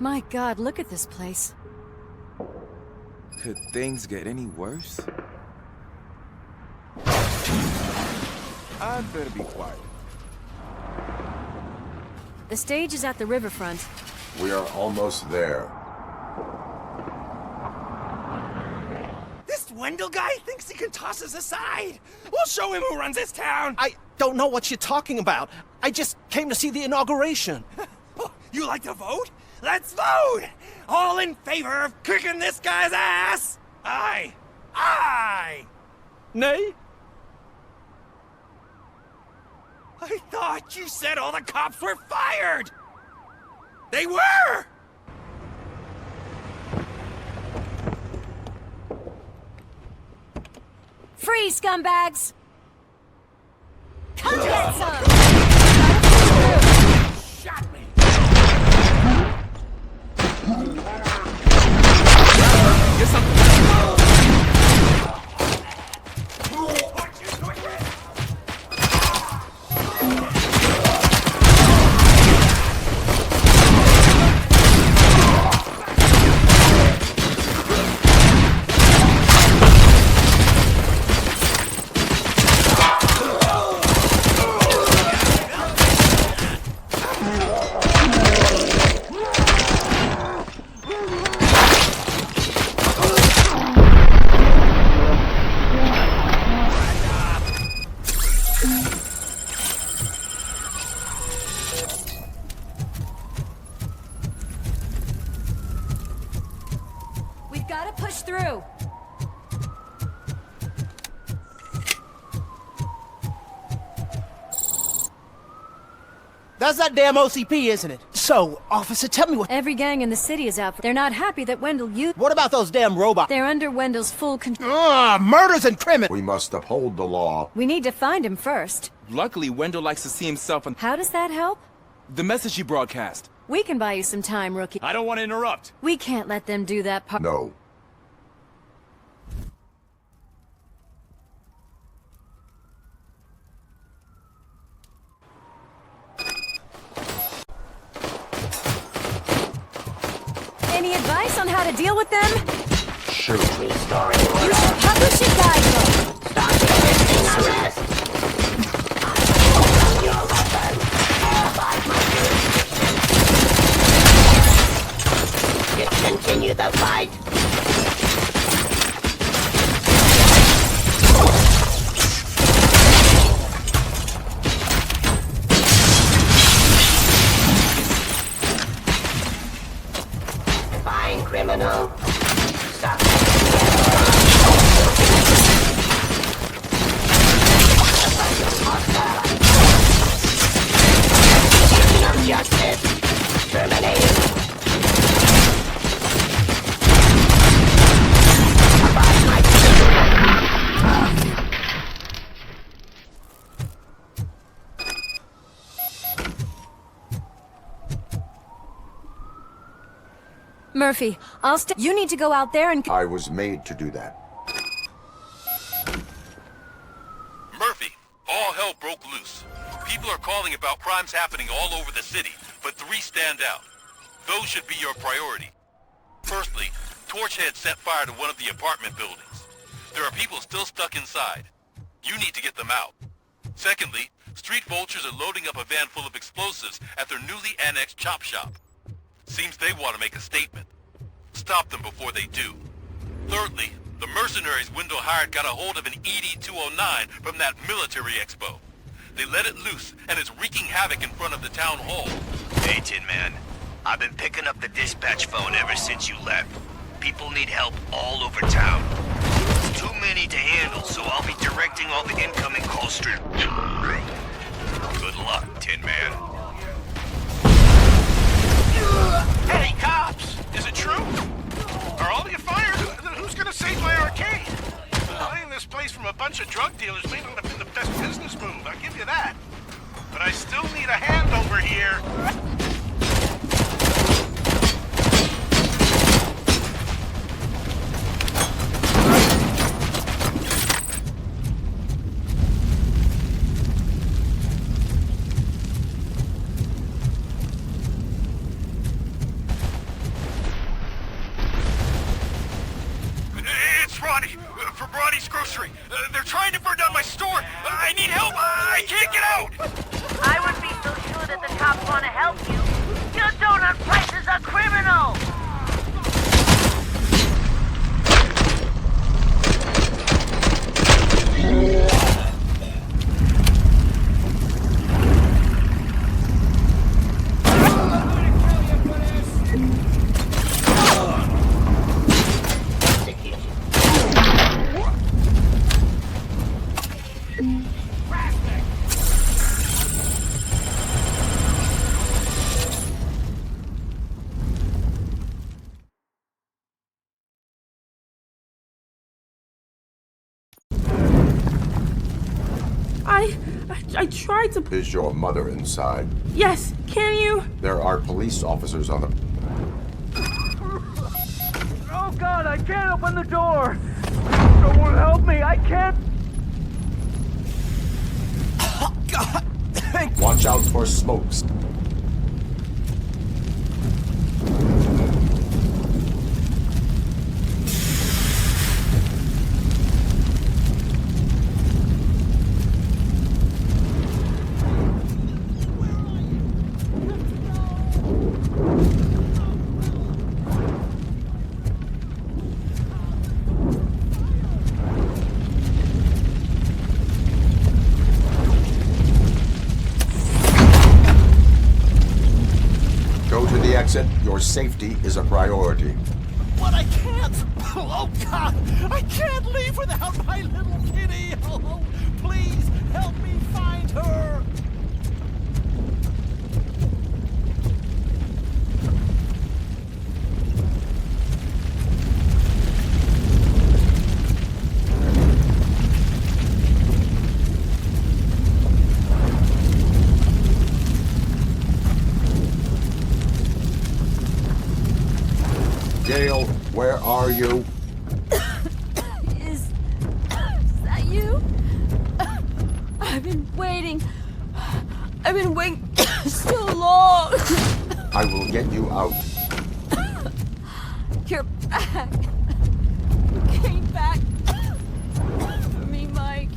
My God, look at this place. Could things get any worse? I'd better be quiet. The stage is at the riverfront. We are almost there. This Wendell guy thinks he can toss us aside. We'll show him who runs this town. I don't know what you're talking about. I just came to see the inauguration. You like to vote? Let's vote! All in favor of kicking this guy's ass? Aye. Aye! Nay? I thought you said all the cops were fired! They were! Freeze, scumbags! Come get some! Shot me! Get something. We've got to push through. That's that damn OCP, isn't it? So, officer, tell me what... Every gang in the city is out. They're not happy that Wendell used... What about those damn robots? They're under Wendell's full control. Murders and criminals! We must uphold the law. We need to find him first. Luckily, Wendell likes to see himself on... How does that help? The message he broadcast. We can buy you some time, rookie. I don't want to interrupt. We can't let them do that part. No. Any advice on how to deal with them? Shoot. Restoring You order. should publish a guidebook. Stop resisting arrest. I your weapon. Abide my jurisdiction. Discontinue the fight. Fine, criminal. Stop. Of justice. Terminated. Abide my Murphy, you need to go out there and... I was made to do that. Murphy, all hell broke loose. People are calling about crimes happening all over the city, but 3 stand out. Those should be your priority. Firstly, Torchhead set fire to one of the apartment buildings. There are people still stuck inside. You need to get them out. Secondly, street vultures are loading up a van full of explosives at their newly annexed chop shop. Seems they want to make a statement. Stop them before they do. Thirdly, the mercenaries Wendell hired got a hold of an ED-209 from that military expo. They let it loose, and it's wreaking havoc in front of the town hall. Hey, Tin Man. I've been picking up the dispatch phone ever since you left. People need help all over town. It's too many to handle, so I'll be directing all the incoming calls straight. Good luck, Tin Man. Hey, cops! Is it true? Are all of you fired? Who's gonna save my arcade? Buying this place from a bunch of drug dealers may not have been the best business move, I'll give you that. But I still need a hand over here. From Ronnie's Grocery. They're trying to burn down my store. I need help. I can't get out. I would be so sure that the cops want to help you. Your donut price is a criminal. I tried to... Is your mother inside? Yes, can you? There are police officers on the... Oh God, I can't open the door! Someone help me, I can't... Oh God! Watch out for smokes. Your safety is a priority. But I can't! Oh God! I can't leave without my little kitty! Oh, please help me find her! Gail, where are you? Is that you? I've been waiting. I've been waiting so long. I will get you out. You're back. You came back for me, Mike.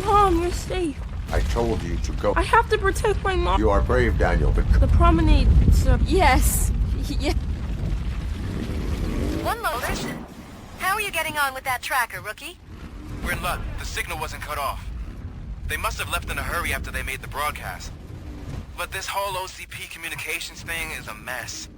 Mom, you're safe. I told you to go. I have to protect my mom. You are brave, Daniel, but... The promenade, sir. Yes. Yeah. One moment. How are you getting on with that tracker, rookie? We're in luck. The signal wasn't cut off. They must have left in a hurry after they made the broadcast. But this whole OCP communications thing is a mess.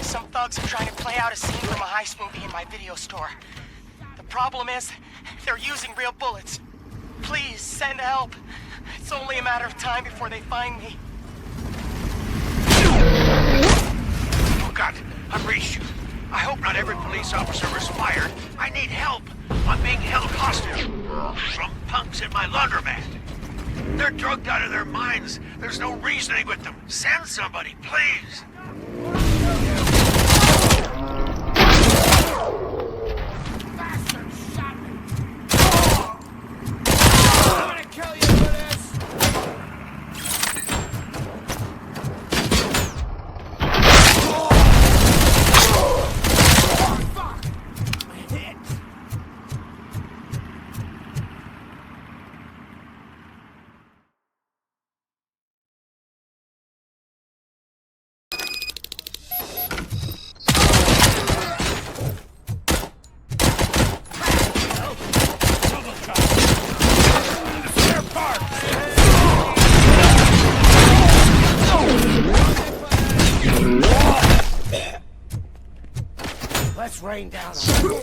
Some thugs are trying to play out a scene from a heist movie in my video store. The problem is, they're using real bullets. Please, send help. It's only a matter of time before they find me. Oh God, I've reached you. I hope not every police officer was fired. I need help. I'm being held hostage. Some punks in my laundromat. They're drugged out of their minds. There's no reasoning with them. Send somebody, please. Bastard shot me! I'm gonna kill you for this! Fuck! I hit! Let's rain down on you.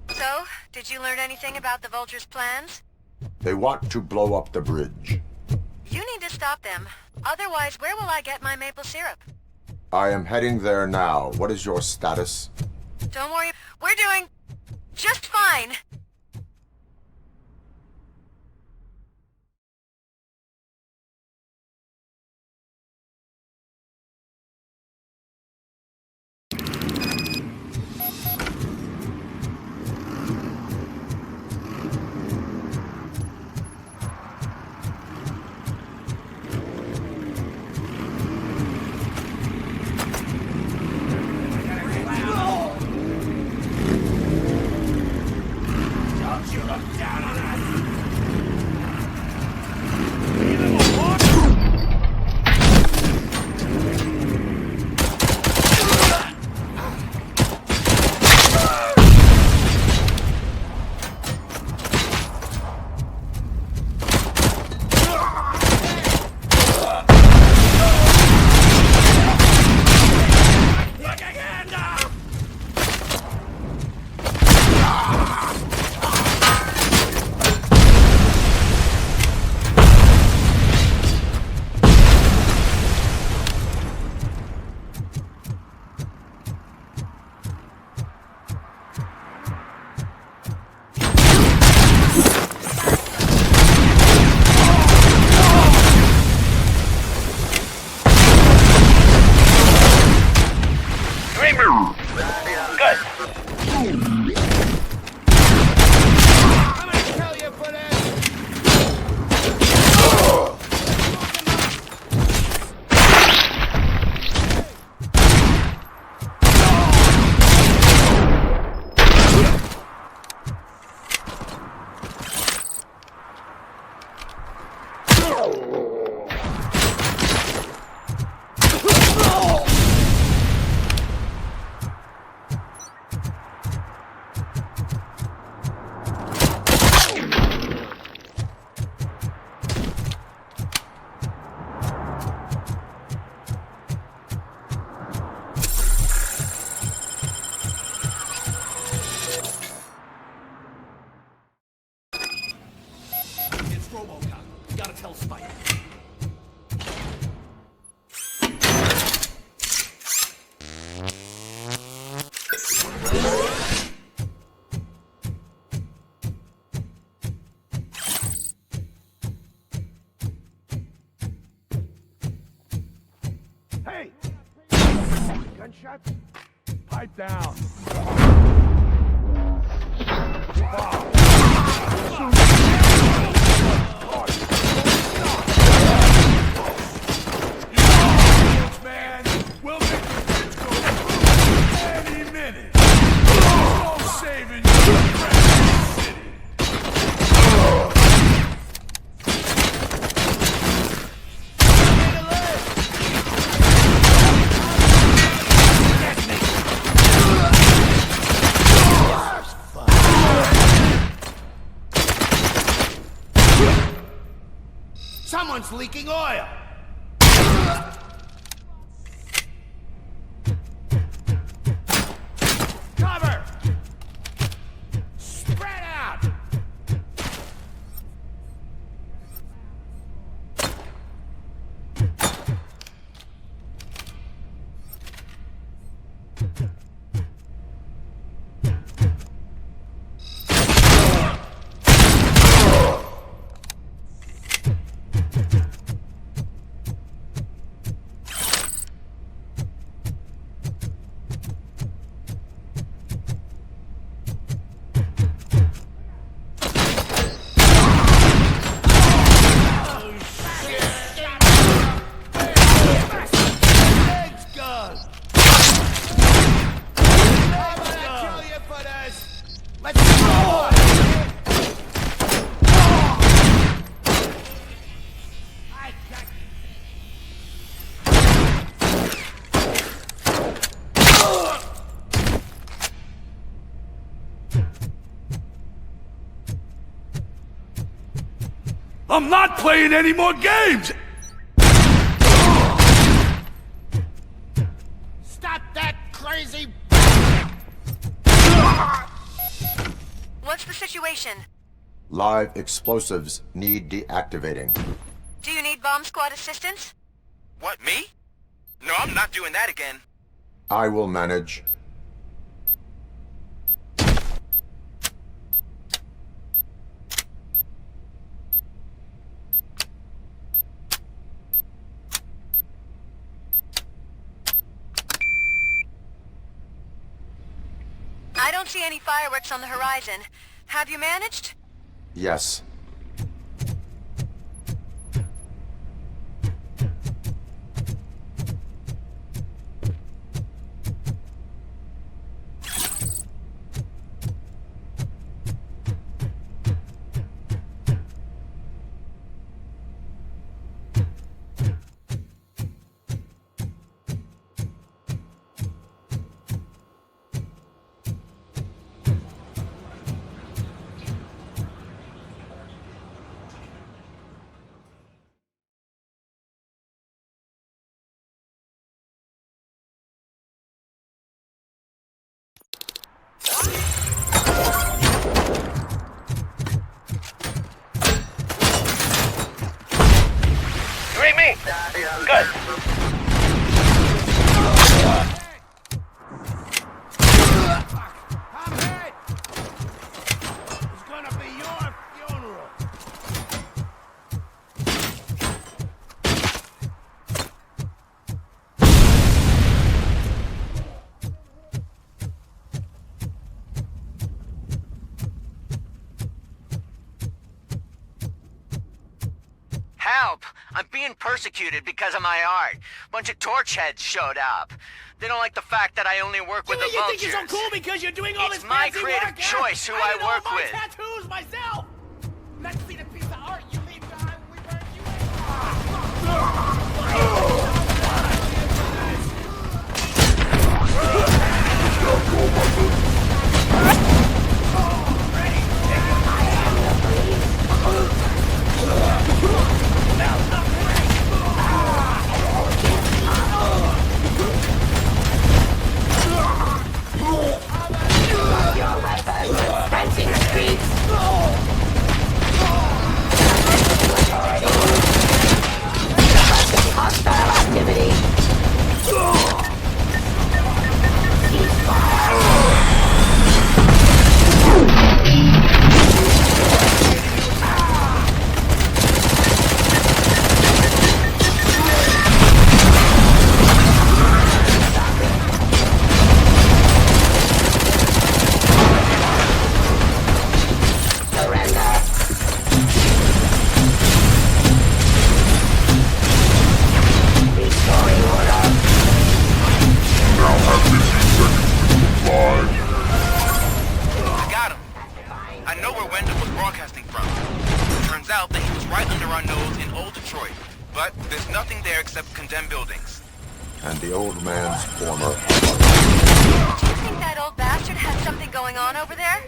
So, did you learn anything about the Vulture's plans? They want to blow up the bridge. You need to stop them. Otherwise, where will I get my maple syrup? I am heading there now. What is your status? Don't worry, we're doing just fine. Hey! Gunshot? Pipe down. Man, we'll make this go any minute. No saving your precious city. Someone's leaking oil! Cover! Spread out! I'm not playing any more games! Stop that crazy... What's the situation? Live explosives need deactivating. Do you need bomb squad assistance? What, me? No, I'm not doing that again. I will manage. I don't see any fireworks on the horizon. Have you managed? Yes. You ain't me. Good. I'm hit! It's gonna be your funeral! Help! I'm being persecuted because of my art. Bunch of torch heads showed up. They don't like the fact that I only work with the You vultures. think you're so cool because you're doing all It's this my fancy creative work, choice who I I did work all my with. tattoos myself! Let's see the piece of art you leave behind when we burn Your weapon, fencing the streets. Hostile. know where Wendell was broadcasting from. Turns out that he was right under our nose in old Detroit, but there's nothing there except condemned buildings. And the old man's former... Do you think that old bastard had something going on over there?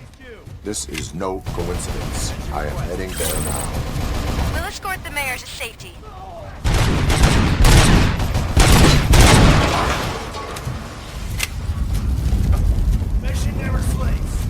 This is no coincidence. I am heading there now. We'll escort the mayor to safety. Mission never sleeps.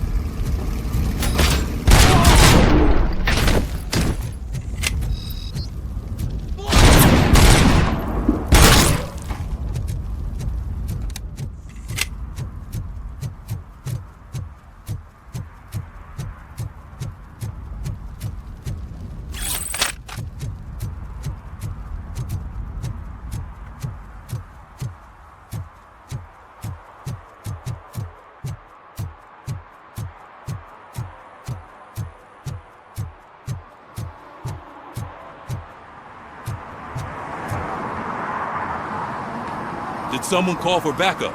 Did someone call for backup?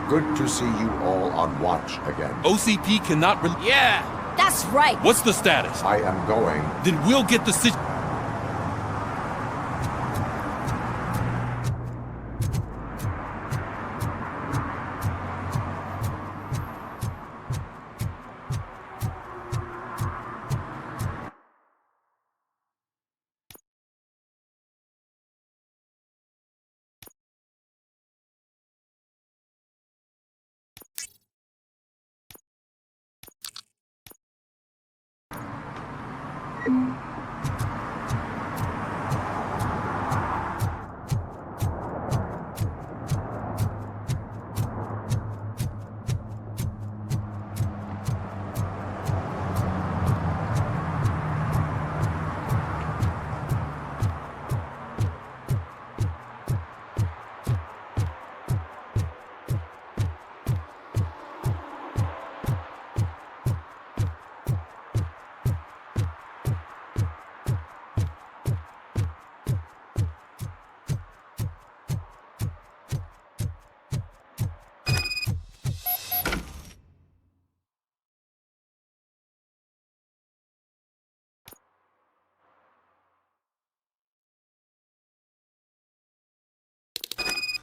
Good to see you all on watch again. OCP cannot Yeah! That's right! What's the status? I am going. Then we'll get the situation.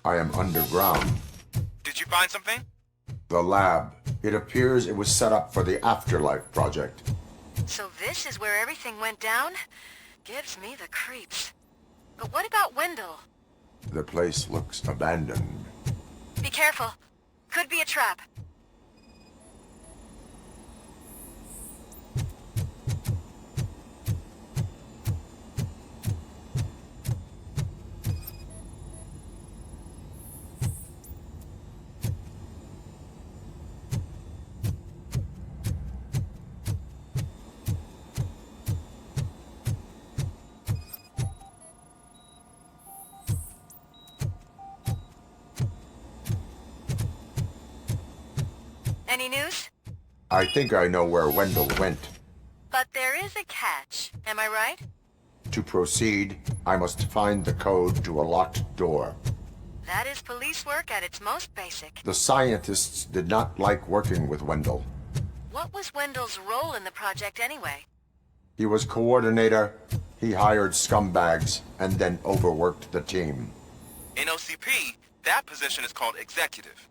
I am underground. Did you find something? The lab. It appears it was set up for the Afterlife project. So this is where everything went down? Gives me the creeps. But what about Wendell? The place looks abandoned. Be careful. Could be a trap. Any news? I think I know where Wendell went. But there is a catch. Am I right? To proceed, I must find the code to a locked door. That is police work at its most basic. The scientists did not like working with Wendell. What was Wendell's role in the project anyway? He was coordinator, he hired scumbags, and then overworked the team. In OCP, that position is called executive.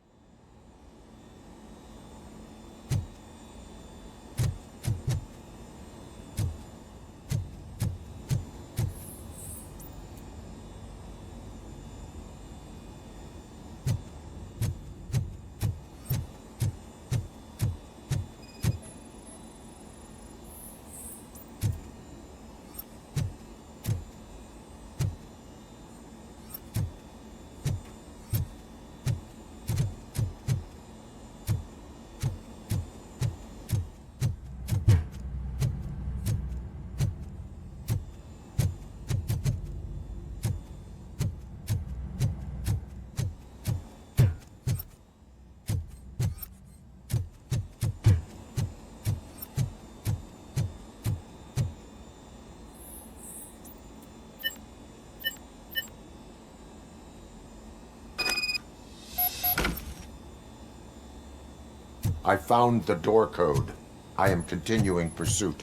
I found the door code. I am continuing pursuit.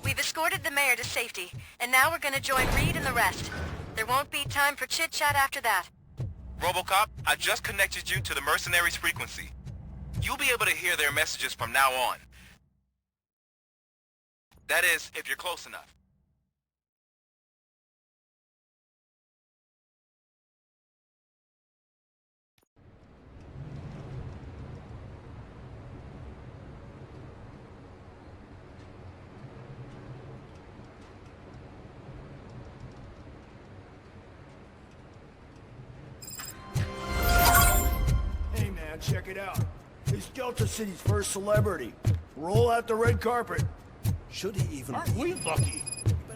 We've escorted the mayor to safety, and now we're gonna join Reed and the rest. There won't be time for chit-chat after that. RoboCop, I just connected you to the mercenaries' frequency. You'll be able to hear their messages from now on. That is, if you're close enough. Hey man, check it out. He's Delta City's first celebrity. Roll out the red carpet. Should he even Aren't we lucky?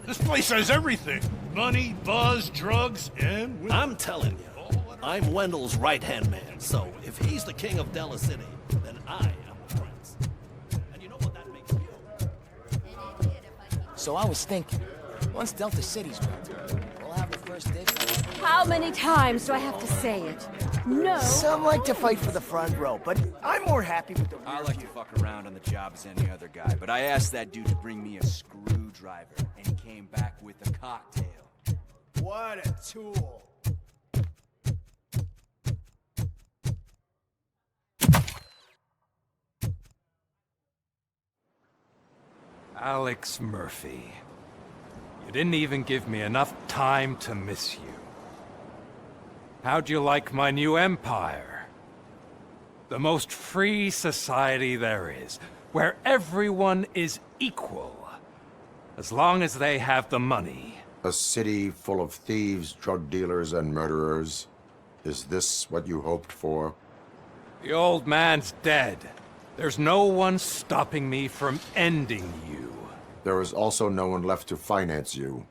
This place has everything. Money, buzz, drugs, and women. I'm telling you, I'm Wendell's right-hand man, so if he's the king of Delta City, then I am the prince. And you know what that makes you? So I was thinking, once Delta City's built, we'll have the first dibs. How many times do I have to say it? No. Some like to fight for the front row, but I'm more happy with the rear I like to fuck around on the job as any other guy, but I asked that dude to bring me a screwdriver, and he came back with a cocktail. What a tool. Alex Murphy. You didn't even give me enough time to miss you. How'd you like my new empire? The most free society there is, where everyone is equal, as long as they have the money. A city full of thieves, drug dealers, and murderers. Is this what you hoped for? The old man's dead. There's no one stopping me from ending you. There is also no one left to finance you.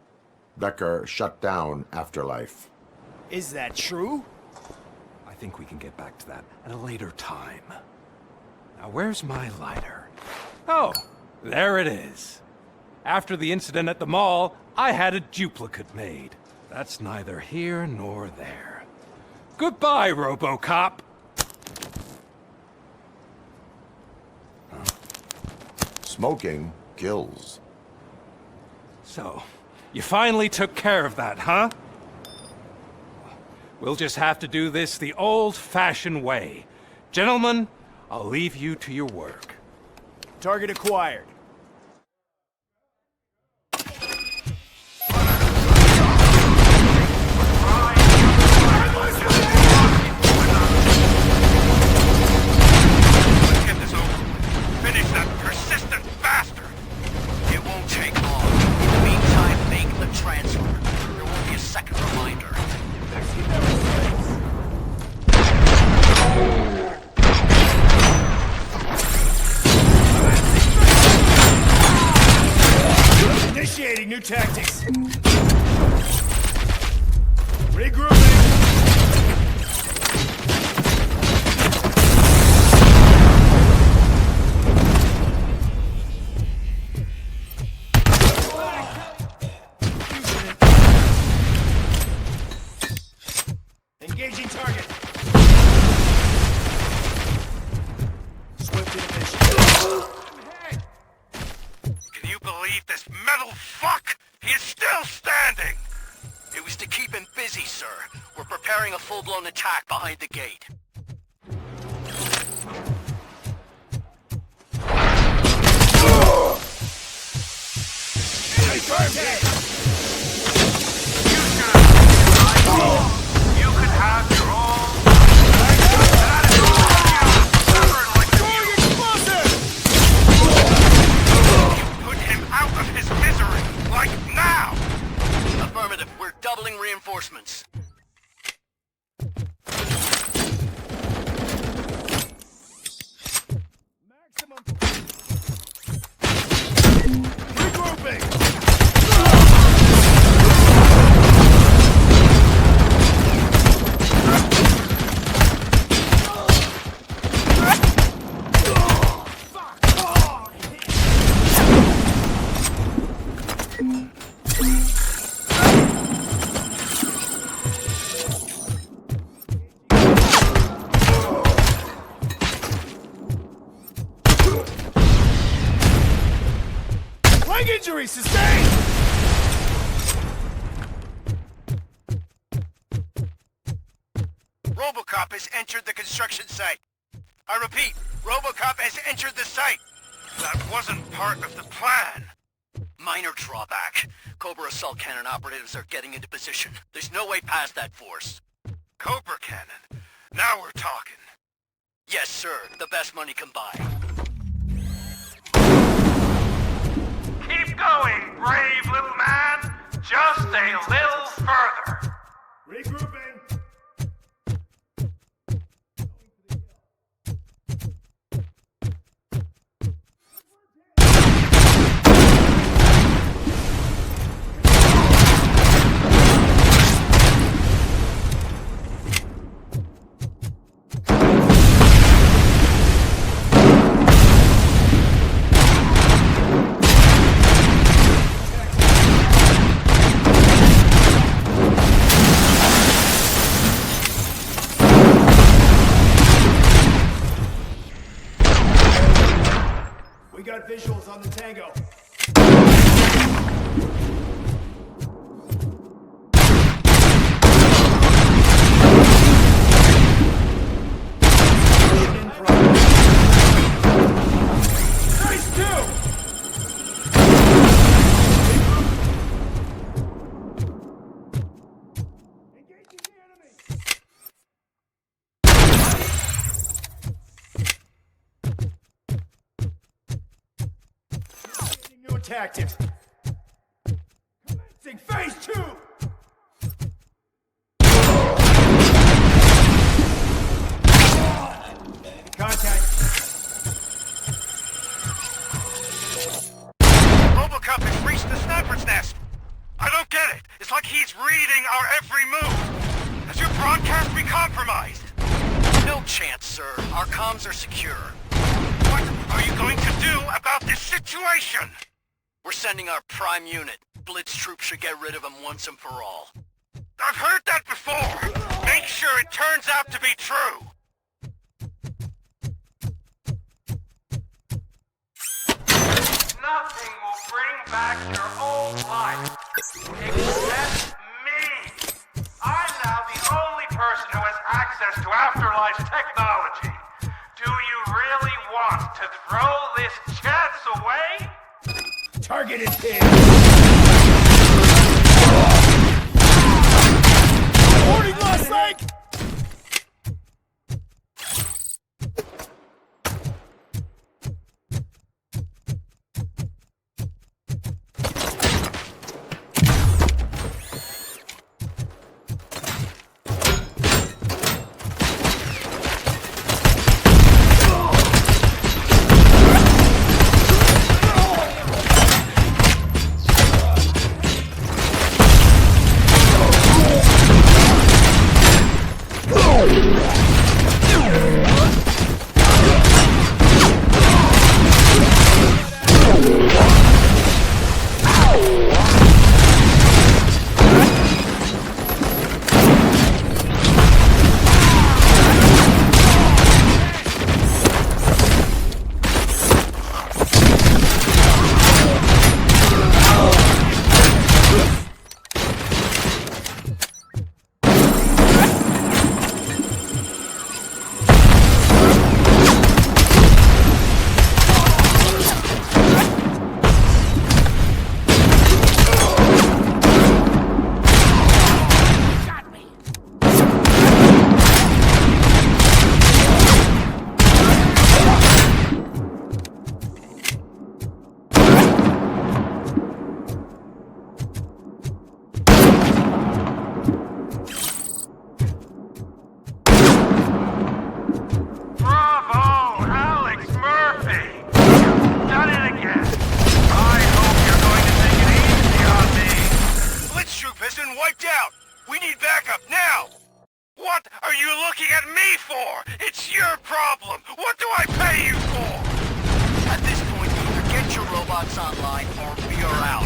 Becker shut down Afterlife. Is that true? I think we can get back to that at a later time. Now, where's my lighter? Oh, there it is. After the incident at the mall, I had a duplicate made. That's neither here nor there. Goodbye, RoboCop! Smoking kills. So, you finally took care of that, huh? We'll just have to do this the old-fashioned way. Gentlemen, I'll leave you to your work. Target acquired. Get this over. Finish that persistent bastard. It won't take long. In the meantime, make the transfer. There won't be a second reminder. Initiating new tactics. Regrouping. Engaging target. Swift inhibition. Can you believe this metal fuck? He is still standing! It was to keep him busy, sir. We're preparing a full-blown attack behind the gate. You could have your own... Put him out of his misery, like now! Affirmative. We're doubling reinforcements. Leg injury sustained! RoboCop has entered the construction site. I repeat, RoboCop has entered the site. That wasn't part of the plan. Minor drawback. Cobra assault cannon operatives are getting into position. There's no way past that force. Cobra cannon? Now we're talking. Yes, sir. The best money can buy. Keep going, brave little man. Just a little further. Regrouping. We got visuals on the Tango. Nice two! New tactics. Commencing phase 2! Contact. RoboCop has reached the sniper's nest. I don't get it. It's like he's reading our every move. Has your broadcast been compromised? No chance, sir. Our comms are secure. What are you going to do about this situation? We're sending our prime unit. Blitz troops should get rid of him once and for all. I've heard that before. Make sure it turns out to be true. Nothing will bring back your old life. Except me. I'm now the only person who has access to Afterlife's technology. Do you really want to throw this chance away? Targeted hit. Warning, lost leg! robots online, or we are out.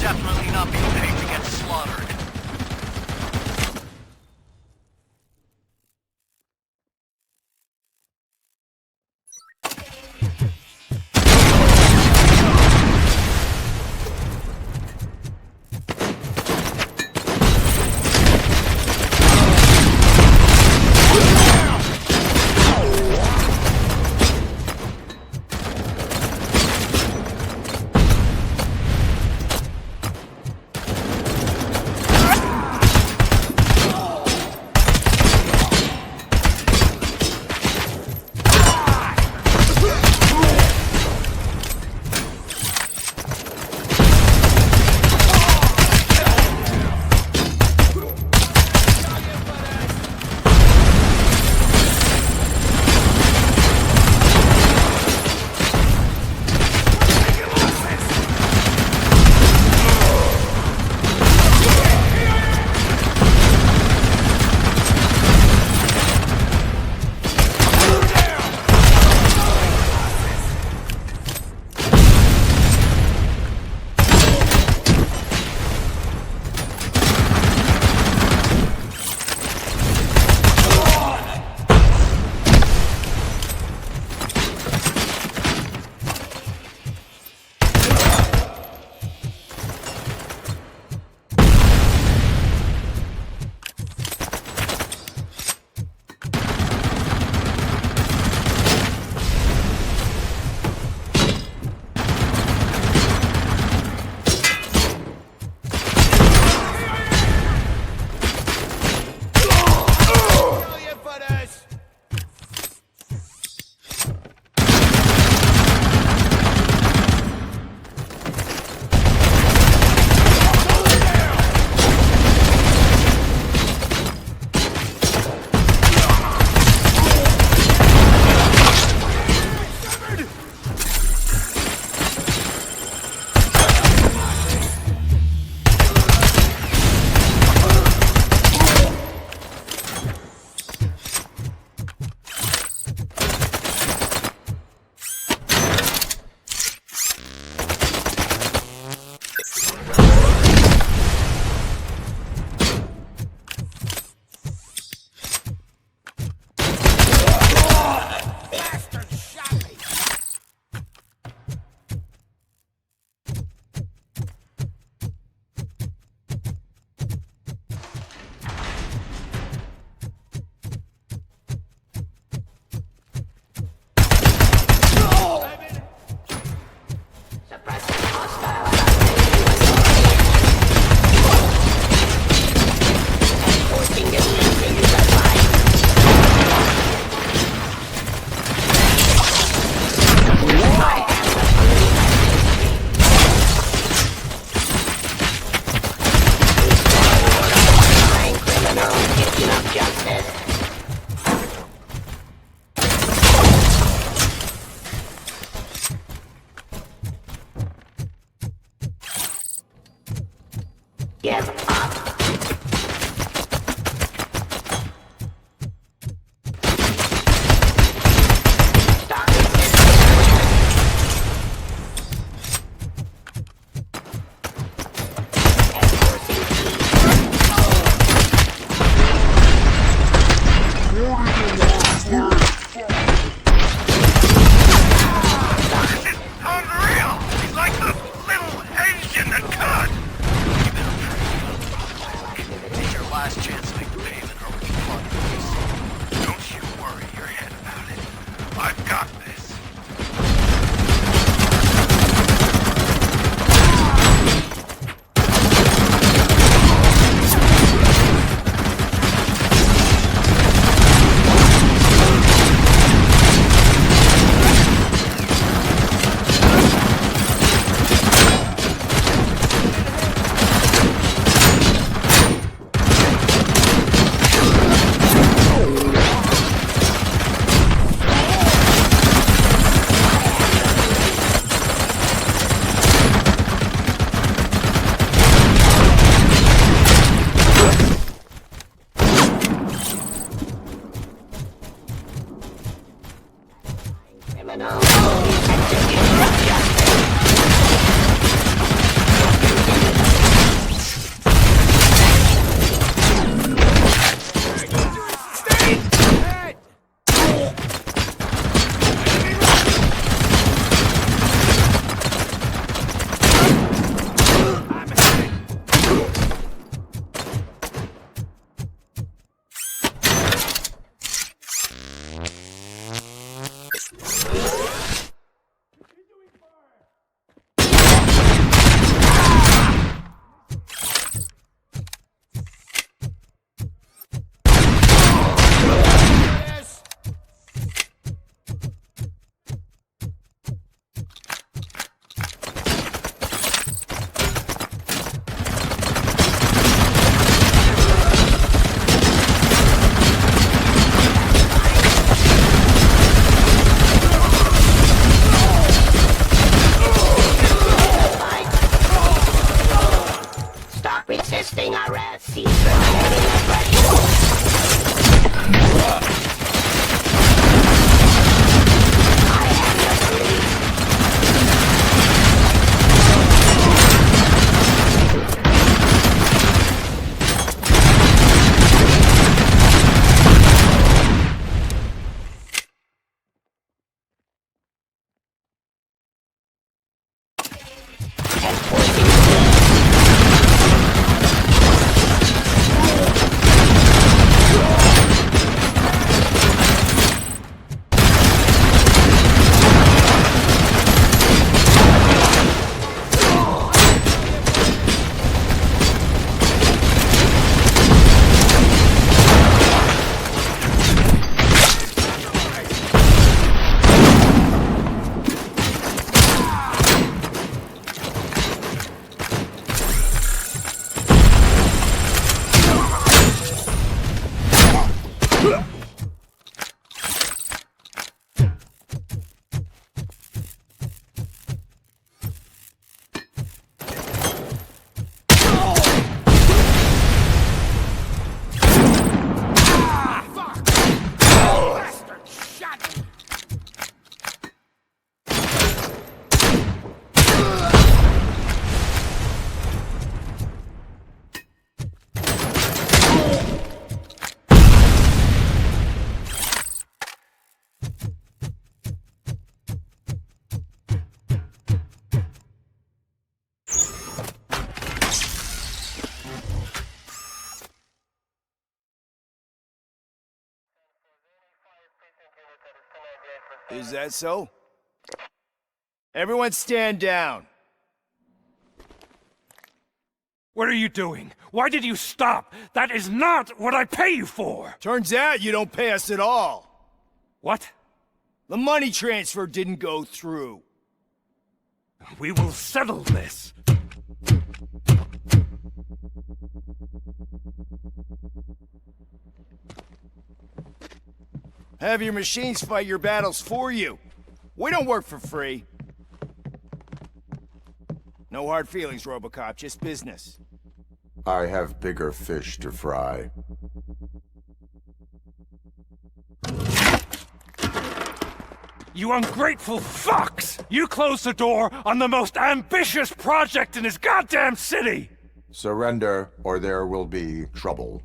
Definitely not being paid to get slaughtered. Give up. Resisting arrest, cease terminating aggression. I am the police. Is that so? Everyone stand down. What are you doing? Why did you stop? That is not what I pay you for! Turns out you don't pay us at all. What? The money transfer didn't go through. We will settle this. Have your machines fight your battles for you. We don't work for free. No hard feelings, RoboCop, just business. I have bigger fish to fry. You ungrateful fucks! You closed the door on the most ambitious project in his goddamn city! Surrender, or there will be trouble.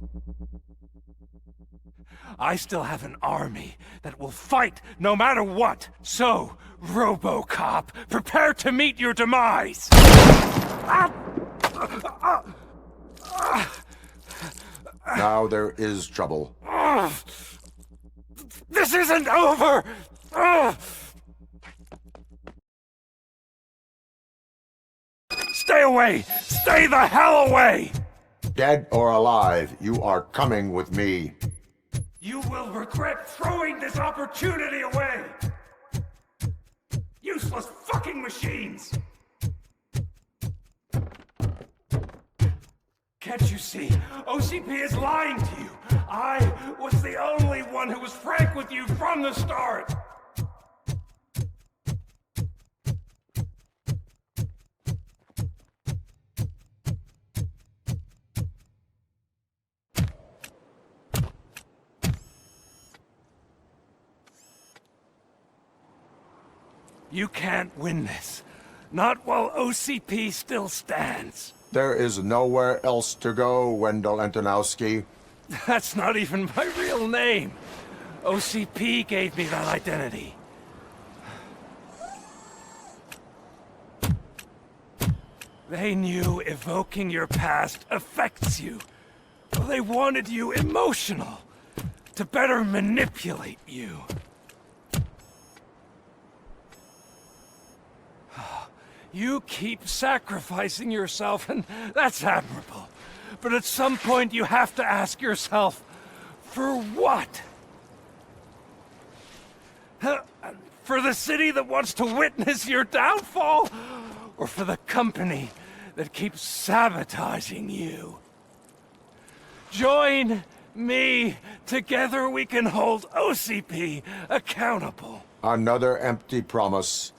I still have an army that will fight no matter what. So, RoboCop, prepare to meet your demise! Now there is trouble. This isn't over! Stay away! Stay the hell away! Dead or alive, you are coming with me. You will regret throwing this opportunity away! Useless fucking machines! Can't you see? OCP is lying to you! I was the only one who was frank with you from the start! You can't win this. Not while OCP still stands. There is nowhere else to go, Wendell Antonowski. That's not even my real name. OCP gave me that identity. They knew evoking your past affects you. They wanted you emotional, to better manipulate you. You keep sacrificing yourself, and that's admirable. But at some point you have to ask yourself, for what? For the city that wants to witness your downfall? Or for the company that keeps sabotaging you? Join me. Together we can hold OCP accountable. Another empty promise.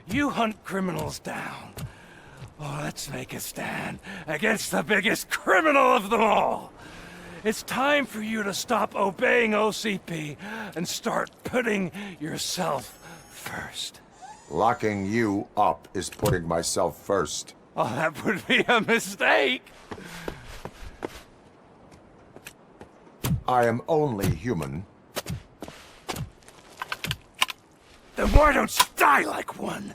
You hunt criminals down. Oh, let's make a stand against the biggest criminal of them all. It's time for you to stop obeying OCP and start putting yourself first. Locking you up is putting myself first. Oh, that would be a mistake. I am only human. Then why don't you die like one?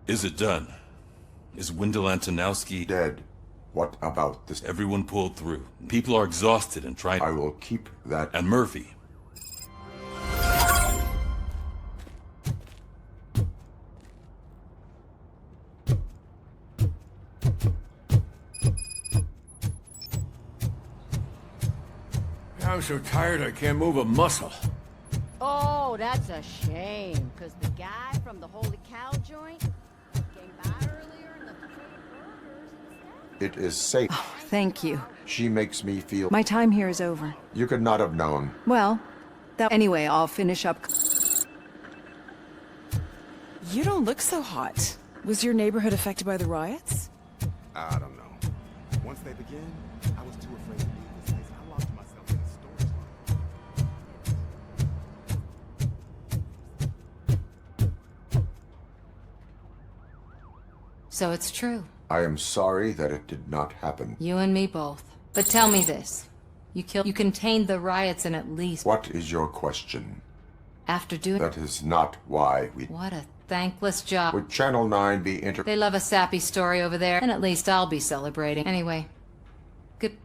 Is it done? Is Wendell Antonowski dead? What about this? Everyone pulled through. People are exhausted and trying. I will keep that. And Murphy. I'm so tired I can't move a muscle. Oh, that's a shame, because the guy from the Holy Cow joint came by earlier and left a tray of burgers and It is safe. Oh, thank you. She makes me feel... My time here is over. You could not have known. Well, anyway, I'll finish up. You don't look so hot. Was your neighborhood affected by the riots? I don't know. Once they begin, I was too afraid to leave this place. I locked myself in the storage. So it's true. I am sorry that it did not happen. You and me both. But tell me this. You contained the riots in at least... What is your question? After doing... That is not why we... What a thankless job. Would Channel 9 be They love a sappy story over there, and at least I'll be celebrating. Anyway, good...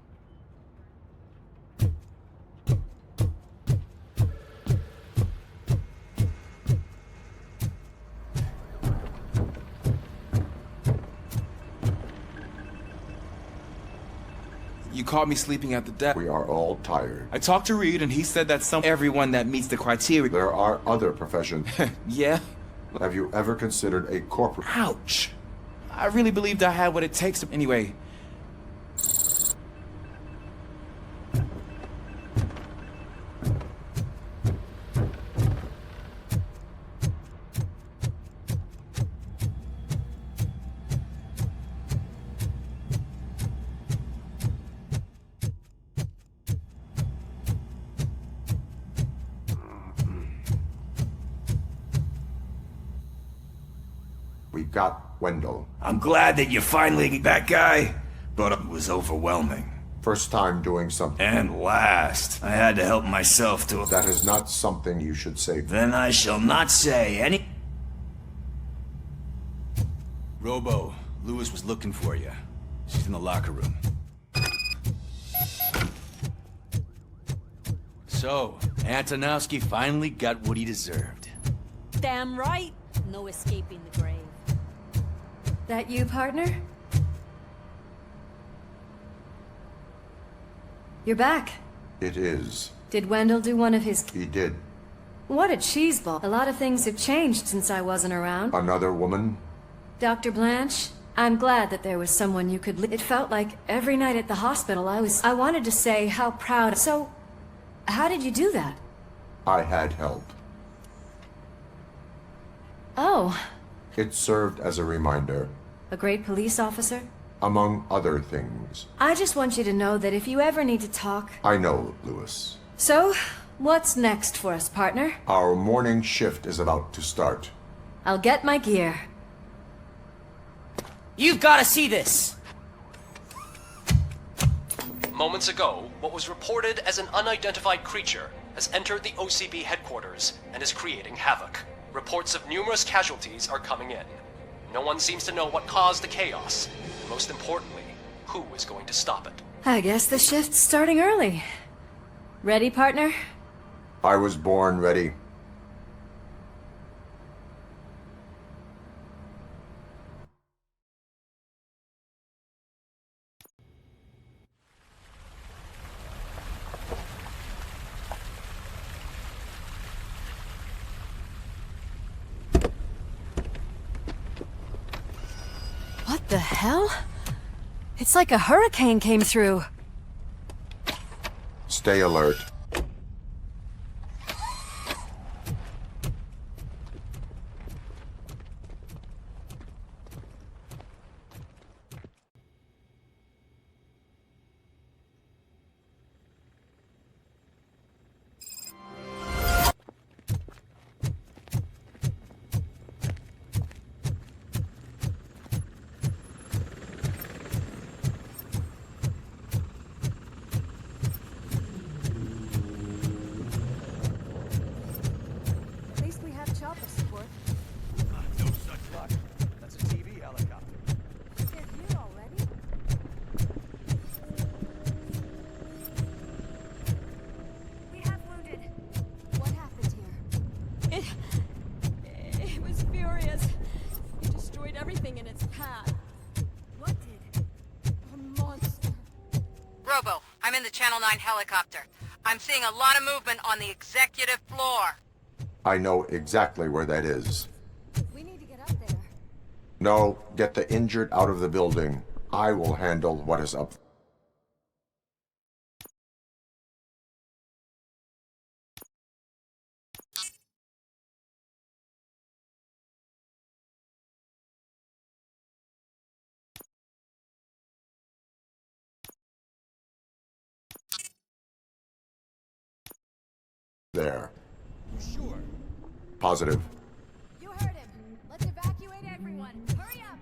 caught me sleeping at the desk. We are all tired. I talked to Reed, and he said that everyone that meets the criteria. There are other professions. Yeah? Have you ever considered a corporate... Ouch! I really believed I had what it takes to... Anyway... We got Wendell. I'm glad that you finally get that guy, but it was overwhelming. First time doing something. And last. I had to help myself to... That is not something you should say. Then I shall not say any... Robo, Lewis was looking for you. She's in the locker room. So, Antonowski finally got what he deserved. Damn right. No escaping the grave. That you, partner? You're back. It is. Did Wendell do one of his... He did. What a cheeseball. A lot of things have changed since I wasn't around. Another woman? Dr. Blanche, I'm glad that there was someone you could... It felt like every night at the hospital I wanted to say how proud... So, how did you do that? I had help. Oh. It served as a reminder. A great police officer? Among other things. I just want you to know that if you ever need to talk... I know, Lewis. So, what's next for us, partner? Our morning shift is about to start. I'll get my gear. You've got to see this! Moments ago, what was reported as an unidentified creature has entered the OCB headquarters and is creating havoc. Reports of numerous casualties are coming in. No one seems to know what caused the chaos, and most importantly, who is going to stop it. I guess the shift's starting early. Ready, partner? I was born ready. What the hell? It's like a hurricane came through. Stay alert. It was furious. It destroyed everything in its path. What did? A monster. Robo, I'm in the Channel 9 helicopter. I'm seeing a lot of movement on the executive floor. I know exactly where that is. We need to get up there. No, get the injured out of the building. I will handle what is up. There. You sure? Positive. You heard him. Let's evacuate everyone. Hurry up!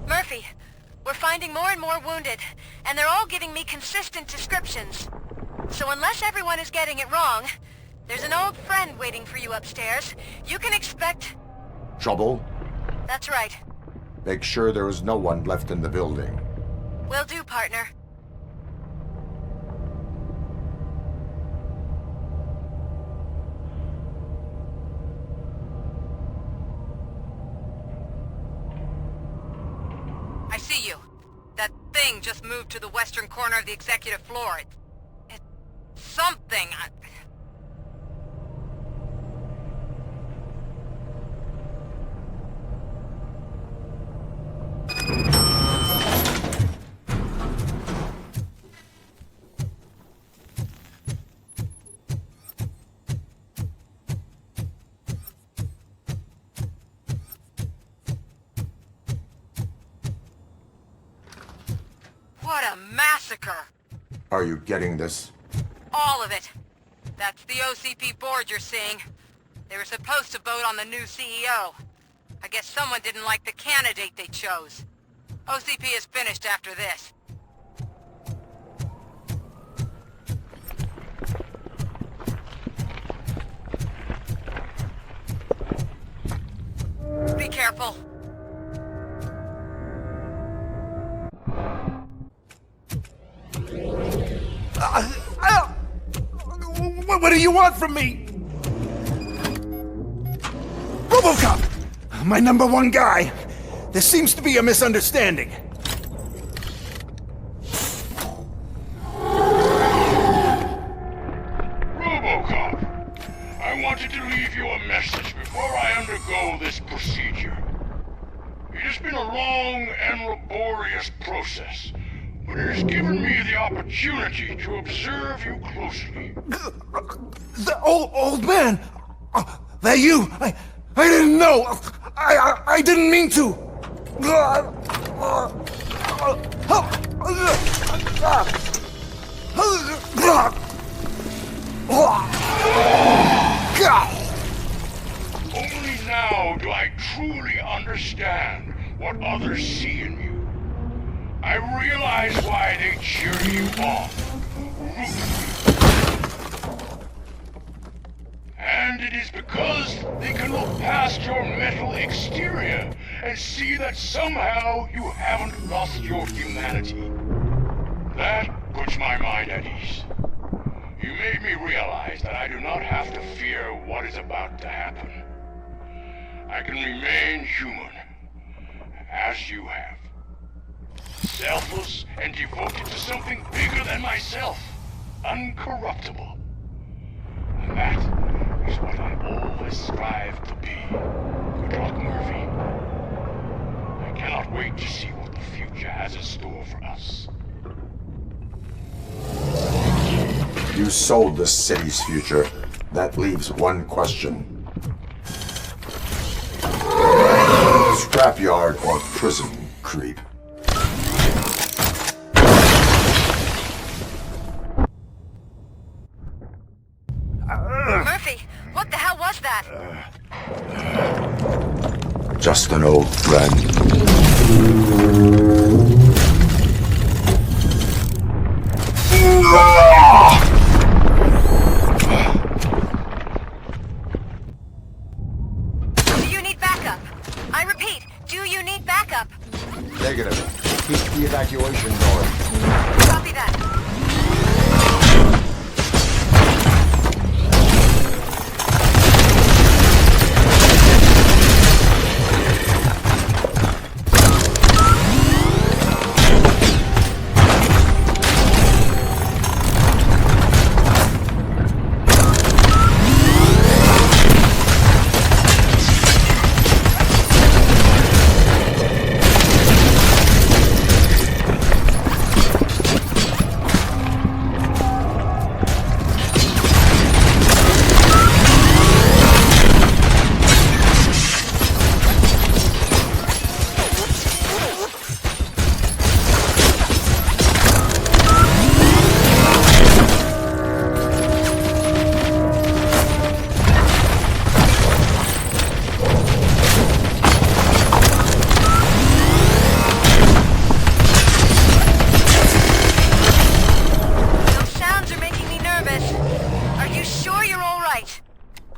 Murphy, we're finding more and more wounded, and they're all giving me consistent descriptions. So unless everyone is getting it wrong, there's an old friend waiting for you upstairs. You can expect... Trouble? That's right. Make sure there is no one left in the building. Will do, partner. just moved to the western corner of the executive floor. It's something. What a massacre! Are you getting this? All of it. That's the OCP board you're seeing. They were supposed to vote on the new CEO. I guess someone didn't like the candidate they chose. OCP is finished after this. Be careful. What do you want from me? RoboCop! My #1 guy. There seems to be a misunderstanding. RoboCop, I wanted to leave you a message before I undergo this procedure. It has been a long and laborious process, but it has given me the opportunity to observe you closely. The old man! That you! I didn't know! I didn't mean to! Only now do I truly understand what others see in you. I realize why they cheer you on, root for you. And it is because they can look past your metal exterior and see that somehow you haven't lost your humanity. That puts my mind at ease. You made me realize that I do not have to fear what is about to happen. I can remain human, as you have. Selfless and devoted to something bigger than myself. Uncorruptible. And that is what I always strive to be. Good luck, Murphy. I cannot wait to see what the future has in store for us. You sold the city's future. That leaves one question. Scrapyard or prison, creep? Murphy, what the hell was that? Just an old friend. Do you need backup? I repeat, do you need backup? Negative. Keep the evacuation going. Copy that.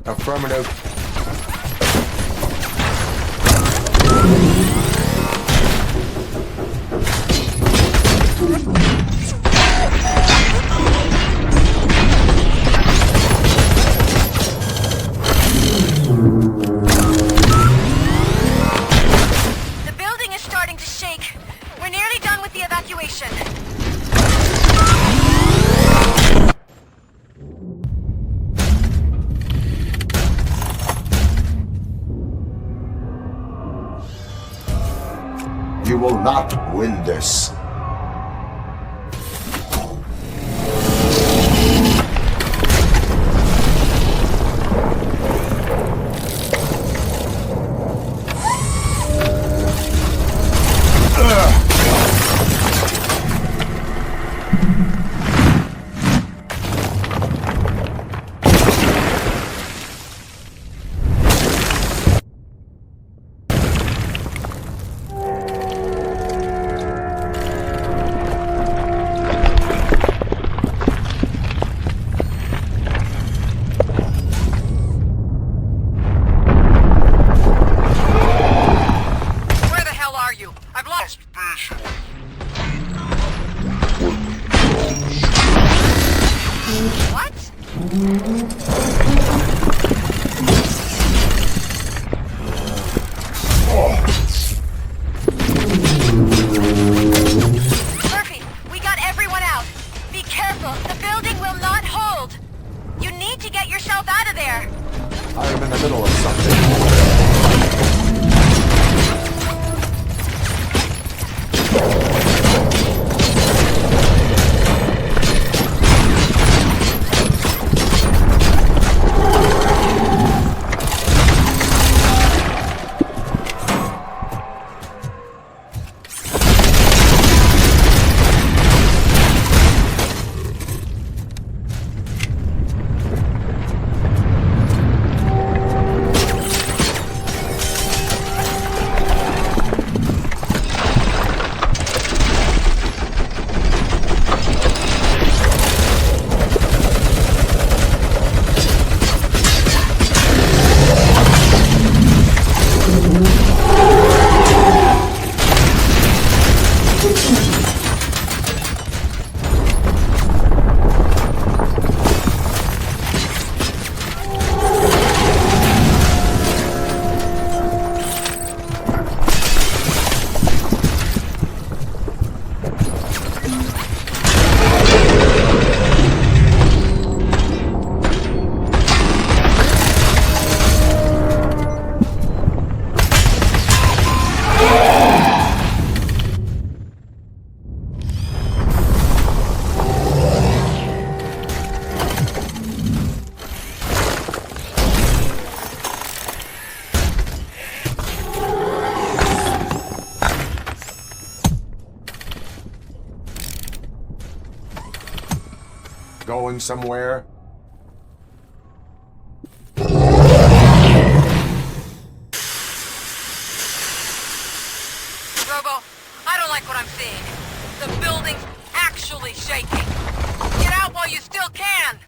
Affirmative. The building is starting to shake. We're nearly done with the evacuation. You will not win this. Murphy, we got everyone out. Be careful. The building will not hold. You need to get yourself out of there. I am in the middle of something. Going somewhere? Robo, I don't like what I'm seeing. The building's actually shaking. Get out while you still can!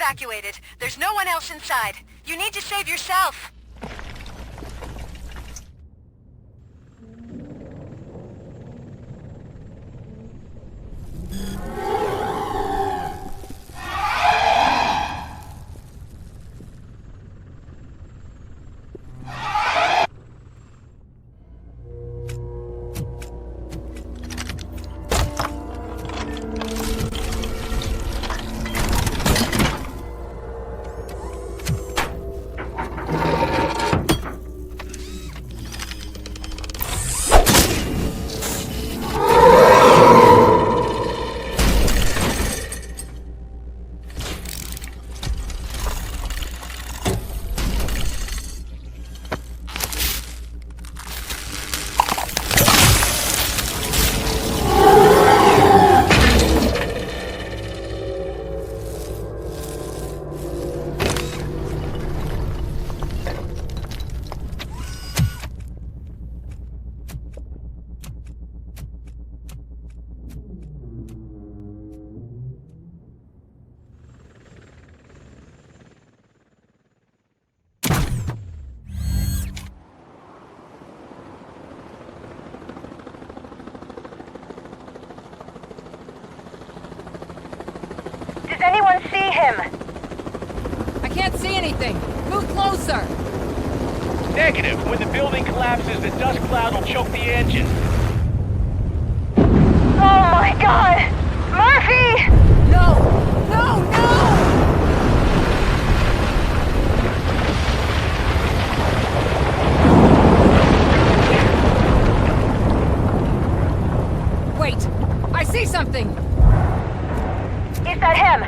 evacuated. There's no one else inside. You need to save yourself. Does anyone see him? I can't see anything. Move closer. Negative. When the building collapses, the dust cloud will choke the engine. Oh my god! Murphy! No! No, no! Wait! I see something! Is that him?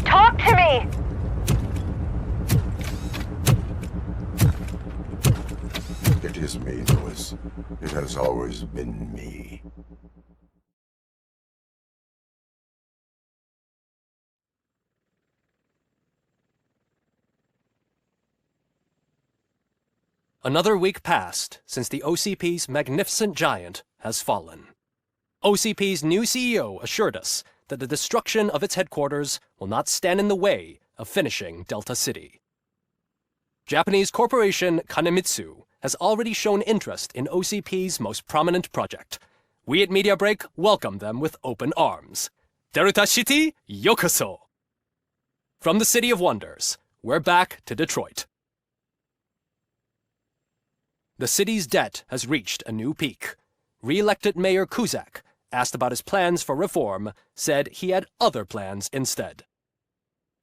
Talk to me! It is me, Lewis. It has always been me. Another week passed since the OCP's magnificent giant has fallen. OCP's new CEO assured us that the destruction of its headquarters will not stand in the way of finishing Delta City. Japanese corporation Kanemitsu has already shown interest in OCP's most prominent project. We at Media Break welcome them with open arms. Delta City, yokoso! From the City of Wonders, we're back to Detroit. The city's debt has reached a new peak. Re-elected Mayor Cusack, asked about his plans for reform, said he had other plans instead.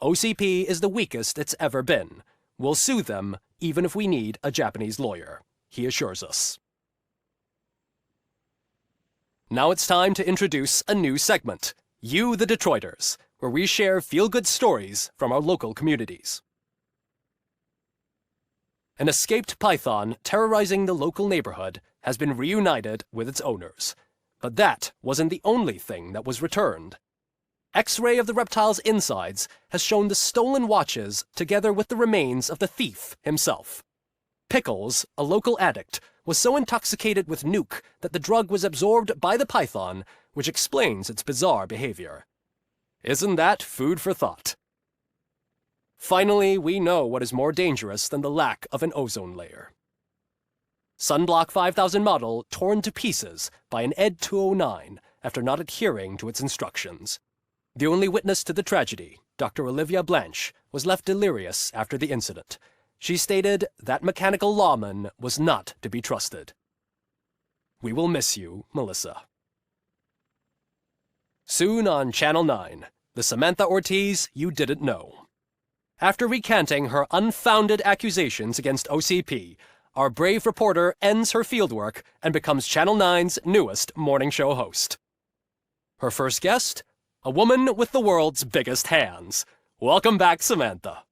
OCP is the weakest it's ever been. We'll sue them even if we need a Japanese lawyer, he assures us. Now it's time to introduce a new segment, You the Detroiters, where we share feel-good stories from our local communities. An escaped python terrorizing the local neighborhood has been reunited with its owners. But that wasn't the only thing that was returned. X-ray of the reptile's insides has shown the stolen watches together with the remains of the thief himself. Pickles, a local addict, was so intoxicated with nuke that the drug was absorbed by the python, which explains its bizarre behavior. Isn't that food for thought? Finally, we know what is more dangerous than the lack of an ozone layer. Sunblock 5000 model torn to pieces by an ED 209 after not adhering to its instructions. The only witness to the tragedy, Dr. Olivia Blanche, was left delirious after the incident. She stated that mechanical lawman was not to be trusted. We will miss you, Melissa. Soon on Channel 9, the Samantha Ortiz you didn't know. After recanting her unfounded accusations against OCP, our brave reporter ends her fieldwork and becomes Channel 9's newest morning show host. Her first guest? A woman with the world's biggest hands. Welcome back, Samantha.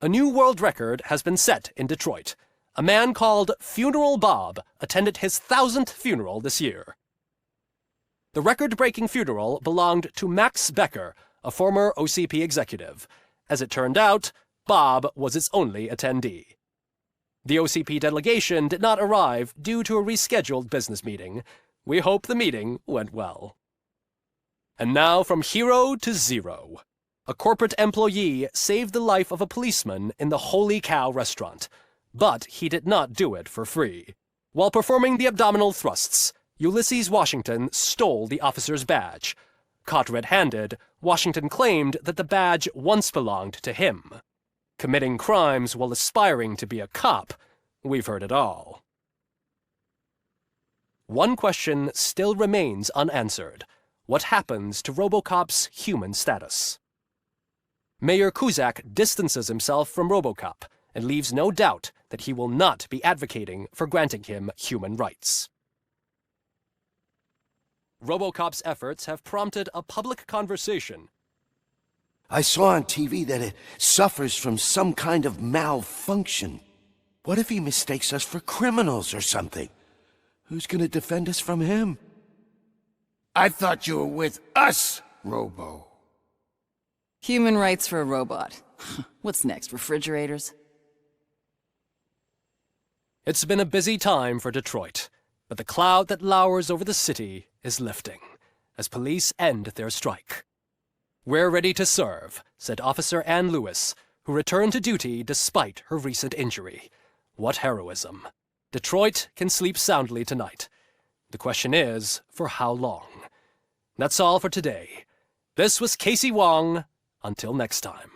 A new world record has been set in Detroit. A man called Funeral Bob attended his 1000th funeral this year. The record-breaking funeral belonged to Max Becker, a former OCP executive. As it turned out, Bob was its only attendee. The OCP delegation did not arrive due to a rescheduled business meeting. We hope the meeting went well. And now from hero to zero. A corporate employee saved the life of a policeman in the Holy Cow restaurant, but he did not do it for free. While performing the abdominal thrusts, Ulysses Washington stole the officer's badge. Caught red-handed, Washington claimed that the badge once belonged to him. Committing crimes while aspiring to be a cop, we've heard it all. One question still remains unanswered. What happens to RoboCop's human status? Mayor Cusack distances himself from RoboCop and leaves no doubt that he will not be advocating for granting him human rights. RoboCop's efforts have prompted a public conversation. I saw on TV that it suffers from some kind of malfunction. What if he mistakes us for criminals or something? Who's gonna defend us from him? I thought you were with us, Robo. Human rights for a robot. What's next, refrigerators? It's been a busy time for Detroit, but the cloud that lowers over the city is lifting as police end their strike. "We're ready to serve," said Officer Ann Lewis, who returned to duty despite her recent injury. What heroism. Detroit can sleep soundly tonight. The question is, for how long? That's all for today. This was Casey Wong. Until next time.